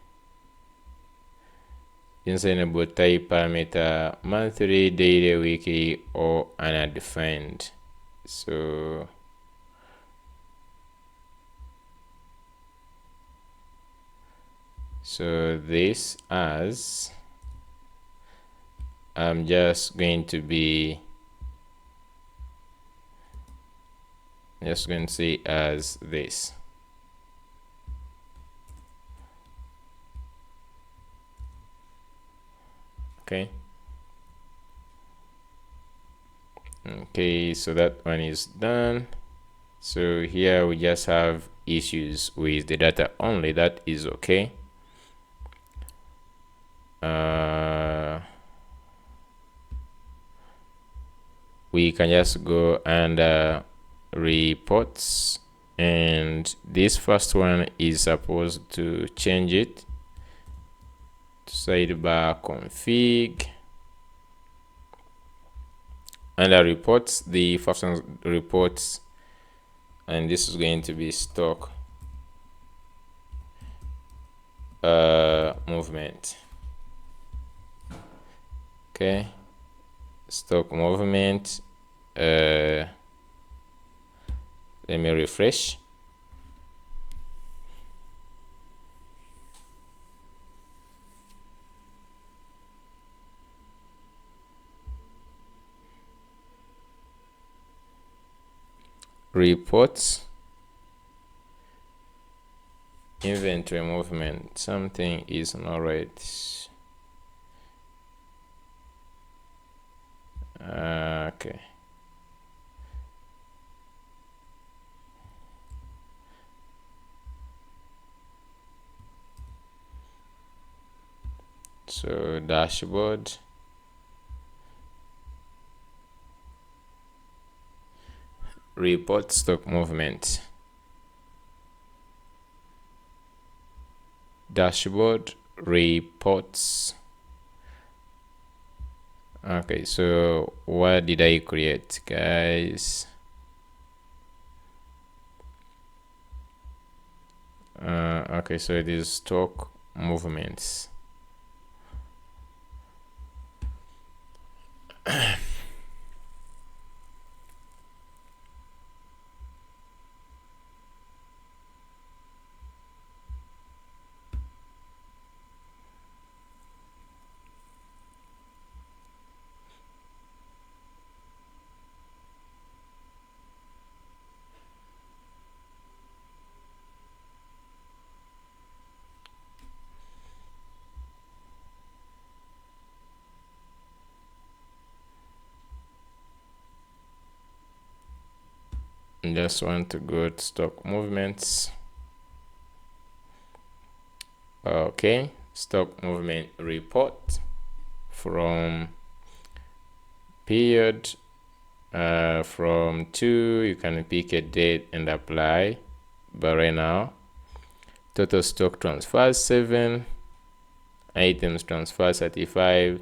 insignable type parameter monthly, daily, weekly, or undefined? So this as I'm just going to say as this. Okay, so that one is done. So here we just have issues with the data only. That is okay. We can just go and reports, and this first one is supposed to change it to sidebar config. Under reports, the first one reports, and this is going to be stock movement. Okay, stock movement. Let me refresh. Reports, inventory movement, something is not right. Okay, so dashboard, report stock movement, dashboard, reports. Okay, so what did I create, guys? Okay, so it is stock movements. Just want to go to stock movements. Okay, stock movement report from period from 2. You can pick a date and apply, but right now total stock transfers 7, items transfer 35,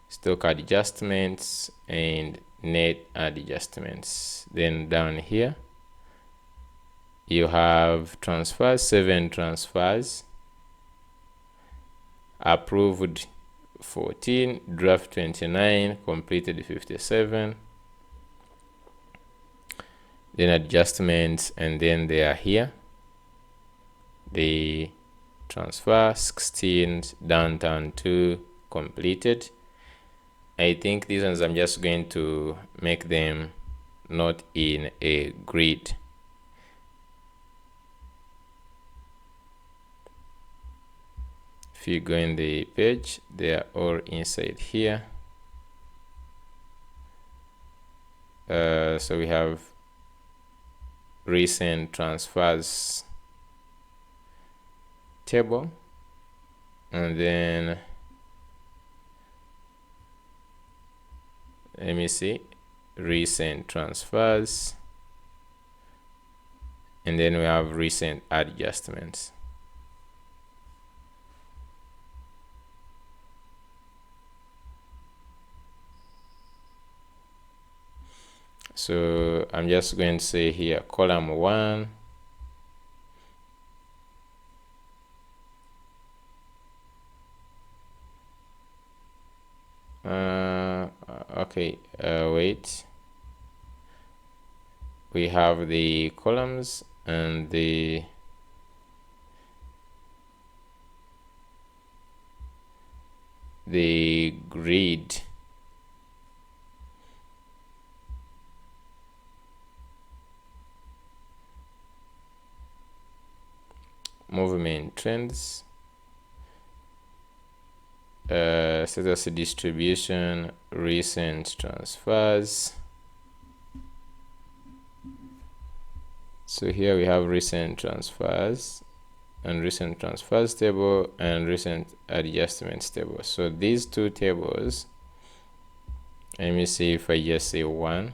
stock adjustments, and net adjustments. Then down here you have transfers, 7 transfers, approved 14, draft 29, completed 57, then adjustments, and then they are here, the transfer 16, downtown 2, completed. I think these ones I'm just going to make them not in a grid. If you go in the page, they are all inside here. So we have recent transfers table, and then let me see, recent transfers, and then we have recent adjustments. So I'm just going to say here column 1, okay, wait, we have the columns and the grid. Movement trends, status distribution, recent transfers. So here we have recent transfers and recent transfers table and recent adjustments table. So these two tables, let me see if I just say 1.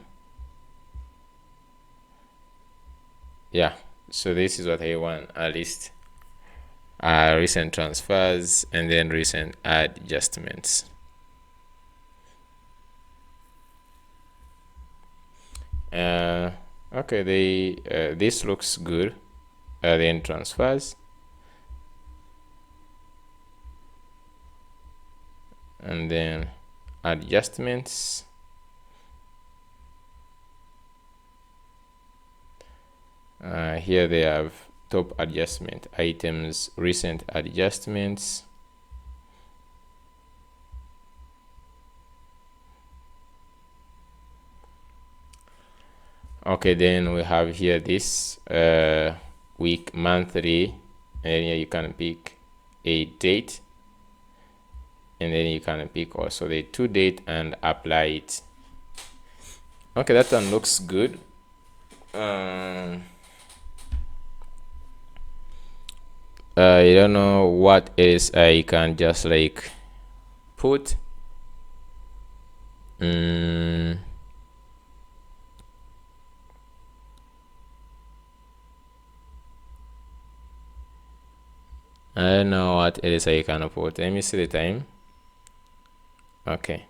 Yeah, so this is what I want, at least recent transfers and then recent adjustments. Okay, this looks good. Then transfers, and then adjustments, here they have top adjustment items, recent adjustments, okay, then we have here this week, monthly, and here you can pick a date, and then you can pick also the to date and apply it. Okay, that one looks good. I don't know what else I can just like put. I don't know what else I can put. Let me see the time. Okay.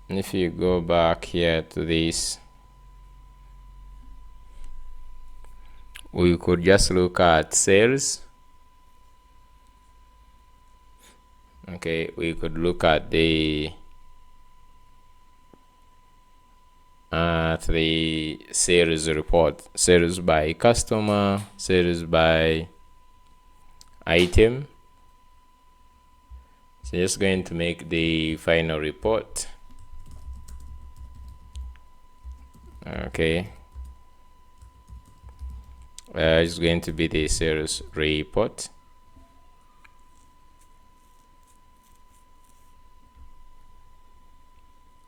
If you go back here to this, we could just look at sales. Okay, we could look at the sales report, sales by customer, sales by item. So just going to make the final report. Okay, it's going to be the sales report.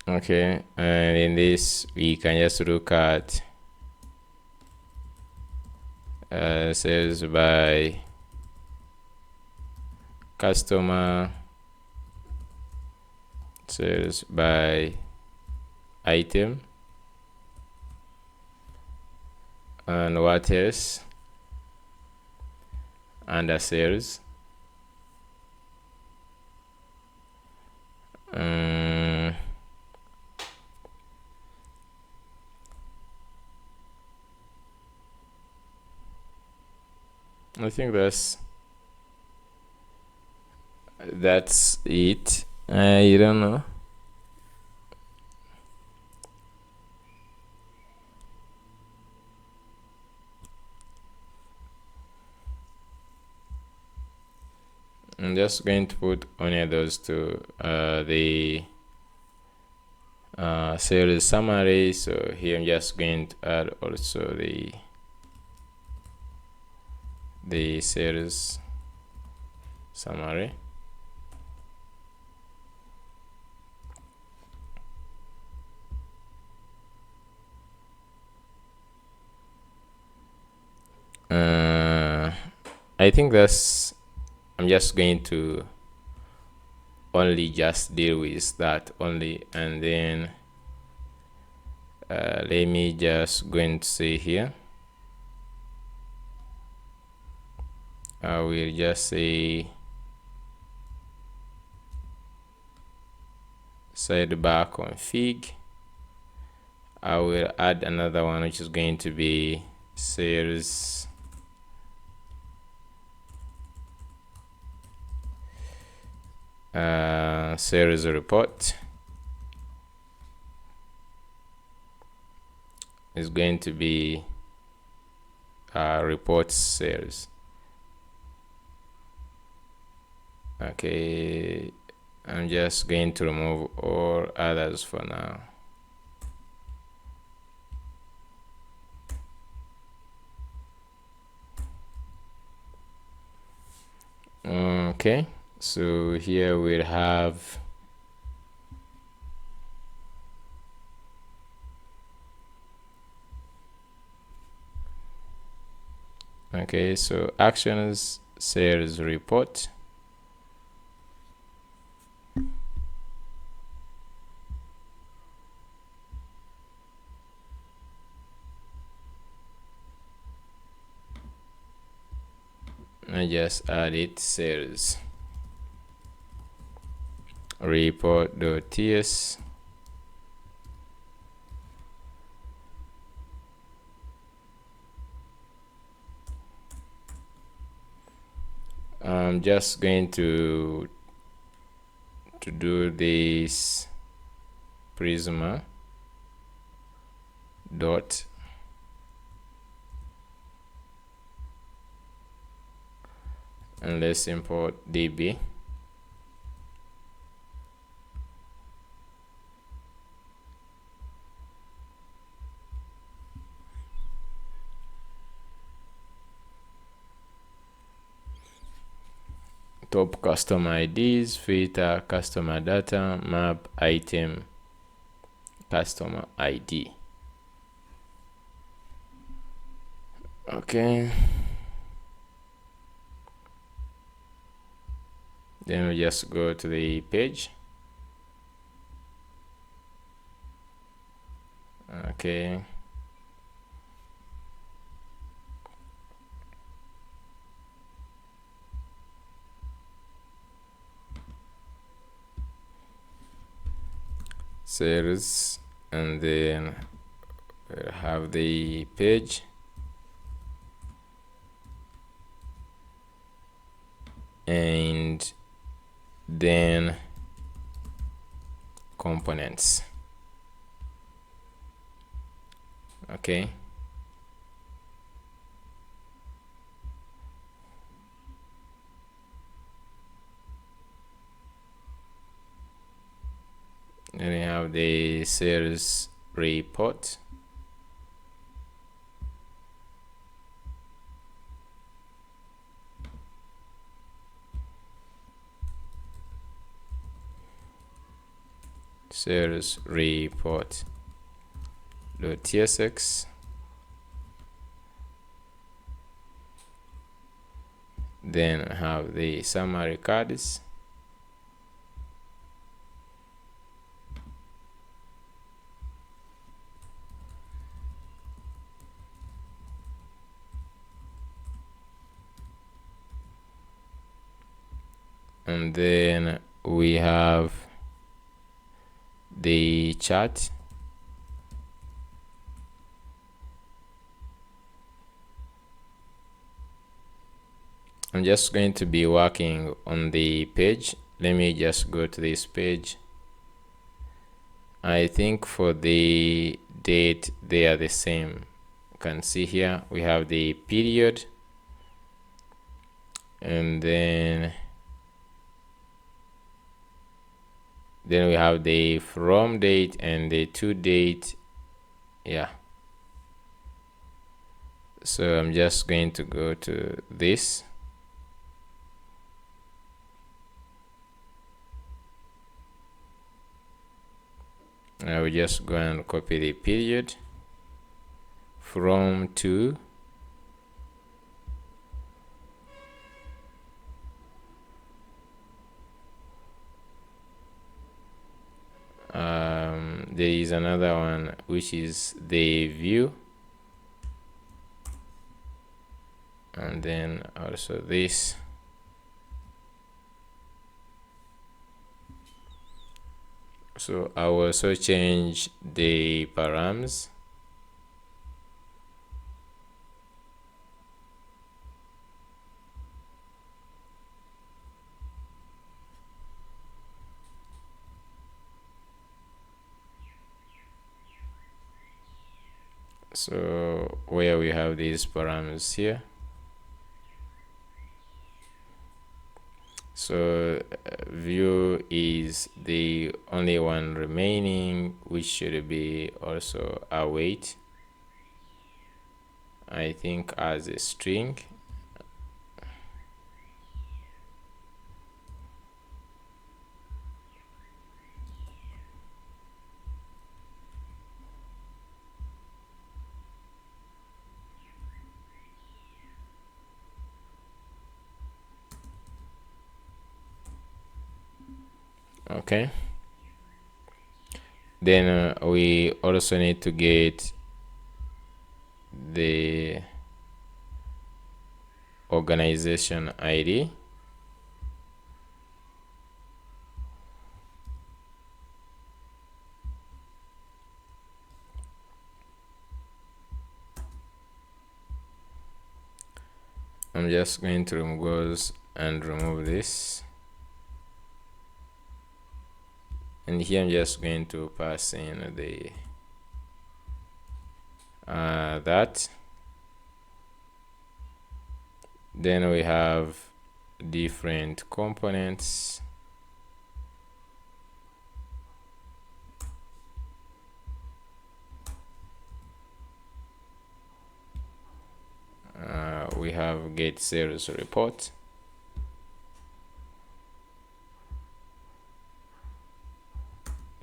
Okay, and in this we can just look at sales by customer, sales by item, and what else under sales. I think that's it. I don't know. I'm just going to put only those two, the sales summary. So here I'm just going to add also the sales summary. I think I'm just going to only just deal with that only, and then let me just go and say here, I will just say sidebar config. I will add another one which is going to be sales sales report. Is going to be report sales. Okay, I'm just going to remove all others for now. Okay, so here we'll have okay, so actions sales report. I just added sales report.ts. I'm just going to do this Prisma dot and let's import db. Top custom IDs, filter customer data, map item customer ID. Okay, then we just go to the page. Okay, sales, and then we'll have the page, and then components. Okay, then we have the sales report. Sales report .tsx, then have the summary cards, and then we have the chart. I'm just going to be working on the page. Let me just go to this page. I think for the date they are the same. You can see here we have the period, and then Then we have the from date and the to date. Yeah. So I'm just going to go to this. I will just go and copy the period from to. There is another one which is the view, and then also this. So I will also change the params. So where we have these params here. So view is the only one remaining, which should be also await, I think, as a string. Okay. Then we also need to get the organization ID. I'm just going to remove this. And here I'm just going to pass in the that. Then we have different components. We have get sales report.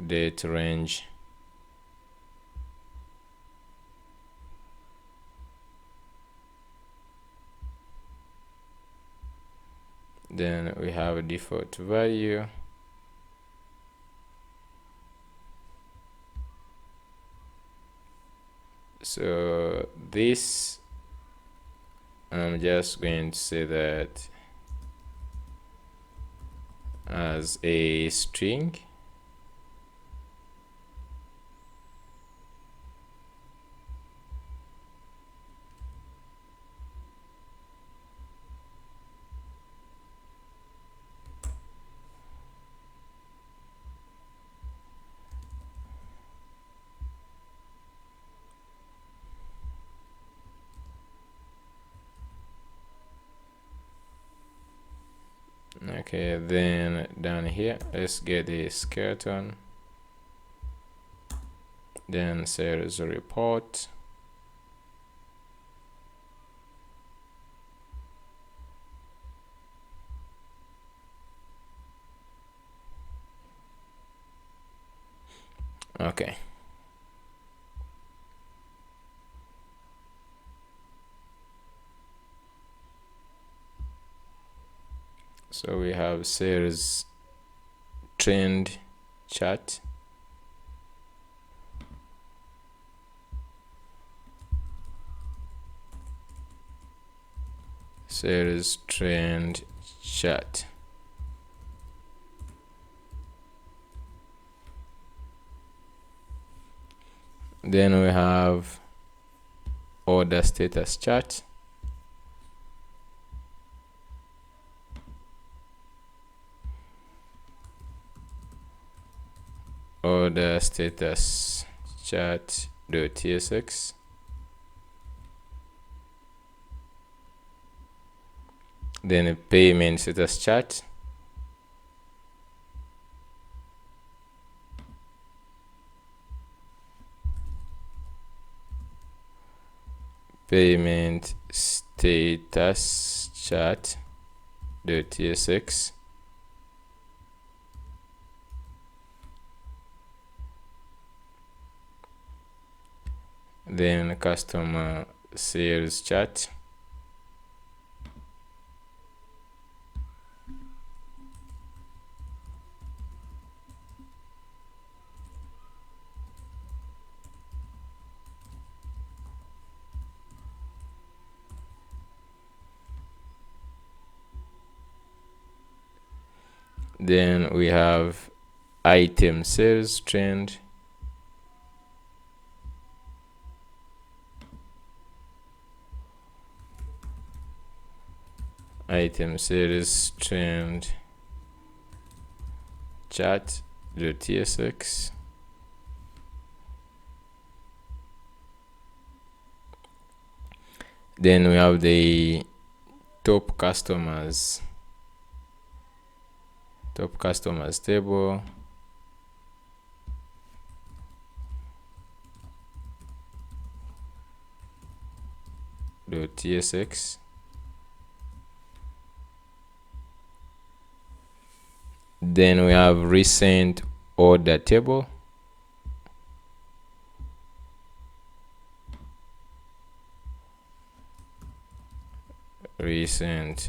Date range. Then we have a default value. So this, I'm just going to say that as a string. Okay, then down here, let's get the skeleton. Then sales report. Okay. So we have sales trend chart. Sales trend chart. Then we have order status chart. Order status chart.tsx. Then a payment status chart. payment status chart.tsx. Then customer sales chart. Then we have item sales trend. Item sales trend chart.tsx. Then we have the top customers table. .tsx. Then we have recent order table. Recent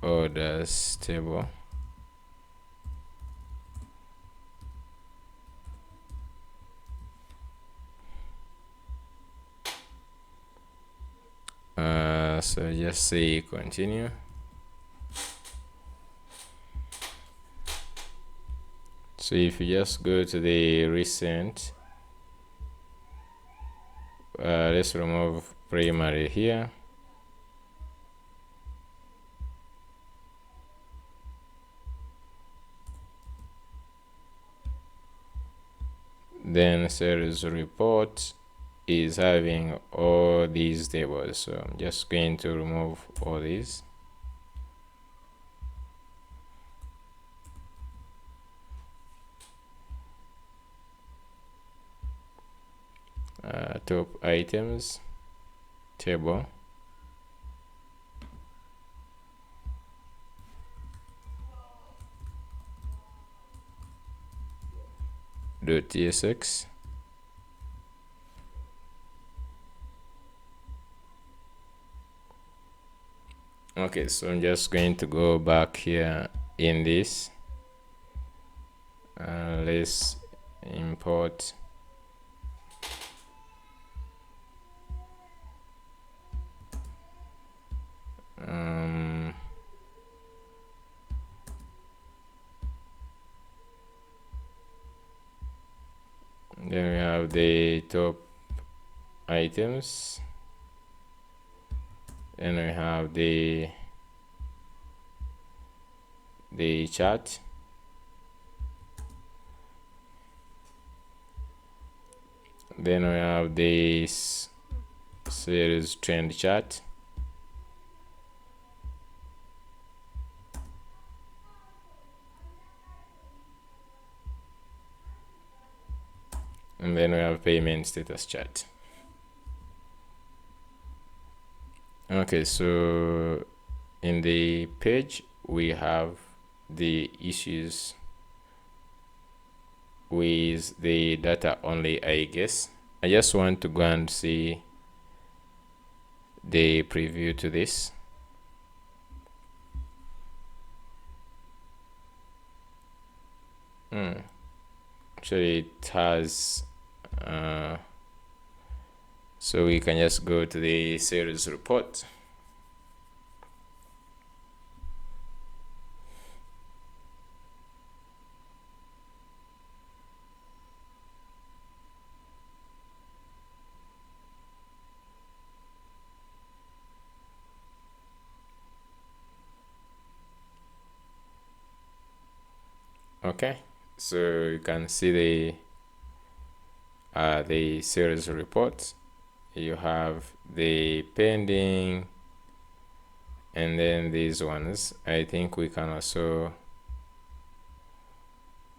orders table. So just say continue. So if you just go to the recent, let's remove primary here. Then sales report is having all these tables, so I'm just going to remove all these. Top items table. .tsx. Okay, so I'm just going to go back here in this. Let's import then we have the top items, and we have the chart, then we have this sales trend chart, and then we have payment status chart. Okay, so in the page we have the issues with the data only, I guess. I just want to go and see the preview to this. Actually it has so we can just go to the sales report. Okay, so you can see the sales report. You have the pending, and then these ones. I think we can also,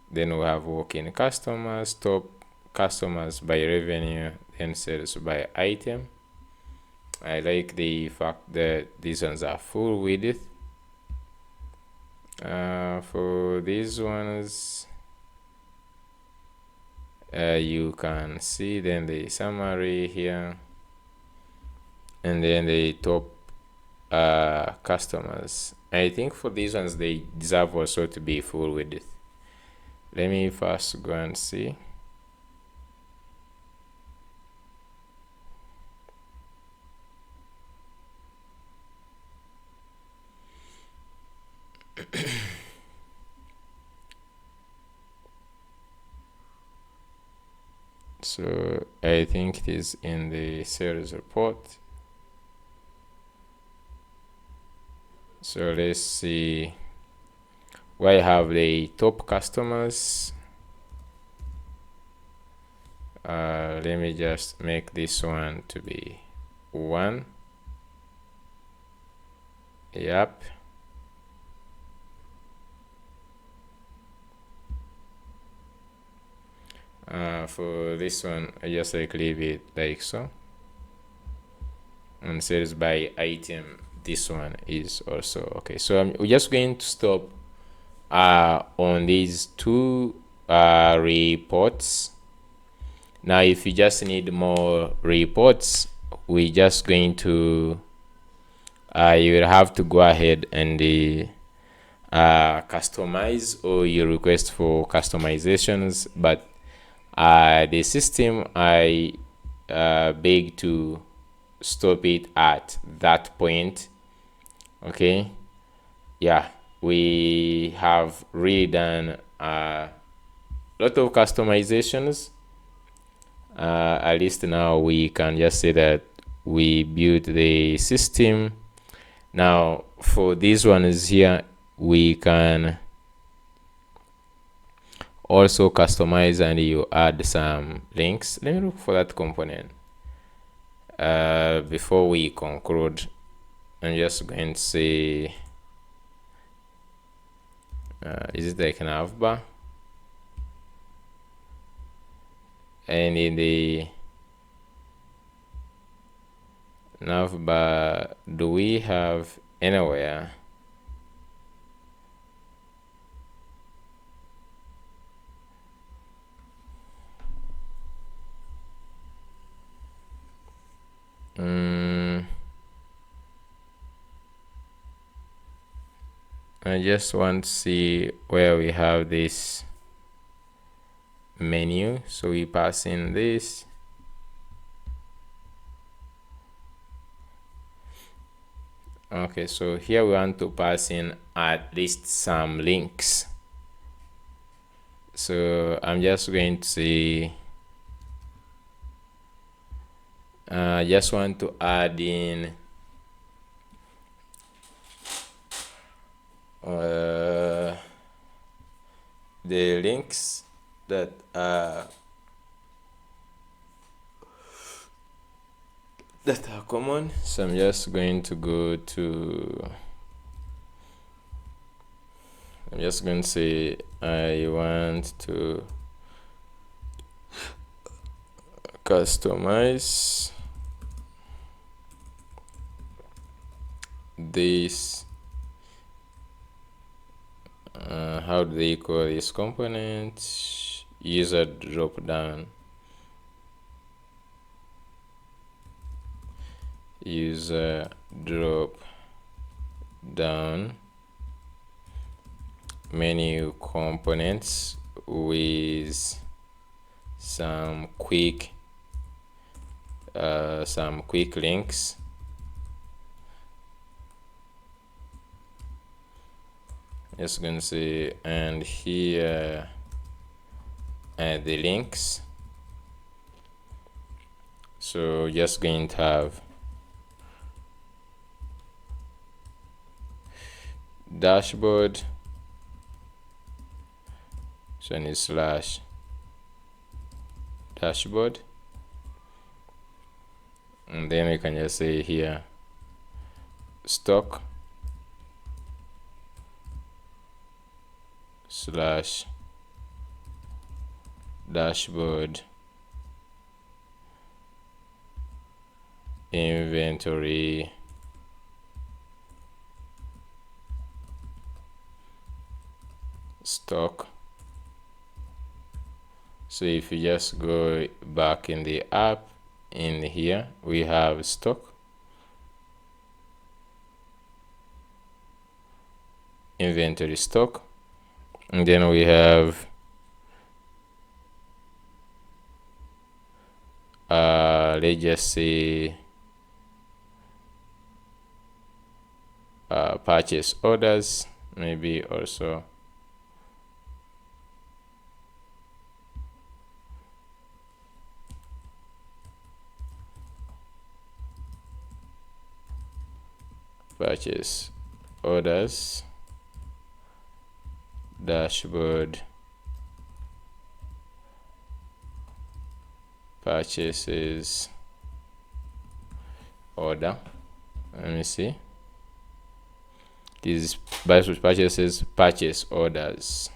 then we have walk-in customers, top customers by revenue, then sales by item. I like the fact that these ones are full width. For these ones, you can see then the summary here, and then the top customers. I think for these ones they deserve also to be full width. Let me first go and see. So I think it is in the sales report. So let's see where I have the top customers. Let me just make this one to be 1. Yep. For this one, I just like leave it like so. And sales by item, this one is also okay. So we're just going to stop on these 2 reports. Now if you just need more reports, we're just going to you will have to go ahead and customize, or you request for customizations, but the system, I beg to stop it at that point. Okay, yeah, we have really done a lot of customizations. At least now we can just say that we built the system. Now for these ones here, we can also customize and you add some links. Let me look for that component before we conclude. I'm just going to say is it like an navbar? And in the navbar, do we have anywhere I just want to see where we have this menu. So we pass in this. Okay, so here we want to pass in at least some links. So I'm just going to say I just want to add in the links that are common. So I'm just going to go to, I'm just going to say I want to customize this. How do they call this component? User drop down. User drop down menu components with some quick links. Just gonna say, and here add the links. So just going to have dashboard, so I need slash dashboard, and then we can just say here stock slash dashboard inventory stock. So if you just go back in the app, in here we have stock, inventory stock, and then we have let's just say purchase orders, maybe also purchase orders, dashboard, purchases order. Let me see. This is purchases, purchase orders.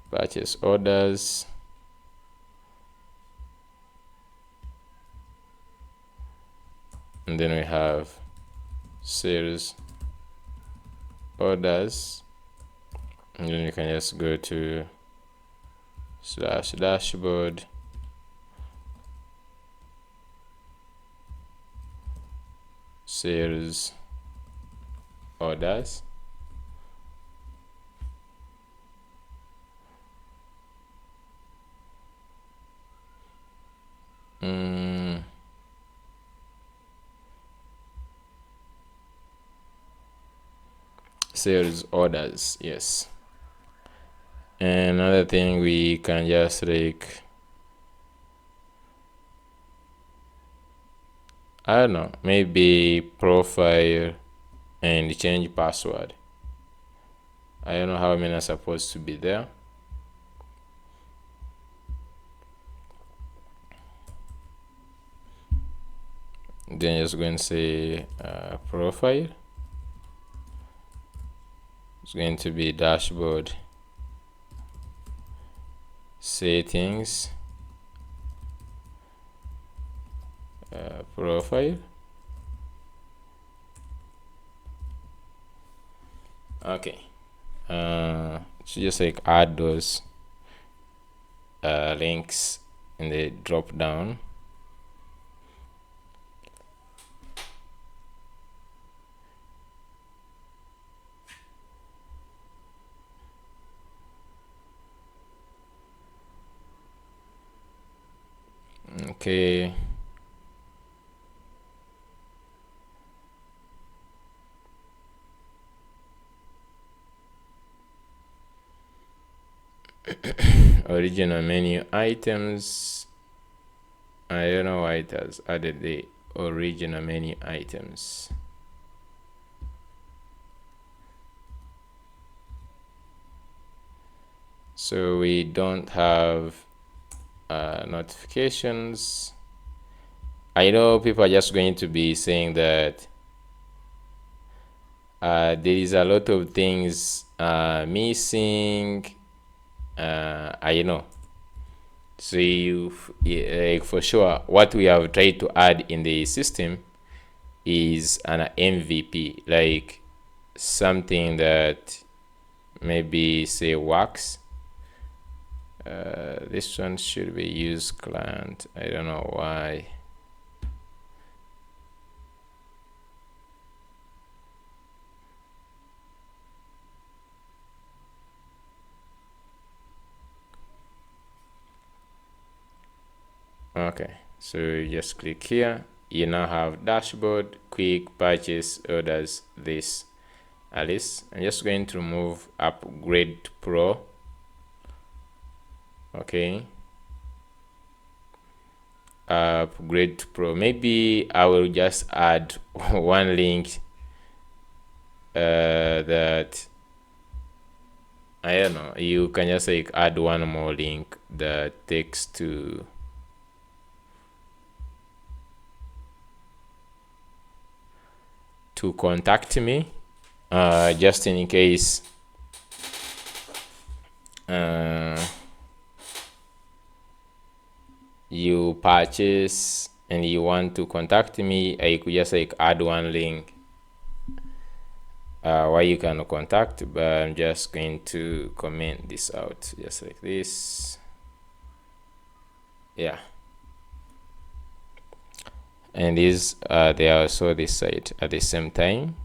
Purchase orders. And then we have sales orders, and then you can just go to slash dashboard, sales orders, sales orders, yes. And another thing, we can just like, I don't know, maybe profile and change password. I don't know how many are supposed to be there. Then just going to say profile. It's going to be dashboard settings, profile. Okay, so just like add those links in the drop down. Okay, original menu items. I don't know why it has added the original menu items. So we don't have notifications. I know people are just going to be saying that there is a lot of things missing. I know. So like for sure, what we have tried to add in the system is an MVP, like something that maybe say works. This one should be use client. I don't know why. Okay, so you just click here. You now have dashboard, quick purchase orders, this list. I'm just going to remove upgrade pro. Okay, upgrade pro. Maybe I will just add one link that I don't know. You can just like add one more link that takes to contact me. just in case you purchase and you want to contact me, I could just like add one link where you can contact, but I'm just going to comment this out just like this. Yeah, and these they are also this site at the same time.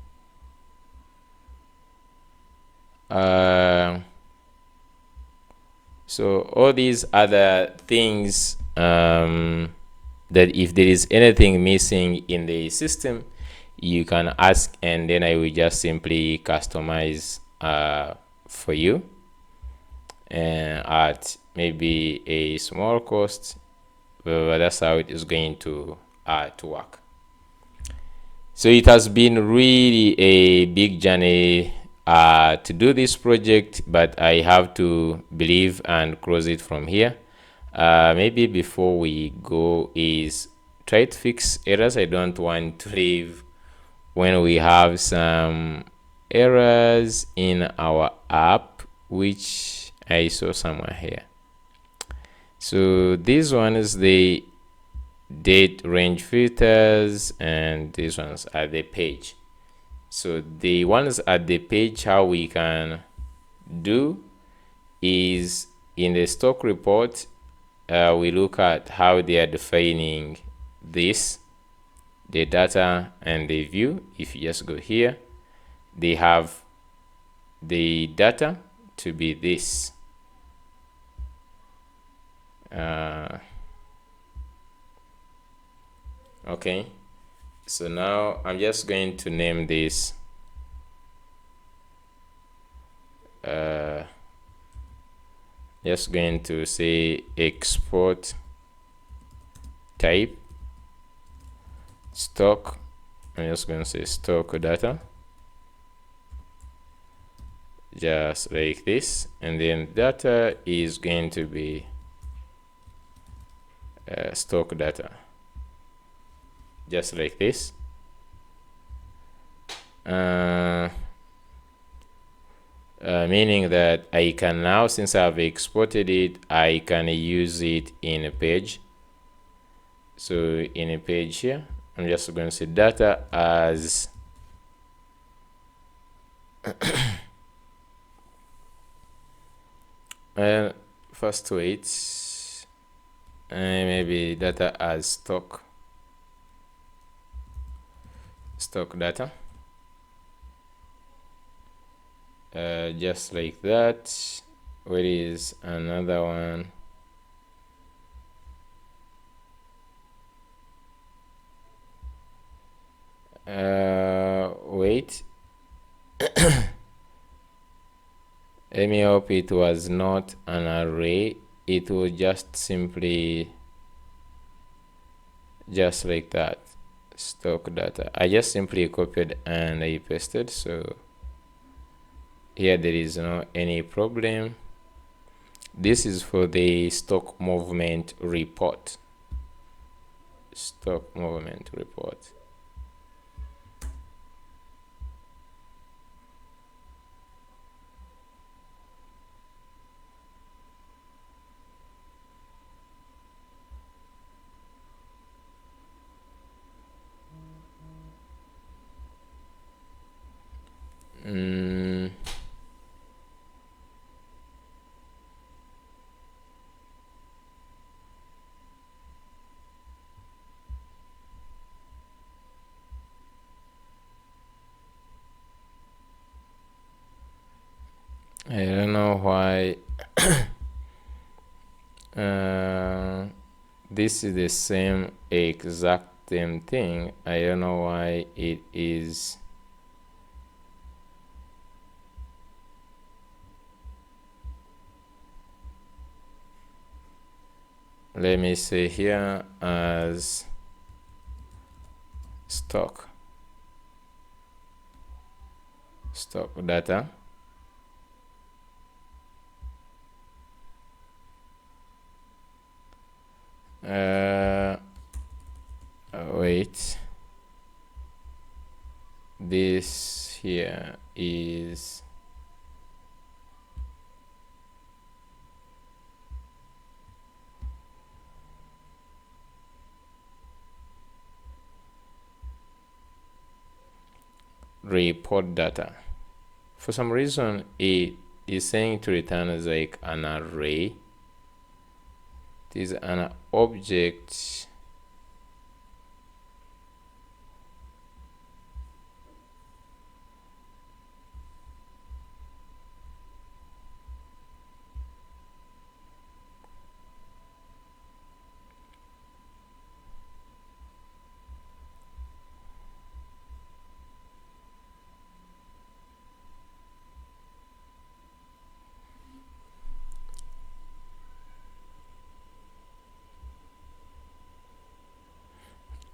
So all these other things, that if there is anything missing in the system, you can ask, and then I will just simply customize for you, and at maybe a small cost, but that's how it is going to work. So it has been really a big journey to do this project, but I have to believe and close it from here. Maybe before we go is try to fix errors. I don't want to leave when we have some errors in our app, which I saw somewhere here. So this one is the date range filters, and these ones are the page. So the ones at the page, how we can do is in the stock report, we look at how they are defining this, the data and the view. If you just go here, they have the data to be this. Okay, so now I'm just going to name this just going to say export type stock. I'm just going to say stock data, just like this, and then data is going to be stock data, just like this. Meaning that I can now, since I've exported it, I can use it in a page. So in a page here, I'm just going to say data as first wait, maybe data as stock data, just like that. Where is another one? Wait. Let me hope it was not an array. It was just simply just like that, stock data. I just simply copied and I pasted, so here there is no any problem. This is for the stock movement report. Stock movement report. I don't know why this is the same exact same thing. I don't know why it is let me say here as stock data. Wait, this here is report data. For some reason, it is saying to return as like an array. It is an object.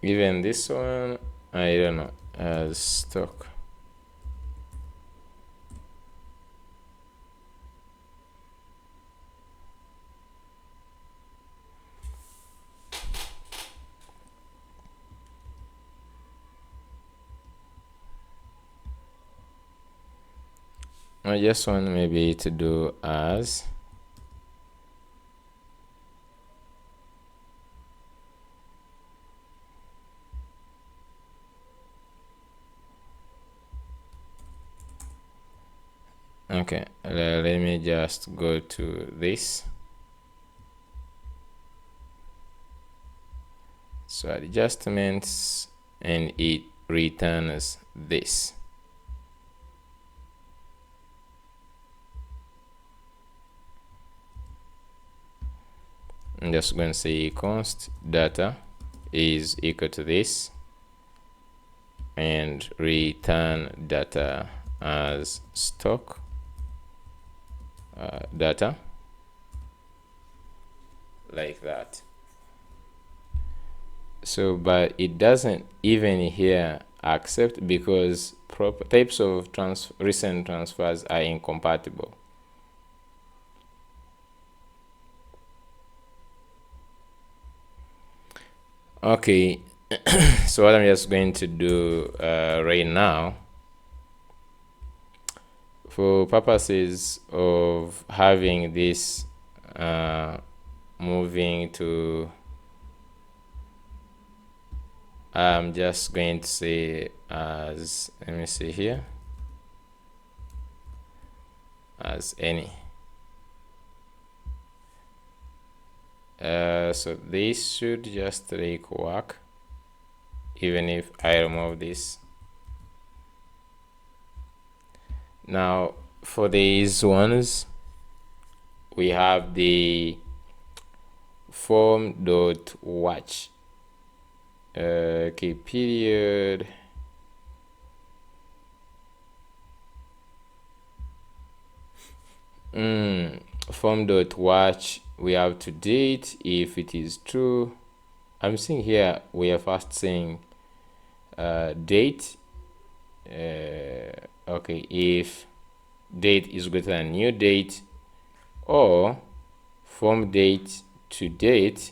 Even this one, I don't know, as stock. I just want maybe to do as okay. Let me just go to this. So adjustments, and it returns this. I'm just going to say const data is equal to this, and return data as stock data, like that. So but it doesn't even here accept, because types of recent transfers are incompatible. Okay. So what I'm just going to do right now, for purposes of having this moving to, I'm just going to say as, let me see here, as any. So this should just like work even if I remove this. Now for these ones, we have the form.watch period. Form.watch, we have to date if it is true. I'm seeing here we are first saying date. Okay, if date is greater than new date, or from date to date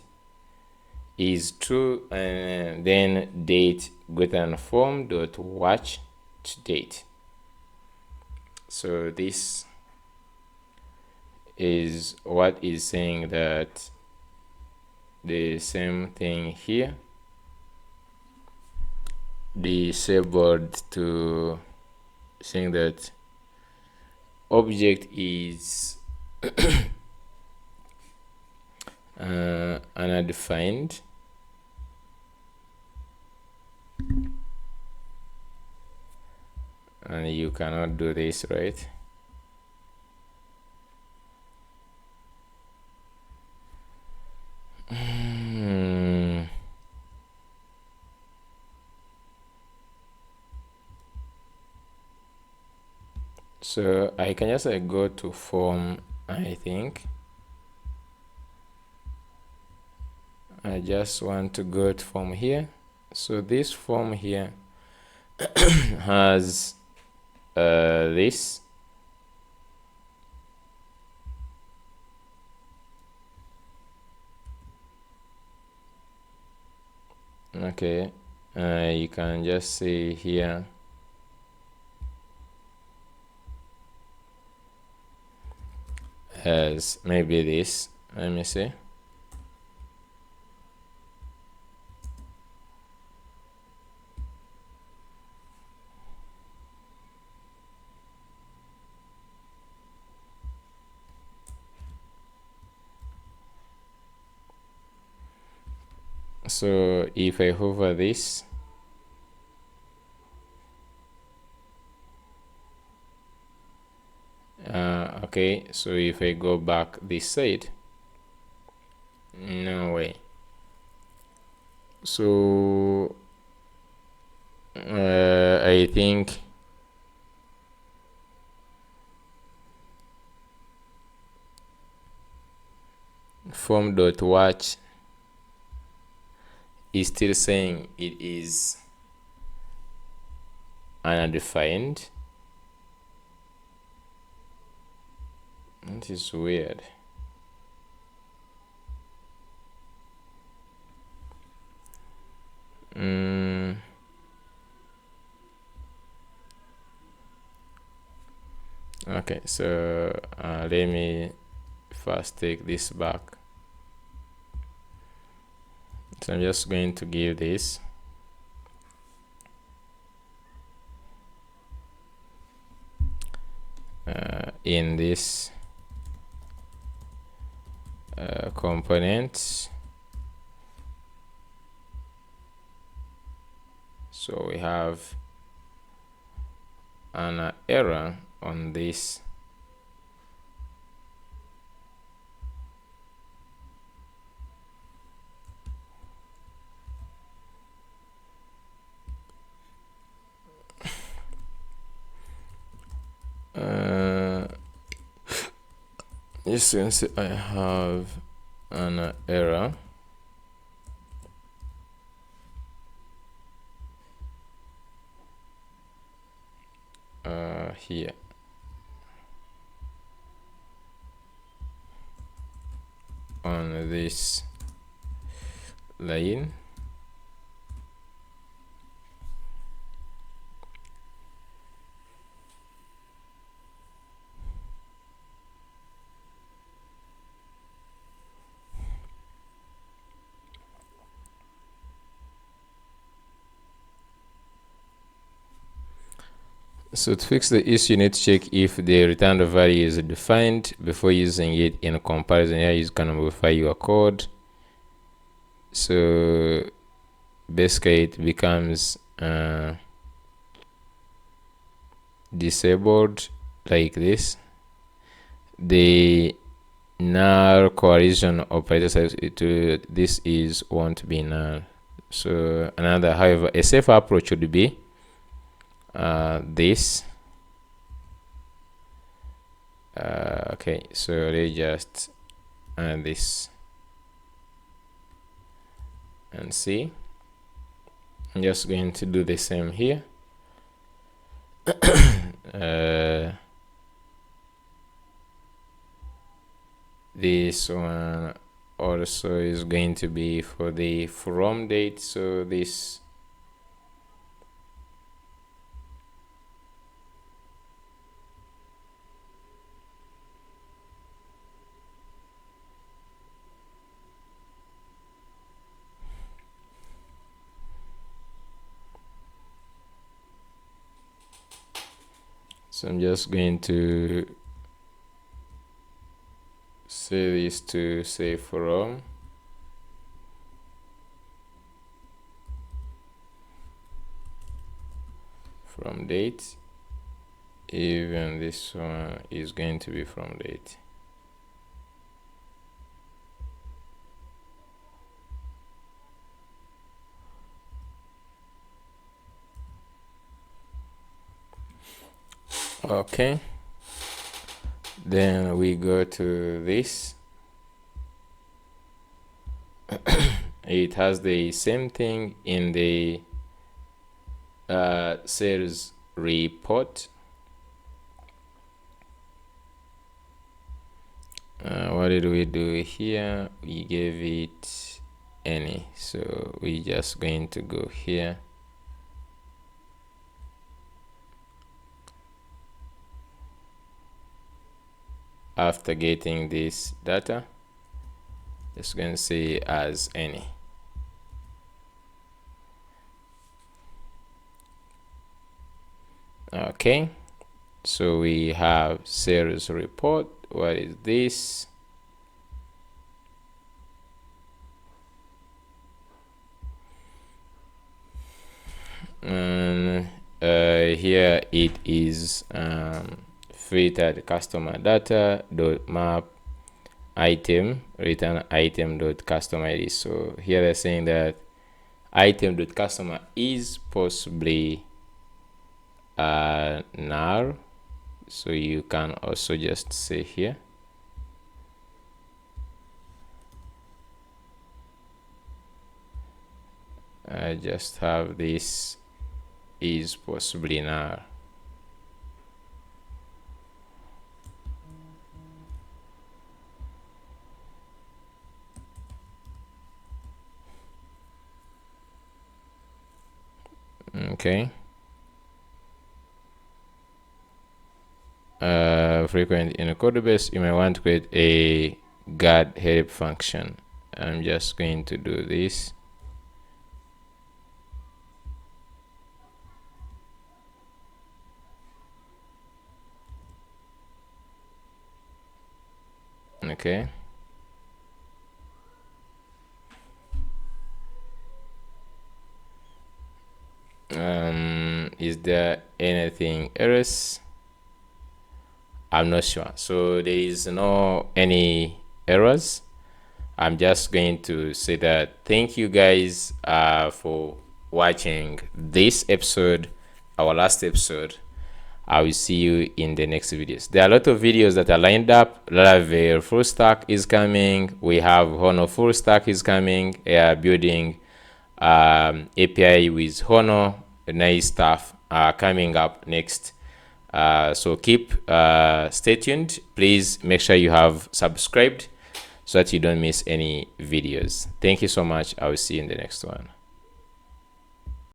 is true, and then date greater than form.watch to date. So this is what is saying that the same thing here, the Sidebar to saying that object is undefined, and you cannot do this, right? So I can just go to form. I think I just want to go to form here. So this form here has this. Okay, you can just see here as maybe this. Let me see. So if I hover this, okay, so if I go back this side, no way. So I think form.watch is still saying it is undefined. That is weird. Okay, so let me first take this back. So I'm just going to give this in this component. So we have an error on this. Yes, you can see I have an error. Here. On this line. So to fix the issue, you need to check if the returned value is defined before using it in comparison. Here you can modify your code. So basically it becomes disabled like this. The null coalition operator says this is won't be null. So another, however, a safer approach would be this. Okay, so let's just add this and see. I'm just going to do the same here. This one also is going to be for the from date. So this so I'm just going to say this to say from date. Even this one is going to be from date. Okay, then we go to this. It has the same thing in the sales report. What did we do here? We gave it any, so we just going to go here. after getting this data, just going to say as any. Okay, so we have sales report. What is this? And here it is filtered customer data dot map item return item dot customer ID. So here they're saying that item dot customer is possibly null, so you can also just say here I just have this is possibly null. Okay. Frequent in a code base, you might want to create a guard help function. I'm just going to do this. Okay. Is there anything else? I'm not sure. So there is no any errors. I'm just going to say that thank you guys for watching this episode, our last episode. I will see you in the next videos. There are a lot of videos that are lined up. Laravel full stack is coming. We have Honor full stack is coming. Building API with Honor. Nice stuff coming up next. So stay tuned. Please make sure you have subscribed so that you don't miss any videos. Thank you so much. I will see you in the next one.